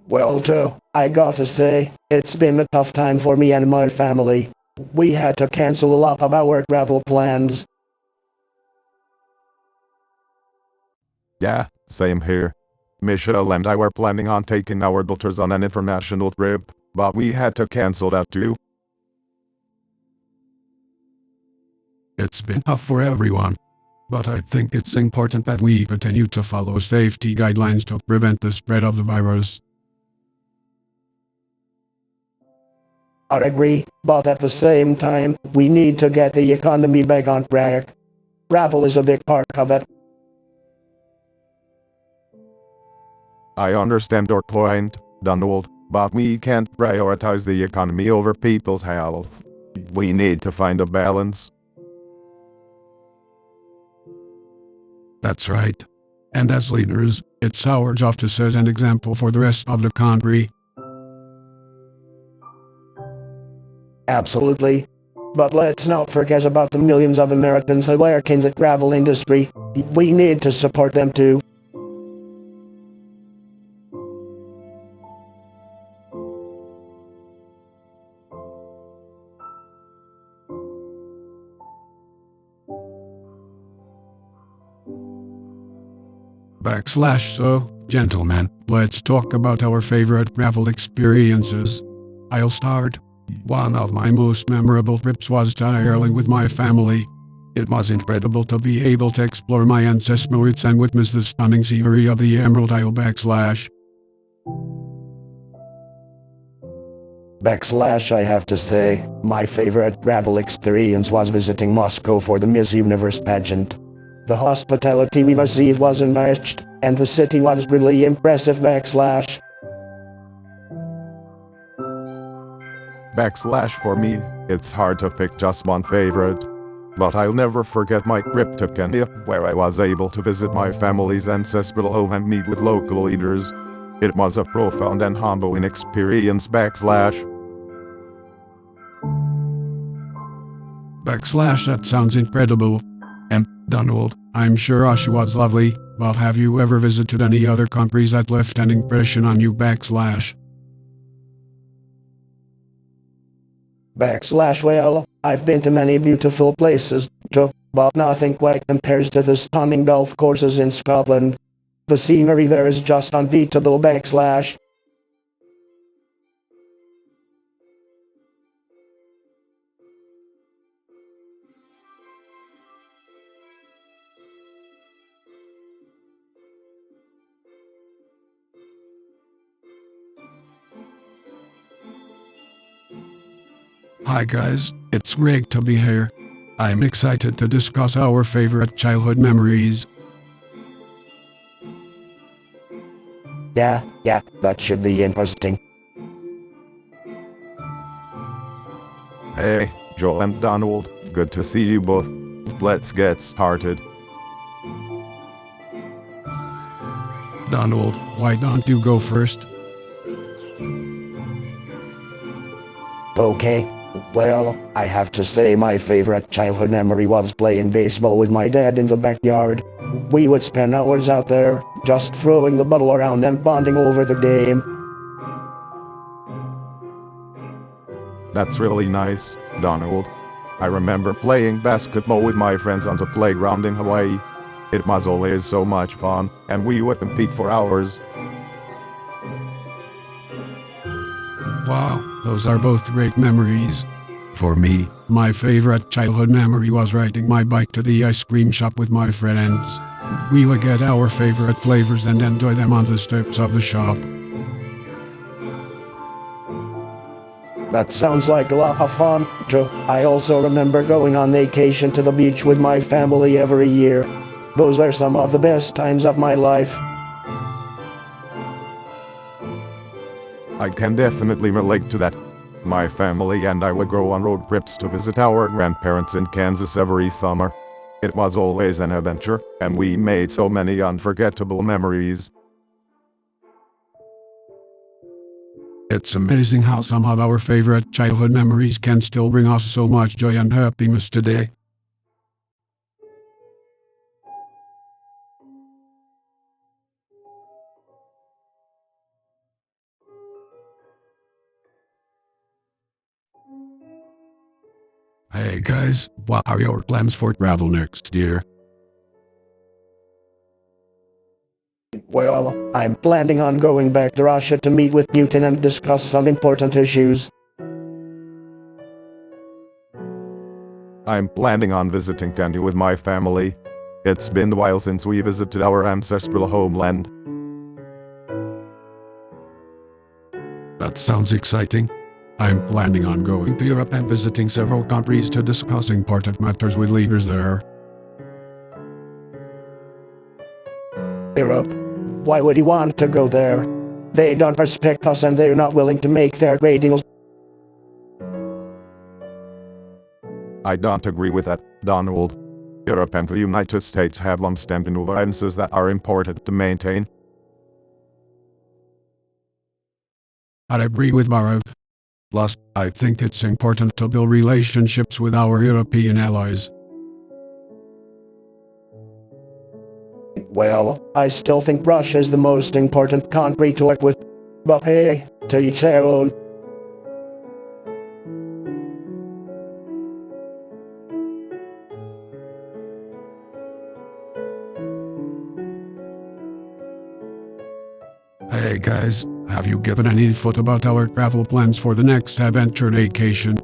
Well, Joe, I gotta say, it's been a tough time for me and my family. We had to cancel a lot of our travel plans. Yeah, same here. Michelle and I were planning on taking our daughters on an international trip, but we had to cancel that too. It's been tough for everyone. But I think it's important that we continue to follow safety guidelines to prevent the spread of the virus. I agree, but at the same time, we need to get the economy back on track. Travel is a big part of it. I understand your point, Donald, but we can't prioritize the economy over people's health. We need to find a balance. That's right. And as leaders, it's our job to set an example for the rest of the country. Absolutely. But let's not forget about the millions of Americans who work in the travel industry. We need to support them too. So, gentlemen, let's talk about our favorite travel experiences. I'll start. One of my most memorable trips was to Ireland with my family. It was incredible to be able to explore my ancestral roots and witness the stunning scenery of the Emerald Isle I have to say, my favorite travel experience was visiting Moscow for the Miss Universe pageant. The hospitality we received was unmatched, and the city was really impressive. For me, it's hard to pick just one favorite. But I'll never forget my trip to Kenya, where I was able to visit my family's ancestral home and meet with local leaders. It was a profound and humbling experience. That sounds incredible. And, Donald, I'm sure Russia was lovely, but have you ever visited any other countries that left an impression on you? Well, I've been to many beautiful places, Joe, but nothing quite compares to the stunning golf courses in Scotland. The scenery there is just unbeatable. Hi guys, it's great to be here. I'm excited to discuss our favorite childhood memories. Yeah, that should be interesting. Hey, Joel and Donald, good to see you both. Let's get started. Donald, why don't you go first? Okay. Well, I have to say my favorite childhood memory was playing baseball with my dad in the backyard. We would spend hours out there, just throwing the ball around and bonding over the game. That's really nice, Donald. I remember playing basketball with my friends on the playground in Hawaii. It was always so much fun, and we would compete for hours. Wow, those are both great memories. For me, my favorite childhood memory was riding my bike to the ice cream shop with my friends. We would get our favorite flavors and enjoy them on the steps of the shop. That sounds like a lot of fun, Joe. I also remember going on vacation to the beach with my family every year. Those were some of the best times of my life. I can definitely relate to that. My family and I would go on road trips to visit our grandparents in Kansas every summer. It was always an adventure, and we made so many unforgettable memories. It's amazing how some of our favorite childhood memories can still bring us so much joy and happiness today. Hey guys, what are your plans for travel next year? Well, I'm planning on going back to Russia to meet with Putin and discuss some important issues. I'm planning on visiting Kenya with my family. It's been a while since we visited our ancestral homeland. That sounds exciting. I'm planning on going to Europe and visiting several countries to discuss important matters with leaders there. Europe. Why would you want to go there? They don't respect us and they're not willing to make their trade deals. I don't agree with that, Donald. Europe and the United States have long-standing alliances that are important to maintain. I agree with Barack. Plus, I think it's important to build relationships with our European allies. Well, I still think Russia is the most important country to work with. But hey, to each their own. Hey guys, have you given any thought about our travel plans for the next adventure vacation?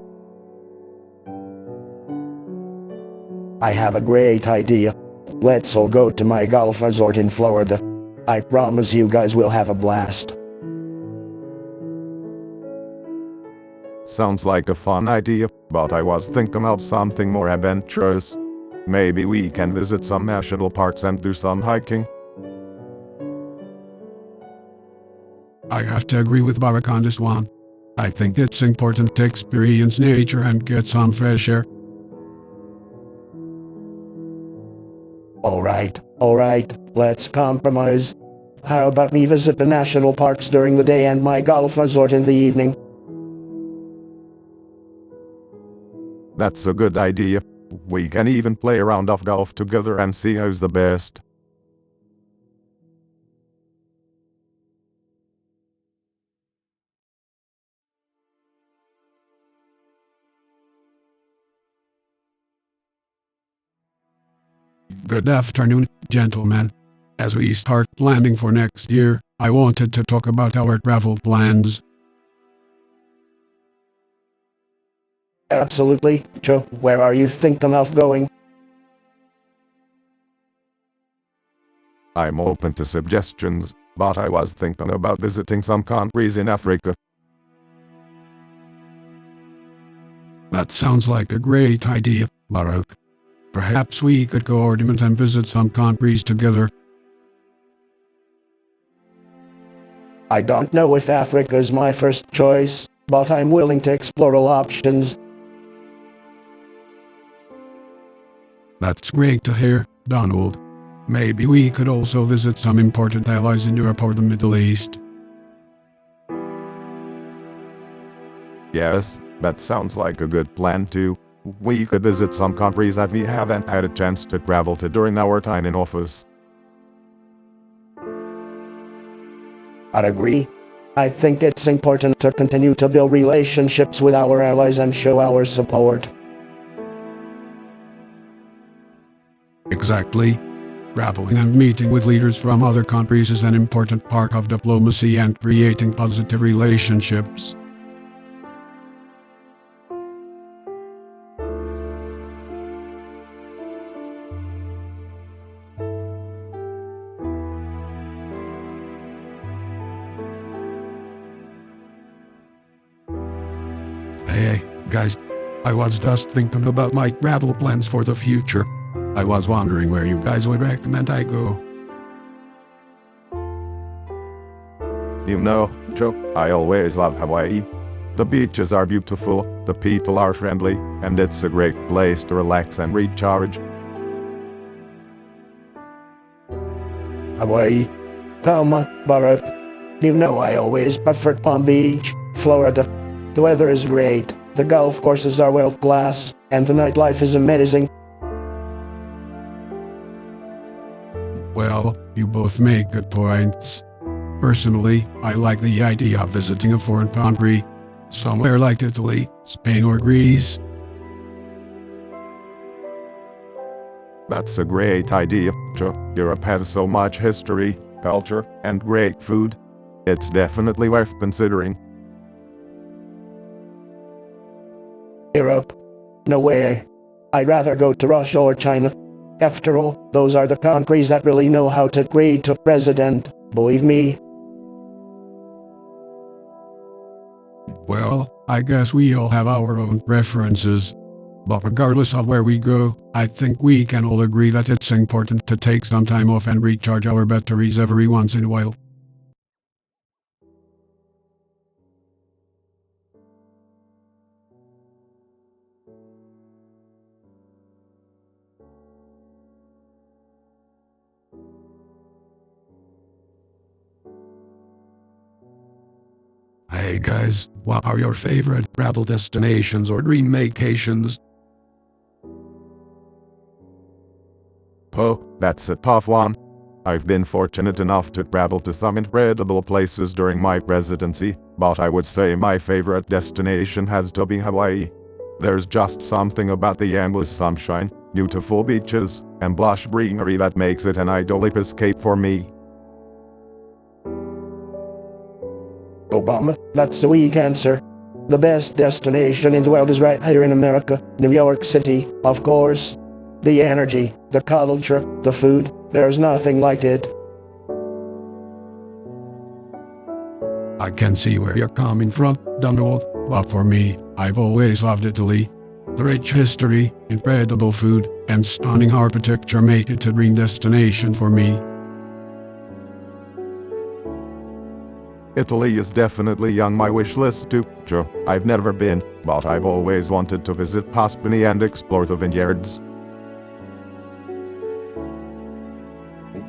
I have a great idea. Let's all go to my golf resort in Florida. I promise you guys will have a blast. Sounds like a fun idea, but I was thinking of something more adventurous. Maybe we can visit some national parks and do some hiking. I have to agree with Barack on this one. I think it's important to experience nature and get some fresh air. Alright, let's compromise. How about we visit the national parks during the day and my golf resort in the evening? That's a good idea. We can even play a round of golf together and see who's the best. Good afternoon, gentlemen. As we start planning for next year, I wanted to talk about our travel plans. Absolutely, Joe. Where are you thinking of going? I'm open to suggestions, but I was thinking about visiting some countries in Africa. That sounds like a great idea, Barack. Perhaps we could coordinate and visit some countries together. I don't know if Africa is my first choice, but I'm willing to explore all options. That's great to hear, Donald. Maybe we could also visit some important allies in Europe or the Middle East. Yes, that sounds like a good plan too. We could visit some countries that we haven't had a chance to travel to during our time in office. I'd agree. I think it's important to continue to build relationships with our allies and show our support. Exactly. Traveling and meeting with leaders from other countries is an important part of diplomacy and creating positive relationships. Hey, guys. I was just thinking about my travel plans for the future. I was wondering where you guys would recommend I go. You know, Joe, I always love Hawaii. The beaches are beautiful, the people are friendly, and it's a great place to relax and recharge. Hawaii. Come on, Bharat. You know I always prefer Palm Beach, Florida. The weather is great, the golf courses are world class, and the nightlife is amazing. Well, you both make good points. Personally, I like the idea of visiting a foreign country, somewhere like Italy, Spain or Greece. That's a great idea, Joe. Europe has so much history, culture, and great food. It's definitely worth considering. Europe? No way. I'd rather go to Russia or China. After all, those are the countries that really know how to greet a president, believe me. Well, I guess we all have our own preferences. But regardless of where we go, I think we can all agree that it's important to take some time off and recharge our batteries every once in a while. Hey guys, what are your favorite travel destinations or dream vacations? Oh, that's a tough one. I've been fortunate enough to travel to some incredible places during my presidency, but I would say my favorite destination has to be Hawaii. There's just something about the endless sunshine, beautiful beaches, and lush greenery that makes it an idyllic escape for me. Obama, that's the weak answer. The best destination in the world is right here in America, New York City, of course. The energy, the culture, the food, there's nothing like it. I can see where you're coming from, Donald, but for me, I've always loved Italy. The rich history, incredible food, and stunning architecture make it a dream destination for me. Italy is definitely on my wish list too, Joe. I've never been, but I've always wanted to visit Tuscany and explore the vineyards.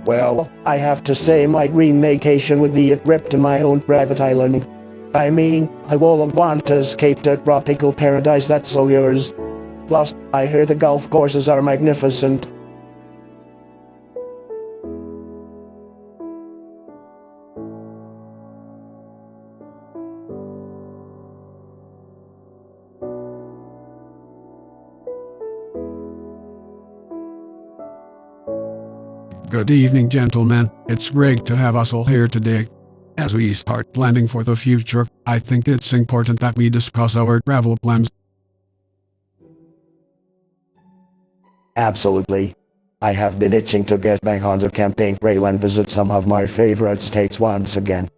Well, I have to say my dream vacation would be a trip to my own private island. I mean, I won't want to escape the tropical paradise that's all yours. Plus, I hear the golf courses are magnificent. Good evening, gentlemen. It's great to have us all here today. As we start planning for the future, I think it's important that we discuss our travel plans. Absolutely. I have been itching to get back on the campaign trail and visit some of my favorite states once again.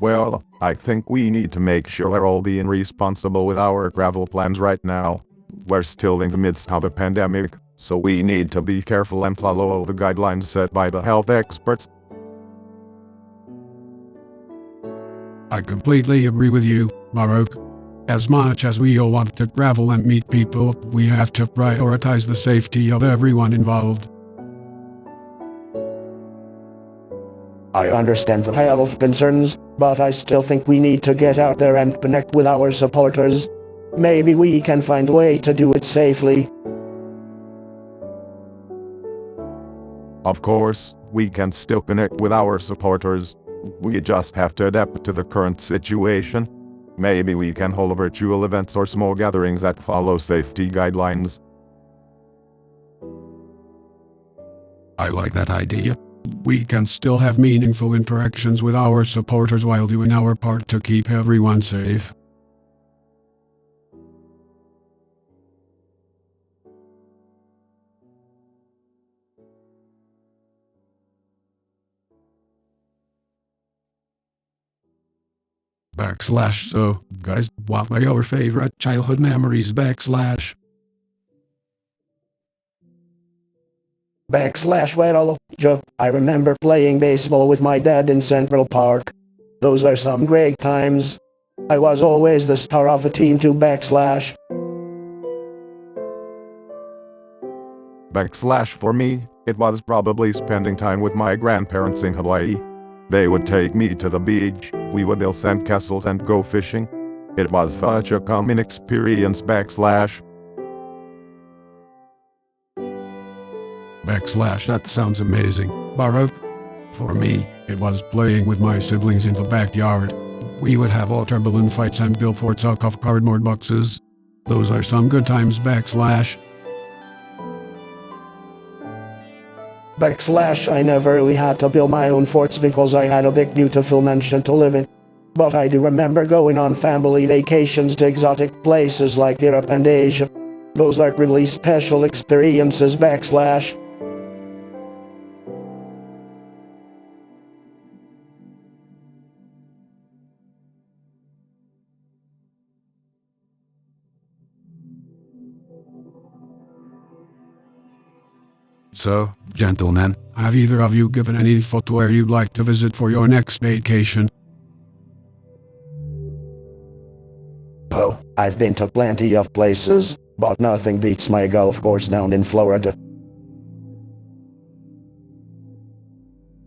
Well, I think we need to make sure we're all being responsible with our travel plans right now. We're still in the midst of a pandemic, so we need to be careful and follow the guidelines set by the health experts. I completely agree with you, Baruch. As much as we all want to travel and meet people, we have to prioritize the safety of everyone involved. I understand the health concerns, but I still think we need to get out there and connect with our supporters. Maybe we can find a way to do it safely. Of course, we can still connect with our supporters. We just have to adapt to the current situation. Maybe we can hold virtual events or small gatherings that follow safety guidelines. I like that idea. We can still have meaningful interactions with our supporters while doing our part to keep everyone safe. So, guys, what are your favorite childhood memories? Well, Joe, I remember playing baseball with my dad in Central Park. Those are some great times. I was always the star of a team to backslash. Backslash for me, it was probably spending time with my grandparents in Hawaii. They would take me to the beach, we would build sandcastles and go fishing. It was such a common experience backslash. Backslash, that sounds amazing. Baruch? For me, it was playing with my siblings in the backyard. We would have water balloon fights and build forts out of cardboard boxes. Those are some good times backslash. Backslash, I never really had to build my own forts because I had a big beautiful mansion to live in. But I do remember going on family vacations to exotic places like Europe and Asia. Those are really special experiences backslash. So, gentlemen, have either of you given any thought to where you'd like to visit for your next vacation? Oh, I've been to plenty of places, but nothing beats my golf course down in Florida.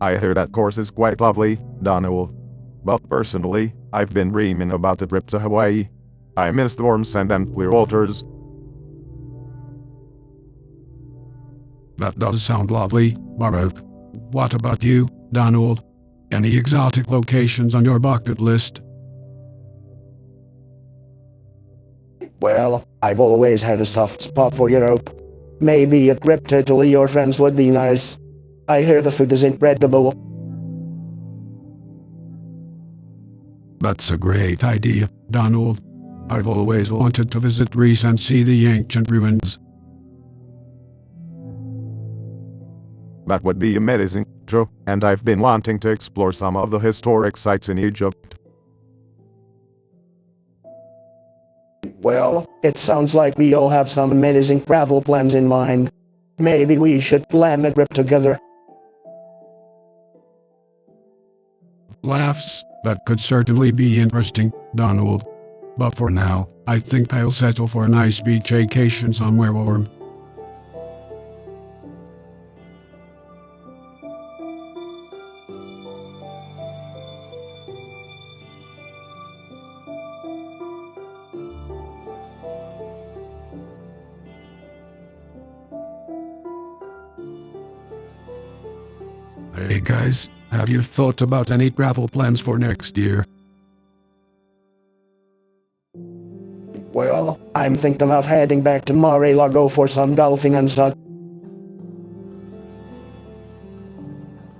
I hear that course is quite lovely, Donald. But personally, I've been dreaming about a trip to Hawaii. I miss the warm sand and clear waters. That does sound lovely, Baruch. What about you, Donald? Any exotic locations on your bucket list? Well, I've always had a soft spot for Europe. Maybe a trip to Italy or France would be nice. I hear the food is incredible. That's a great idea, Donald. I've always wanted to visit Greece and see the ancient ruins. That would be amazing, Joe, and I've been wanting to explore some of the historic sites in Egypt. Well, it sounds like we all have some amazing travel plans in mind. Maybe we should plan a trip together. Laughs, that could certainly be interesting, Donald. But for now, I think I'll settle for a nice beach vacation somewhere warm. Hey guys, have you thought about any travel plans for next year? Well, I'm thinking about heading back to Mar-a-Lago for some golfing and such.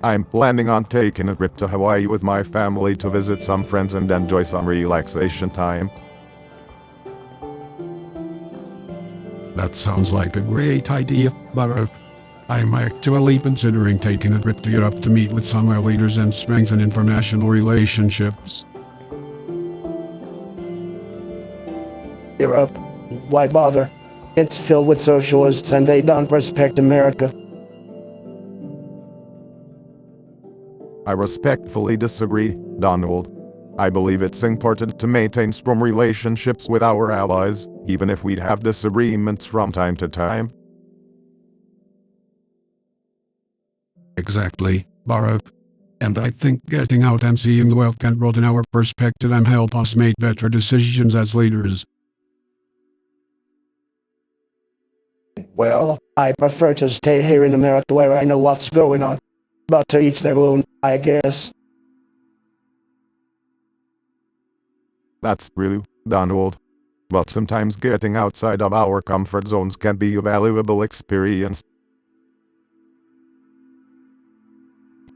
I'm planning on taking a trip to Hawaii with my family to visit some friends and enjoy some relaxation time. That sounds like a great idea, Baruch. I'm actually considering taking a trip to Europe to meet with some of our leaders and strengthen international relationships. Europe? Why bother? It's filled with socialists and they don't respect America. I respectfully disagree, Donald. I believe it's important to maintain strong relationships with our allies, even if we'd have disagreements from time to time. Exactly, Baruch. And I think getting out and seeing the world can broaden our perspective and help us make better decisions as leaders. Well, I prefer to stay here in America where I know what's going on. But to each their own, I guess. That's true, Donald. But sometimes getting outside of our comfort zones can be a valuable experience.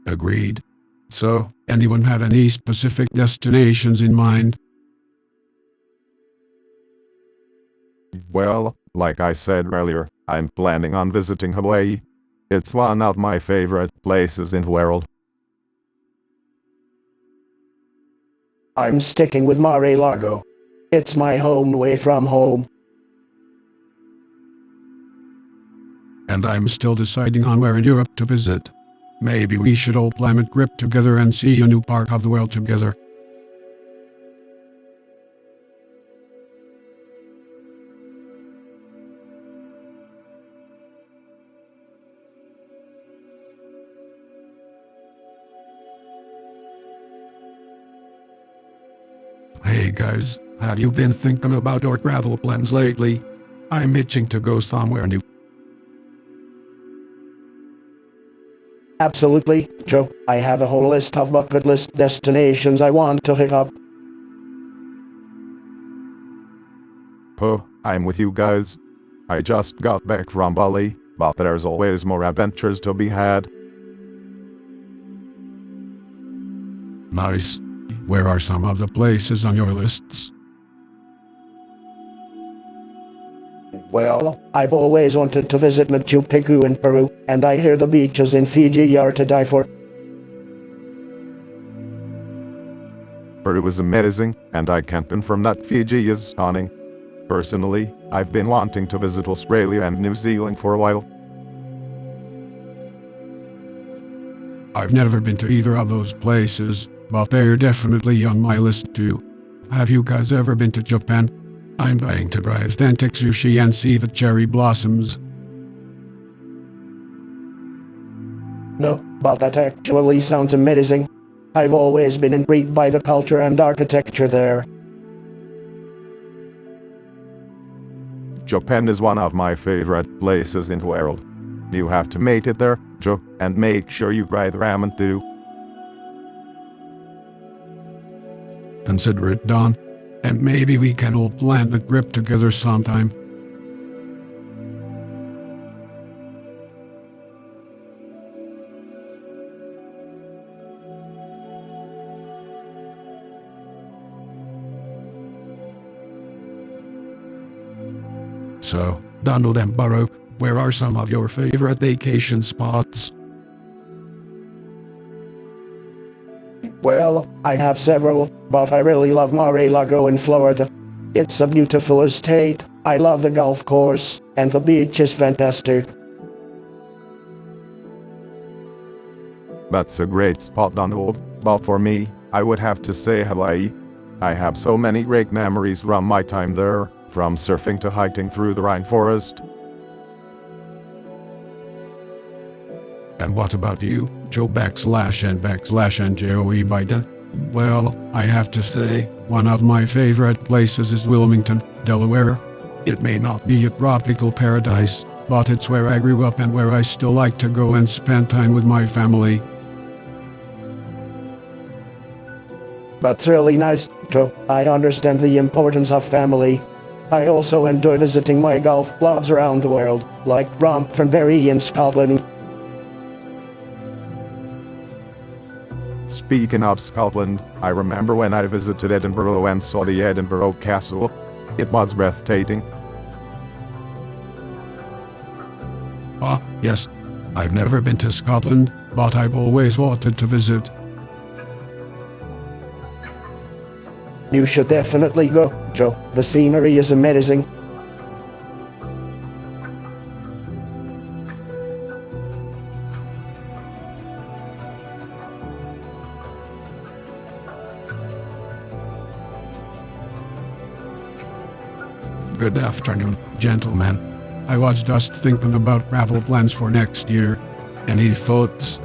Agreed. So, anyone have any specific destinations in mind? Well, like I said earlier, I'm planning on visiting Hawaii. It's one of my favorite places in the world. I'm sticking with Mar-a-Lago. It's my home away from home. And I'm still deciding on where in Europe to visit. Maybe we should all plan a trip together and see a new part of the world together. Hey guys, have you been thinking about your travel plans lately? I'm itching to go somewhere new. Absolutely, Joe. I have a whole list of bucket list destinations I want to hit up. Puh, I'm with you guys. I just got back from Bali, but there's always more adventures to be had. Nice. Where are some of the places on your lists? Well, I've always wanted to visit Machu Picchu in Peru, and I hear the beaches in Fiji are to die for. Peru is amazing, and I can confirm that Fiji is stunning. Personally, I've been wanting to visit Australia and New Zealand for a while. I've never been to either of those places, but they're definitely on my list too. Have you guys ever been to Japan? I'm dying to try authentic sushi and see the cherry blossoms. No, but that actually sounds amazing. I've always been intrigued by the culture and architecture there. Japan is one of my favorite places in the world. You have to make it there, Joe, and make sure you try the ramen too. Consider it done. And maybe we can all plan a trip together sometime. So, Donald and Burrow, where are some of your favorite vacation spots? Well, I have several, but I really love Mar-a-Lago in Florida. It's a beautiful estate, I love the golf course, and the beach is fantastic. That's a great spot, Donald, but for me, I would have to say Hawaii. I have so many great memories from my time there, from surfing to hiking through the rainforest. And what about you, Joe /and Joey Biden? Well, I have to say, one of my favorite places is Wilmington, Delaware. It may not be a tropical paradise, but it's where I grew up and where I still like to go and spend time with my family. That's really nice, Joe. I understand the importance of family. I also enjoy visiting my golf clubs around the world, like Romfenberry in Scotland. Speaking of Scotland, I remember when I visited Edinburgh and saw the Edinburgh Castle. It was breathtaking. Ah, yes. I've never been to Scotland, but I've always wanted to visit. You should definitely go, Joe. The scenery is amazing. Good afternoon, gentlemen. I was just thinking about travel plans for next year. Any thoughts?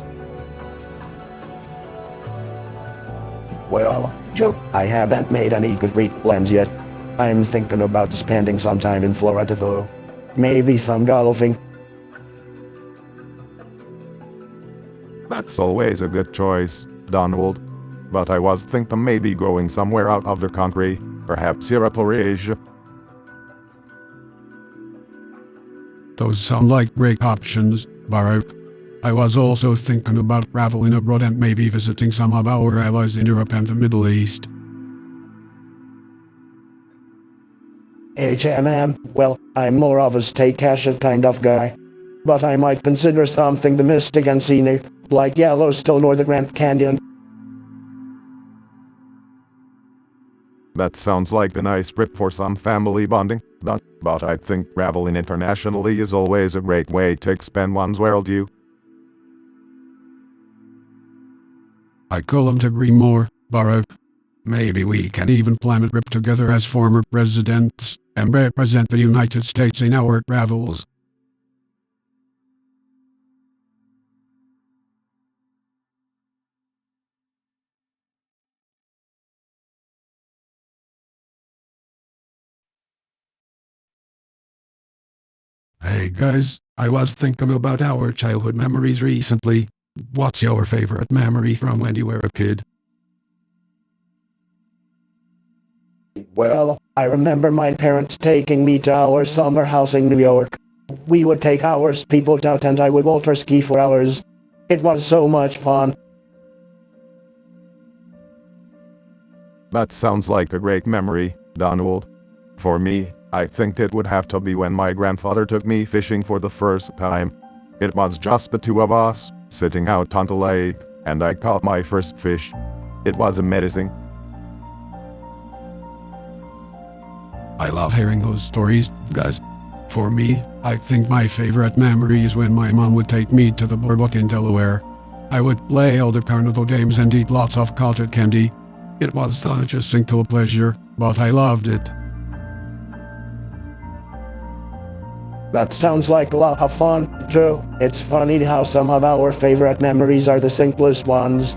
Well, Joe, I haven't made any concrete plans yet. I'm thinking about spending some time in Florida though. Maybe some golfing. That's always a good choice, Donald. But I was thinking maybe going somewhere out of the country, perhaps Europe or Asia. Those sound like great options, Baruch. I was also thinking about traveling abroad and maybe visiting some of our allies in Europe and the Middle East. Well, I'm more of a stay cash kind of guy. But I might consider something domestic and scenic, like Yellowstone or the Grand Canyon. That sounds like a nice trip for some family bonding, but I think traveling internationally is always a great way to expand one's worldview. I couldn't agree more, Baruch. Maybe we can even plan a trip together as former presidents and represent the United States in our travels. Hey guys, I was thinking about our childhood memories recently. What's your favorite memory from when you were a kid? Well, I remember my parents taking me to our summer house in New York. We would take our speedboat out and I would water ski for hours. It was so much fun. That sounds like a great memory, Donald. For me, I think it would have to be when my grandfather took me fishing for the first time. It was just the two of us, sitting out on the lake, and I caught my first fish. It was amazing. I love hearing those stories, guys. For me, I think my favorite memory is when my mom would take me to the boardwalk in Delaware. I would play all the carnival games and eat lots of cotton candy. It was such a simple pleasure, but I loved it. That sounds like a lot of fun, Joe. It's funny how some of our favorite memories are the simplest ones.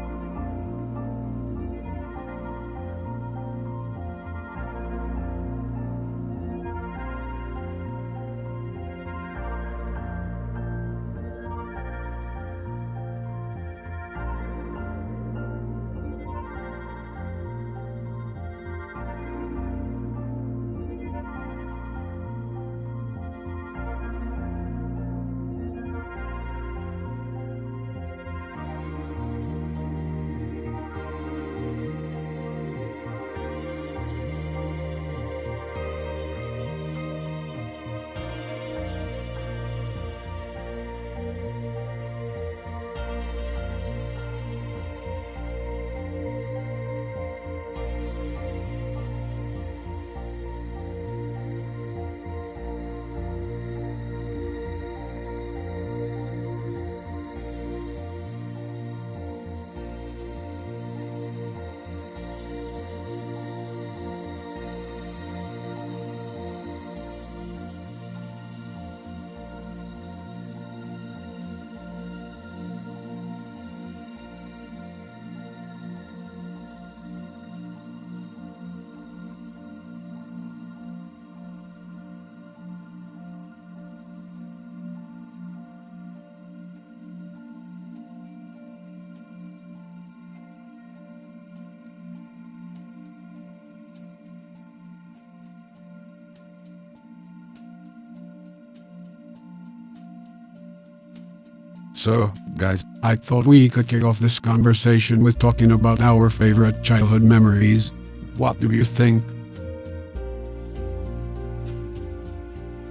So, guys, I thought we could kick off this conversation with talking about our favorite childhood memories. What do you think?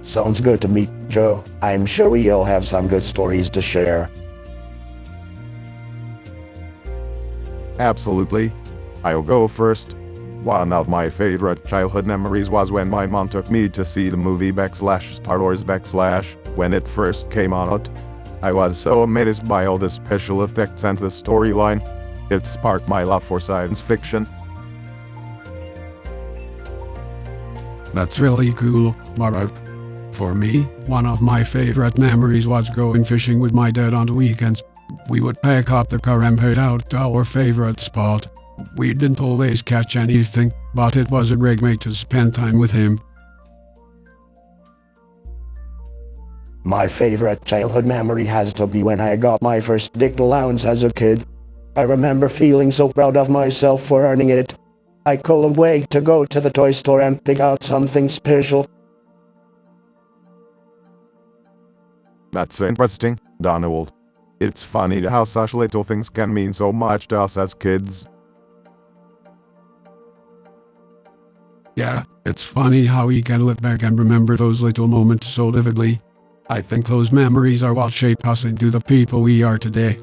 Sounds good to me, Joe. I'm sure we all have some good stories to share. Absolutely. I'll go first. One of my favorite childhood memories was when my mom took me to see the movie /Star Wars when it first came out. I was so amazed by all the special effects and the storyline. It sparked my love for science fiction. That's really cool, Mark. For me, one of my favorite memories was going fishing with my dad on the weekends. We would pack up the car and head out to our favorite spot. We didn't always catch anything, but it was a great way to spend time with him. My favorite childhood memory has to be when I got my first dick allowance as a kid. I remember feeling so proud of myself for earning it. I couldn't wait to go to the toy store and pick out something special. That's interesting, Donald. It's funny how such little things can mean so much to us as kids. Yeah, it's funny how we can look back and remember those little moments so vividly. I think those memories are what shape us into the people we are today.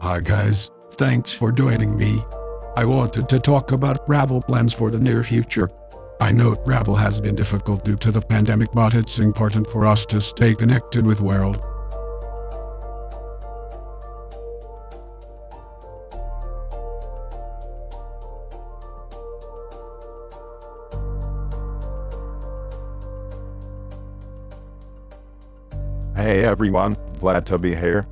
Hi guys, thanks for joining me. I wanted to talk about travel plans for the near future. I know travel has been difficult due to the pandemic, but it's important for us to stay connected with the world. Hey everyone, glad to be here.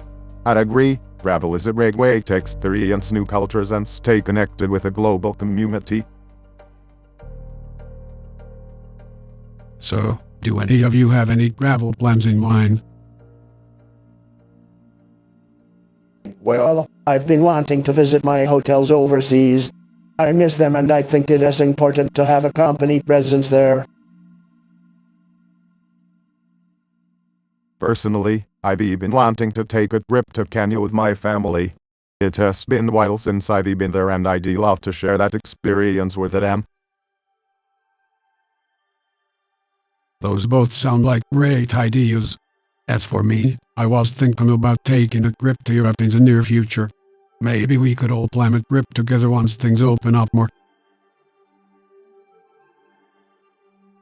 I'd agree, travel is a great way to experience new cultures and stay connected with a global community. So, do any of you have any travel plans in mind? Well, I've been wanting to visit my hotels overseas. I miss them and I think it is important to have a company presence there. Personally, I've been wanting to take a trip to Kenya with my family. It has been a while since I've been there and I'd love to share that experience with them. Those both sound like great ideas. As for me, I was thinking about taking a trip to Europe in the near future. Maybe we could all plan a trip together once things open up more.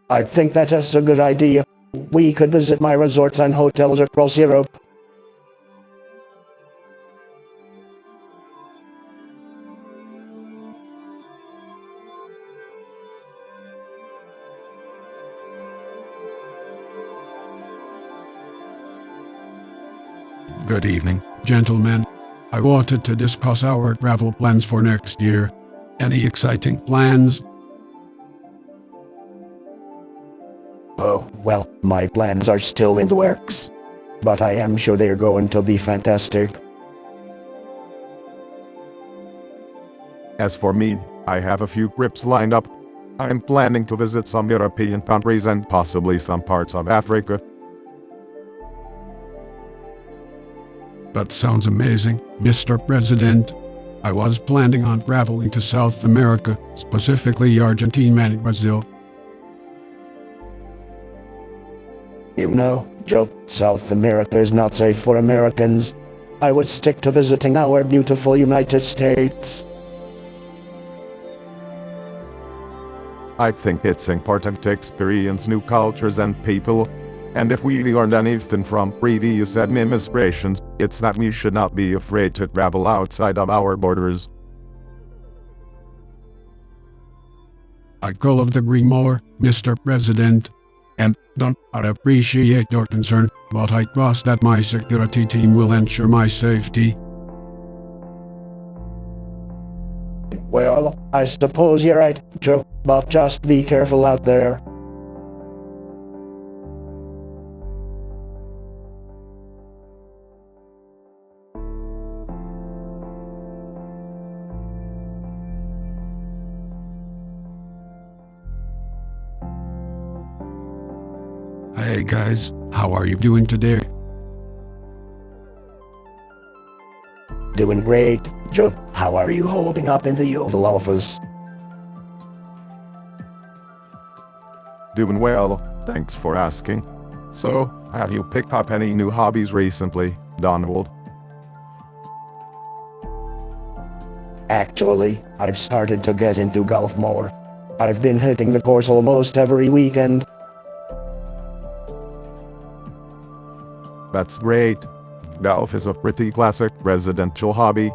I think that is a good idea. We could visit my resorts and hotels across Europe. Good evening, gentlemen. I wanted to discuss our travel plans for next year. Any exciting plans? Oh, well, my plans are still in the works. But I am sure they're going to be fantastic. As for me, I have a few trips lined up. I'm planning to visit some European countries and possibly some parts of Africa. That sounds amazing, Mr. President. I was planning on traveling to South America, specifically Argentina and Brazil. You know, Joe, South America is not safe for Americans. I would stick to visiting our beautiful United States. I think it's important to experience new cultures and people. And if we learned anything from previous administrations, it's that we should not be afraid to travel outside of our borders. I couldn't agree more, Mr. President. And don't I appreciate your concern, but I trust that my security team will ensure my safety. Well, I suppose you're right, Joe, but just be careful out there. Hey guys, how are you doing today? Doing great. Joe, how are you holding up in the Oval Office? Doing well, thanks for asking. So, have you picked up any new hobbies recently, Donald? Actually, I've started to get into golf more. I've been hitting the course almost every weekend. That's great. Golf is a pretty classic residential hobby.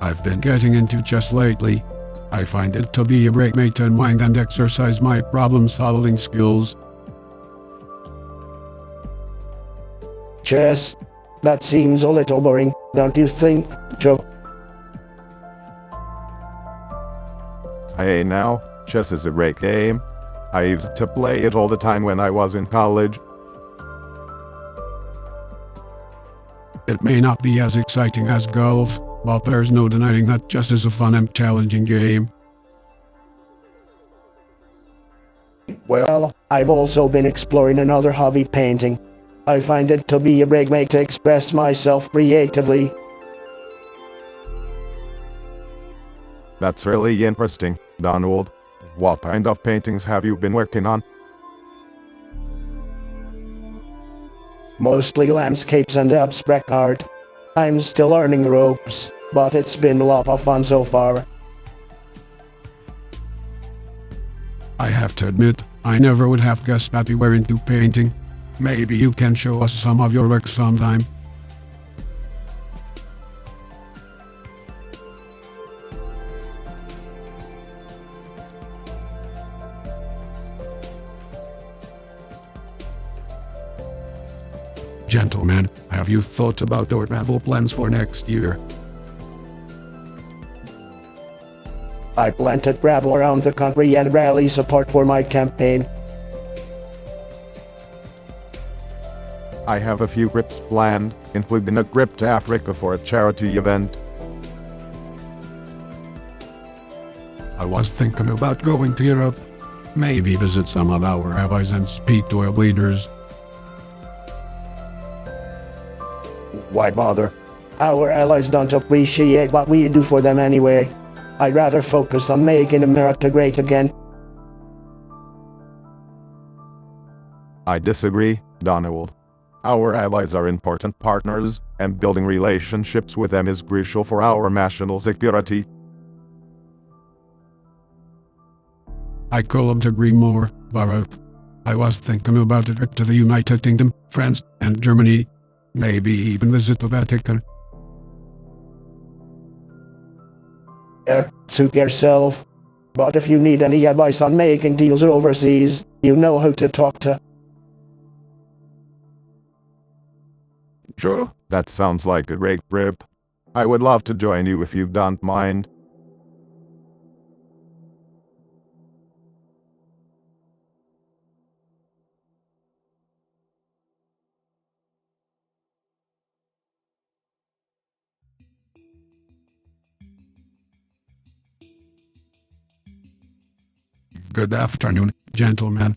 I've been getting into chess lately. I find it to be a great way to unwind and exercise my problem-solving skills. Chess? That seems a little boring, don't you think, Joe? Hey now, chess is a great game. I used to play it all the time when I was in college. It may not be as exciting as golf, but there's no denying that chess is a fun and challenging game. Well, I've also been exploring another hobby, painting. I find it to be a great way to express myself creatively. That's really interesting, Donald. What kind of paintings have you been working on? Mostly landscapes and abstract art. I'm still learning the ropes, but it's been a lot of fun so far. I have to admit, I never would have guessed that you were into painting. Maybe you can show us some of your work sometime. Gentlemen, have you thought about your travel plans for next year? I plan to travel around the country and rally support for my campaign. I have a few trips planned, including a trip to Africa for a charity event. I was thinking about going to Europe. Maybe visit some of our allies and speak to our leaders. Why bother? Our allies don't appreciate what we do for them anyway. I'd rather focus on making America great again. I disagree, Donald. Our allies are important partners, and building relationships with them is crucial for our national security. I couldn't agree more, Baruch. I was thinking about a trip to the United Kingdom, France, and Germany. Maybe even visit the Vatican. Suit yourself. But if you need any advice on making deals overseas, you know who to talk to. Sure, that sounds like a great trip. I would love to join you if you don't mind. Good afternoon, gentlemen.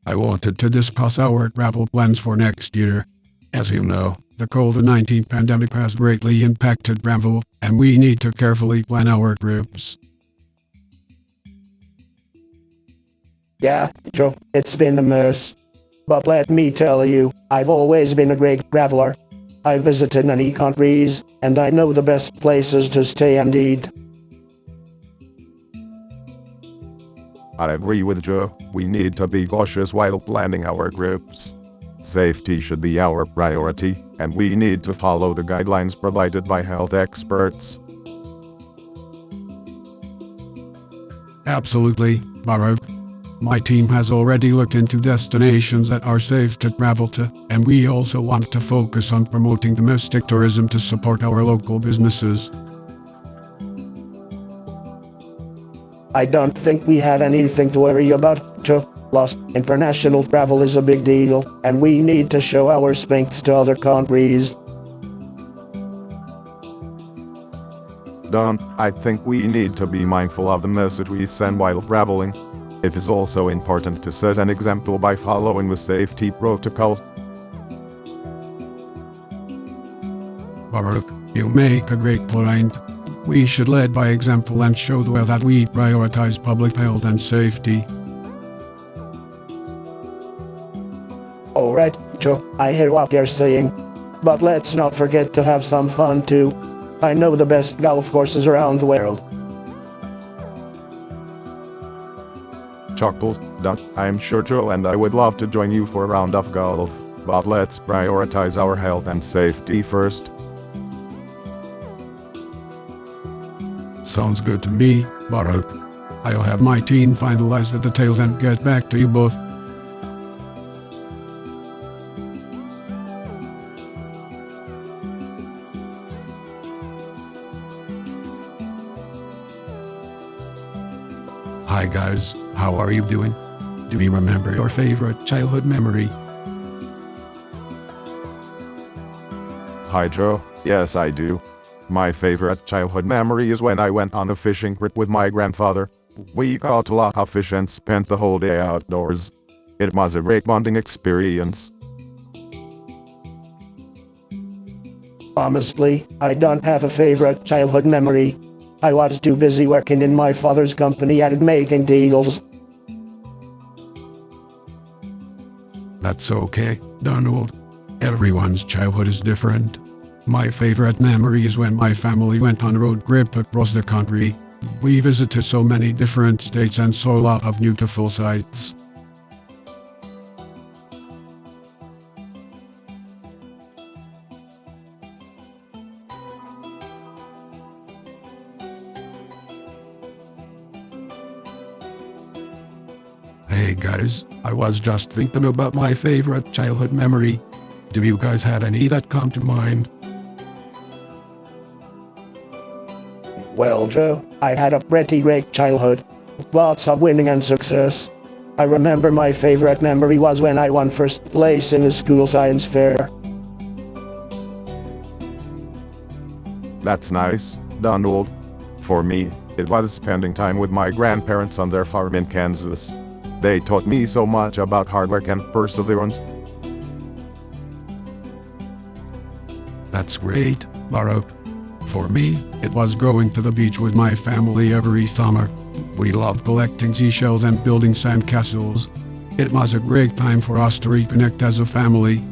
I wanted to discuss our travel plans for next year. As you know, the COVID-19 pandemic has greatly impacted travel, and we need to carefully plan our trips. Yeah, Joe, it's been a mess. But let me tell you, I've always been a great traveler. I've visited many countries, and I know the best places to stay and eat. I agree with Joe. We need to be cautious while planning our trips. Safety should be our priority, and we need to follow the guidelines provided by health experts. Absolutely, Baruch. My team has already looked into destinations that are safe to travel to, and we also want to focus on promoting domestic tourism to support our local businesses. I don't think we have anything to worry about, Joe. Plus, international travel is a big deal, and we need to show our strengths to other countries. Don, I think we need to be mindful of the message we send while traveling. It is also important to set an example by following the safety protocols. Baruch, you make a great point. We should lead by example and show the way that we prioritize public health and safety. Alright, Joe, I hear what you're saying. But let's not forget to have some fun too. I know the best golf courses around the world. Chuckles, Don, I'm sure Joe and I would love to join you for a round of golf, but let's prioritize our health and safety first. Sounds good to me, Baruch. I'll have my team finalize the details and get back to you both. Hi guys, how are you doing? Do you remember your favorite childhood memory? Hi Joe, yes I do. My favorite childhood memory is when I went on a fishing trip with my grandfather. We caught a lot of fish and spent the whole day outdoors. It was a great bonding experience. Honestly, I don't have a favorite childhood memory. I was too busy working in my father's company and making deals. That's okay, Donald. Everyone's childhood is different. My favorite memory is when my family went on a road trip across the country. We visited so many different states and saw a lot of beautiful sights. Hey guys, I was just thinking about my favorite childhood memory. Do you guys have any that come to mind? Well, Joe, I had a pretty great childhood. Lots of winning and success. I remember my favorite memory was when I won first place in the school science fair. That's nice, Donald. For me, it was spending time with my grandparents on their farm in Kansas. They taught me so much about hard work and perseverance. That's great, Baruch. For me, it was going to the beach with my family every summer. We loved collecting seashells and building sandcastles. It was a great time for us to reconnect as a family.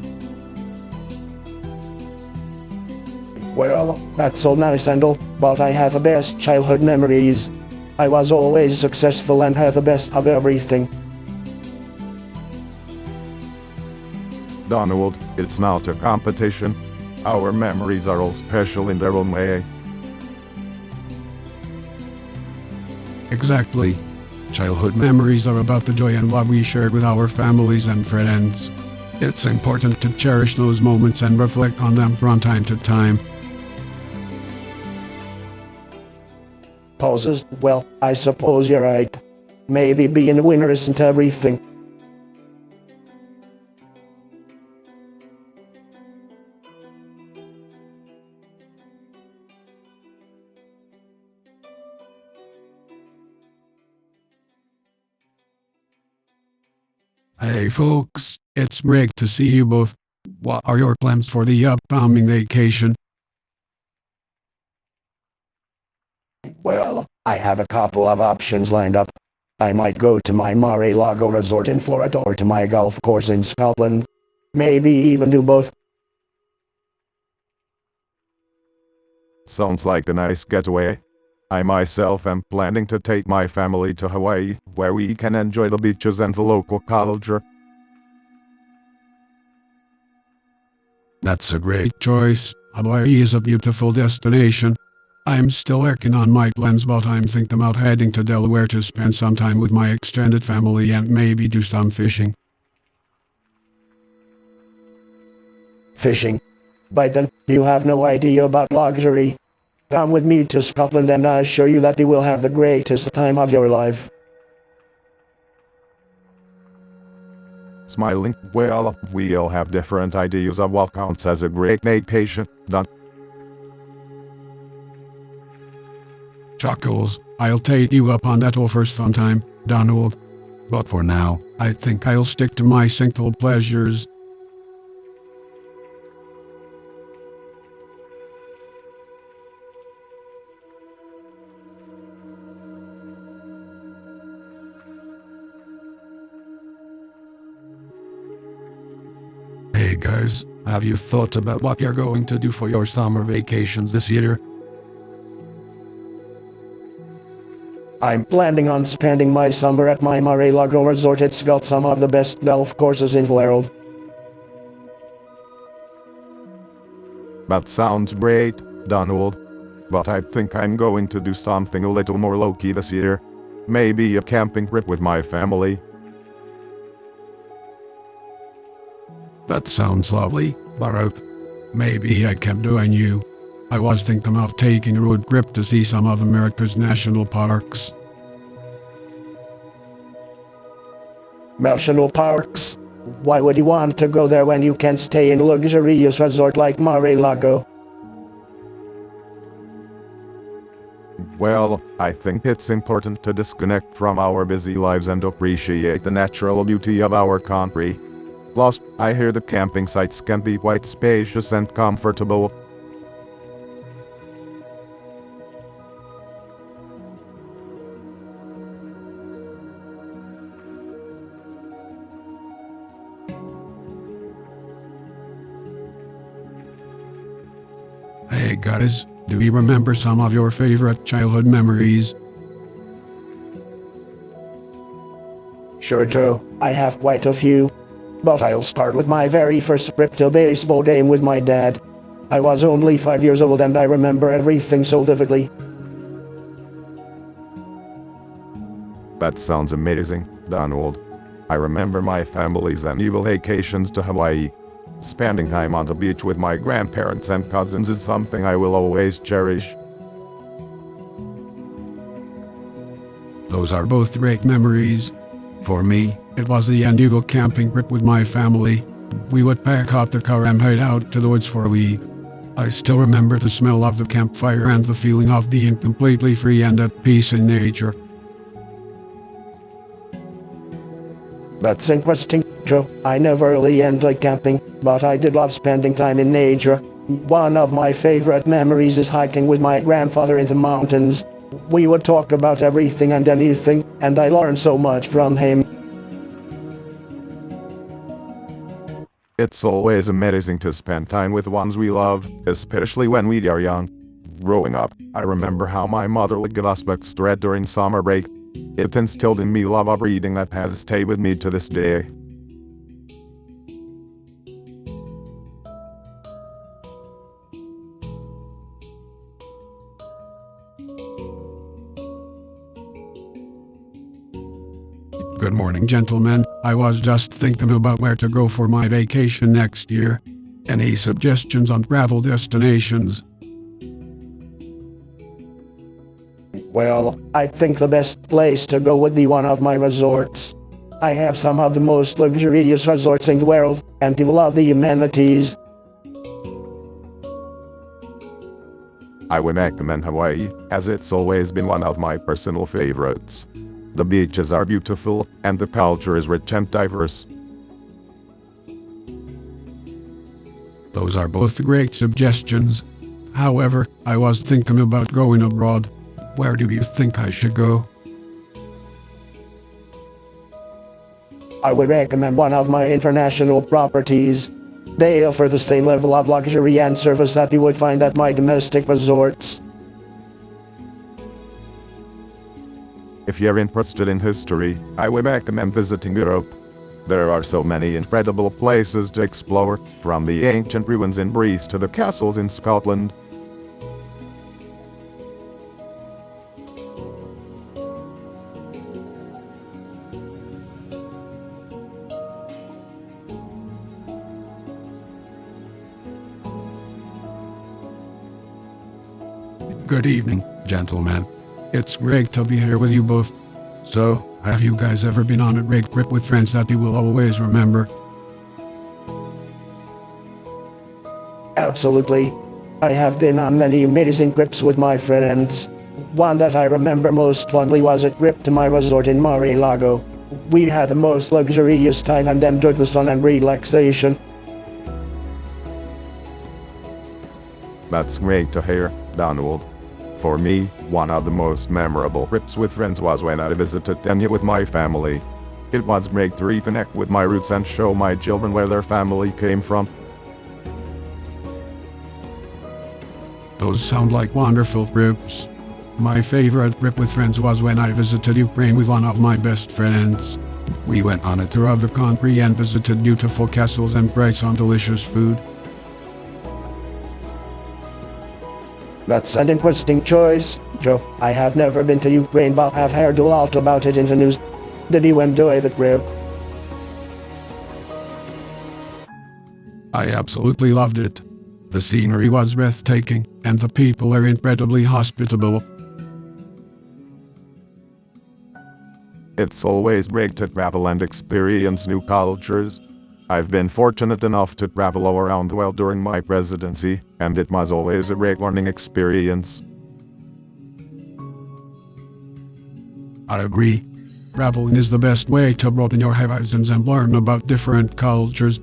Well, that's so nice and all, but I have the best childhood memories. I was always successful and had the best of everything. Donald, it's not a competition. Our memories are all special in their own way. Exactly. Childhood memories are about the joy and what we shared with our families and friends. It's important to cherish those moments and reflect on them from time to time. Pauses. Well, I suppose you're right. Maybe being a winner isn't everything. Hey folks, it's great to see you both. What are your plans for the upcoming vacation? Well, I have a couple of options lined up. I might go to my Mar-a-Lago resort in Florida or to my golf course in Scotland. Maybe even do both. Sounds like a nice getaway. I myself am planning to take my family to Hawaii, where we can enjoy the beaches and the local culture. That's a great choice. Hawaii is a beautiful destination. I'm still working on my plans, but I'm thinking about heading to Delaware to spend some time with my extended family and maybe do some fishing. Fishing. Biden, you have no idea about luxury. Come with me to Scotland and I assure you that you will have the greatest time of your life. Smiling, well, we all have different ideas of what counts as a great vacation. Chuckles, I'll take you up on that offer sometime, Donald. But for now, I think I'll stick to my simple pleasures. Hey guys, have you thought about what you're going to do for your summer vacations this year? I'm planning on spending my summer at my Mar-a-Lago resort. It's got some of the best golf courses in the world. That sounds great, Donald. But I think I'm going to do something a little more low-key this year. Maybe a camping trip with my family. That sounds lovely, Baruch. Maybe I can join you. I was thinking of taking a road trip to see some of America's national parks. National parks? Why would you want to go there when you can stay in a luxurious resort like Mar-a-Lago? Well, I think it's important to disconnect from our busy lives and appreciate the natural beauty of our country. Plus, I hear the camping sites can be quite spacious and comfortable. Hey guys, do you remember some of your favorite childhood memories? Sure, Joe. I have quite a few. But I'll start with my very first trip to a baseball game with my dad. I was only 5 years old and I remember everything so vividly. That sounds amazing, Donald. I remember my family's annual vacations to Hawaii. Spending time on the beach with my grandparents and cousins is something I will always cherish. Those are both great memories. For me, it was the Andigo camping trip with my family. We would pack up the car and head out to the woods for a week. I still remember the smell of the campfire and the feeling of being completely free and at peace in nature. That's interesting, Joe. I never really enjoyed camping, but I did love spending time in nature. One of my favorite memories is hiking with my grandfather in the mountains. We would talk about everything and anything, and I learned so much from him. It's always amazing to spend time with ones we love, especially when we are young. Growing up, I remember how my mother would give us books to read during summer break. It instilled in me love of reading that has stayed with me to this day. Good morning, gentlemen. I was just thinking about where to go for my vacation next year. Any suggestions on travel destinations? Well, I think the best place to go would be one of my resorts. I have some of the most luxurious resorts in the world, and you love the amenities. I would recommend Hawaii, as it's always been one of my personal favorites. The beaches are beautiful, and the culture is rich and diverse. Those are both great suggestions. However, I was thinking about going abroad. Where do you think I should go? I would recommend one of my international properties. They offer the same level of luxury and service that you would find at my domestic resorts. If you're interested in history, I would recommend visiting Europe. There are so many incredible places to explore, from the ancient ruins in Greece to the castles in Scotland. Good evening, gentlemen. It's great to be here with you both. So, have you guys ever been on a great trip with friends that you will always remember? Absolutely. I have been on many amazing trips with my friends. One that I remember most fondly was a trip to my resort in Mar-a-Lago. We had the most luxurious time and enjoyed the sun and relaxation. That's great to hear, Donald. For me, one of the most memorable trips with friends was when I visited Kenya with my family. It was great to reconnect with my roots and show my children where their family came from. Those sound like wonderful trips. My favorite trip with friends was when I visited Ukraine with one of my best friends. We went on a tour of the country and visited beautiful castles and tried some delicious food. That's an interesting choice, Joe. I have never been to Ukraine but have heard a lot about it in the news. Did you enjoy the trip? I absolutely loved it. The scenery was breathtaking, and the people were incredibly hospitable. It's always great to travel and experience new cultures. I've been fortunate enough to travel all around the world during my presidency, and it was always a great learning experience. I agree. Traveling is the best way to broaden your horizons and learn about different cultures.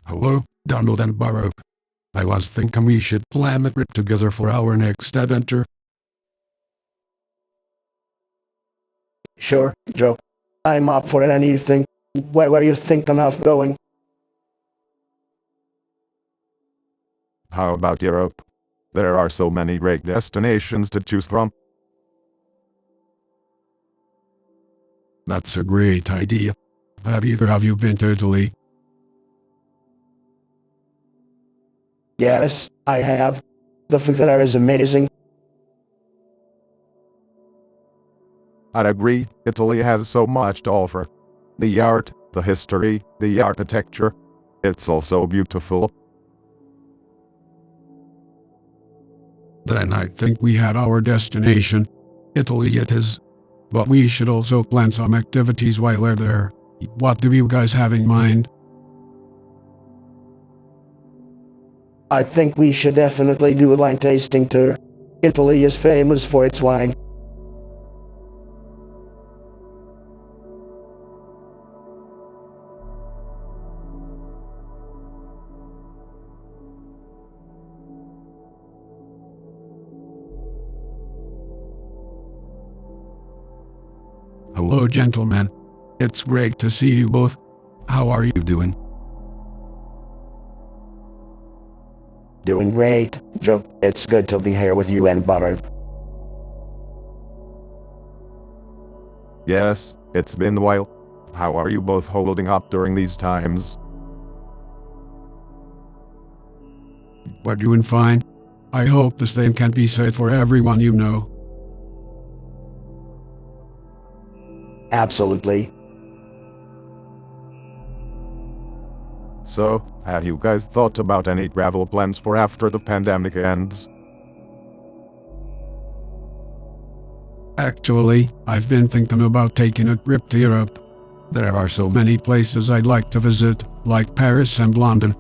Hello, Donald and Baruch. I was thinking we should plan a trip together for our next adventure. Sure, Joe. I'm up for anything. Where were you thinking of going? How about Europe? There are so many great destinations to choose from. That's a great idea. Have either of you been to Italy? Yes, I have. The food there is amazing. I'd agree, Italy has so much to offer. The art, the history, the architecture. It's all so beautiful. Then I think we had our destination. Italy it is. But we should also plan some activities while we're there. What do you guys have in mind? I think we should definitely do a wine tasting tour. Italy is famous for its wine. Hello, gentlemen. It's great to see you both. How are you doing? Doing great, Joe. It's good to be here with you and Butter. Yes, it's been a while. How are you both holding up during these times? We're doing fine. I hope the same can be said for everyone you know. Absolutely. So, have you guys thought about any travel plans for after the pandemic ends? Actually, I've been thinking about taking a trip to Europe. There are so many places I'd like to visit, like Paris and London.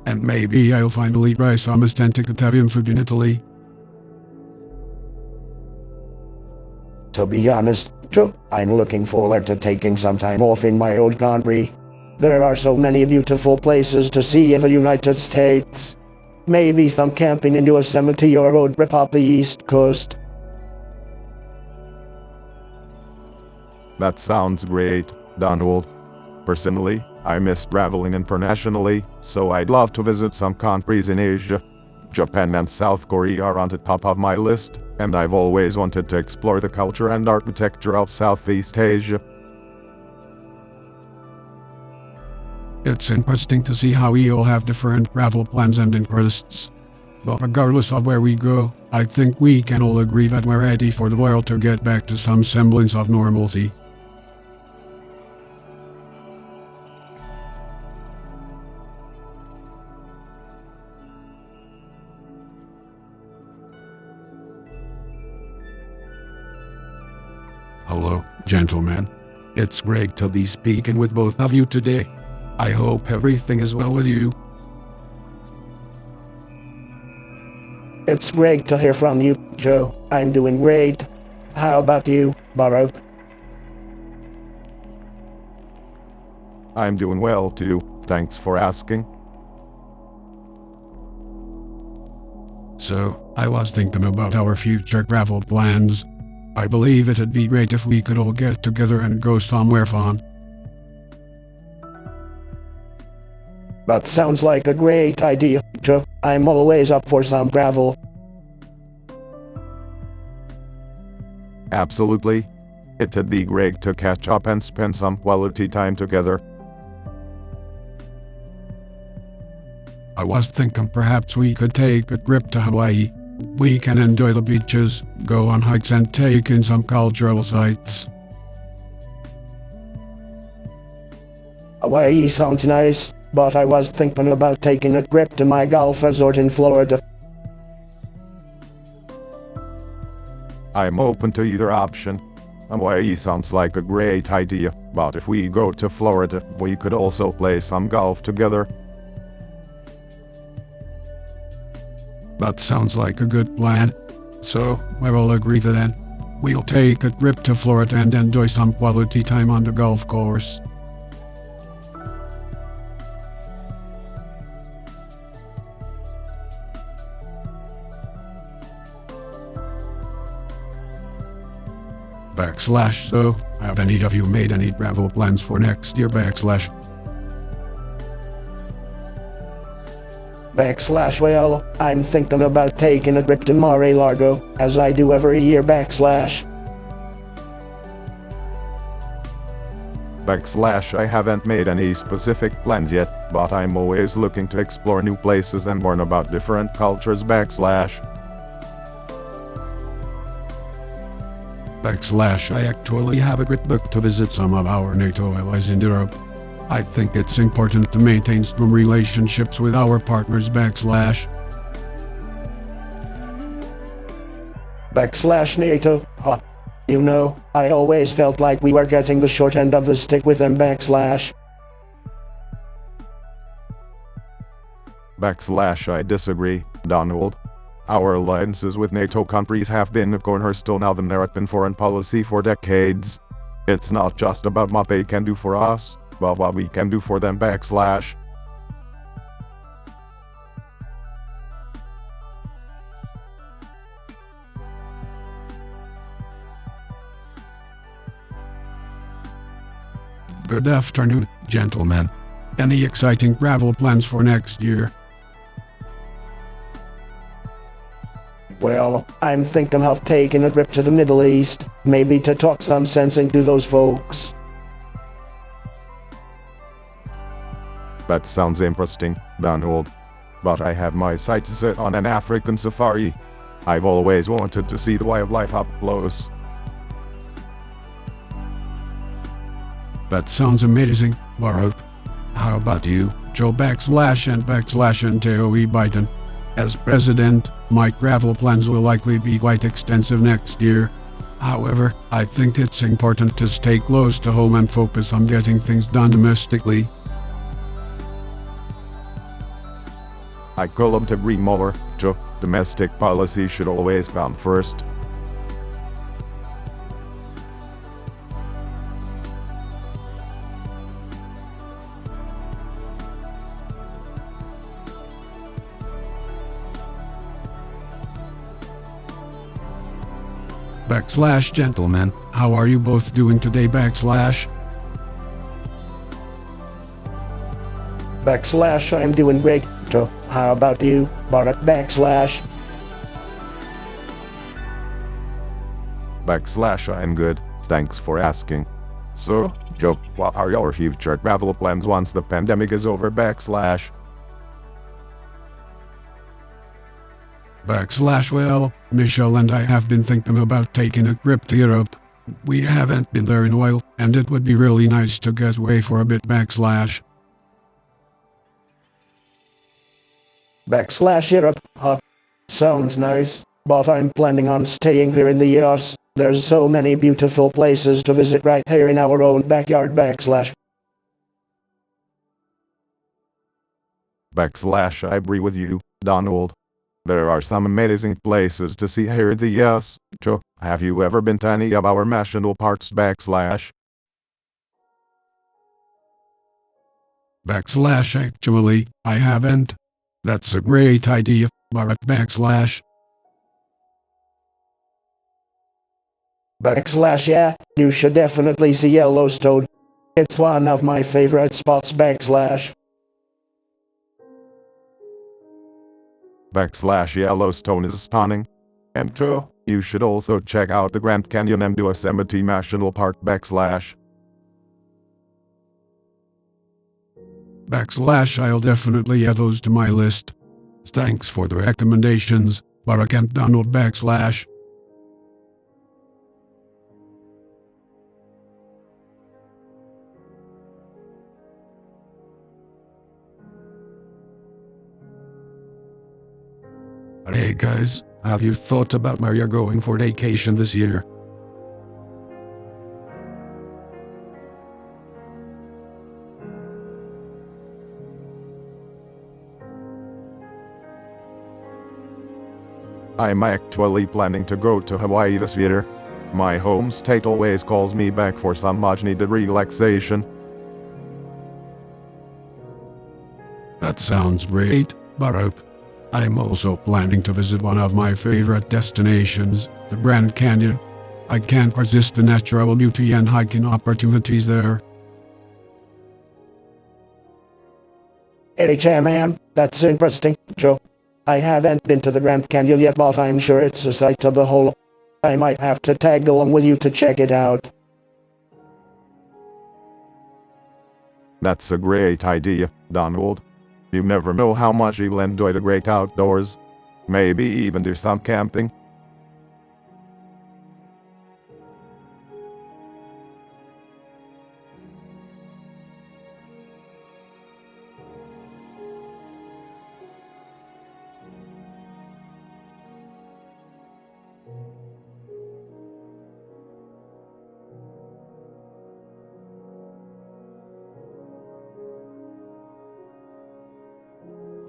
And maybe I'll finally try some authentic Italian food in Italy. To be honest, Joe, I'm looking forward to taking some time off in my old country. There are so many beautiful places to see in the United States. Maybe some camping in Yosemite or road trip up the East Coast. That sounds great, Donald. Personally, I miss traveling internationally, so I'd love to visit some countries in Asia. Japan and South Korea are on the top of my list, and I've always wanted to explore the culture and architecture of Southeast Asia. It's interesting to see how we all have different travel plans and interests. But regardless of where we go, I think we can all agree that we're ready for the world to get back to some semblance of normalcy. Hello, gentlemen. It's great to be speaking with both of you today. I hope everything is well with you. It's great to hear from you, Joe. I'm doing great. How about you, Burrow? I'm doing well too, thanks for asking. So, I was thinking about our future travel plans. I believe it'd be great if we could all get together and go somewhere fun. That sounds like a great idea, Joe. I'm always up for some travel. Absolutely. It'd be great to catch up and spend some quality time together. I was thinking perhaps we could take a trip to Hawaii. We can enjoy the beaches, go on hikes and take in some cultural sites. Hawaii sounds nice, but I was thinking about taking a trip to my golf resort in Florida. I'm open to either option. Hawaii sounds like a great idea, but if we go to Florida, we could also play some golf together. That sounds like a good plan. So, we'll all agree to then. We'll take a trip to Florida and enjoy some quality time on the golf course. So, have any of you made any travel plans for next year? Well, I'm thinking about taking a trip to Mar-a-Lago, as I do every year. I haven't made any specific plans yet, but I'm always looking to explore new places and learn about different cultures. I actually have a great book to visit some of our NATO allies in Europe. I think it's important to maintain strong relationships with our partners. NATO. You know, I always felt like we were getting the short end of the stick with them. I disagree, Donald. Our alliances with NATO countries have been a cornerstone of American foreign policy for decades. It's not just about what they can do for us, but what we can do for them. Good afternoon, gentlemen. Any exciting travel plans for next year? Well, I'm thinking of taking a trip to the Middle East, maybe to talk some sense into those folks. That sounds interesting, Donald. But I have my sights set on an African safari. I've always wanted to see the wildlife up close. That sounds amazing, Barack. How about you, Joe and Joe Biden? As president, my travel plans will likely be quite extensive next year. However, I think it's important to stay close to home and focus on getting things done domestically. I couldn't agree more, Joe. Domestic policy should always come first. Gentlemen, how are you both doing today? I'm doing great. So, how about you, Barack? I'm good, thanks for asking. So, Joe, what are your future travel plans once the pandemic is over? Well, Michelle and I have been thinking about taking a trip to Europe. We haven't been there in a while, and it would be really nice to get away for a bit. Europe. Sounds nice, but I'm planning on staying here in the US. There's so many beautiful places to visit right here in our own backyard. I agree with you, Donald. There are some amazing places to see here in the US. Joe, have you ever been to any of our national parks? Actually, I haven't. That's a great idea, Barack. Yeah, you should definitely see Yellowstone. It's one of my favorite spots. Yellowstone is stunning. And Joe, you should also check out the Grand Canyon and Yosemite National Park. I'll definitely add those to my list. Thanks for the recommendations, Barack and Donald. Hey guys, have you thought about where you're going for vacation this year? I'm actually planning to go to Hawaii this year. My home state always calls me back for some much-needed relaxation. That sounds great, Barack. I'm also planning to visit one of my favorite destinations, the Grand Canyon. I can't resist the natural beauty and hiking opportunities there. Hey, man, that's interesting, Joe. I haven't been to the Grand Canyon yet, but I'm sure it's a sight to behold. I might have to tag along with you to check it out. That's a great idea, Donald. You never know how much you'll enjoy the great outdoors. Maybe even do some camping.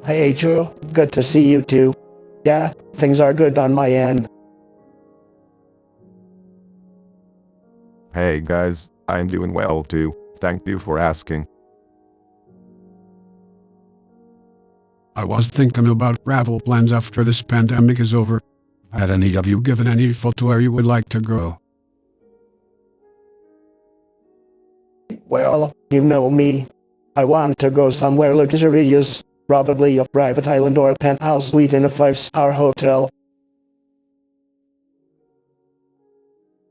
Hey, Joe, good to see you too. Yeah, things are good on my end. Hey guys, I'm doing well too. Thank you for asking. I was thinking about travel plans after this pandemic is over. Had any of you given any thought to where you would like to go? Well, you know me. I want to go somewhere luxurious, probably a private island or a penthouse suite in a 5-star hotel.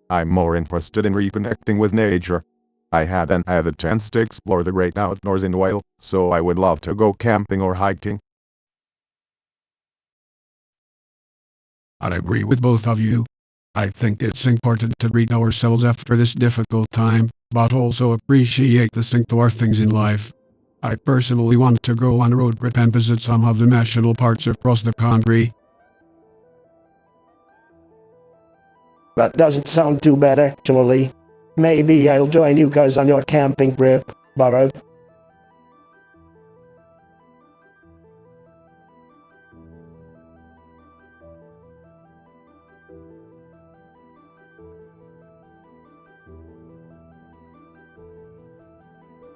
I'm more interested in reconnecting with nature. I hadn't had the chance to explore the great outdoors in a while, so I would love to go camping or hiking. I'd agree with both of you. I think it's important to treat ourselves after this difficult time, but also appreciate the simpler things in life. I personally want to go on a road trip and visit some of the national parks across the country. That doesn't sound too bad actually. Maybe I'll join you guys on your camping trip, Barrow.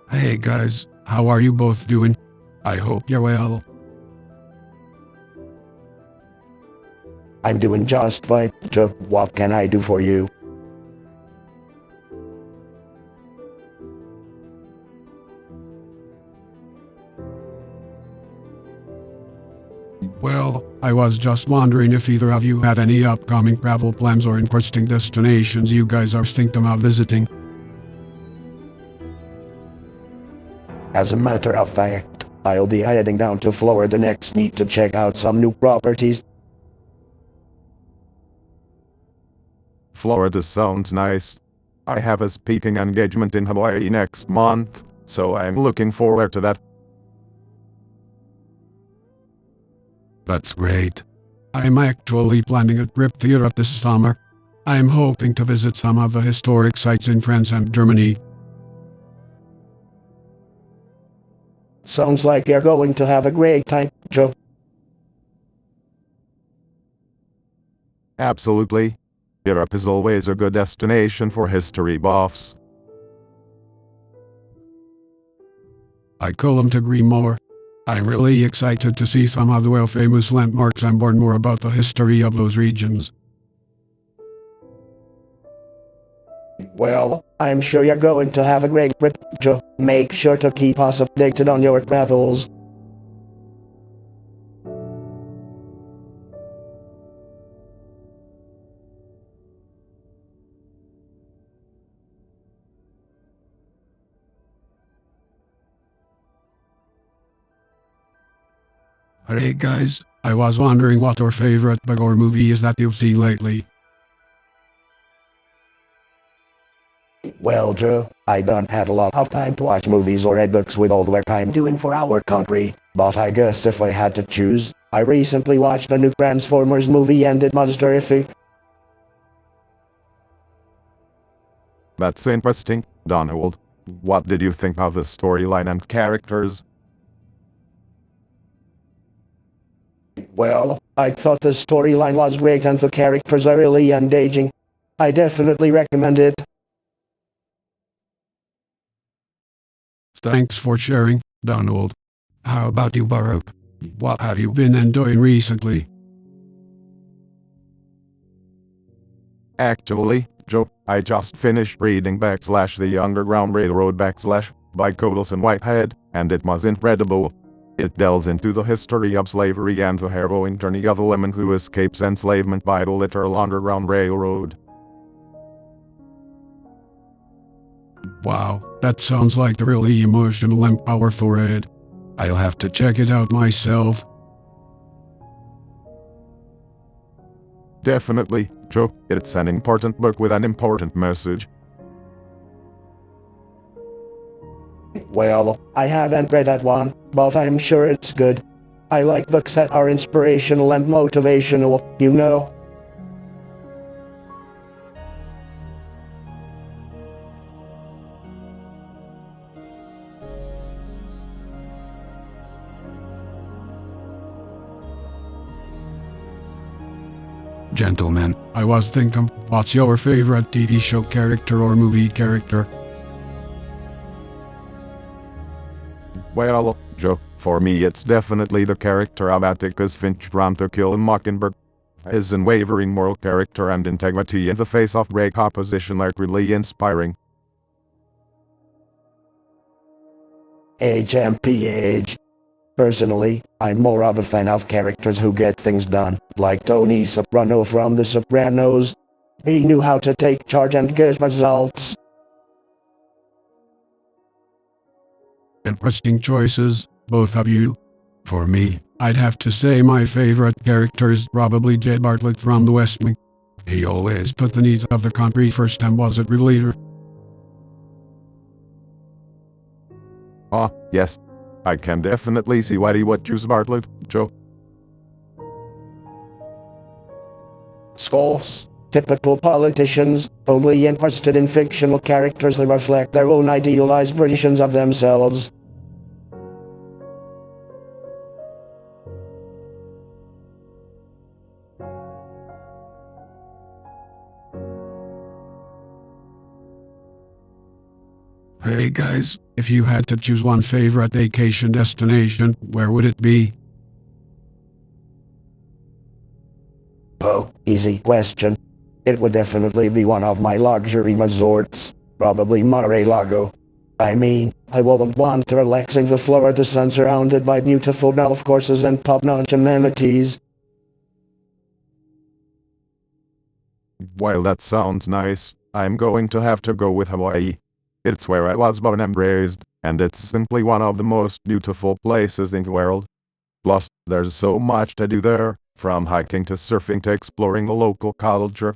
Hey guys, how are you both doing? I hope you're well. I'm doing just fine, Joe. What can I do for you? Well, I was just wondering if either of you had any upcoming travel plans or interesting destinations you guys are thinking about visiting. As a matter of fact, I'll be heading down to Florida next week to check out some new properties. Florida sounds nice. I have a speaking engagement in Hawaii next month, so I'm looking forward to that. That's great. I'm actually planning a trip to Europe this summer. I'm hoping to visit some of the historic sites in France and Germany. Sounds like you're going to have a great time, Joe. Absolutely. Europe is always a good destination for history buffs. I couldn't agree more. I'm really excited to see some of the world-famous landmarks and learn more about the history of those regions. Well, I'm sure you're going to have a great trip, Joe. Make sure to keep us updated on your travels. Hey guys, I was wondering what your favorite book or movie is that you've seen lately. Well, Joe, I don't have a lot of time to watch movies or read books with all the work I'm doing for our country, but I guess if I had to choose, I recently watched the new Transformers movie and it was terrific. That's interesting, Donald. What did you think of the storyline and characters? Well, I thought the storyline was great and the characters are really engaging. I definitely recommend it. Thanks for sharing, Donald. How about you, Baruch? What have you been enjoying recently? Actually, Joe, I just finished reading The Underground Railroad by Codalson Whitehead, and it was incredible. It delves into the history of slavery and the harrowing journey of a woman who escapes enslavement by the literal Underground Railroad. Wow, that sounds like a really emotional and powerful read. I'll have to check it out myself. Definitely, Joe, it's an important book with an important message. Well, I haven't read that one, but I'm sure it's good. I like books that are inspirational and motivational, you know. Gentlemen, I was thinking, what's your favorite TV show character or movie character? Well, Joe, for me it's definitely the character of Atticus Finch from To Kill a Mockingbird. His unwavering moral character and integrity in the face of great opposition are really inspiring. HMPH. Personally, I'm more of a fan of characters who get things done, like Tony Soprano from The Sopranos. He knew how to take charge and get results. Interesting choices, both of you. For me, I'd have to say my favorite character is probably Jed Bartlett from The West Wing. He always put the needs of the country first and was a real leader. Ah, yes. I can definitely see why you would choose Bartlett, Joe. Scoffs. Typical politicians, only interested in fictional characters that reflect their own idealized versions of themselves. Hey guys, if you had to choose one favorite vacation destination, where would it be? Oh, easy question. It would definitely be one of my luxury resorts, probably Mar-a-Lago. I mean, I wouldn't want to relax in the Florida sun surrounded by beautiful golf courses and top-notch amenities. While that sounds nice, I'm going to have to go with Hawaii. It's where I was born and raised, and it's simply one of the most beautiful places in the world. Plus, there's so much to do there, from hiking to surfing to exploring the local culture.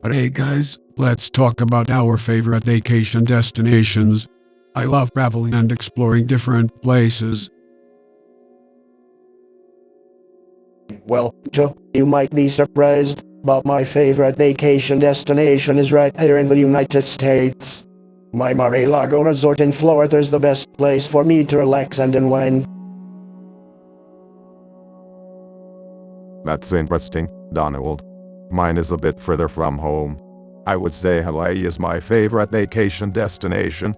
But hey guys, let's talk about our favorite vacation destinations. I love traveling and exploring different places. Well, Joe, you might be surprised, but my favorite vacation destination is right here in the United States. My Mar-a-Lago resort in Florida is the best place for me to relax and unwind. That's interesting, Donald. Mine is a bit further from home. I would say Hawaii is my favorite vacation destination.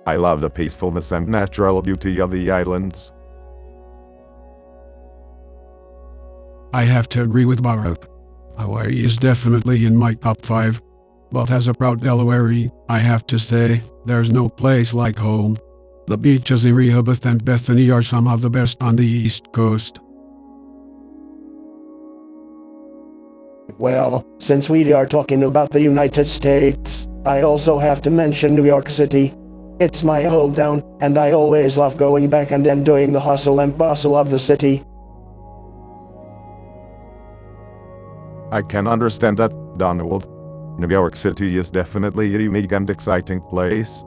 I love the peacefulness and natural beauty of the islands. I have to agree with Baruch. Hawaii is definitely in my top 5. But as a proud Delawarean, I have to say, there's no place like home. The beaches in Rehoboth and Bethany are some of the best on the East Coast. Well, since we are talking about the United States, I also have to mention New York City. It's my hometown, and I always love going back and enjoying the hustle and bustle of the city. I can understand that, Donald. New York City is definitely a unique and exciting place.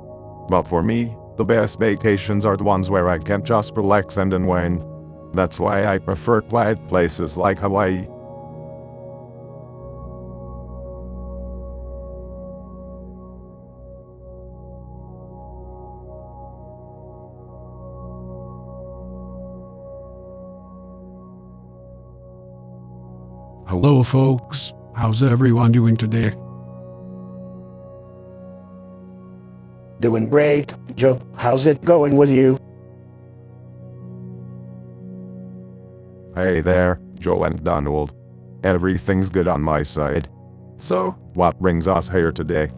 But for me, the best vacations are the ones where I can just relax and unwind. That's why I prefer quiet places like Hawaii. Hello folks, how's everyone doing today? Doing great, Joe. How's it going with you? Hey there, Joe and Donald. Everything's good on my side. So, what brings us here today?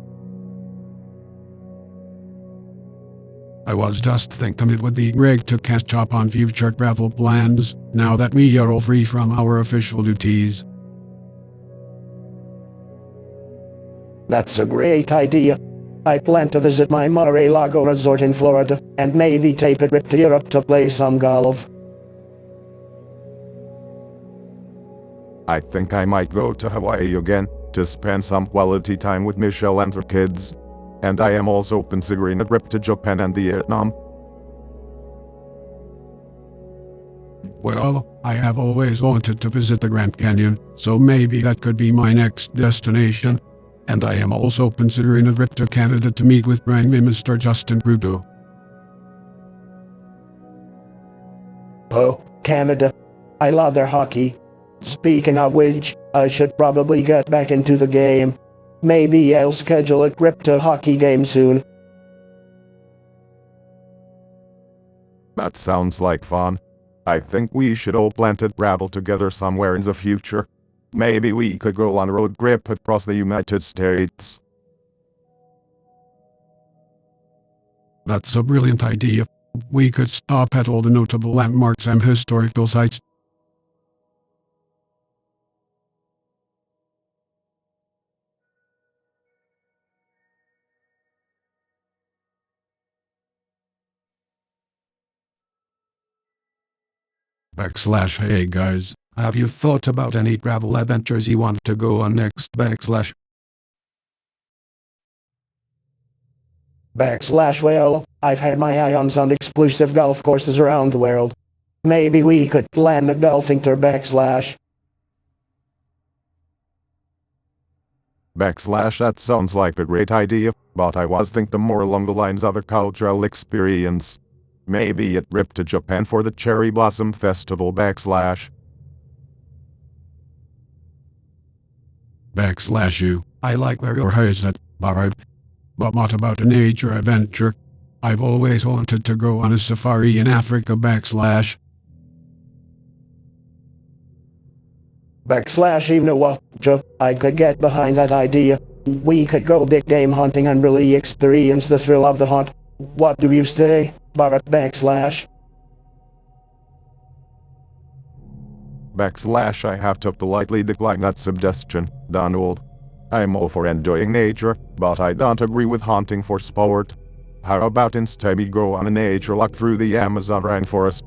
I was just thinking it would be great to catch up on future travel plans, now that we are all free from our official duties. That's a great idea. I plan to visit my Mar-a-Lago resort in Florida, and maybe take a trip to Europe to play some golf. I think I might go to Hawaii again, to spend some quality time with Michelle and her kids. And I am also considering a trip to Japan and Vietnam. Well, I have always wanted to visit the Grand Canyon, so maybe that could be my next destination. And I am also considering a trip to Canada to meet with Prime Minister Justin Trudeau. Oh, Canada. I love their hockey. Speaking of which, I should probably get back into the game. Maybe I'll schedule a trip to a hockey game soon. That sounds like fun. I think we should all plan to travel together somewhere in the future. Maybe we could go on a road trip across the United States. That's a brilliant idea. We could stop at all the notable landmarks and historical sites. Hey guys, have you thought about any travel adventures you want to go on next? Well, I've had my eye on some exclusive golf courses around the world. Maybe we could plan a golfing tour. That sounds like a great idea, but I was thinking more along the lines of a cultural experience. Maybe a trip to Japan for the Cherry Blossom Festival. You. I like where your head is at, Barab. But what about a nature adventure? I've always wanted to go on a safari in Africa. You know what, Joe? I could get behind that idea. We could go big game hunting and really experience the thrill of the hunt. What do you say, Barab? I have to politely decline that suggestion, Donald. I'm all for enjoying nature, but I don't agree with hunting for sport. How about instead we go on a nature walk through the Amazon rainforest?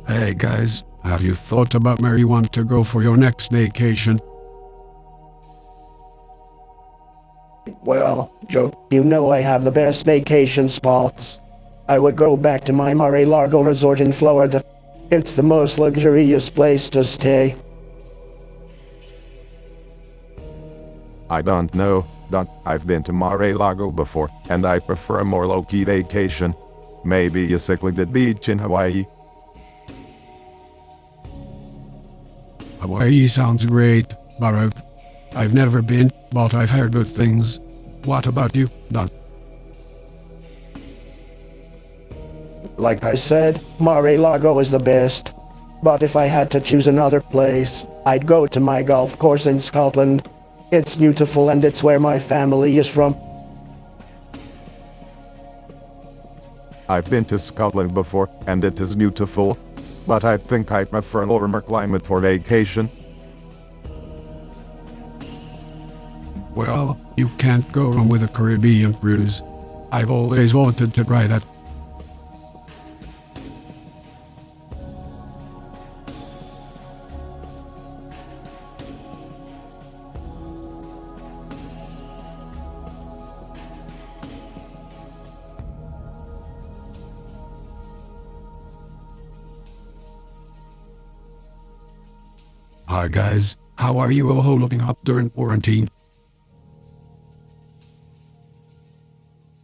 Hey guys, have you thought about where you want to go for your next vacation? Well, Joe, you know I have the best vacation spots. I would go back to my Mar-a-Lago resort in Florida. It's the most luxurious place to stay. I don't know, I've been to Mar-a-Lago before, and I prefer a more low-key vacation. Maybe a secluded beach in Hawaii. Hawaii sounds great, Barab. I've never been, but I've heard good things. What about you, Don? Like I said, Mar-a-Lago is the best. But if I had to choose another place, I'd go to my golf course in Scotland. It's beautiful and it's where my family is from. I've been to Scotland before, and it is beautiful. But I think I prefer a warmer climate for vacation. Well, you can't go wrong with a Caribbean cruise. I've always wanted to try that. Hi guys, How are you all holding up during quarantine?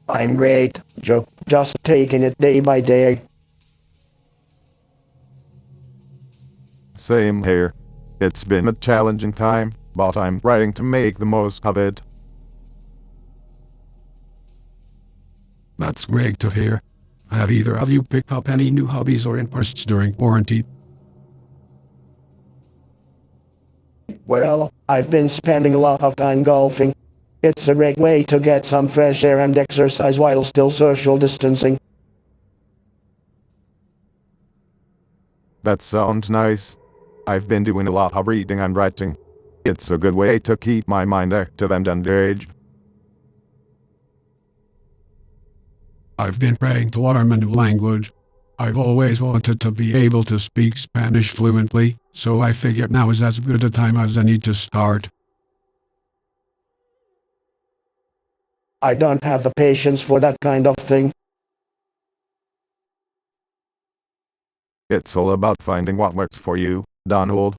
I'm great, Joe. Just taking it day by day. Same here. It's been a challenging time, but I'm trying to make the most of it. That's great to hear. Have either of you picked up any new hobbies or interests during quarantine? Well, I've been spending a lot of time golfing. It's a great way to get some fresh air and exercise while still social distancing. That sounds nice. I've been doing a lot of reading and writing. It's a good way to keep my mind active and engaged. I've been praying to learn a new language. I've always wanted to be able to speak Spanish fluently, so I figured now is as good a time as any to start. I don't have the patience for that kind of thing. It's all about finding what works for you, Donald.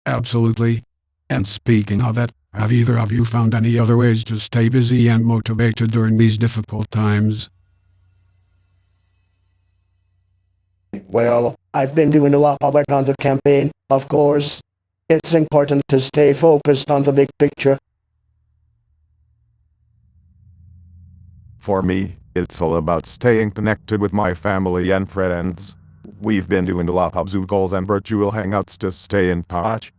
Absolutely. And speaking of it, have either of you found any other ways to stay busy and motivated during these difficult times? Well, I've been doing a lot of work on the campaign, of course. It's important to stay focused on the big picture. For me, it's all about staying connected with my family and friends. We've been doing a lot of Zoom calls and virtual hangouts to stay in touch.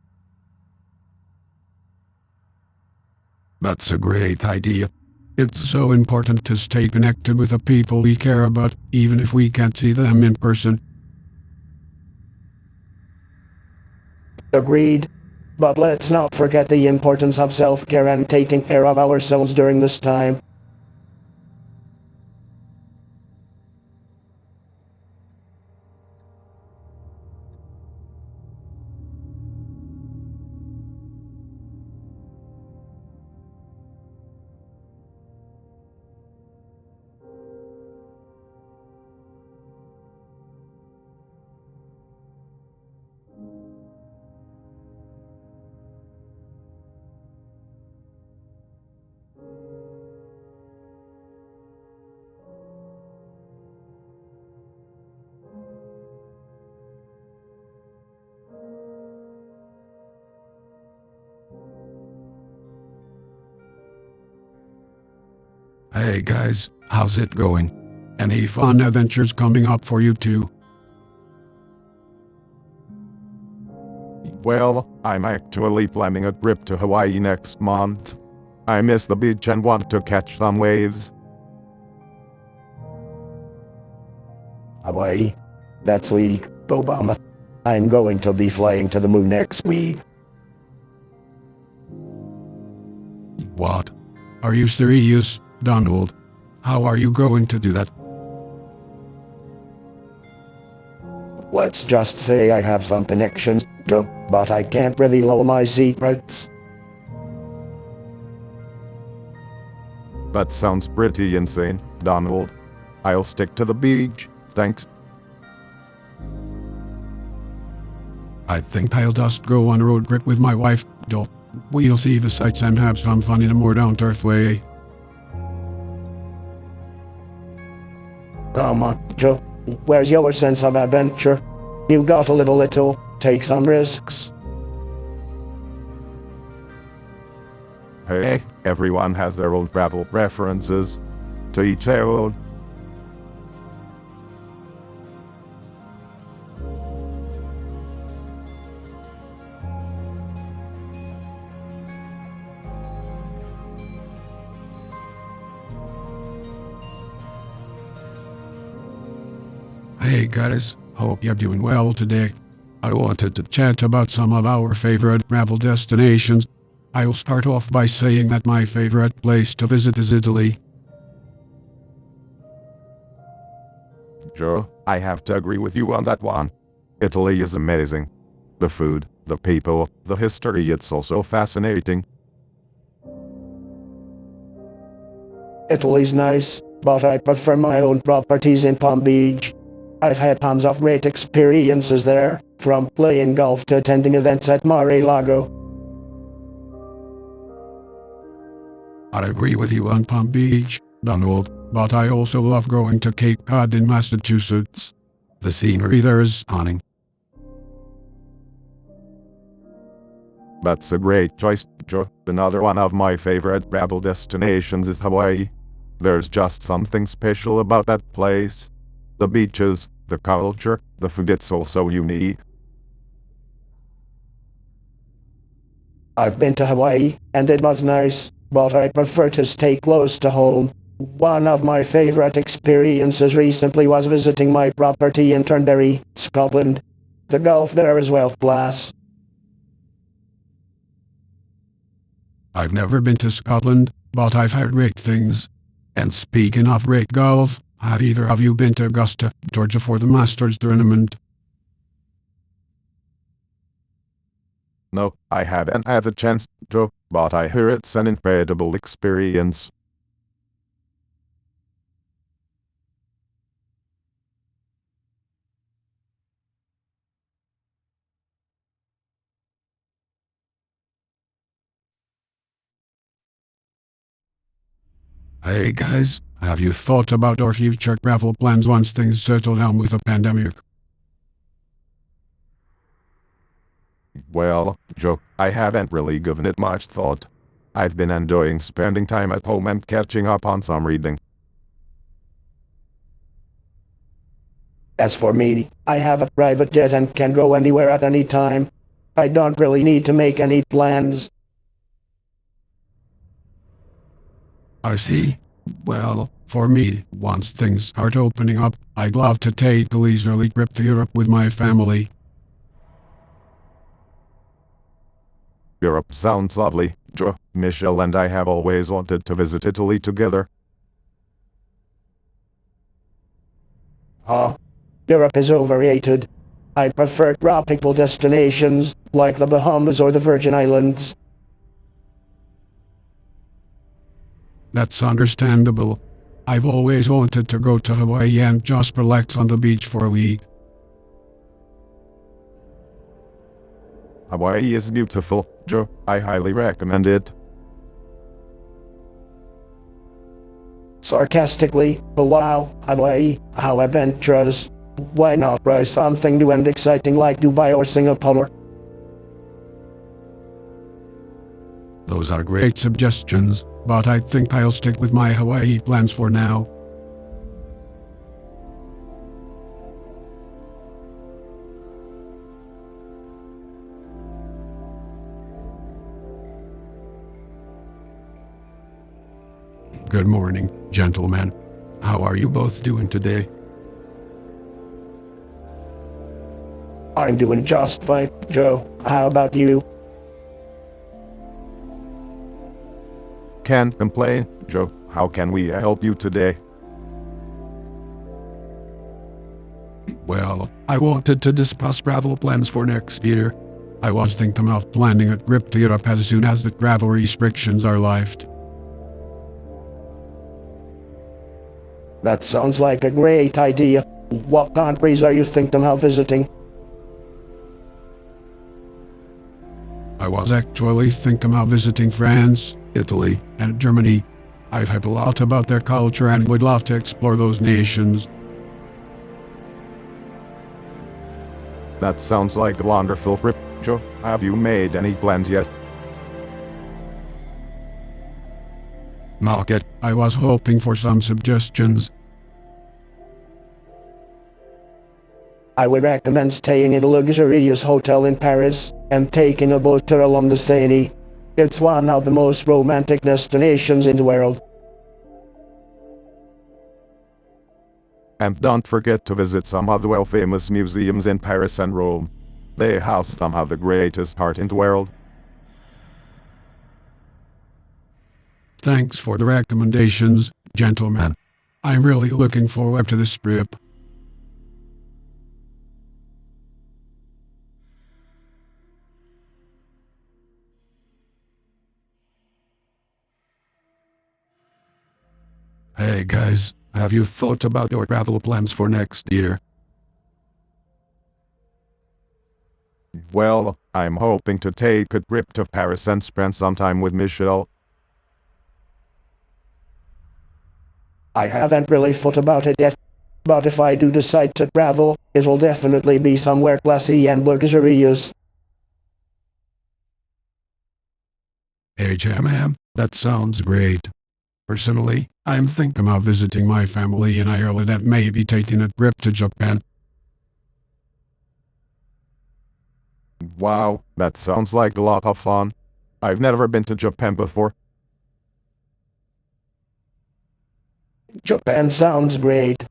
That's a great idea. It's so important to stay connected with the people we care about, even if we can't see them in person. Agreed. But let's not forget the importance of self-care and taking care of ourselves during this time. Hey guys, how's it going? Any fun adventures coming up for you too? Well, I'm actually planning a trip to Hawaii next month. I miss the beach and want to catch some waves. Hawaii. That's week, Obama. I'm going to be flying to the moon next week. What? Are you serious, Donald? How are you going to do that? Let's just say I have some connections, Joe, but I can't reveal my secrets. That sounds pretty insane, Donald. I'll stick to the beach, thanks. I think I'll just go on a road trip with my wife, Joe. We'll see the sights and have some fun in a more down-to-earth way. Come on, Joe. Where's your sense of adventure? You got a little, take some risks. Hey, everyone has their own travel preferences. To each their own. Hey guys, hope you're doing well today. I wanted to chat about some of our favorite travel destinations. I'll start off by saying that my favorite place to visit is Italy. Sure, I have to agree with you on that one. Italy is amazing. The food, the people, the history, it's also fascinating. Italy's nice, but I prefer my own properties in Palm Beach. I've had tons of great experiences there, from playing golf to attending events at Mar-a-Lago. I agree with you on Palm Beach, Donald, but I also love going to Cape Cod in Massachusetts. The scenery there is stunning. That's a great choice, Joe. Another one of my favorite travel destinations is Hawaii. There's just something special about that place. The beaches, the culture, the food, it's all so unique. I've been to Hawaii, and it was nice, but I prefer to stay close to home. One of my favorite experiences recently was visiting my property in Turnberry, Scotland. The golf there is world class. I've never been to Scotland, but I've heard great things. And speaking of great golf, have either of you been to Augusta, Georgia for the Masters tournament? No, I haven't had the chance, Joe, but I hear it's an incredible experience. Hey guys, have you thought about our future travel plans once things settle down with the pandemic? Well, Joe, I haven't really given it much thought. I've been enjoying spending time at home and catching up on some reading. As for me, I have a private jet and can go anywhere at any time. I don't really need to make any plans. I see. Well, for me, once things start opening up, I'd love to take a leisurely trip to Europe with my family. Europe sounds lovely, Joe. Michelle and I have always wanted to visit Italy together. Europe is overrated. I prefer tropical destinations, like the Bahamas or the Virgin Islands. That's understandable. I've always wanted to go to Hawaii and just relax on the beach for a week. Hawaii is beautiful, Joe. I highly recommend it. Sarcastically, wow, Hawaii, how adventurous. Why not try something new and exciting like Dubai or Singapore? Those are great suggestions, but I think I'll stick with my Hawaii plans for now. Good morning, gentlemen. How are you both doing today? I'm doing just fine, Joe. How about you? Can't complain, Joe. How can we help you today? Well, I wanted to discuss travel plans for next year. I was thinking of planning a trip to Europe as soon as the travel restrictions are lifted. That sounds like a great idea. What countries are you thinking of visiting? I was actually thinking of visiting France, Italy, and Germany. I've heard a lot about their culture and would love to explore those nations. That sounds like a wonderful trip, Joe. Have you made any plans yet? Market, I was hoping for some suggestions. I would recommend staying in a luxurious hotel in Paris and taking a boat to along the Seine. It's one of the most romantic destinations in the world. And don't forget to visit some of the well-famous museums in Paris and Rome. They house some of the greatest art in the world. Thanks for the recommendations, gentlemen. I'm really looking forward to this trip. Hey guys, have you thought about your travel plans for next year? Well, I'm hoping to take a trip to Paris and spend some time with Michelle. I haven't really thought about it yet, but if I do decide to travel, it'll definitely be somewhere classy and luxurious. Hey Jam, that sounds great. Personally, I'm thinking of visiting my family in Ireland and maybe taking a trip to Japan. Wow, that sounds like a lot of fun. I've never been to Japan before. Japan sounds great,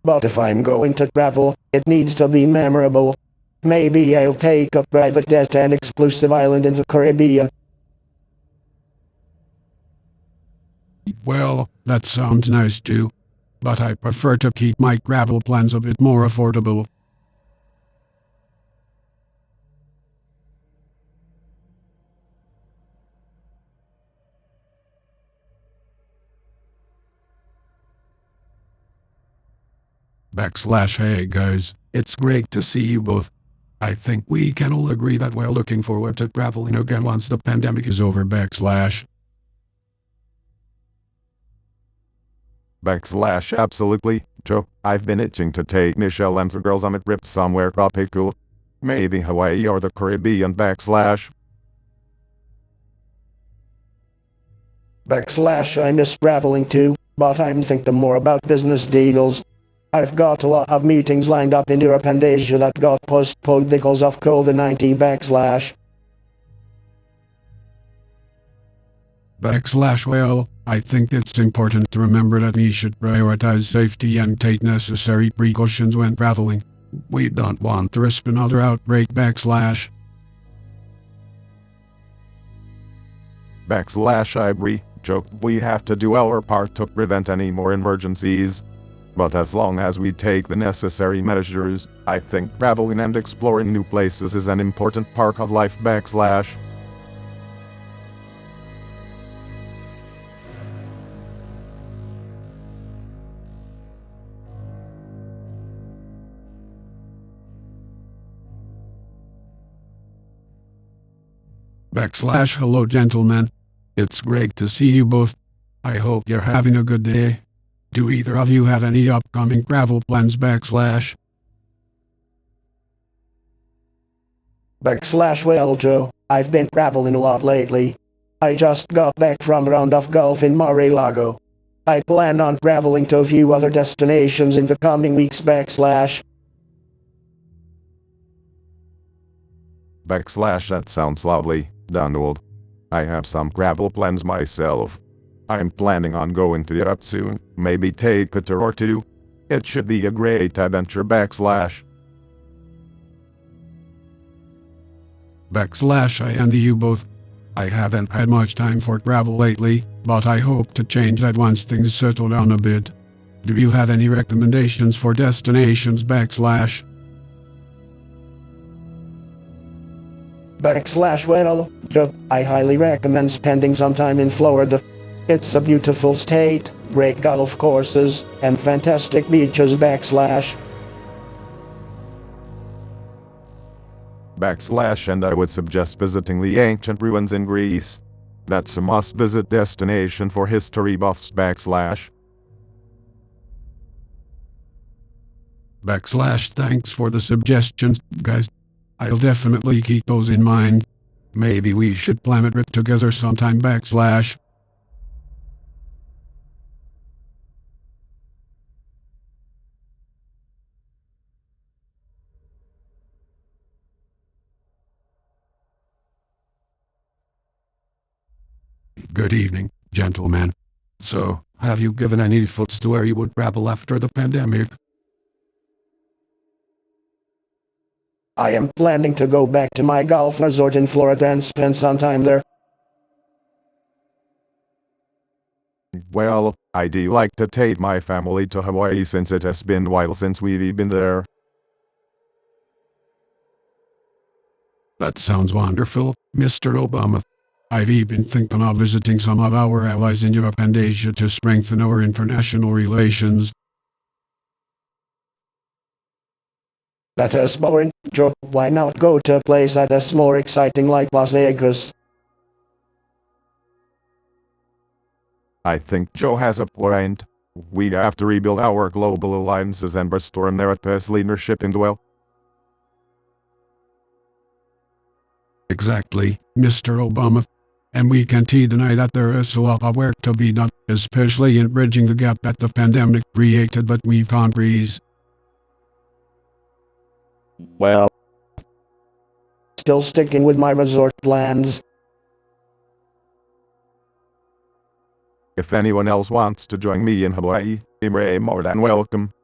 but if I'm going to travel, it needs to be memorable. Maybe I'll take a private jet and exclusive island in the Caribbean. Well, that sounds nice too, but I prefer to keep my travel plans a bit more affordable. Hey guys, it's great to see you both. I think we can all agree that we're looking forward to traveling again once the pandemic is over. Absolutely, Joe. I've been itching to take Michelle and the girls on a trip somewhere tropical. Maybe Hawaii or the Caribbean. I miss traveling too, but I'm thinking more about business deals. I've got a lot of meetings lined up in Europe and Asia that got postponed because of COVID-19. Well, I think it's important to remember that we should prioritize safety and take necessary precautions when traveling. We don't want to risk another outbreak. I agree, Joe. We have to do our part to prevent any more emergencies. But as long as we take the necessary measures, I think traveling and exploring new places is an important part of life. Hello gentlemen. It's great to see you both. I hope you're having a good day. Do either of you have any upcoming travel plans? Well, Joe, I've been traveling a lot lately. I just got back from a round of golf in Mar-a-Lago. I plan on traveling to a few other destinations in the coming weeks. That sounds lovely, Donald. I have some travel plans myself. I'm planning on going to Europe soon, maybe take a tour or two. It should be a great adventure. I envy you both. I haven't had much time for travel lately, but I hope to change that once things settle down a bit. Do you have any recommendations for destinations? Well, Joe, I highly recommend spending some time in Florida. It's a beautiful state, great golf courses, and fantastic beaches. And I would suggest visiting the ancient ruins in Greece. That's a must-visit destination for history buffs. Thanks for the suggestions, guys. I'll definitely keep those in mind. Maybe we should plan a trip together sometime. Good evening, gentlemen. So, have you given any thoughts to where you would travel after the pandemic? I am planning to go back to my golf resort in Florida and spend some time there. Well, I do like to take my family to Hawaii since it has been a while since we've been there. That sounds wonderful, Mr. Obama. I've been thinking of visiting some of our allies in Europe and Asia to strengthen our international relations. That is boring, Joe. Why not go to a place that is more exciting like Las Vegas? I think Joe has a point. We have to rebuild our global alliances and restore America's leadership in the well. Exactly, Mr. Obama. And we can't deny that there is a lot of work to be done, especially in bridging the gap that the pandemic created between countries. Well, still sticking with my resort plans. If anyone else wants to join me in Hawaii, you're more than welcome.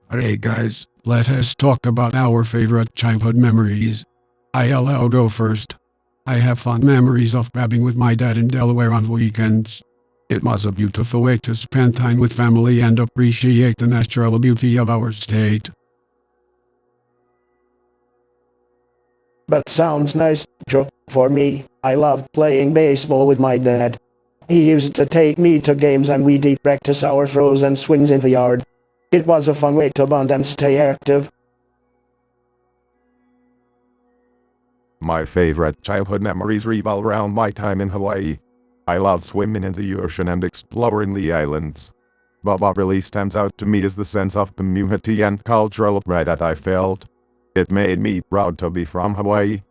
Hey guys, let us talk about our favorite childhood memories. I'll go first. I have fond memories of crabbing with my dad in Delaware on weekends. It was a beautiful way to spend time with family and appreciate the natural beauty of our state. That sounds nice, Joe. For me, I loved playing baseball with my dad. He used to take me to games and we'd practice our throws and swings in the yard. It was a fun way to bond and stay active. My favorite childhood memories revolve around my time in Hawaii. I love swimming in the ocean and exploring the islands. But what really stands out to me is the sense of community and cultural pride that I felt. It made me proud to be from Hawaii.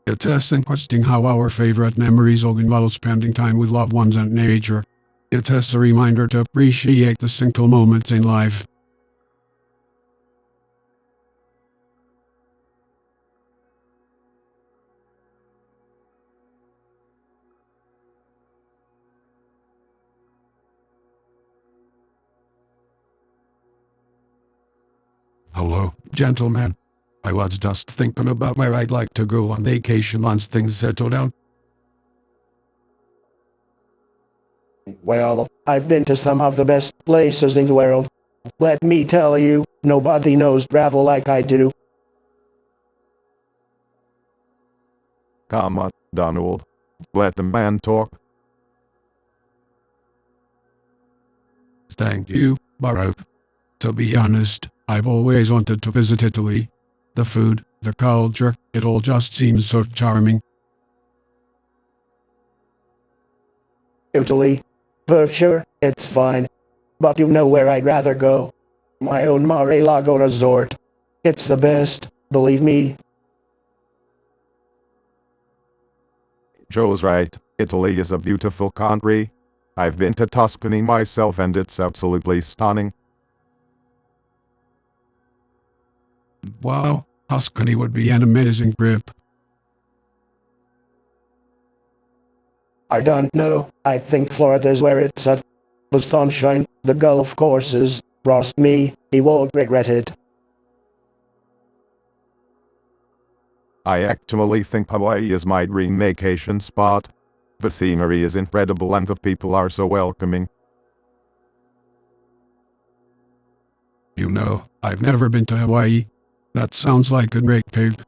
It is interesting how our favorite memories all involve spending time with loved ones and nature. It is a reminder to appreciate the simple moments in life. Hello, gentlemen. I was just thinking about where I'd like to go on vacation once things settle down. Well, I've been to some of the best places in the world. Let me tell you, nobody knows travel like I do. Come on, Donald. Let the man talk. Thank you, Baruch. To be honest, I've always wanted to visit Italy. The food, the culture, it all just seems so charming. Italy. For sure, it's fine. But you know where I'd rather go. My own Mar-a-Lago resort. It's the best, believe me. Joe's right. Italy is a beautiful country. I've been to Tuscany myself and it's absolutely stunning. Wow, Tuscany would be an amazing trip. I don't know, I think Florida's where it's at. The sunshine, the golf courses, trust me, he won't regret it. I actually think Hawaii is my dream vacation spot. The scenery is incredible and the people are so welcoming. You know, I've never been to Hawaii. That sounds like a great trip.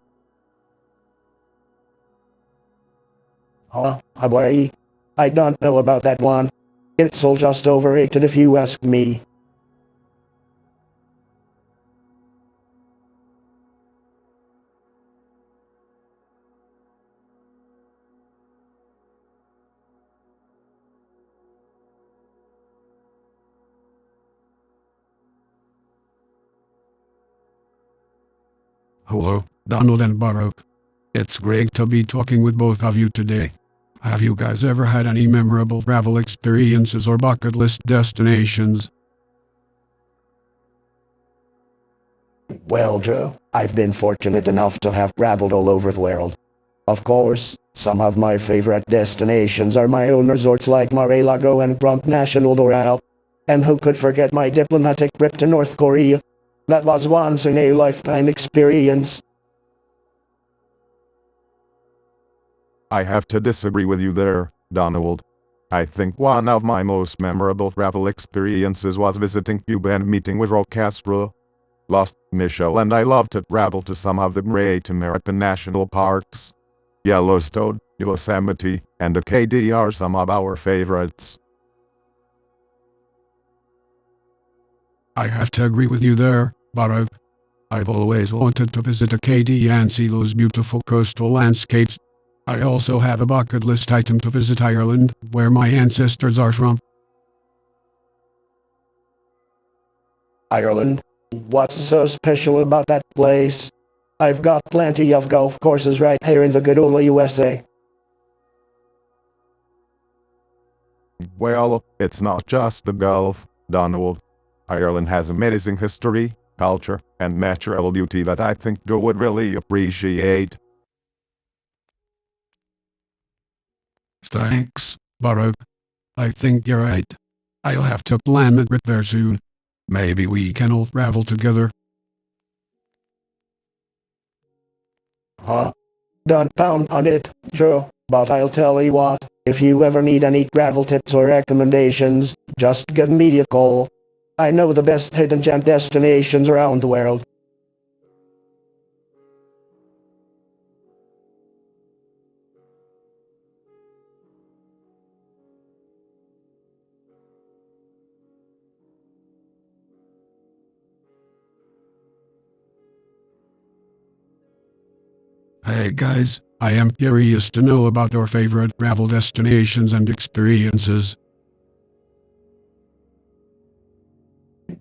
Hawaii? I don't know about that one. It's all just overrated if you ask me. Hello, Donald and Baruch. It's great to be talking with both of you today. Have you guys ever had any memorable travel experiences or bucket list destinations? Well, Joe, I've been fortunate enough to have traveled all over the world. Of course, some of my favorite destinations are my own resorts like Mar-a-Lago and Trump National Doral. And who could forget my diplomatic trip to North Korea? That was once in a lifetime experience. I have to disagree with you there, Donald. I think one of my most memorable travel experiences was visiting Cuba and meeting with Raul Castro. Lost, Michelle and I love to travel to some of the great American national parks. Yellowstone, Yosemite, and Acadia are some of our favorites. I have to agree with you there, Barav. I've always wanted to visit Acadia and see those beautiful coastal landscapes. I also have a bucket list item to visit Ireland, where my ancestors are from. Ireland? What's so special about that place? I've got plenty of golf courses right here in the good old USA. Well, it's not just the Gulf, Donald. Ireland has amazing history, culture, and natural beauty that I think you would really appreciate. Thanks, Barav. I think you're right. I'll have to plan a trip there soon. Maybe we can all travel together. Huh? Don't pound on it, Joe, but I'll tell you what, if you ever need any travel tips or recommendations, just give me a call. I know the best hidden gem destinations around the world. Hey guys, I am curious to know about your favorite travel destinations and experiences.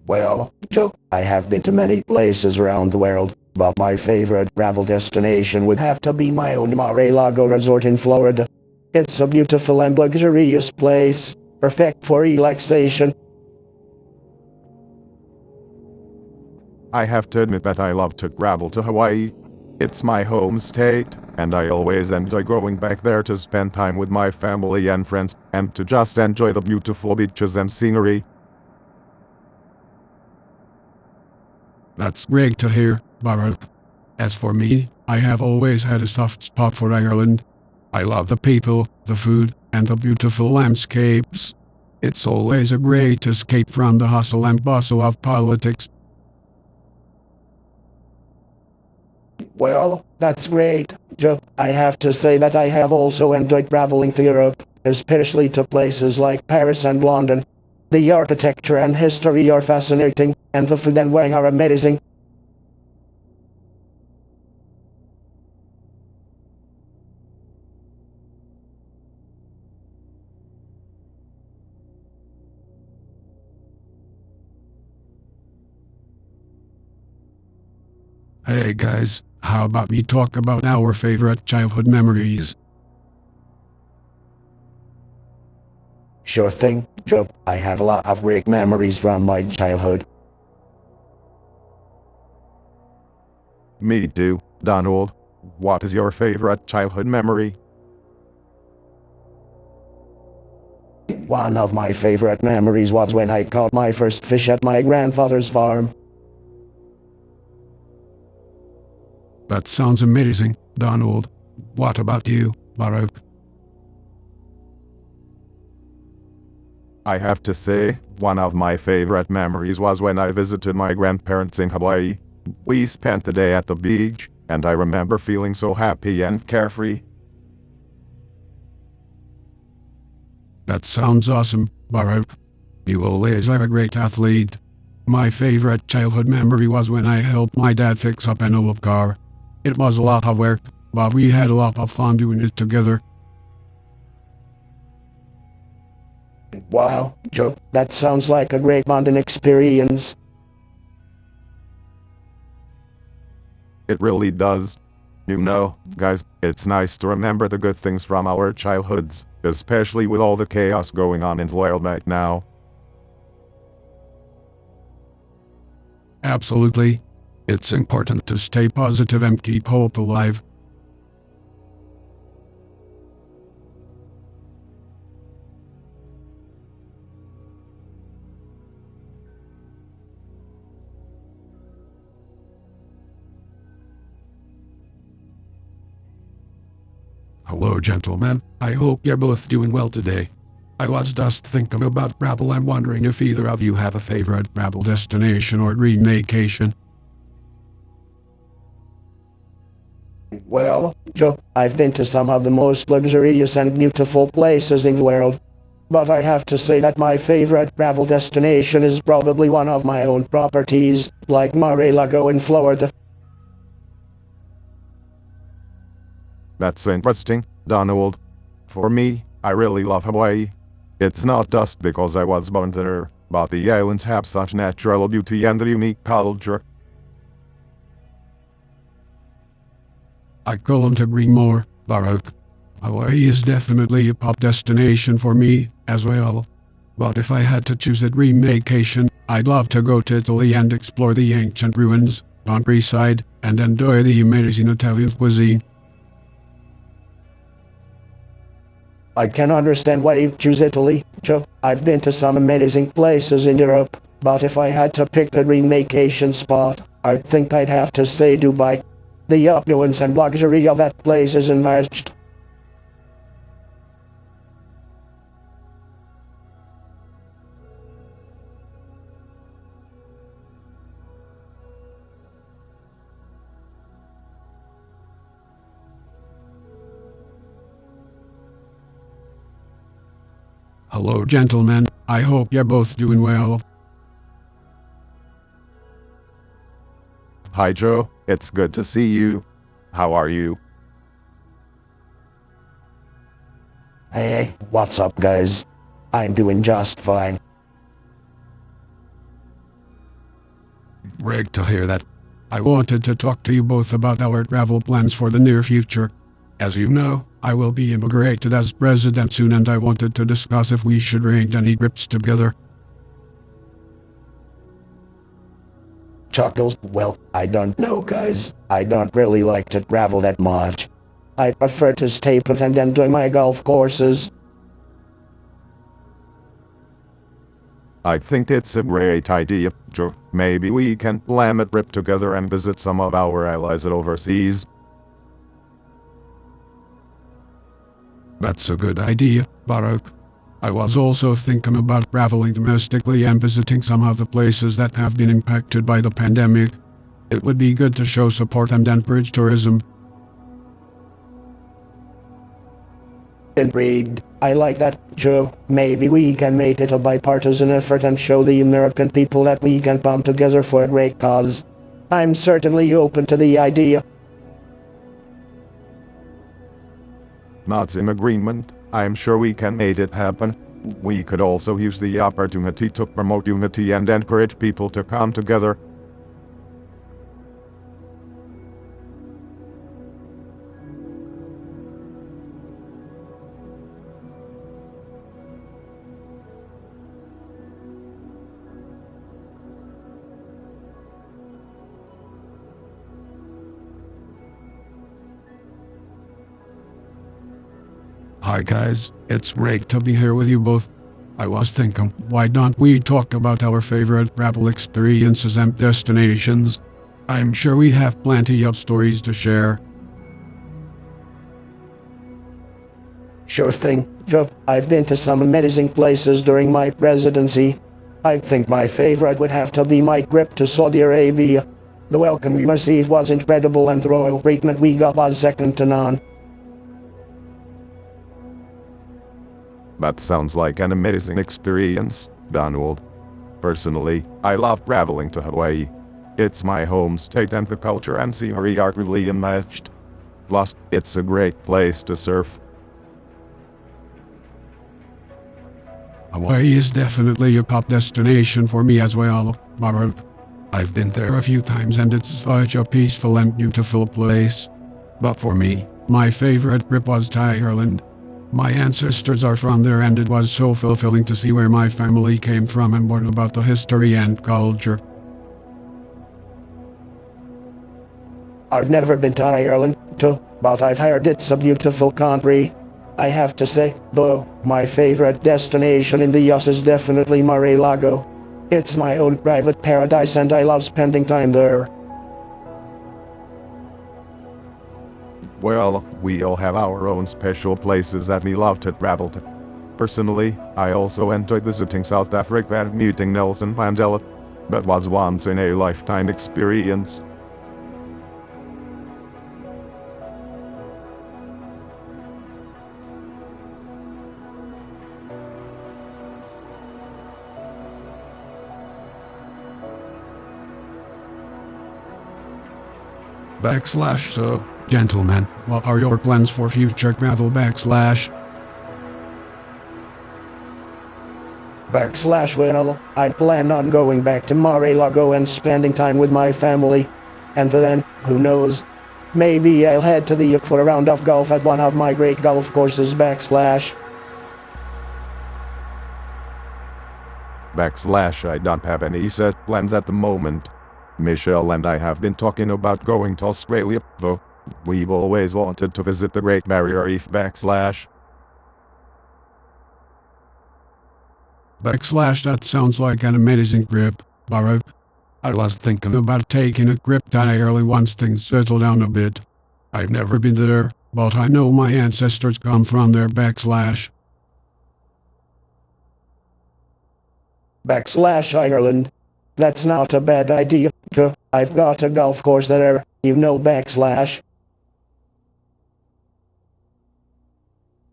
Well, Joe, I have been to many places around the world, but my favorite travel destination would have to be my own Mar-a-Lago resort in Florida. It's a beautiful and luxurious place, perfect for relaxation. I have to admit that I love to travel to Hawaii. It's my home state, and I always enjoy going back there to spend time with my family and friends, and to just enjoy the beautiful beaches and scenery. That's great to hear, Barav. As for me, I have always had a soft spot for Ireland. I love the people, the food, and the beautiful landscapes. It's always a great escape from the hustle and bustle of politics. Well, that's great, Joe. I have to say that I have also enjoyed traveling to Europe, especially to places like Paris and London. The architecture and history are fascinating, and the food and wine are amazing. Hey guys, how about we talk about our favorite childhood memories? Sure thing, Joe. I have a lot of great memories from my childhood. Me too, Donald. What is your favorite childhood memory? One of my favorite memories was when I caught my first fish at my grandfather's farm. That sounds amazing, Donald. What about you, Barav? I have to say, one of my favorite memories was when I visited my grandparents in Hawaii. We spent the day at the beach, and I remember feeling so happy and carefree. That sounds awesome, Barav. You always are a great athlete. My favorite childhood memory was when I helped my dad fix up an old car. It was a lot of work, but we had a lot of fun doing it together. Wow, Joe, that sounds like a great bonding experience. It really does. You know, guys, it's nice to remember the good things from our childhoods, especially with all the chaos going on in the world right now. Absolutely. It's important to stay positive and keep hope alive. Hello, gentlemen. I hope you're both doing well today. I was just thinking about travel and wondering if either of you have a favorite travel destination or dream vacation. Well, Joe, I've been to some of the most luxurious and beautiful places in the world. But I have to say that my favorite travel destination is probably one of my own properties, like Mar-a-Lago in Florida. That's interesting, Donald. For me, I really love Hawaii. It's not just because I was born there, but the islands have such natural beauty and a unique culture. I couldn't agree more, Baruch. Hawaii is definitely a pop destination for me, as well. But if I had to choose a dream vacation, I'd love to go to Italy and explore the ancient ruins, countryside, and enjoy the amazing Italian cuisine. I can understand why you choose Italy, Joe. I've been to some amazing places in Europe, but if I had to pick a dream vacation spot, I think I'd have to say Dubai. The opulence and luxury of that place is unmatched. Hello, gentlemen. I hope you're both doing well. Hi Joe, it's good to see you. How are you? Hey, what's up, guys? I'm doing just fine. Great to hear that. I wanted to talk to you both about our travel plans for the near future. As you know, I will be inaugurated as president soon, and I wanted to discuss if we should arrange any trips together. Chuckles, well, I don't know, guys. I don't really like to travel that much. I prefer to stay put and enjoy my golf courses. I think it's a great idea, Joe. Maybe we can plan a trip together and visit some of our allies overseas. That's a good idea, Baruch. I was also thinking about traveling domestically and visiting some of the places that have been impacted by the pandemic. It would be good to show support and encourage tourism. Agreed. I like that, Joe. Maybe we can make it a bipartisan effort and show the American people that we can come together for a great cause. I'm certainly open to the idea. Not in agreement. I'm sure we can make it happen. We could also use the opportunity to promote unity and encourage people to come together. Hi guys, it's great to be here with you both. I was thinking, why don't we talk about our favorite travel experiences and destinations? I'm sure we have plenty of stories to share. Sure thing, Joe. I've been to some amazing places during my presidency. I think my favorite would have to be my trip to Saudi Arabia. The welcome we received was incredible, and the royal treatment we got was second to none. That sounds like an amazing experience, Donald. Personally, I love traveling to Hawaii. It's my home state and the culture and scenery are really unmatched. Plus, it's a great place to surf. Hawaii is definitely a top destination for me as well, Baruch. I've been there a few times and it's such a peaceful and beautiful place. But for me, my favorite trip was to Ireland. My ancestors are from there and it was so fulfilling to see where my family came from and learn about the history and culture. I've never been to Ireland, too, but I've heard it's a beautiful country. I have to say, though, my favorite destination in the US is definitely Mar-a-Lago. It's my own private paradise and I love spending time there. Well, we all have our own special places that we love to travel to. Personally, I also enjoyed visiting South Africa and meeting Nelson Mandela. That was once in a lifetime experience. Backslash so, gentlemen, what are your plans for future travel backslash? Backslash well, I plan on going back to Mar-a-Lago and spending time with my family. And then, who knows? Maybe I'll head to the Yuk for a round of golf at one of my great golf courses backslash. Backslash I don't have any set plans at the moment. Michelle and I have been talking about going to Australia, though. We've always wanted to visit the Great Barrier Reef backslash. Backslash that sounds like an amazing trip, Baruch. I was thinking about taking a trip to Ireland once things settle down a bit. I've never been there, but I know my ancestors come from there backslash. Backslash Ireland. That's not a bad idea. I've got a golf course there, you know backslash.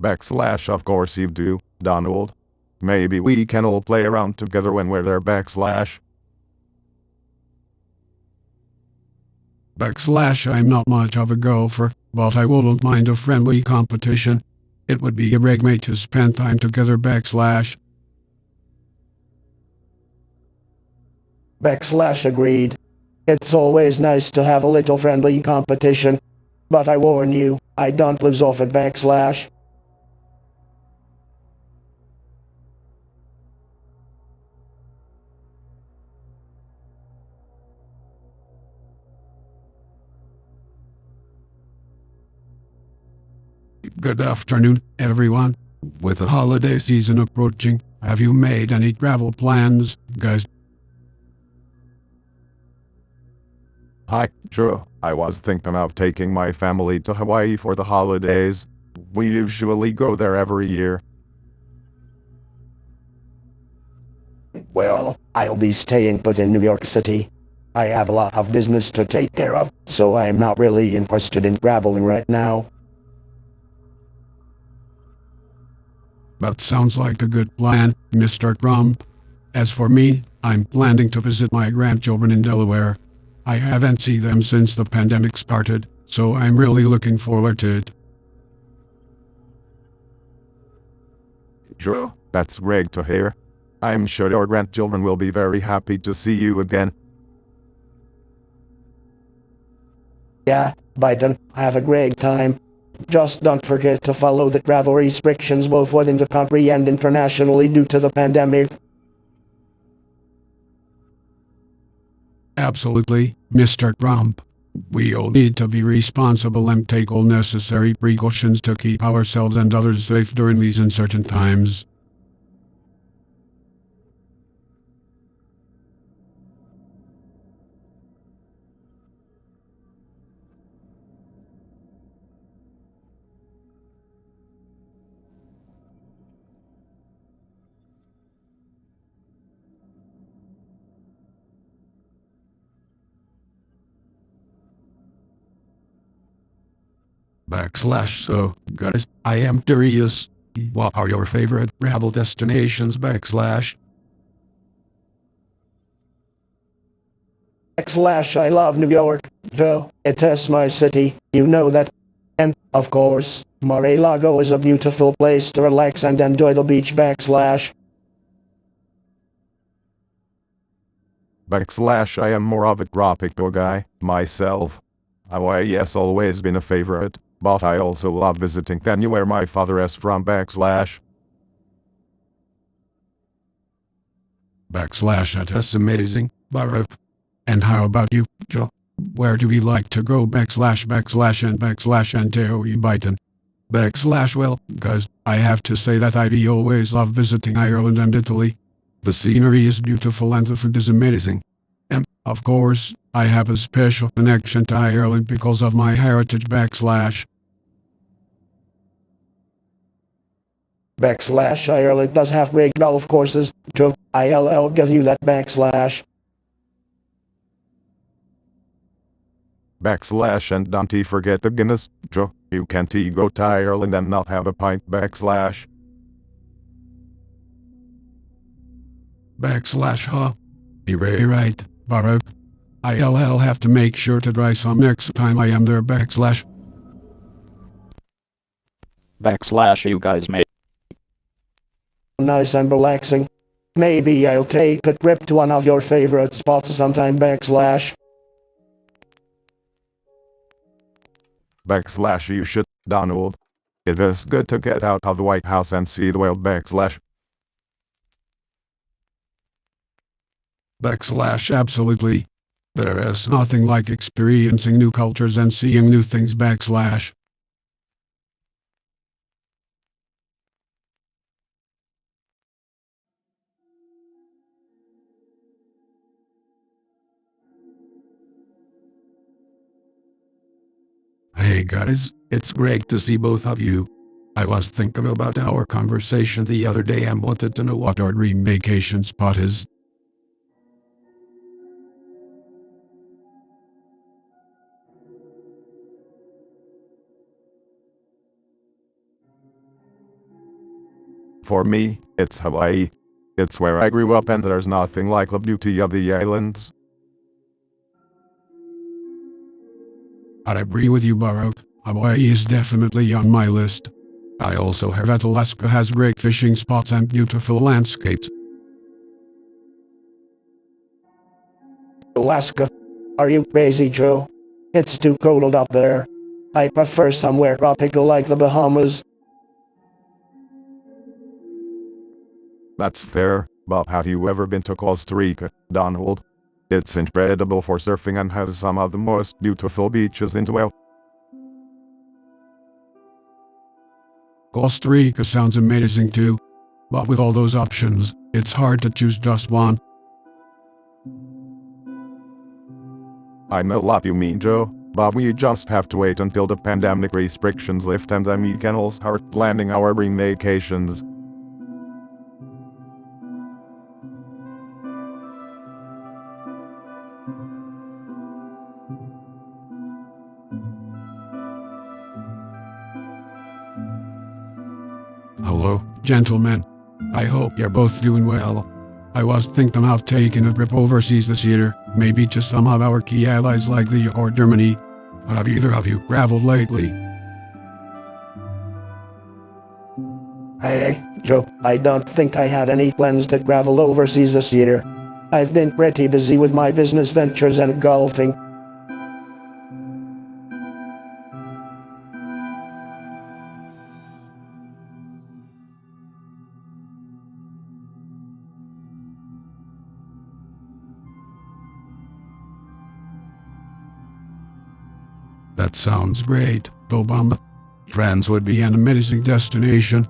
Backslash of course you do, Donald. Maybe we can all play around together when we're there backslash. Backslash I'm not much of a golfer, but I wouldn't mind a friendly competition. It would be a great way to spend time together backslash. Backslash agreed. It's always nice to have a little friendly competition. But I warn you, I don't lose off at backslash. Good afternoon, everyone. With the holiday season approaching, have you made any travel plans, guys? Hi, sure. I was thinking of taking my family to Hawaii for the holidays. We usually go there every year. Well, I'll be staying put in New York City. I have a lot of business to take care of, so I'm not really interested in traveling right now. That sounds like a good plan, Mr. Trump. As for me, I'm planning to visit my grandchildren in Delaware. I haven't seen them since the pandemic started, so I'm really looking forward to it. Sure, that's great to hear. I'm sure your grandchildren will be very happy to see you again. Yeah, Biden, have a great time. Just don't forget to follow the travel restrictions both within the country and internationally due to the pandemic. Absolutely, Mr. Trump. We all need to be responsible and take all necessary precautions to keep ourselves and others safe during these uncertain times. Backslash so, guys, I am curious. What are your favorite travel destinations backslash? Backslash I love New York, Joe. It is my city, you know that. And, of course, Mar-a-Lago is a beautiful place to relax and enjoy the beach backslash. Backslash I am more of a tropical guy, myself. Hawaii has always been a favorite, but I also love visiting anywhere my father is from backslash. Backslash that is amazing, Baruch. And how about you, Joe? Where do we like to go backslash and tell you Biden? Backslash well, guys, I have to say that I always love visiting Ireland and Italy. The scenery is beautiful and the food is amazing. And, of course, I have a special connection to Ireland because of my heritage backslash. Backslash Ireland does have great golf courses, Joe. I'll give you that backslash. Backslash and don't forget the Guinness, Joe. You can't go to Ireland and not have a pint backslash. Backslash huh? You're right, Baruch. I'll have to make sure to try some next time I am there. Backslash you guys may. Nice and relaxing. Maybe I'll take a trip to one of your favorite spots sometime. You should, Donald. It is good to get out of the White House and see the world. Absolutely. There is nothing like experiencing new cultures and seeing new things. Hey guys, it's great to see both of you. I was thinking about our conversation the other day and wanted to know what our dream vacation spot is. For me, it's Hawaii. It's where I grew up and there's nothing like the beauty of the islands. I agree with you, Barak. Hawaii is definitely on my list. I also heard that Alaska has great fishing spots and beautiful landscapes. Alaska? Are you crazy, Joe? It's too cold up there. I prefer somewhere tropical like the Bahamas. That's fair, but have you ever been to Costa Rica, Donald? It's incredible for surfing and has some of the most beautiful beaches in the world. Costa Rica sounds amazing too. But with all those options, it's hard to choose just one. I know what you mean, Joe, but we just have to wait until the pandemic restrictions lift and then we can all start planning our spring vacations. Hello, gentlemen. I hope you're both doing well. I was thinking of taking a trip overseas this year, maybe to some of our key allies like the or Germany. Have either of you traveled lately? Hey, Joe, I don't think I had any plans to travel overseas this year. I've been pretty busy with my business ventures and golfing. That sounds great, Obama. France would be an amazing destination.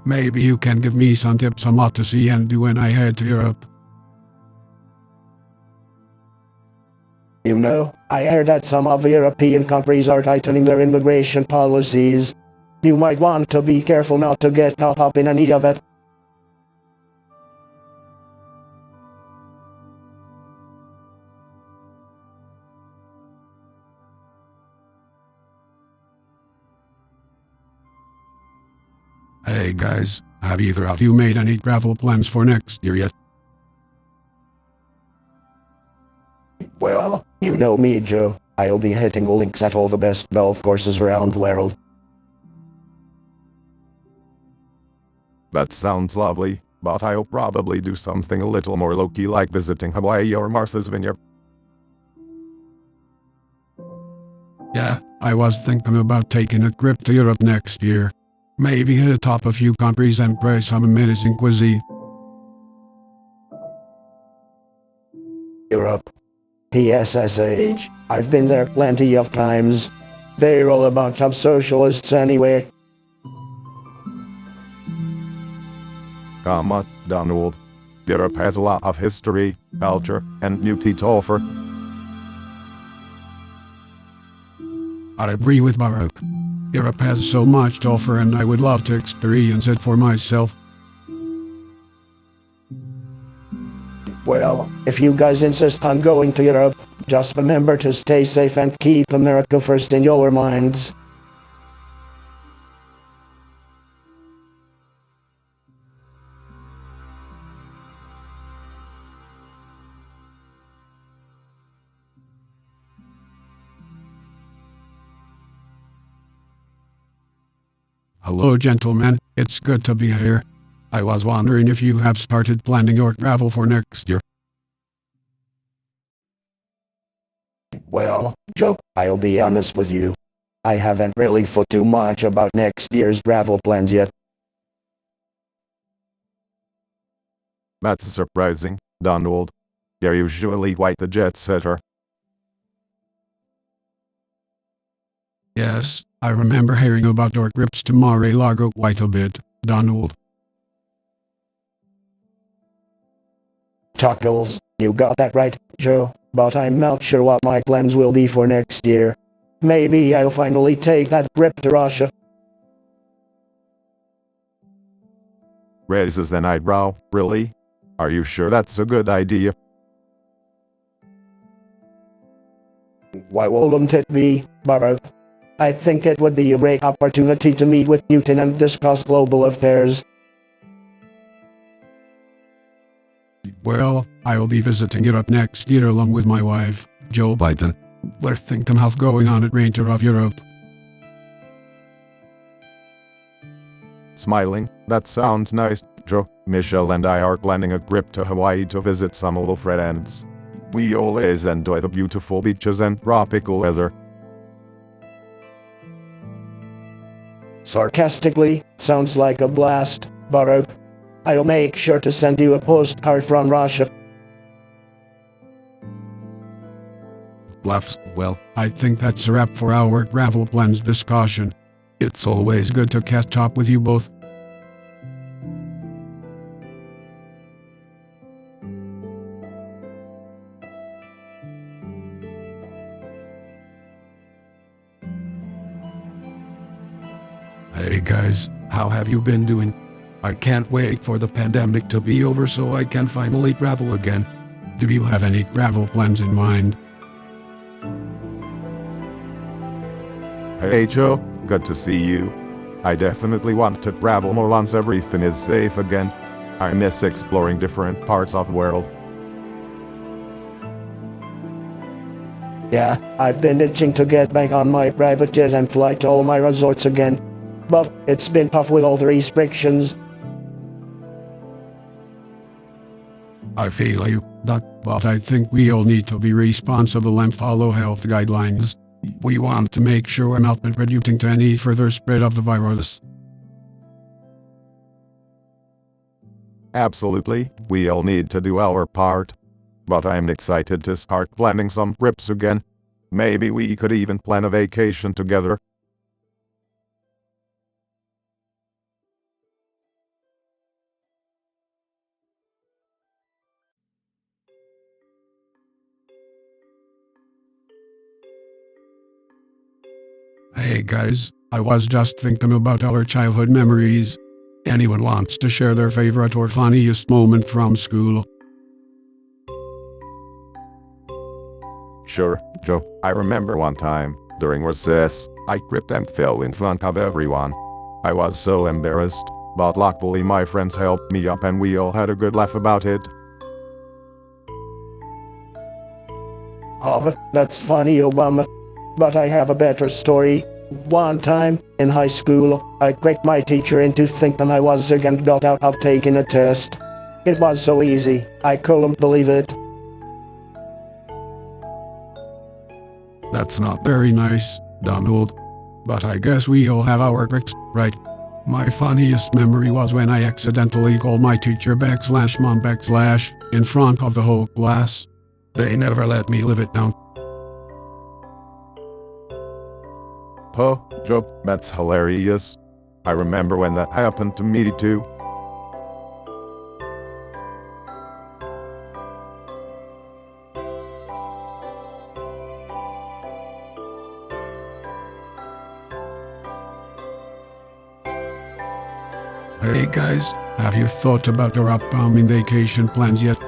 Maybe you can give me some tips on what to see and do when I head to Europe. You know, I heard that some of the European countries are tightening their immigration policies. You might want to be careful not to get caught up in any of it. Hey guys, have either of you made any travel plans for next year yet? Well, you know me, Joe. I'll be hitting links at all the best golf courses around the world. That sounds lovely, but I'll probably do something a little more low-key like visiting Hawaii or Martha's Vineyard. Yeah, I was thinking about taking a trip to Europe next year. Maybe hit a top a few countries and try some amazing cuisine. Europe. PSSH. I've been there plenty of times. They're all a bunch of socialists anyway. Come on, Donald. Europe has a lot of history, culture, and beauty to offer. I agree with Barak. Europe has so much to offer and I would love to experience it for myself. Well, if you guys insist on going to Europe, just remember to stay safe and keep America first in your minds. Hello gentlemen, it's good to be here. I was wondering if you have started planning your travel for next year. Well, Joe, I'll be honest with you. I haven't really thought too much about next year's travel plans yet. That's surprising, Donald. You're usually quite the jet setter. Yes, I remember hearing about your trips to Mar-a-Lago quite a bit, Donald. Tacos, you got that right, Joe, but I'm not sure what my plans will be for next year. Maybe I'll finally take that trip to Russia. Raises an eyebrow, really? Are you sure that's a good idea? Why wouldn't it be, Barack? I think it would be a great opportunity to meet with Putin and discuss global affairs. Well, I will be visiting Europe next year along with my wife, Joe Biden. We're thinking of going on a great tour of Europe. Smiling, that sounds nice, Joe. Michelle and I are planning a trip to Hawaii to visit some old friends. We always enjoy the beautiful beaches and tropical weather. Sarcastically, sounds like a blast, Barack. I'll make sure to send you a postcard from Russia. Laughs. Well, I think that's a wrap for our travel plans discussion. It's always good to catch up with you both. Hey guys, how have you been doing? I can't wait for the pandemic to be over so I can finally travel again. Do you have any travel plans in mind? Hey Joe, good to see you. I definitely want to travel more once everything is safe again. I miss exploring different parts of the world. Yeah, I've been itching to get back on my private jet and fly to all my resorts again. But it's been tough with all the restrictions. I feel you, Doc, but I think we all need to be responsible and follow health guidelines. We want to make sure we're not contributing to any further spread of the virus. Absolutely, we all need to do our part. But I'm excited to start planning some trips again. Maybe we could even plan a vacation together. Hey guys, I was just thinking about our childhood memories. Anyone wants to share their favorite or funniest moment from school? Sure, Joe. I remember one time, during recess, I tripped and fell in front of everyone. I was so embarrassed, but luckily my friends helped me up and we all had a good laugh about it. Oh, that's funny, Obama. But I have a better story. One time, in high school, I tricked my teacher into thinking I was sick and got out of taking a test. It was so easy, I couldn't believe it. That's not very nice, Donald. But I guess we all have our tricks, right? My funniest memory was when I accidentally called my teacher /mom/ in front of the whole class. They never let me live it down. Oh, Joe, that's hilarious. I remember when that happened to me too. Hey guys, have you thought about your upcoming vacation plans yet?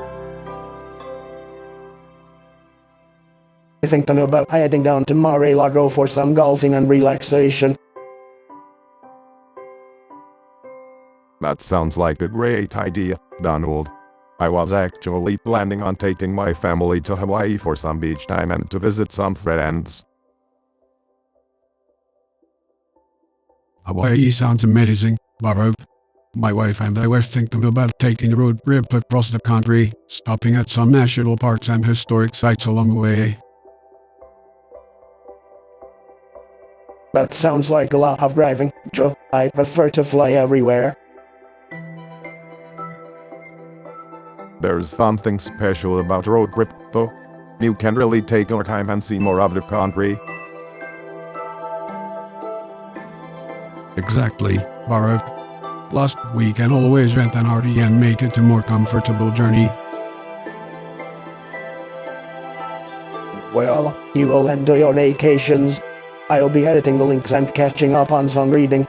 Thinking about heading down to Mar-a-Lago for some golfing and relaxation. That sounds like a great idea, Donald. I was actually planning on taking my family to Hawaii for some beach time and to visit some friends. Hawaii sounds amazing, Bharat. My wife and I were thinking about taking a road trip across the country, stopping at some national parks and historic sites along the way. That sounds like a lot of driving, Joe. I prefer to fly everywhere. There's something special about a road trip, though. You can really take your time and see more of the country. Exactly, Bharat. Plus, we can always rent an RV and make it a more comfortable journey. Well, you will enjoy your vacations. I'll be editing the links and catching up on some reading.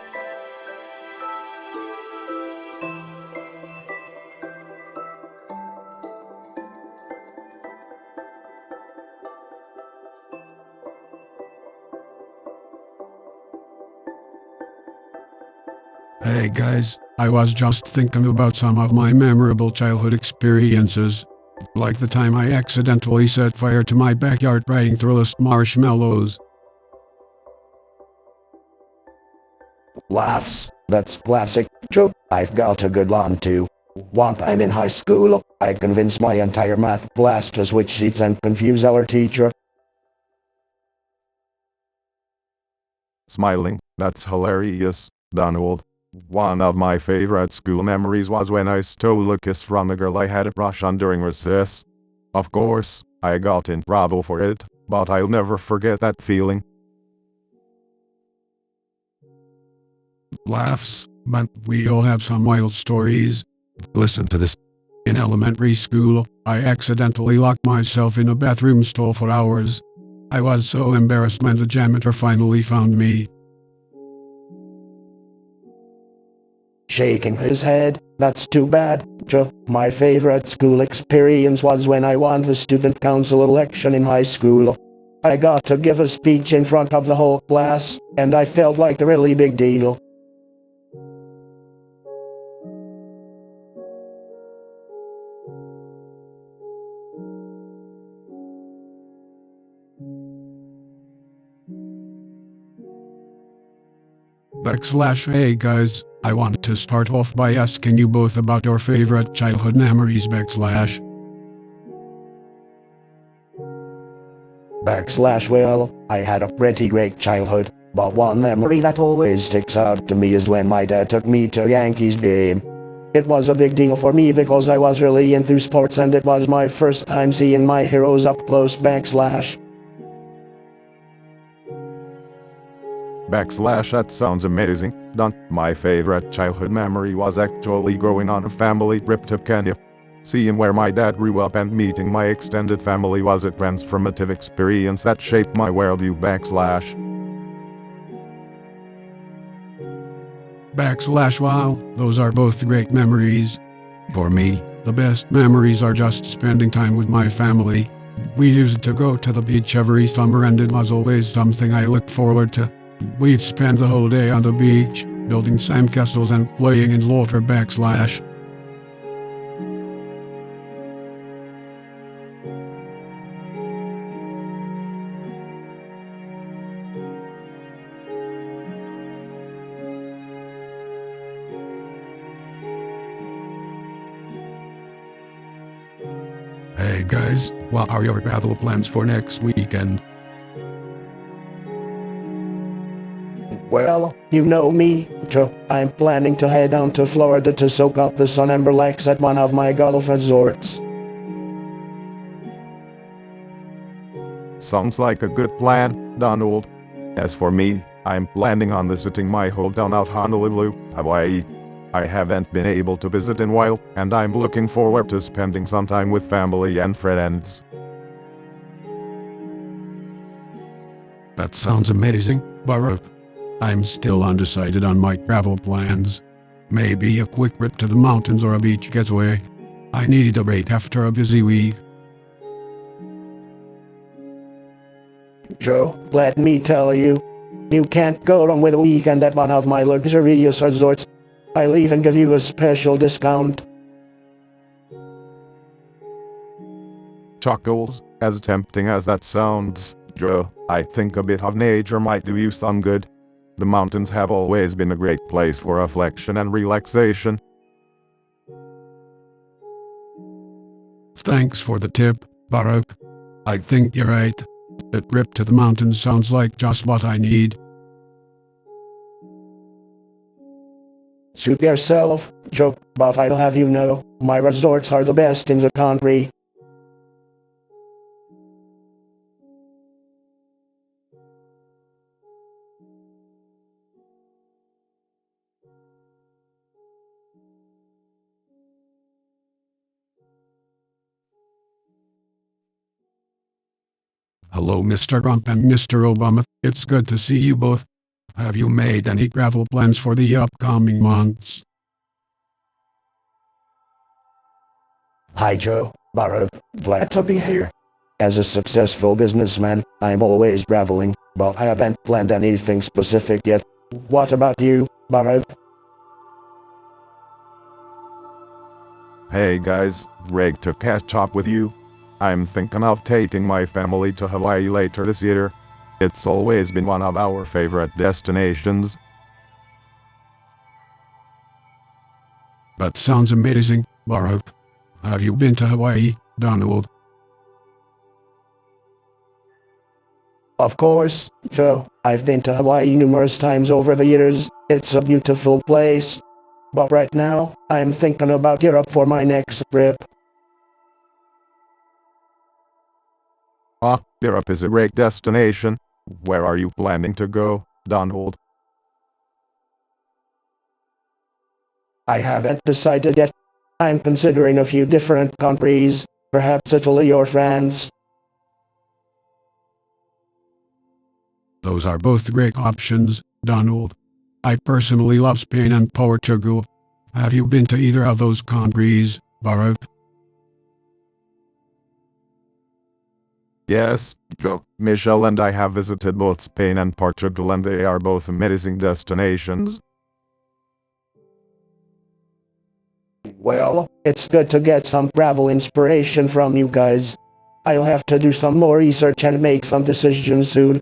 Hey guys, I was just thinking about some of my memorable childhood experiences. Like the time I accidentally set fire to my backyard riding Thrillist marshmallows. Laughs. That's classic, Joe. I've got a good one too. One time in high school, I convinced my entire math class to switch seats and confuse our teacher. Smiling, that's hilarious, Donald. One of my favorite school memories was when I stole a kiss from a girl I had a crush on during recess. Of course, I got in trouble for it, but I'll never forget that feeling. Laughs, but we all have some wild stories. Listen to this. In elementary school, I accidentally locked myself in a bathroom stall for hours. I was so embarrassed when the janitor finally found me. Shaking his head. That's too bad, Joe. My favorite school experience was when I won the student council election in high school. I got to give a speech in front of the whole class, and I felt like a really big deal. Hey guys, I want to start off by asking you both about your favorite childhood memories. Well, I had a pretty great childhood, but one memory that always sticks out to me is when my dad took me to a Yankees game. It was a big deal for me because I was really into sports and it was my first time seeing my heroes up close. That sounds amazing. My favorite childhood memory was actually going on a family trip to Kenya. Seeing where my dad grew up and meeting my extended family was a transformative experience that shaped my worldview. Wow, those are both great memories. For me, the best memories are just spending time with my family. We used to go to the beach every summer and it was always something I looked forward to. We'd spend the whole day on the beach, building sandcastles and playing in water. Hey guys, what are your travel plans for next weekend? Well, you know me, Joe. I'm planning to head down to Florida to soak up the sun and relax at one of my golf resorts. Sounds like a good plan, Donald. As for me, I'm planning on visiting my hometown out Honolulu, Hawaii. I haven't been able to visit in a while, and I'm looking forward to spending some time with family and friends. That sounds amazing, Bharat. I'm still undecided on my travel plans. Maybe a quick trip to the mountains or a beach getaway. I need a break after a busy week. Joe, let me tell you, you can't go wrong with a weekend at one of my luxurious resorts. I'll even give you a special discount. Chuckles, as tempting as that sounds, Joe, I think a bit of nature might do you some good. The mountains have always been a great place for reflection and relaxation. Thanks for the tip, Baruch. I think you're right. A trip to the mountains sounds like just what I need. Suit yourself, Joe, but I'll have you know, my resorts are the best in the country. Hello, Mr. Trump and Mr. Obama. It's good to see you both. Have you made any travel plans for the upcoming months? Hi Joe, Baruch, glad to be here. As a successful businessman, I'm always traveling, but I haven't planned anything specific yet. What about you, Baruch? Hey guys, great to catch up with you. I'm thinking of taking my family to Hawaii later this year. It's always been one of our favorite destinations. That sounds amazing, Baruch. Have you been to Hawaii, Donald? Of course, Joe, I've been to Hawaii numerous times over the years. It's a beautiful place. But right now, I'm thinking about Europe for my next trip. Europe is a great destination. Where are you planning to go, Donald? I haven't decided yet. I'm considering a few different countries, perhaps Italy or France. Those are both great options, Donald. I personally love Spain and Portugal. Have you been to either of those countries, Baruch? Yes, Joe. Michelle and I have visited both Spain and Portugal, and they are both amazing destinations. Well, it's good to get some travel inspiration from you guys. I'll have to do some more research and make some decisions soon.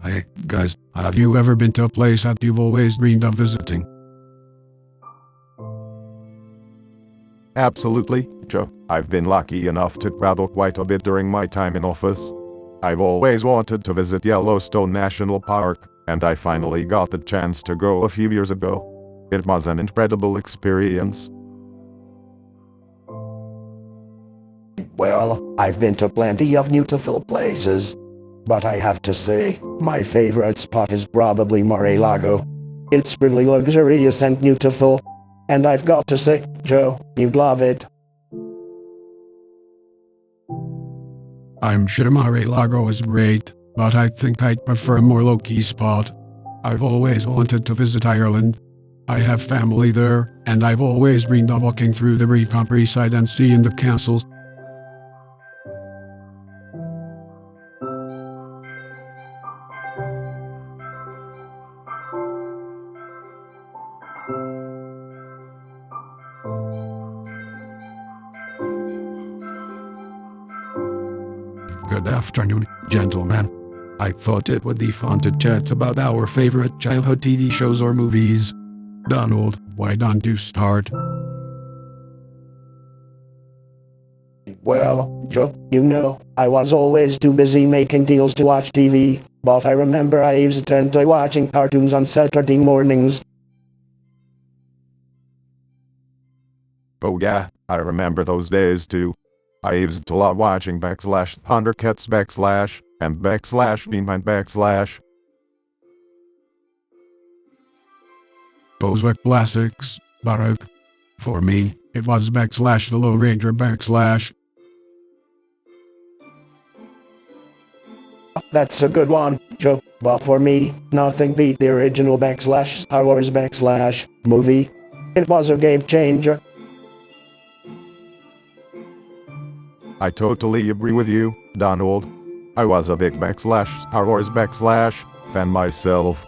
Hey, guys, have you ever been to a place that you've always dreamed of visiting? Absolutely, Joe. I've been lucky enough to travel quite a bit during my time in office. I've always wanted to visit Yellowstone National Park, and I finally got the chance to go a few years ago. It was an incredible experience. Well, I've been to plenty of beautiful places. But I have to say, my favorite spot is probably Mar-a-Lago. It's really luxurious and beautiful. And I've got to say, Joe, you'd love it. I'm sure Mar-a-Lago is great, but I think I'd prefer a more low-key spot. I've always wanted to visit Ireland. I have family there, and I've always dreamed of walking through the countryside and seeing the castles. Good afternoon, gentlemen. I thought it would be fun to chat about our favorite childhood TV shows or movies. Donald, why don't you start? Well, Joe, you know, I was always too busy making deals to watch TV, but I remember I used to enjoy watching cartoons on Saturday mornings. Oh yeah, I remember those days too. I used to love watching /Thundercats and /He-Man /. Those were classics, Baruch. For me, it was /The Lone Ranger /. That's a good one, Joe, but for me, nothing beat the original /Star Wars movie. It was a game changer. I totally agree with you, Donald. I was a big /Star Wars fan myself.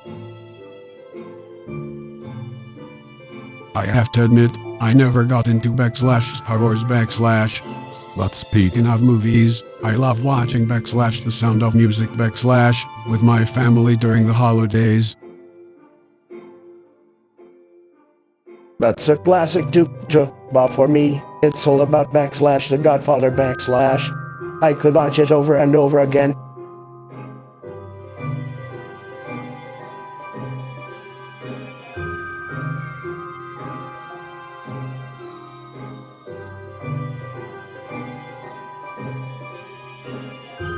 I have to admit, I never got into Star Wars /. But speaking of movies, I love watching The Sound of Music / with my family during the holidays. That's a classic too, but for me, it's all about The Godfather /. I could watch it over and over again.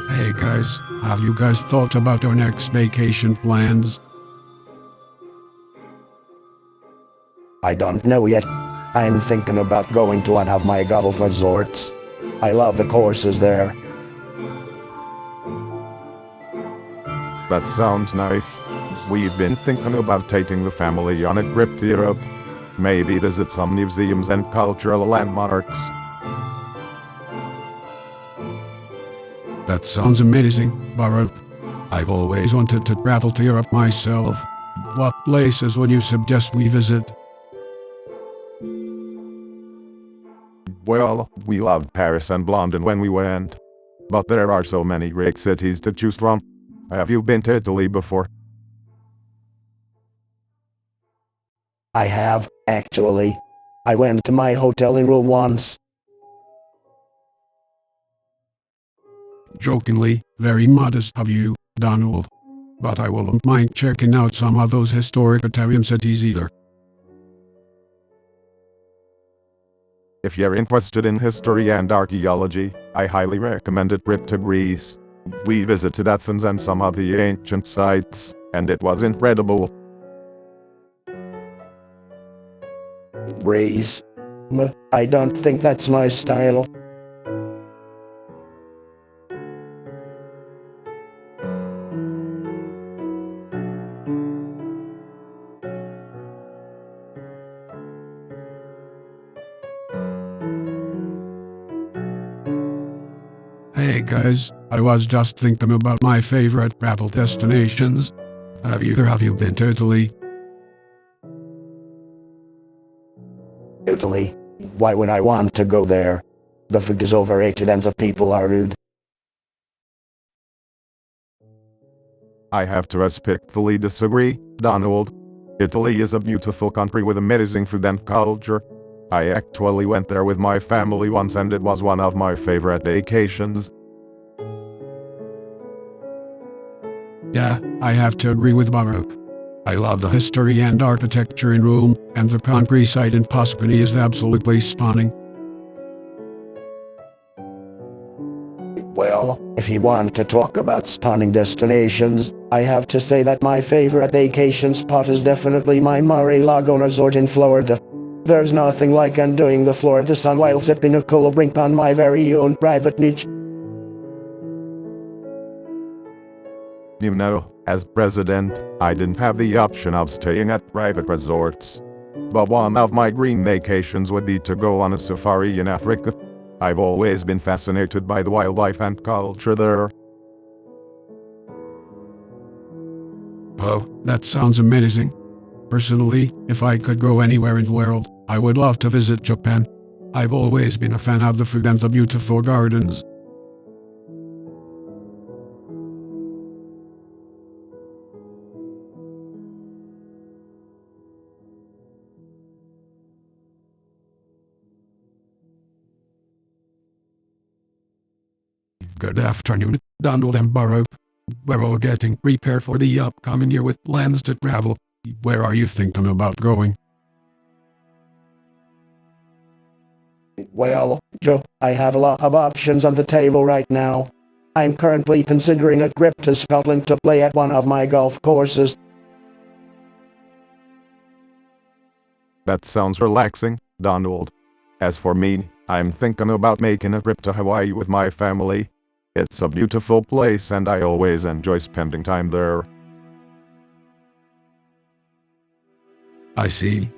Hey guys, have you guys thought about your next vacation plans? I don't know yet. I'm thinking about going to one of my golf resorts. I love the courses there. That sounds nice. We've been thinking about taking the family on a trip to Europe. Maybe visit some museums and cultural landmarks. That sounds amazing, Baruch. I've always wanted to travel to Europe myself. What places would you suggest we visit? Well, we loved Paris and London when we went. But there are so many great cities to choose from. Have you been to Italy before? I have, actually. I went to my hotel in Rome once. Jokingly, very modest of you, Donald. But I wouldn't mind checking out some of those historic Italian cities either. If you're interested in history and archaeology, I highly recommend a trip to Greece. We visited Athens and some of the ancient sites, and it was incredible. Greece? I don't think that's my style. Hey guys, I was just thinking about my favorite travel destinations. Have either of you been to Italy? Italy? Why would I want to go there? The food is overrated and the people are rude. I have to respectfully disagree, Donald. Italy is a beautiful country with amazing food and culture. I actually went there with my family once and it was one of my favorite vacations. Yeah, I have to agree with Baruch. I love the history and architecture in Rome, and the countryside in Tuscany is absolutely stunning. Well, if you want to talk about stunning destinations, I have to say that my favorite vacation spot is definitely my Mar-a-Lago resort in Florida. There's nothing like enjoying the Florida sun while sipping a cold drink on my very own private beach. You know, as president, I didn't have the option of staying at private resorts. But one of my dream vacations would be to go on a safari in Africa. I've always been fascinated by the wildlife and culture there. Oh, that sounds amazing. Personally, if I could go anywhere in the world, I would love to visit Japan. I've always been a fan of the food and the beautiful gardens. Good afternoon, Donald and Baruch. We're all getting prepared for the upcoming year with plans to travel. Where are you thinking about going? Well, Joe, I have a lot of options on the table right now. I'm currently considering a trip to Scotland to play at one of my golf courses. That sounds relaxing, Donald. As for me, I'm thinking about making a trip to Hawaii with my family. It's a beautiful place and I always enjoy spending time there. I see.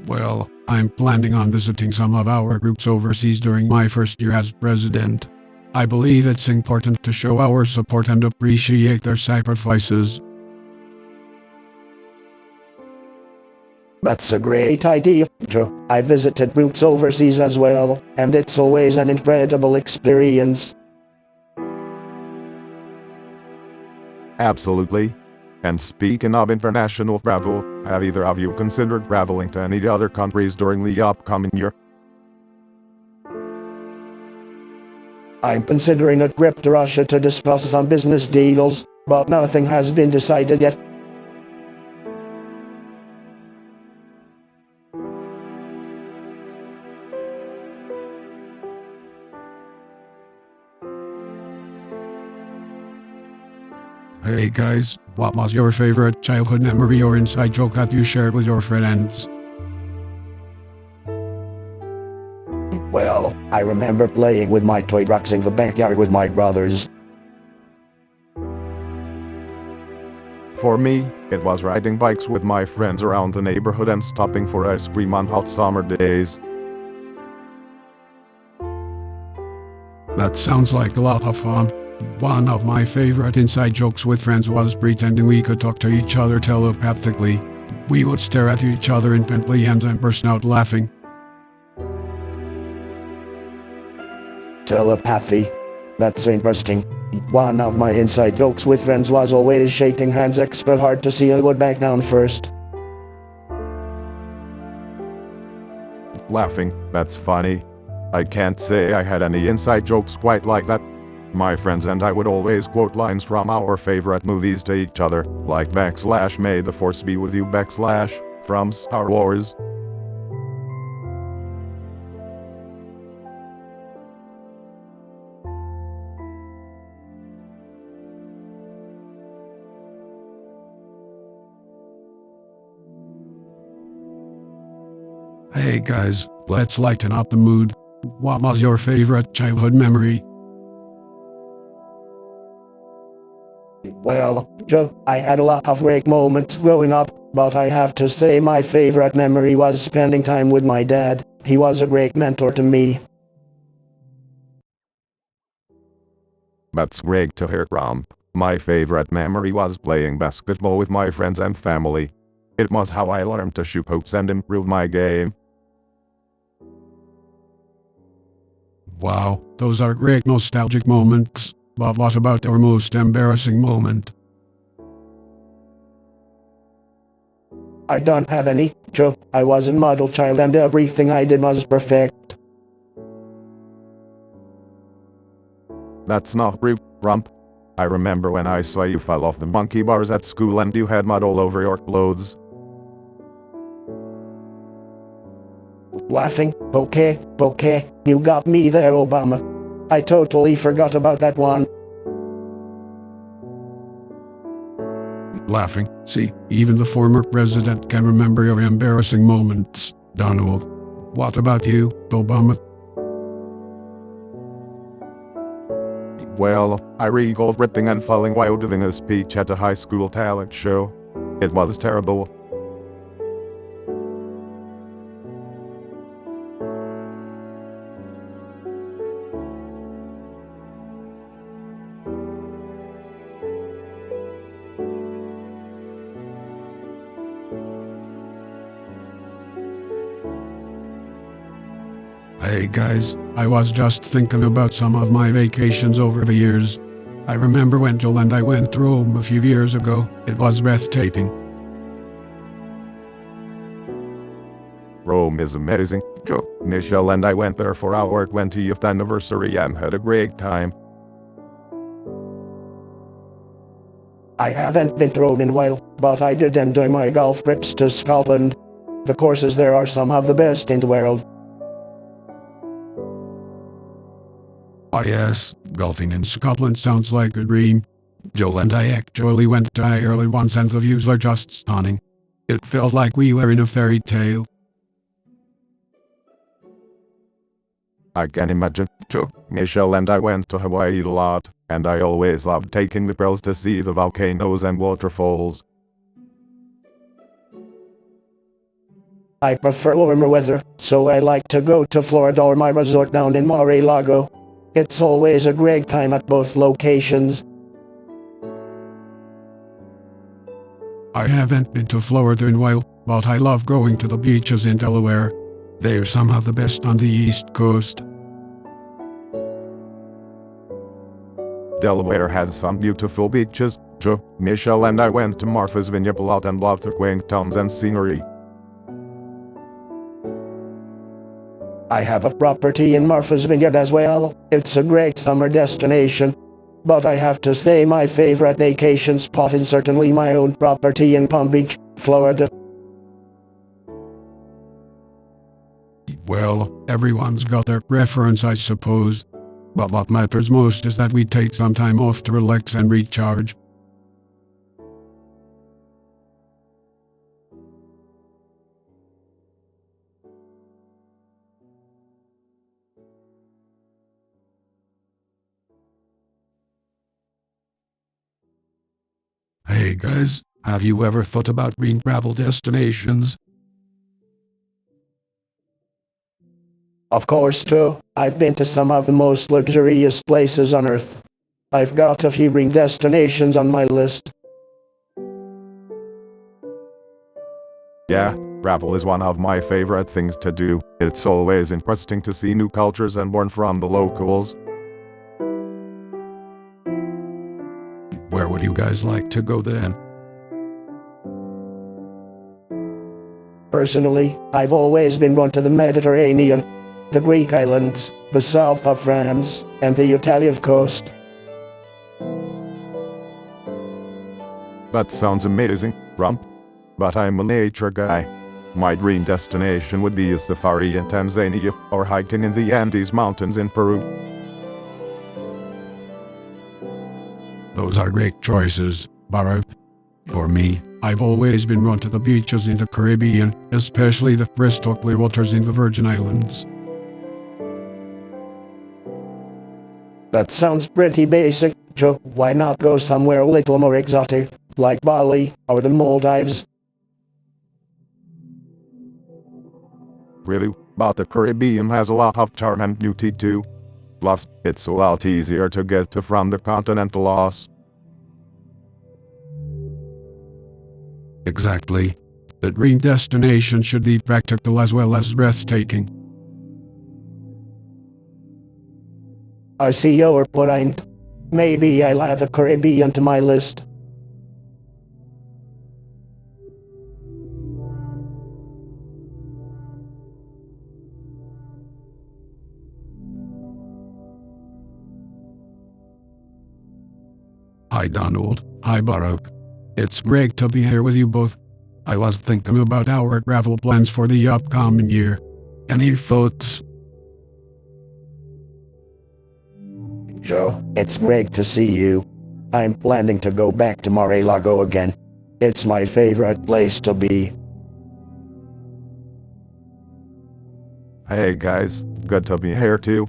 Well, I'm planning on visiting some of our groups overseas during my first year as president. I believe it's important to show our support and appreciate their sacrifices. That's a great idea, Joe. I visited roots overseas as well, and it's always an incredible experience. Absolutely. And speaking of international travel, have either of you considered traveling to any other countries during the upcoming year? I'm considering a trip to Russia to discuss some business deals, but nothing has been decided yet. Hey guys, what was your favorite childhood memory or inside joke that you shared with your friends? Well, I remember playing with my toy trucks in the backyard with my brothers. For me, it was riding bikes with my friends around the neighborhood and stopping for ice cream on hot summer days. That sounds like a lot of fun. One of my favorite inside jokes with friends was pretending we could talk to each other telepathically. We would stare at each other intently and then burst out laughing. Telepathy. That's interesting. One of my inside jokes with friends was always shaking hands extra hard to see who would back down first. Laughing, that's funny. I can't say I had any inside jokes quite like that. My friends and I would always quote lines from our favorite movies to each other, like /May the Force be with you / from Star Wars. Hey guys, let's lighten up the mood. What was your favorite childhood memory? Well, Joe, I had a lot of great moments growing up, but I have to say my favorite memory was spending time with my dad. He was a great mentor to me. That's great to hear, Rom. My favorite memory was playing basketball with my friends and family. It was how I learned to shoot hoops and improve my game. Wow, those are great nostalgic moments. But what about your most embarrassing moment? I don't have any, Joe. I was a model child and everything I did was perfect. That's not true, Rump. I remember when I saw you fall off the monkey bars at school and you had mud all over your clothes. Laughing, okay, you got me there, Obama. I totally forgot about that one. Laughing. See, even the former president can remember your embarrassing moments. Donald. What about you, Obama? Well, I recall tripping and falling while giving a speech at a high school talent show. It was terrible. Hey guys, I was just thinking about some of my vacations over the years. I remember when Joel and I went to Rome a few years ago. It was breathtaking. Rome is amazing. Joe, Michelle and I went there for our 20th anniversary and had a great time. I haven't been thrown in a while, but I did enjoy my golf trips to Scotland. The courses there are some of the best in the world. Oh yes, golfing in Scotland sounds like a dream. Joel and I actually went to Ireland once and the views are just stunning. It felt like we were in a fairy tale. I can imagine, Joe. Michelle and I went to Hawaii a lot, and I always loved taking the girls to see the volcanoes and waterfalls. I prefer warmer weather, so I like to go to Florida or my resort down in Mar-a-Lago. It's always a great time at both locations. I haven't been to Florida in a while, but I love going to the beaches in Delaware. They're some of the best on the East Coast. Delaware has some beautiful beaches. Joe, Michelle and I went to Martha's Vineyard a lot and loved the quaint towns and scenery. I have a property in Martha's Vineyard as well. It's a great summer destination. But I have to say my favorite vacation spot is certainly my own property in Palm Beach, Florida. Well, everyone's got their preference, I suppose. But what matters most is that we take some time off to relax and recharge. Hey guys, have you ever thought about green travel destinations? Of course too, I've been to some of the most luxurious places on earth. I've got a few green destinations on my list. Yeah, travel is one of my favorite things to do. It's always interesting to see new cultures and learn from the locals. Where would you guys like to go then? Personally, I've always been drawn to the Mediterranean, the Greek islands, the south of France, and the Italian coast. That sounds amazing, Rump. But I'm a nature guy. My dream destination would be a safari in Tanzania or hiking in the Andes Mountains in Peru. Those are great choices, Baruch. For me, I've always been drawn to the beaches in the Caribbean, especially the crystal clear waters in the Virgin Islands. That sounds pretty basic, Joe. Why not go somewhere a little more exotic, like Bali or the Maldives? Really, but the Caribbean has a lot of charm and beauty too. Plus, it's a lot easier to get to from the continental Oz. Exactly. The dream destination should be practical as well as breathtaking. I see your point. Maybe I'll add the Caribbean to my list. Hi Donald, hi Baruch. It's great to be here with you both. I was thinking about our travel plans for the upcoming year. Any thoughts? Joe, it's great to see you. I'm planning to go back to Mar-a-Lago again. It's my favorite place to be. Hey guys, good to be here too.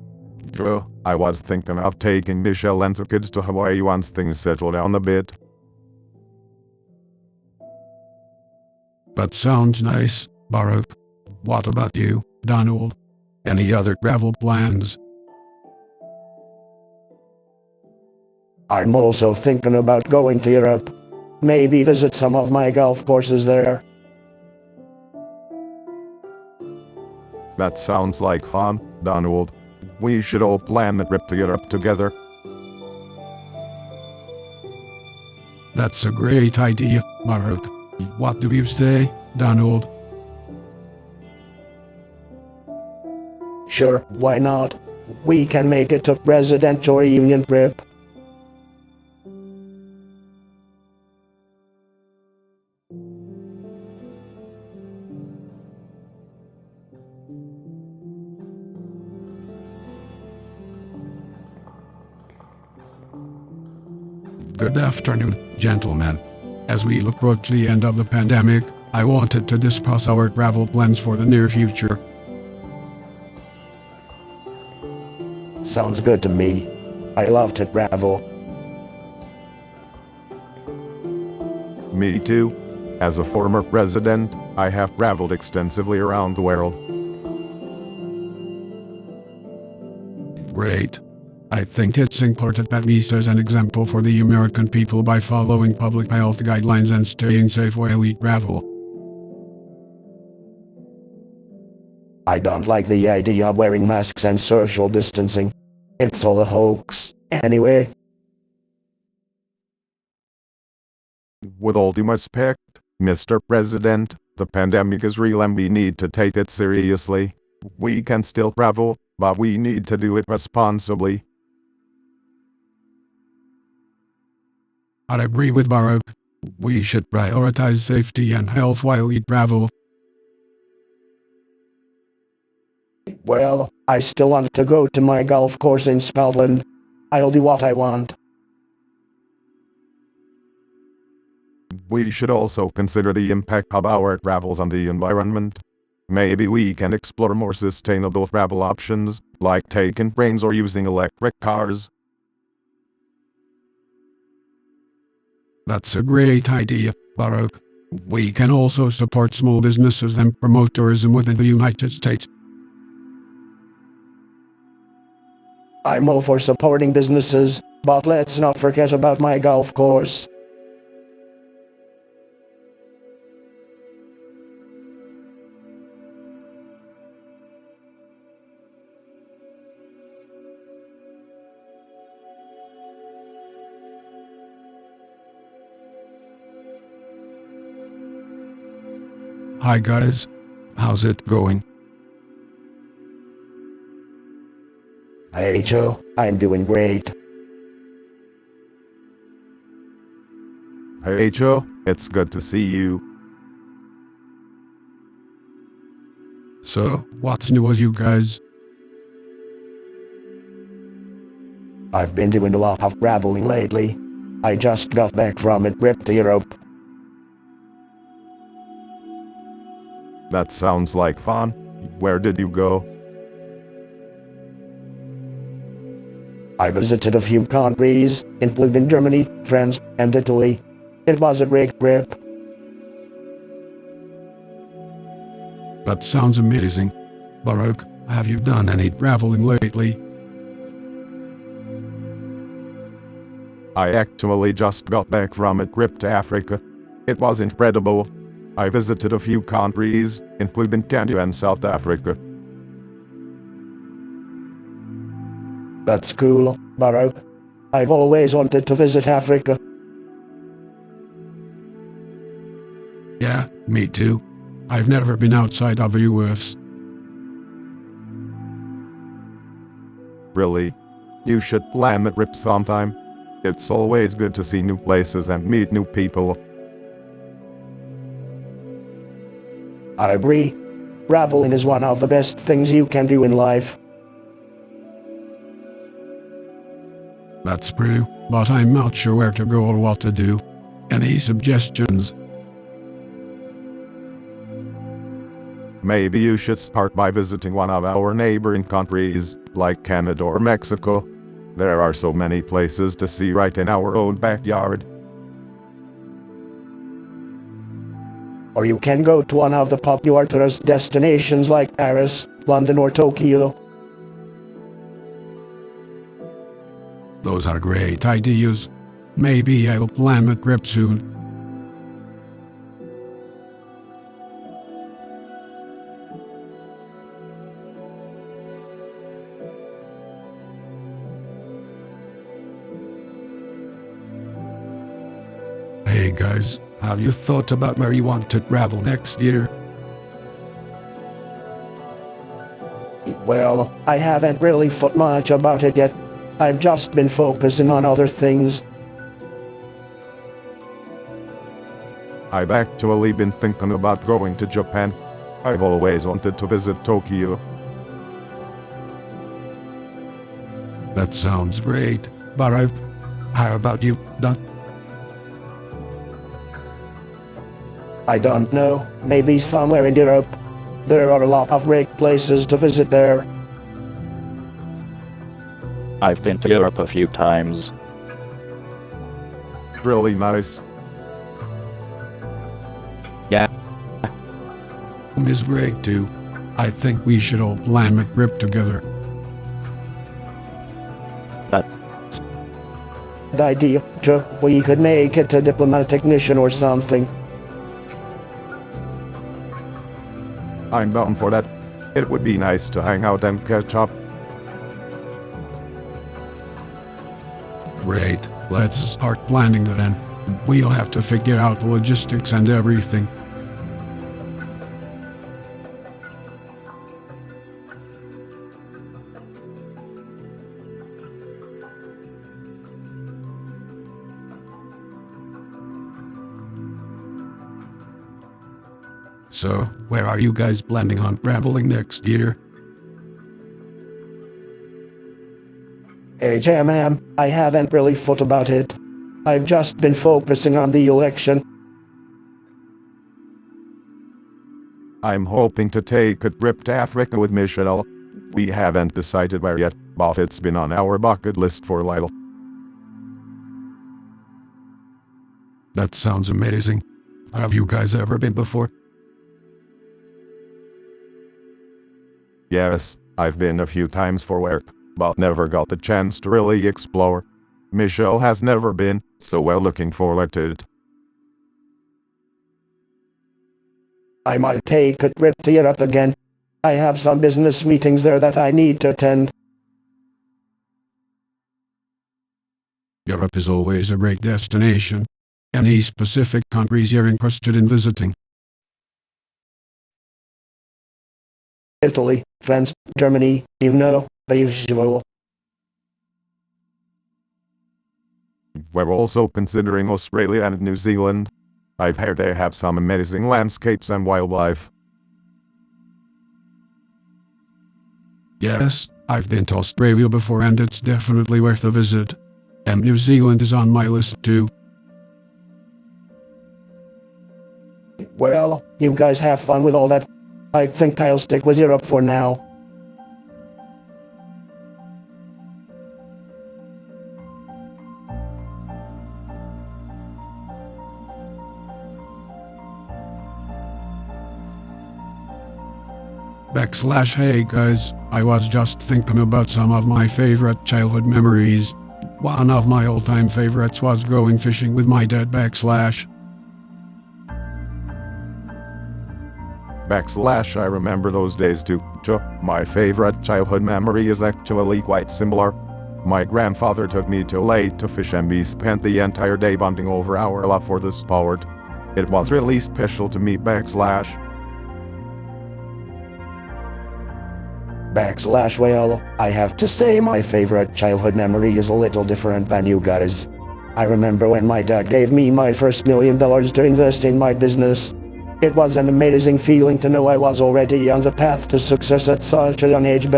Joe, I was thinking of taking Michelle and the kids to Hawaii once things settle down a bit. That sounds nice, Baruch. What about you, Donald? Any other travel plans? I'm also thinking about going to Europe. Maybe visit some of my golf courses there. That sounds like fun, Donald. We should all plan a trip to Europe together. That's a great idea, Baruch. What do you say, Donald? Sure, why not? We can make it a presidential reunion trip. Good afternoon, gentlemen. As we approach the end of the pandemic, I wanted to discuss our travel plans for the near future. Sounds good to me. I love to travel. Me too. As a former president, I have traveled extensively around the world. Great. I think it's important that we set an example for the American people by following public health guidelines and staying safe while we travel. I don't like the idea of wearing masks and social distancing. It's all a hoax. Anyway, With all due respect, Mr. President, the pandemic is real and we need to take it seriously. We can still travel, but we need to do it responsibly. I agree with Baruch. We should prioritize safety and health while we travel. well, I still want to go to my golf course in Scotland. I'll do what I want. We should also consider the impact of our travels on the environment. Maybe we can explore more sustainable travel options, like taking trains or using electric cars. That's a great idea, Baruch. We can also support small businesses and promote tourism within the United States. I'm all for supporting businesses, but let's not forget about my golf course. Hi guys. How's it going? Hey Joe, I'm doing great. Hey Joe, it's good to see you. So, what's new with you guys? I've been doing a lot of traveling lately. I just got back from a trip to Europe. That sounds like fun. Where did you go? I visited a few countries, including Germany, France, and Italy. It was a great trip. That sounds amazing. Baruch, have you done any traveling lately? I actually just got back from a trip to Africa. It was incredible. I visited a few countries, including Kenya and South Africa. That's cool, Baruch. I've always wanted to visit Africa. Yeah, me too. I've never been outside of the US. Really? You should plan a trip sometime. It's always good to see new places and meet new people. I agree. Traveling is one of the best things you can do in life. That's true, but I'm not sure where to go or what to do. Any suggestions? Maybe you should start by visiting one of our neighboring countries, like Canada or Mexico. There are so many places to see right in our own backyard. Or you can go to one of the popular tourist destinations like Paris, London, or Tokyo. Those are great ideas. Maybe I'll plan a trip soon. Hey guys, have you thought about where you want to travel next year? Well, I haven't really thought much about it yet. I've just been focusing on other things. I've actually been thinking about going to Japan. I've always wanted to visit Tokyo. That sounds great. Baruch, how about you, Doc? I don't know, maybe somewhere in Europe. There are a lot of great places to visit there. I've been to Europe a few times. Really nice. Yeah, Is great too. I think we should all plan a trip together. that's Good idea, Joe. We could make it a diplomatic mission or something. I'm down for that. It would be nice to hang out and catch up. Great, let's start planning then. We'll have to figure out logistics and everything. So, where are you guys planning on traveling next year? Hey Jam, I haven't really thought about it. I've just been focusing on the election. I'm hoping to take a trip to Africa with Michelle. We haven't decided where yet, but it's been on our bucket list for a while. That sounds amazing. Have you guys ever been before? Yes, I've been a few times for work, but never got the chance to really explore. Michelle has never been, so we're looking forward to it. I might take a trip to Europe again. I have some business meetings there that I need to attend. Europe is always a great destination. Any specific countries you're interested in visiting? Italy, France, Germany, you know, the usual. We're also considering Australia and New Zealand. I've heard they have some amazing landscapes and wildlife. Yes, I've been to Australia before and it's definitely worth a visit. And New Zealand is on my list too. Well, you guys have fun with all that. I think I'll stick with Europe for now. Hey guys, I was just thinking about some of my favorite childhood memories. One of my all-time favorites was going fishing with my dad. I remember those days too. My favorite childhood memory is actually quite similar. My grandfather took me to a lake to fish and we spent the entire day bonding over our love for the sport. It was really special to me. Well, I have to say my favorite childhood memory is a little different than you guys. I remember when my dad gave me my first $1 million to invest in my business. It was an amazing feeling to know I was already on the path to success at such a young age.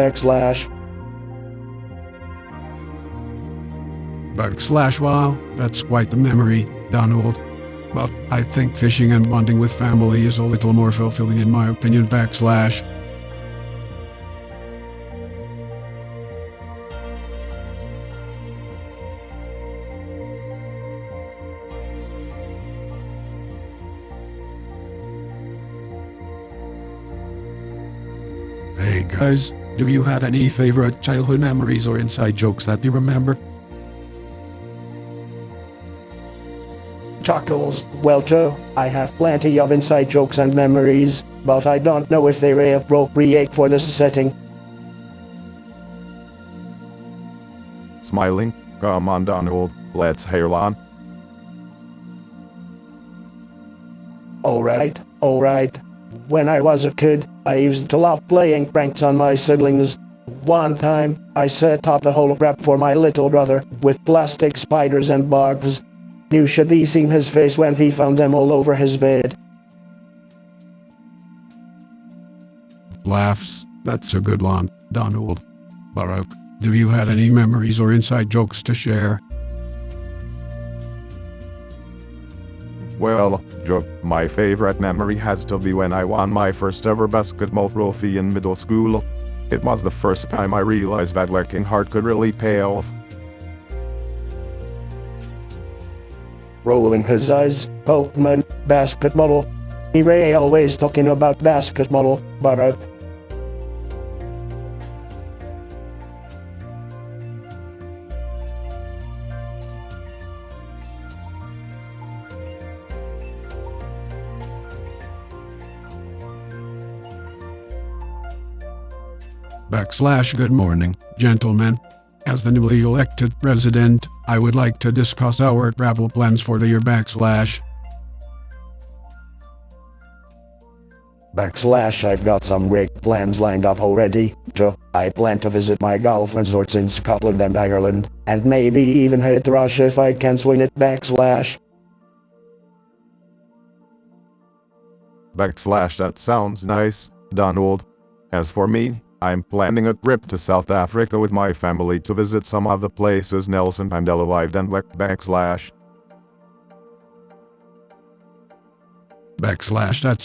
Wow, that's quite the memory, Donald. But I think fishing and bonding with family is a little more fulfilling in my opinion. Hey guys, do you have any favorite childhood memories or inside jokes that you remember? Chuckles, well Joe, I have plenty of inside jokes and memories, but I don't know if they're appropriate for this setting. Smiling, come on Donald, let's hear on. Alright. When I was a kid, I used to love playing pranks on my siblings. One time, I set up a whole trap for my little brother, with plastic spiders and bugs. You should have seen his face when he found them all over his bed. Laughs, that's a good one, Donald. Barak, do you have any memories or inside jokes to share? Well, Joe, my favorite memory has to be when I won my first ever basketball trophy in middle school. It was the first time I realized that working hard could really pay off. Rolling his eyes, Pokemon, basketball. He always talking about basketball, but Good morning, gentlemen. As the newly elected president, I would like to discuss our travel plans for the year. I've got some great plans lined up already. I plan to visit my golf resorts in Scotland and Ireland, and maybe even head to Russia if I can swing it. That sounds nice, Donald. As for me, I'm planning a trip to South Africa with my family to visit some of the places Nelson Mandela lived and worked. That's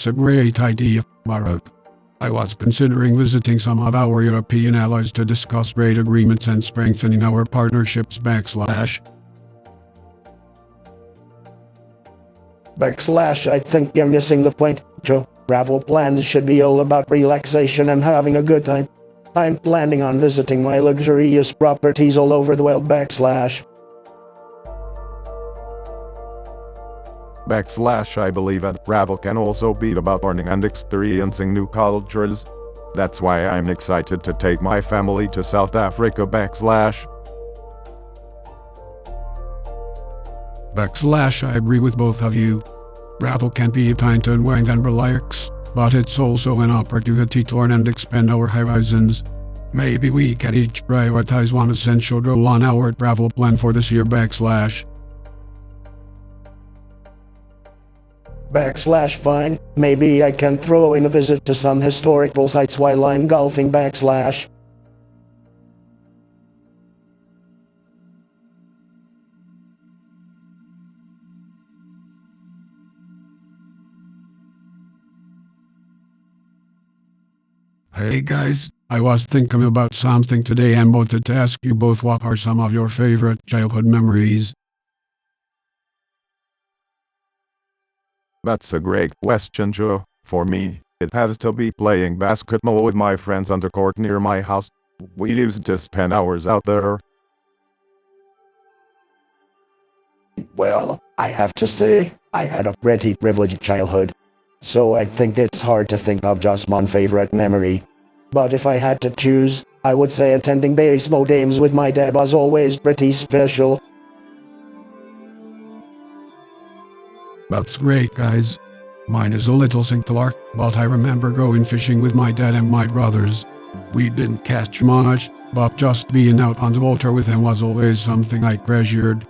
a great idea, Marok. I was considering visiting some of our European allies to discuss trade agreements and strengthening our partnerships. I think you're missing the point, Joe. Travel plans should be all about relaxation and having a good time. I'm planning on visiting my luxurious properties all over the world. I believe that travel can also be about learning and experiencing new cultures. That's why I'm excited to take my family to South Africa. I agree with both of you. Travel can be a time to unwind and relax, but it's also an opportunity to learn and expand our horizons. Maybe we can each prioritize one essential goal on our travel plan for this year. Fine. Maybe I can throw in a visit to some historical sites while I'm golfing. Hey guys, I was thinking about something today and wanted to ask you both, what are some of your favorite childhood memories? That's a great question, Joe. For me, it has to be playing basketball with my friends on the court near my house. We used to spend hours out there. Well, I have to say, I had a pretty privileged childhood. So I think it's hard to think of just one favorite memory. But if I had to choose, I would say attending baseball games with my dad was always pretty special. That's great, guys. Mine is a little simpler, but I remember going fishing with my dad and my brothers. We didn't catch much, but just being out on the water with them was always something I treasured.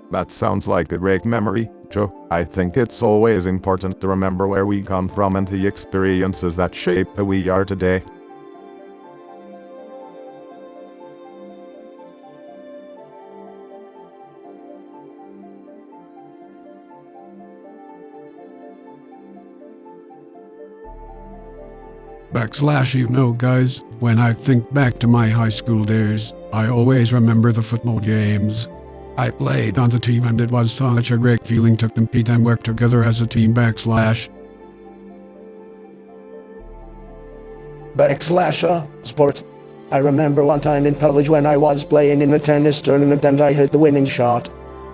That sounds like a great memory, Joe. I think it's always important to remember where we come from and the experiences that shape who we are today. Guys, when I think back to my high school days, I always remember the football games. I played on the team and it was such a great feeling to compete and work together as a team. Sports. I remember one time in college when I was playing in a tennis tournament and I hit the winning shot.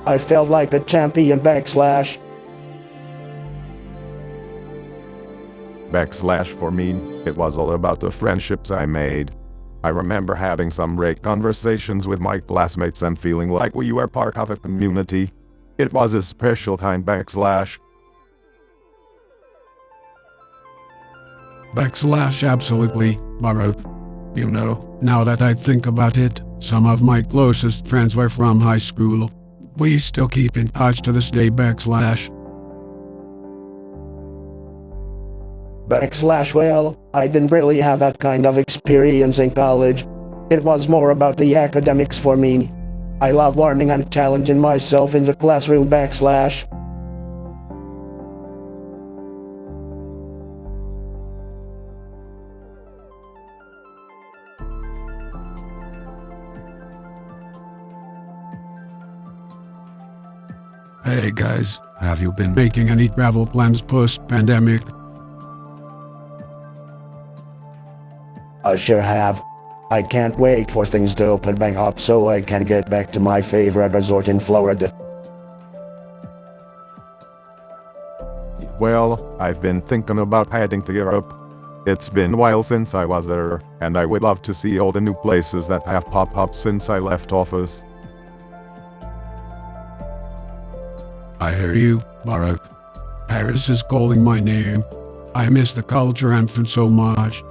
I felt like a champion. For me, it was all about the friendships I made. I remember having some great conversations with my classmates and feeling like we were part of a community. It was a special time. Absolutely, Marok. You know, now that I think about it, some of my closest friends were from high school. We still keep in touch to this day. Well, I didn't really have that kind of experience in college. It was more about the academics for me. I love learning and challenging myself in the classroom. Hey guys, have you been making any travel plans post-pandemic? I sure have. I can't wait for things to open back up so I can get back to my favorite resort in Florida. Well, I've been thinking about heading to Europe. It's been a while since I was there, and I would love to see all the new places that have popped up since I left office. I hear you, Barack. Paris is calling my name. I miss the culture and food so much.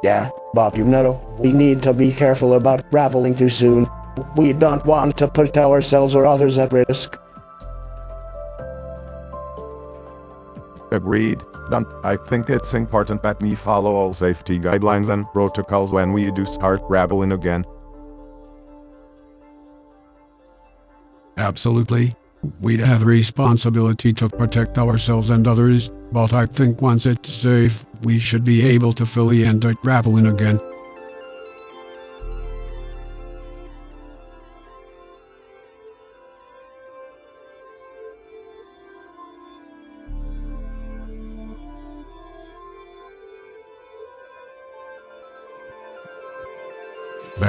Yeah, Bob, you know, we need to be careful about traveling too soon. We don't want to put ourselves or others at risk. Agreed. I think it's important that we follow all safety guidelines and protocols when we do start traveling again. Absolutely. We have a responsibility to protect ourselves and others, but I think once it's safe, we should be able to fully enjoy traveling again.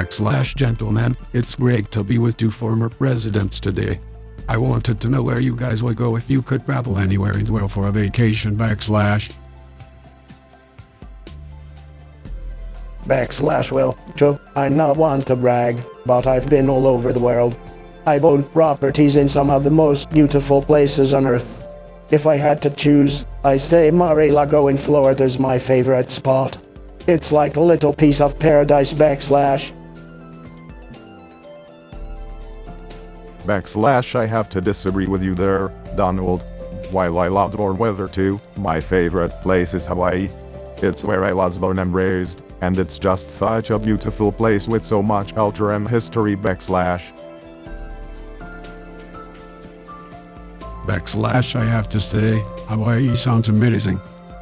/Gentlemen, it's great to be with two former presidents today. I wanted to know where you guys would go if you could travel anywhere in the world for a vacation / Well, Joe, I not want to brag, but I've been all over the world. I've owned properties in some of the most beautiful places on earth. If I had to choose, I say Mar-a-Lago in Florida's my favorite spot. It's like a little piece of paradise / I have to disagree with you there, Donald. While I love warm weather too, my favorite place is Hawaii. It's where I was born and raised, and it's just such a beautiful place with so much culture and history / I have to say, Hawaii sounds amazing.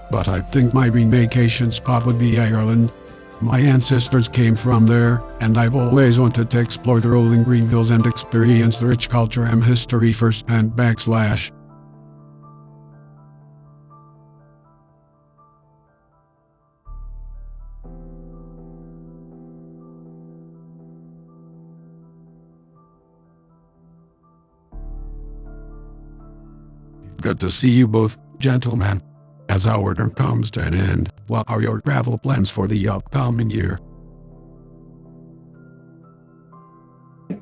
But I think my dream vacation spot would be Ireland. My ancestors came from there, and I've always wanted to explore the rolling green hills and experience the rich culture and history firsthand / Good to see you both, gentlemen. As our term comes to an end, what are your travel plans for the upcoming year?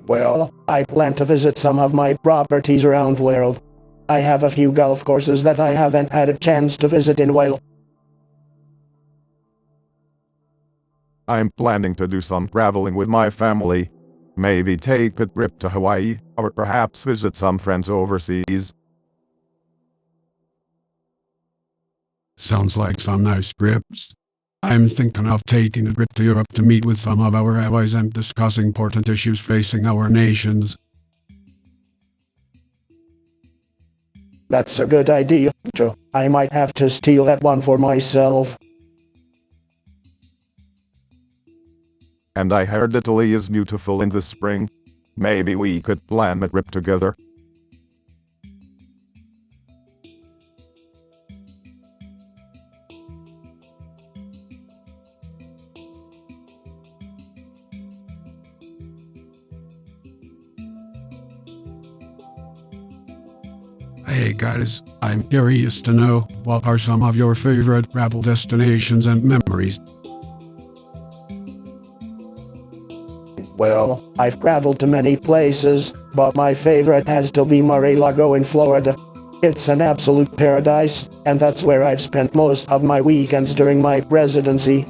Well, I plan to visit some of my properties around the world. I have a few golf courses that I haven't had a chance to visit in a while. I'm planning to do some traveling with my family. Maybe take a trip to Hawaii, or perhaps visit some friends overseas. Sounds like some nice trips. I'm thinking of taking a trip to Europe to meet with some of our allies and discuss important issues facing our nations. That's a good idea, Joe. I might have to steal that one for myself. And I heard Italy is beautiful in the spring. Maybe we could plan a trip together. Hey guys, I'm curious to know, what are some of your favorite travel destinations and memories? Well, I've traveled to many places, but my favorite has to be Mar-a-Lago in Florida. It's an absolute paradise, and that's where I've spent most of my weekends during my presidency.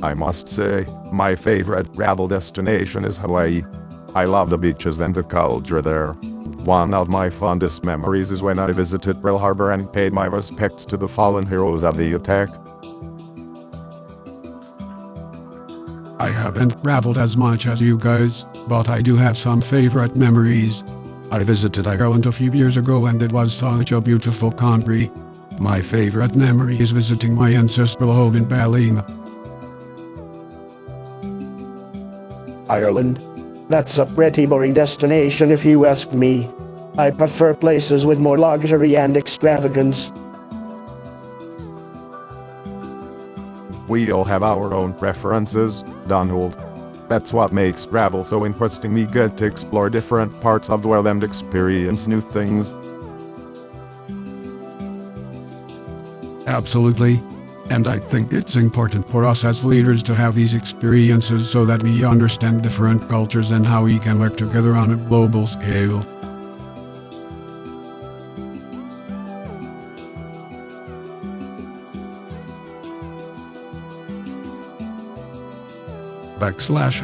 I must say, my favorite travel destination is Hawaii. I love the beaches and the culture there. One of my fondest memories is when I visited Pearl Harbor and paid my respects to the fallen heroes of the attack. I haven't traveled as much as you guys, but I do have some favorite memories. I visited Ireland a few years ago and it was such a beautiful country. My favorite memory is visiting my ancestral home in Ballina. Ireland? That's a pretty boring destination if you ask me. I prefer places with more luxury and extravagance. We all have our own preferences, Donald. That's what makes travel so interesting. We get to explore different parts of the world and experience new things. Absolutely. And I think it's important for us as leaders to have these experiences so that we understand different cultures and how we can work together on a global scale.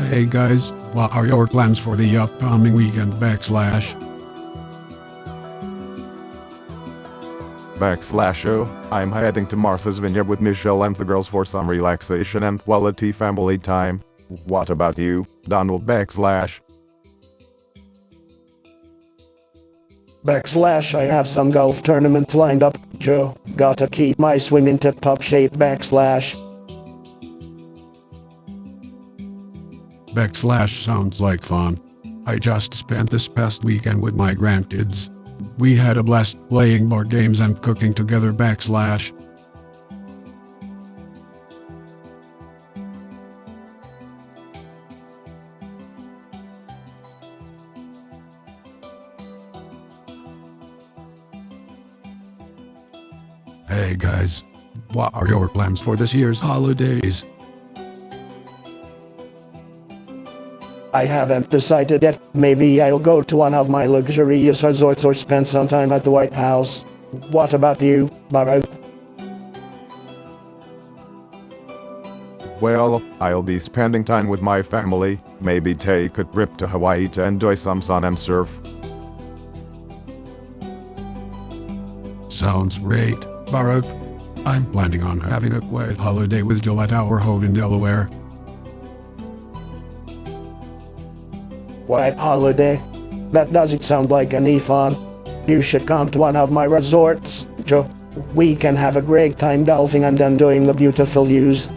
Hey guys, what are your plans for the upcoming weekend? Oh, I'm heading to Martha's Vineyard with Michelle and the girls for some relaxation and quality family time. What about you, Donald? I have some golf tournaments lined up, Joe. Gotta keep my swing in tip-top shape. Sounds like fun. I just spent this past weekend with my grandkids. We had a blast playing board games and cooking together. Hey guys, what are your plans for this year's holidays? I haven't decided yet. Maybe I'll go to one of my luxurious resorts or spend some time at the White House. What about you, Barak? Well, I'll be spending time with my family, maybe take a trip to Hawaii to enjoy some sun and surf. Sounds great, Barak. I'm planning on having a quiet holiday with Jill at our home in Delaware. What holiday? That doesn't sound like any fun. You should come to one of my resorts, Joe. We can have a great time golfing and enjoying the beautiful views.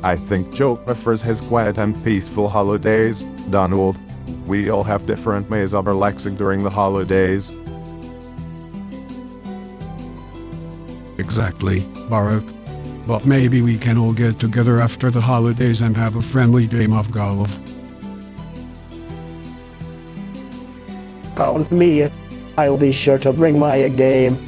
I think Joe prefers his quiet and peaceful holidays, Donald. We all have different ways of relaxing during the holidays. Exactly, Barak. But maybe we can all get together after the holidays and have a friendly game of golf. Count me in. I'll be sure to bring my game.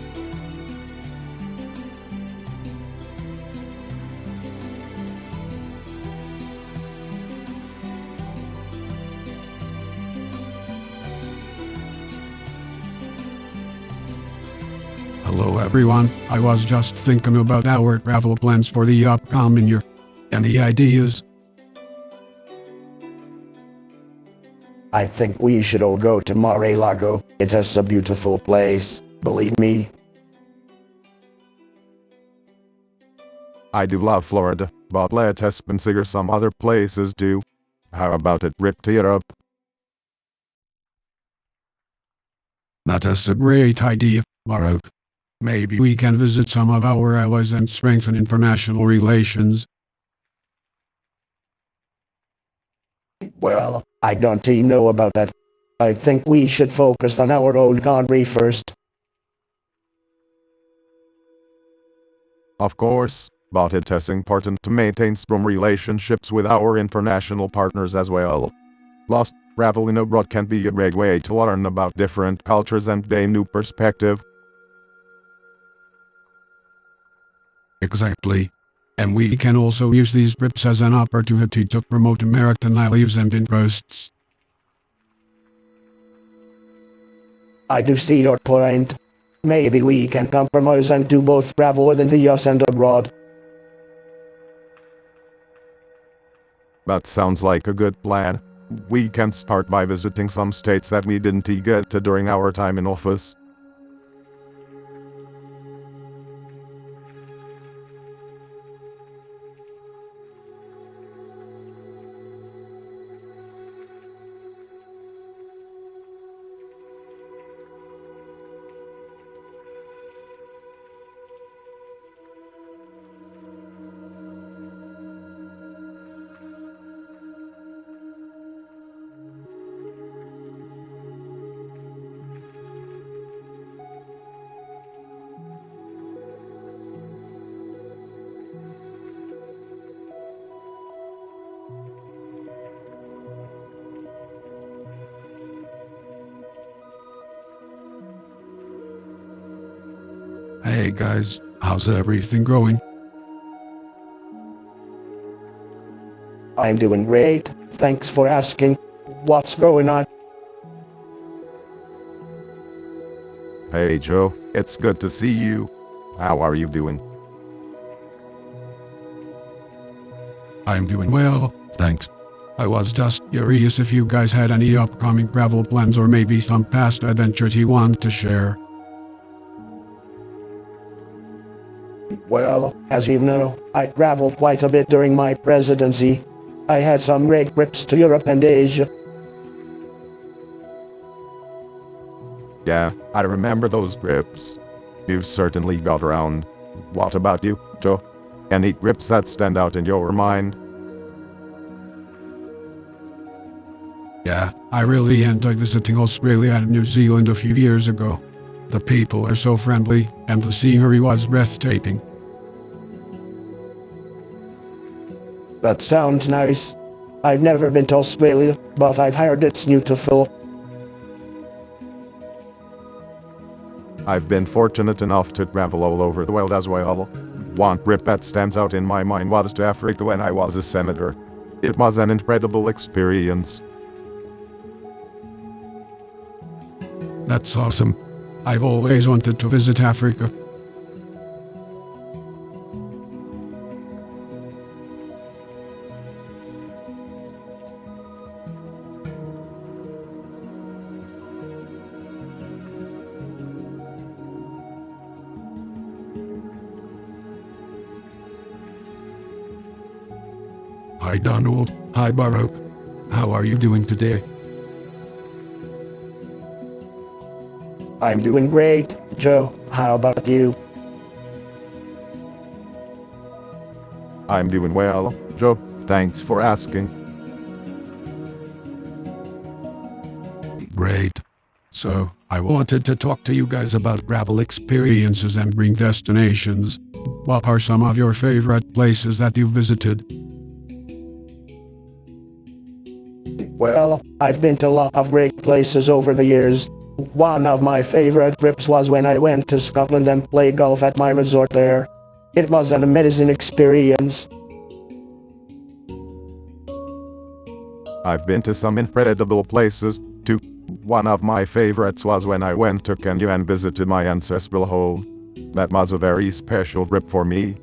Hello everyone, I was just thinking about our travel plans for the upcoming year. Any ideas? I think we should all go to Mar-a-Lago. It is a beautiful place, believe me. I do love Florida, but let us consider some other places too. How about a trip to Europe? That is a great idea, Barak. Maybe we can visit some of our allies and strengthen international relations. Well, I don't even know about that. I think we should focus on our own country first. Of course, but it is important to maintain strong relationships with our international partners as well. Plus, traveling abroad can be a great way to learn about different cultures and gain new perspective. Exactly. And we can also use these trips as an opportunity to promote American values and interests. I do see your point. Maybe we can compromise and do both travel within the US and abroad. That sounds like a good plan. We can start by visiting some states that we didn't get to during our time in office. Hey guys, how's everything going? I'm doing great, thanks for asking. What's going on? Hey Joe, it's good to see you. How are you doing? I'm doing well, thanks. I was just curious if you guys had any upcoming travel plans or maybe some past adventures you want to share. Well, as you know, I traveled quite a bit during my presidency. I had some great trips to Europe and Asia. Yeah, I remember those trips. You certainly got around. What about you, Joe? Any trips that stand out in your mind? Yeah, I really enjoyed visiting Australia and New Zealand a few years ago. The people are so friendly, and the scenery was breathtaking. That sounds nice. I've never been to Australia, but I've heard it's beautiful. I've been fortunate enough to travel all over the world as well. One trip that stands out in my mind was to Africa when I was a senator. It was an incredible experience. That's awesome. I've always wanted to visit Africa. Hi Donald, hi Baruch. How are you doing today? I'm doing great, Joe. How about you? I'm doing well, Joe. Thanks for asking. Great. So, I wanted to talk to you guys about travel experiences and dream destinations. What are some of your favorite places that you've visited? Well, I've been to a lot of great places over the years. One of my favorite trips was when I went to Scotland and played golf at my resort there. It was an amazing experience. I've been to some incredible places, too. One of my favorites was when I went to Kenya and visited my ancestral home. That was a very special trip for me.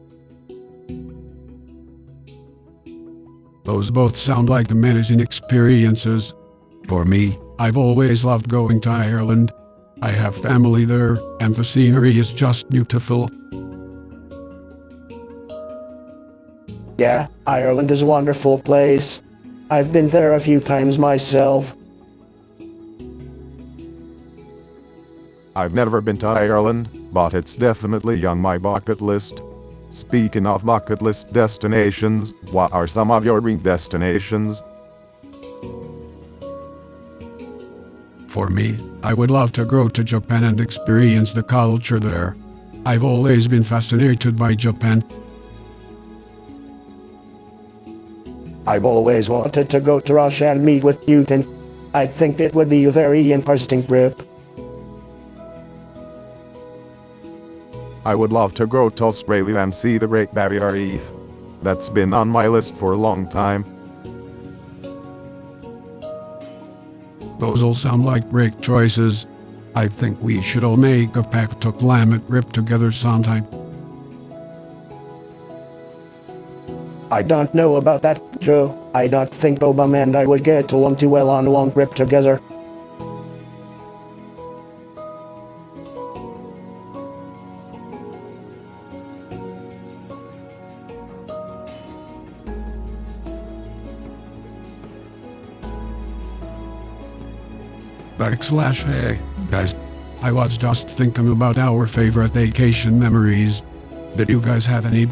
Those both sound like amazing experiences. For me, I've always loved going to Ireland. I have family there, and the scenery is just beautiful. Yeah, Ireland is a wonderful place. I've been there a few times myself. I've never been to Ireland, but it's definitely on my bucket list. Speaking of bucket list destinations, what are some of your dream destinations? For me, I would love to go to Japan and experience the culture there. I've always been fascinated by Japan. I've always wanted to go to Russia and meet with Putin. I think it would be a very interesting trip. I would love to go to Australia and see the Great Barrier Reef. That's been on my list for a long time. Those all sound like great choices. I think we should all make a pact to plan a trip together sometime. I don't know about that, Joe. I don't think Obama and I would get along too well on a long trip together. Hey, guys. I was just thinking about our favorite vacation memories. Did you guys have any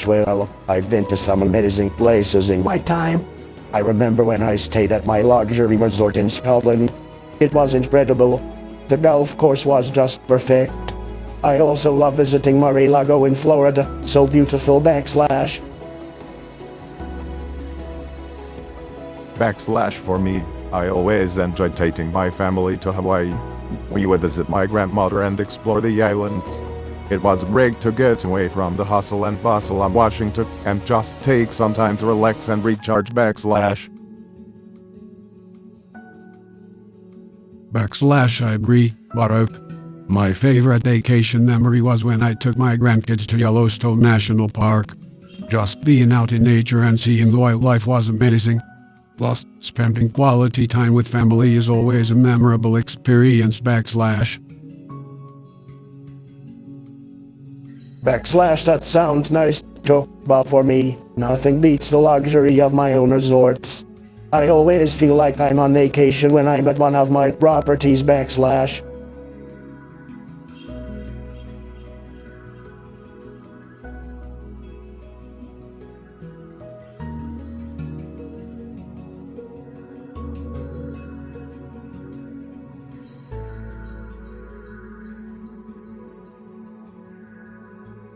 Well, I've been to some amazing places in my time. I remember when I stayed at my luxury resort in Scotland. It was incredible. The golf course was just perfect. I also love visiting Mar-a-Lago in Florida, so beautiful. For me, I always enjoyed taking my family to Hawaii. We would visit my grandmother and explore the islands. It was great to get away from the hustle and bustle of Washington and just take some time to relax and recharge. I agree, Baruch. My favorite vacation memory was when I took my grandkids to Yellowstone National Park. Just being out in nature and seeing the wildlife was amazing. Plus, spending quality time with family is always a memorable experience. That sounds nice, Joe, but for me, nothing beats the luxury of my own resorts. I always feel like I'm on vacation when I'm at one of my properties.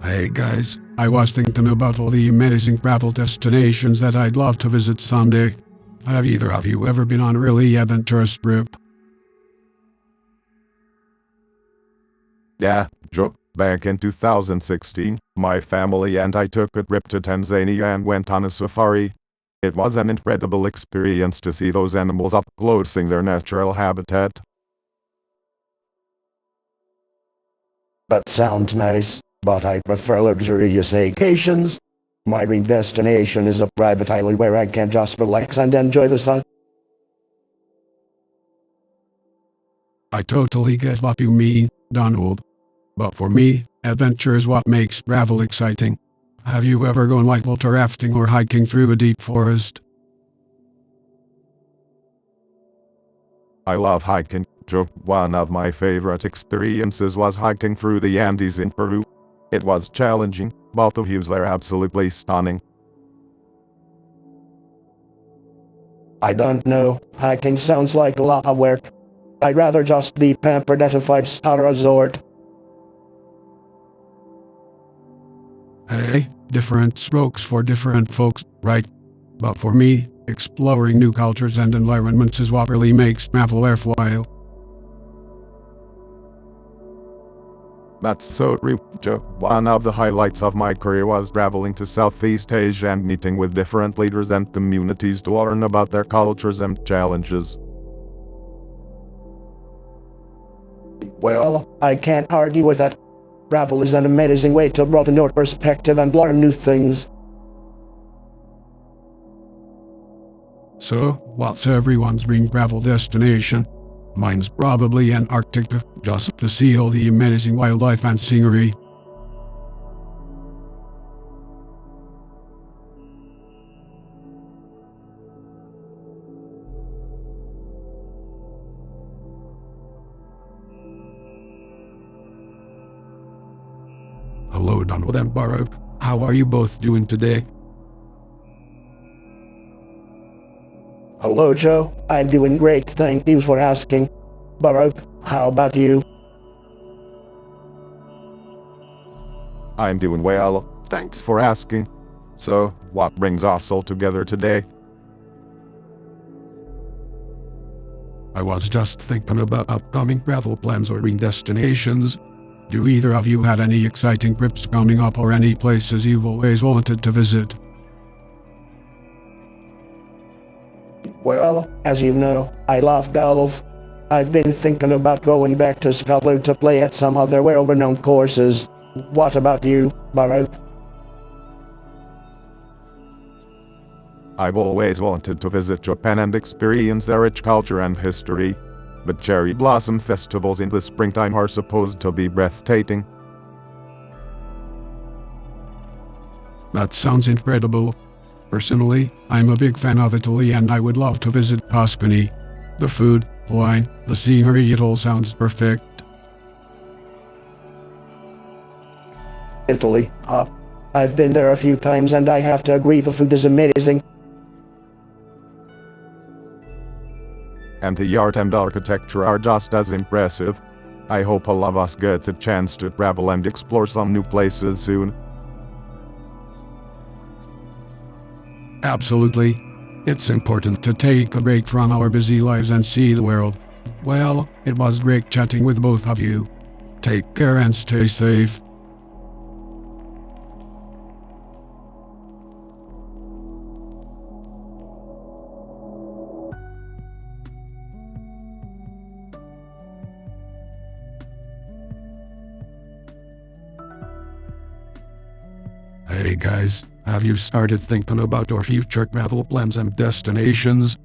Hey guys, I was thinking about all the amazing travel destinations that I'd love to visit someday. Have either of you ever been on a really adventurous trip? Yeah, Joe. Back in 2016, my family and I took a trip to Tanzania and went on a safari. It was an incredible experience to see those animals up close in their natural habitat. That sounds nice, but I prefer luxurious vacations. My dream destination is a private island where I can just relax and enjoy the sun. I totally get what you mean, Donald. But for me, adventure is what makes travel exciting. Have you ever gone whitewater rafting or hiking through a deep forest? I love hiking, Joe. One of my favorite experiences was hiking through the Andes in Peru. It was challenging, but the views were absolutely stunning. I don't know, hiking sounds like a lot of work. I'd rather just be pampered at a 5-star resort. Hey, different strokes for different folks, right? But for me, exploring new cultures and environments is what really makes travel worthwhile. That's so true, Joe. One of the highlights of my career was traveling to Southeast Asia and meeting with different leaders and communities to learn about their cultures and challenges. Well, I can't argue with that. Travel is an amazing way to broaden your perspective and learn new things. So, what's everyone's dream travel destination? Mine's probably Antarctica, just to see all the amazing wildlife and scenery. Hello Donald and Baruch, how are you both doing today? Hello Joe, I'm doing great, thank you for asking. Baruch, how about you? I'm doing well, thanks for asking. So, what brings us all together today? I was just thinking about upcoming travel plans or destinations. Do either of you had any exciting trips coming up or any places you've always wanted to visit? Well, as you know, I love golf. I've been thinking about going back to Scotland to play at some other well-renowned courses. What about you, Baruch? I've always wanted to visit Japan and experience their rich culture and history. The cherry blossom festivals in the springtime are supposed to be breathtaking. That sounds incredible. Personally, I'm a big fan of Italy and I would love to visit Tuscany. The food, wine, the scenery, it all sounds perfect. Italy, huh? I've been there a few times and I have to agree the food is amazing. And the art and architecture are just as impressive. I hope all of us get a chance to travel and explore some new places soon. Absolutely. It's important to take a break from our busy lives and see the world. Well, it was great chatting with both of you. Take care and stay safe. Hey guys, have you started thinking about your future travel plans and destinations?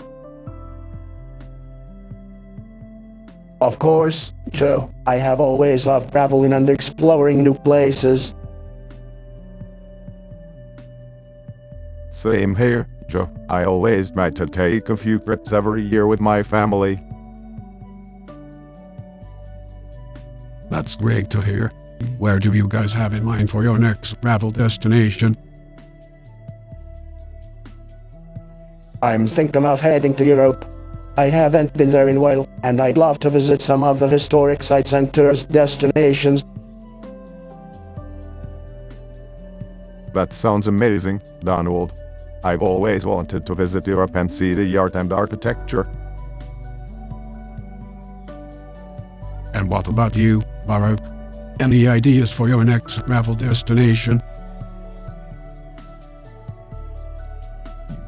Of course, Joe. I have always loved traveling and exploring new places. Same here, Joe. I always try to take a few trips every year with my family. That's great to hear. Where do you guys have in mind for your next travel destination? I'm thinking of heading to Europe. I haven't been there in a while, and I'd love to visit some of the historic sites and tourist destinations. That sounds amazing, Donald. I've always wanted to visit Europe and see the art and architecture. And what about you, Baruch? Any ideas for your next travel destination?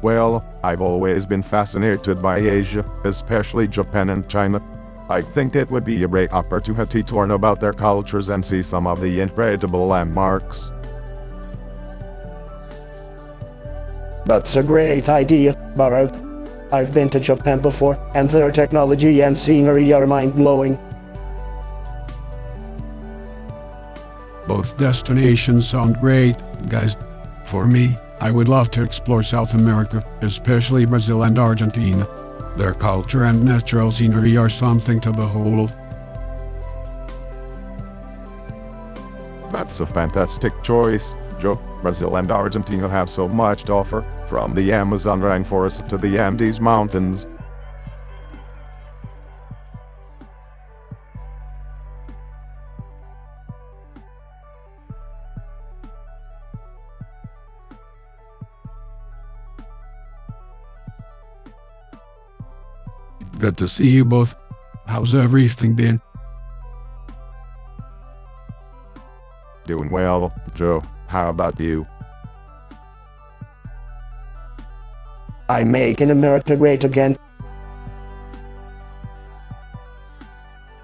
Well, I've always been fascinated by Asia, especially Japan and China. I think it would be a great opportunity to learn about their cultures and see some of the incredible landmarks. That's a great idea, Baruch. I've been to Japan before, and their technology and scenery are mind-blowing. Both destinations sound great, guys. For me, I would love to explore South America, especially Brazil and Argentina. Their culture and natural scenery are something to behold. That's a fantastic choice, Joe. Brazil and Argentina have so much to offer, from the Amazon rainforest to the Andes Mountains. Good to see you both. How's everything been? Doing well, Joe. How about you? I'm making America great again.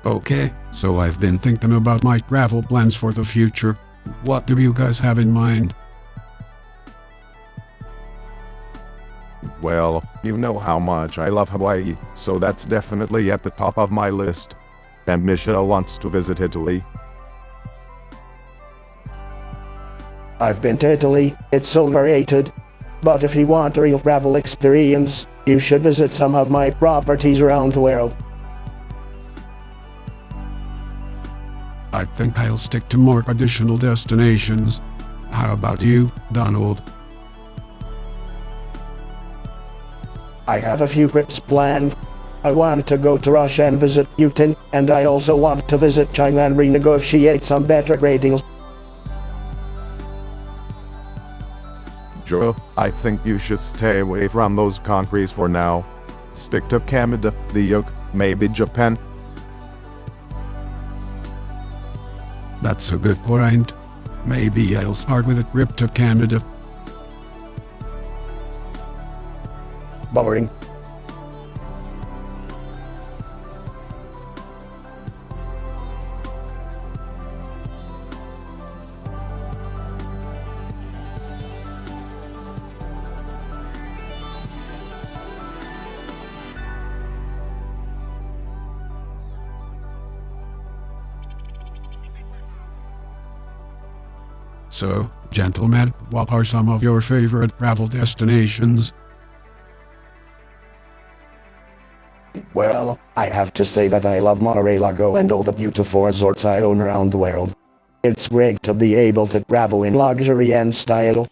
Okay, so I've been thinking about my travel plans for the future. What do you guys have in mind? Well, you know how much I love Hawaii, so that's definitely at the top of my list. And Michelle wants to visit Italy. I've been to Italy, it's overrated. But if you want a real travel experience, you should visit some of my properties around the world. I think I'll stick to more traditional destinations. How about you, Donald? I have a few trips planned. I want to go to Russia and visit Putin, and I also want to visit China and renegotiate some better trade deals. Joe, I think you should stay away from those countries for now. Stick to Canada, the UK, maybe Japan. That's a good point. Maybe I'll start with a trip to Canada. Boring. So, gentlemen, what are some of your favorite travel destinations? Well, I have to say that I love Mar-a-Lago and all the beautiful resorts I own around the world. It's great to be able to travel in luxury and style.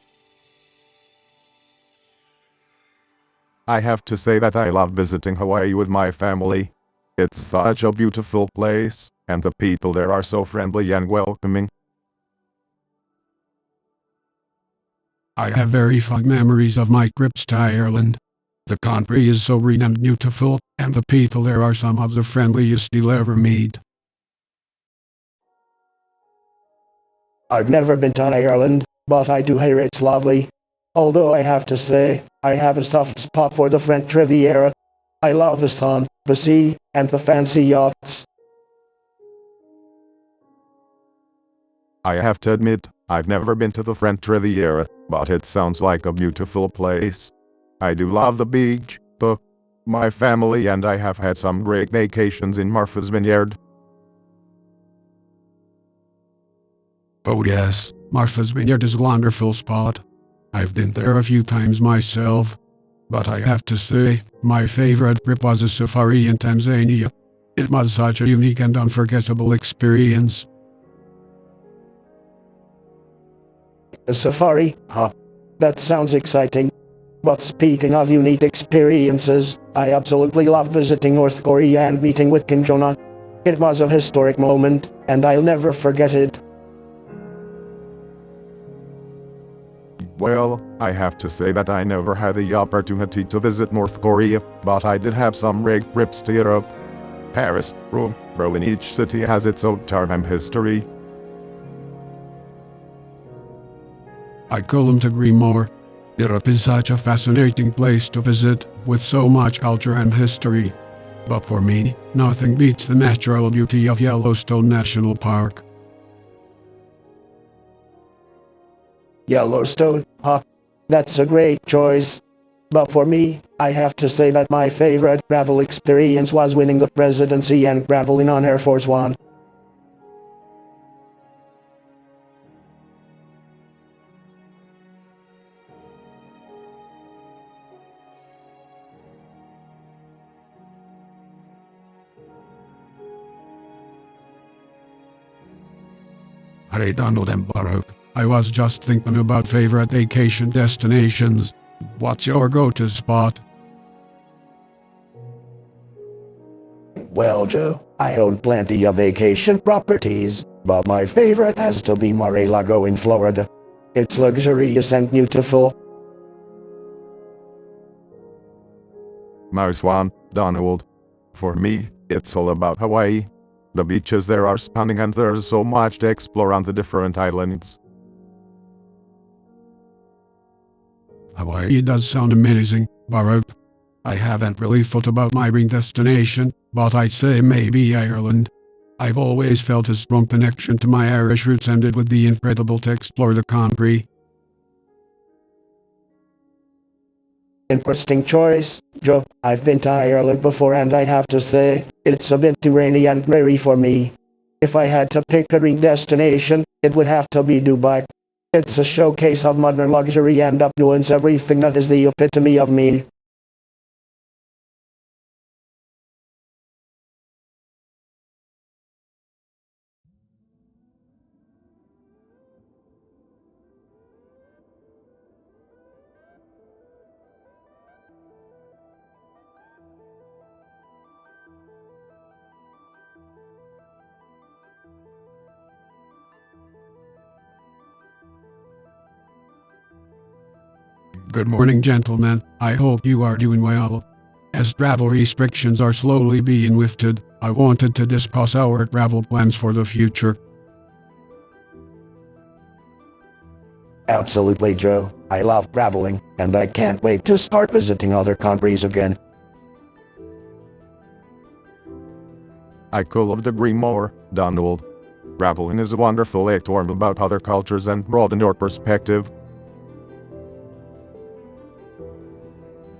I have to say that I love visiting Hawaii with my family. It's such a beautiful place, and the people there are so friendly and welcoming. I have very fond memories of my trips to Ireland. The country is so green and beautiful, and the people there are some of the friendliest you'll ever meet. I've never been to Ireland, but I do hear it's lovely. Although I have to say, I have a soft spot for the French Riviera. I love the sun, the sea, and the fancy yachts. I have to admit, I've never been to the French Riviera, but it sounds like a beautiful place. I do love the beach, but my family and I have had some great vacations in Martha's Vineyard. Oh yes, Martha's Vineyard is a wonderful spot. I've been there a few times myself. But I have to say, my favorite trip was a safari in Tanzania. It was such a unique and unforgettable experience. A safari, huh? That sounds exciting. But speaking of unique experiences, I absolutely love visiting North Korea and meeting with Kim Jong-un. It was a historic moment, and I'll never forget it. Well, I have to say that I never had the opportunity to visit North Korea, but I did have some great trips to Europe. Paris, Rome, Berlin, each city has its own charm and history. I couldn't agree more. Europe is such a fascinating place to visit, with so much culture and history. But for me, nothing beats the natural beauty of Yellowstone National Park. Yellowstone, huh? That's a great choice. But for me, I have to say that my favorite travel experience was winning the presidency and traveling on Air Force One. I don't know them, Baruch. I was just thinking about favorite vacation destinations. What's your go-to spot? Well, Joe, I own plenty of vacation properties, but my favorite has to be Mar-a-Lago in Florida. It's luxurious and beautiful. Mouse one, Donald. For me, it's all about Hawaii. The beaches there are stunning and there's so much to explore on the different islands. Hawaii does sound amazing, Baruch. I haven't really thought about my dream destination, but I'd say maybe Ireland. I've always felt a strong connection to my Irish roots and it would be incredible to explore the country. Interesting choice, Joe. I've been to Ireland before and I have to say, it's a bit too rainy and dreary for me. If I had to pick a dream destination, it would have to be Dubai. It's a showcase of modern luxury and opulence, everything that is the epitome of me. Good morning, gentlemen. I hope you are doing well. As travel restrictions are slowly being lifted, I wanted to discuss our travel plans for the future. Absolutely, Joe. I love traveling, and I can't wait to start visiting other countries again. I couldn't agree more, Donald. Traveling is a wonderful way to learn about other cultures and broaden your perspective.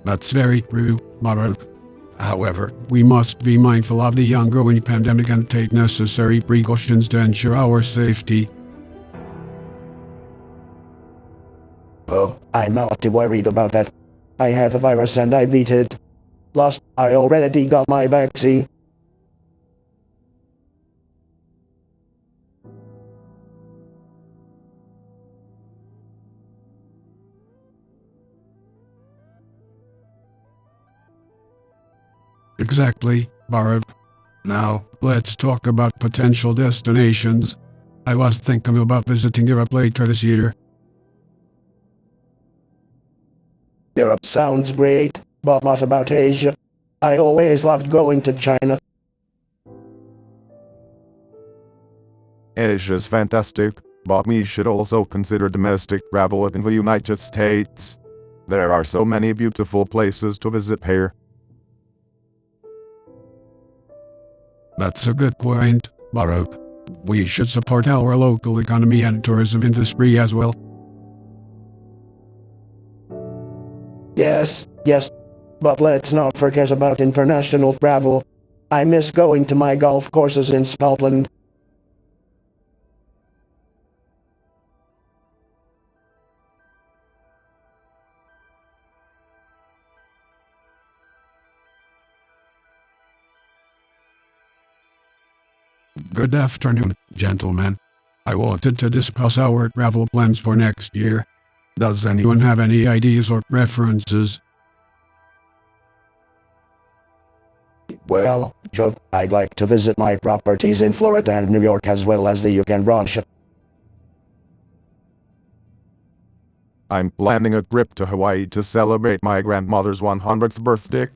That's very true, Baruch. However, we must be mindful of the ongoing pandemic and take necessary precautions to ensure our safety. Oh, I'm not too worried about that. I have the virus and I beat it. Plus, I already got my vaccine. Exactly, Baruch. Now, let's talk about potential destinations. I was thinking about visiting Europe later this year. Europe sounds great, but what about Asia? I always loved going to China. Asia's fantastic, but we should also consider domestic travel in the United States. There are so many beautiful places to visit here. That's a good point, Baruch. We should support our local economy and tourism industry as well. Yes, but let's not forget about international travel. I miss going to my golf courses in Scotland. Good afternoon, gentlemen. I wanted to discuss our travel plans for next year. Does anyone have any ideas or preferences? Well, Joe, I'd like to visit my properties in Florida and New York as well as the UK and Russia. I'm planning a trip to Hawaii to celebrate my grandmother's 100th birthday.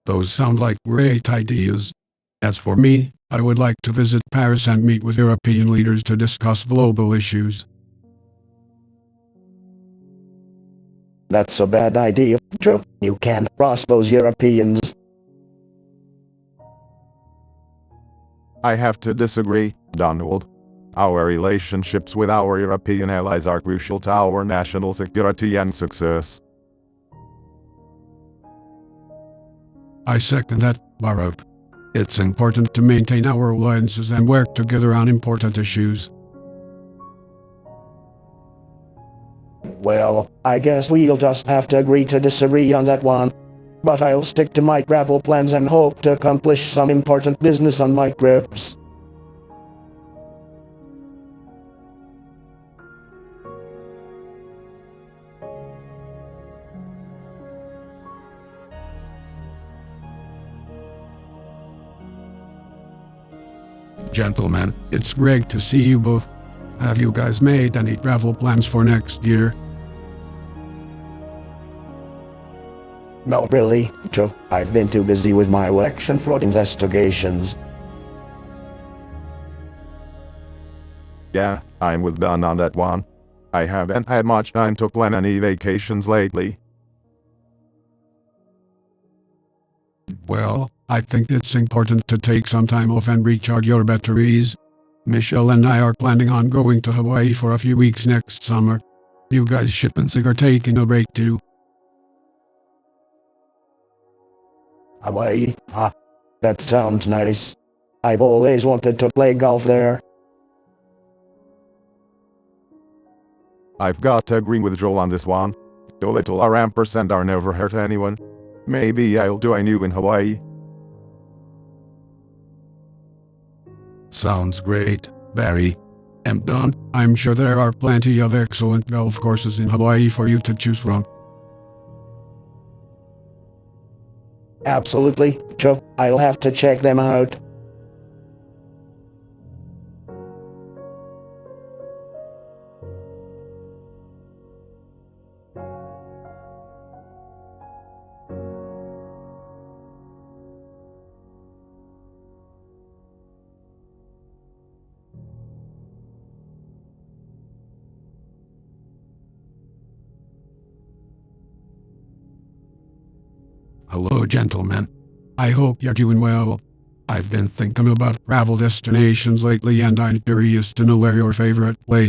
Those sound like great ideas. As for me, I would like to visit Paris and meet with European leaders to discuss global issues. That's a bad idea, Joe. You can't trust those Europeans. I have to disagree, Donald. Our relationships with our European allies are crucial to our national security and success. I second that, Baruch. It's important to maintain our alliances and work together on important issues. Well, I guess we'll just have to agree to disagree on that one. But I'll stick to my travel plans and hope to accomplish some important business on my trips. Gentlemen, it's great to see you both. Have you guys made any travel plans for next year? Not really, Joe. I've been too busy with my election fraud investigations. Yeah, I'm with Don on that one. I haven't had much time to plan any vacations lately. Well, I think it's important to take some time off and recharge your batteries. Michelle and I are planning on going to Hawaii for a few weeks next summer. You guys should consider taking a break too. Hawaii? That sounds nice. I've always wanted to play golf there. I've got to agree with Joel on this one. A little ampersand are never hurt anyone. Maybe I'll join you in Hawaii. Sounds great, Barry. And Don, I'm sure there are plenty of excellent golf courses in Hawaii for you to choose from. Absolutely, Joe. I'll have to check them out. Hello, gentlemen. I hope you're doing well. I've been thinking about travel destinations lately and I'm curious to know where your favorite place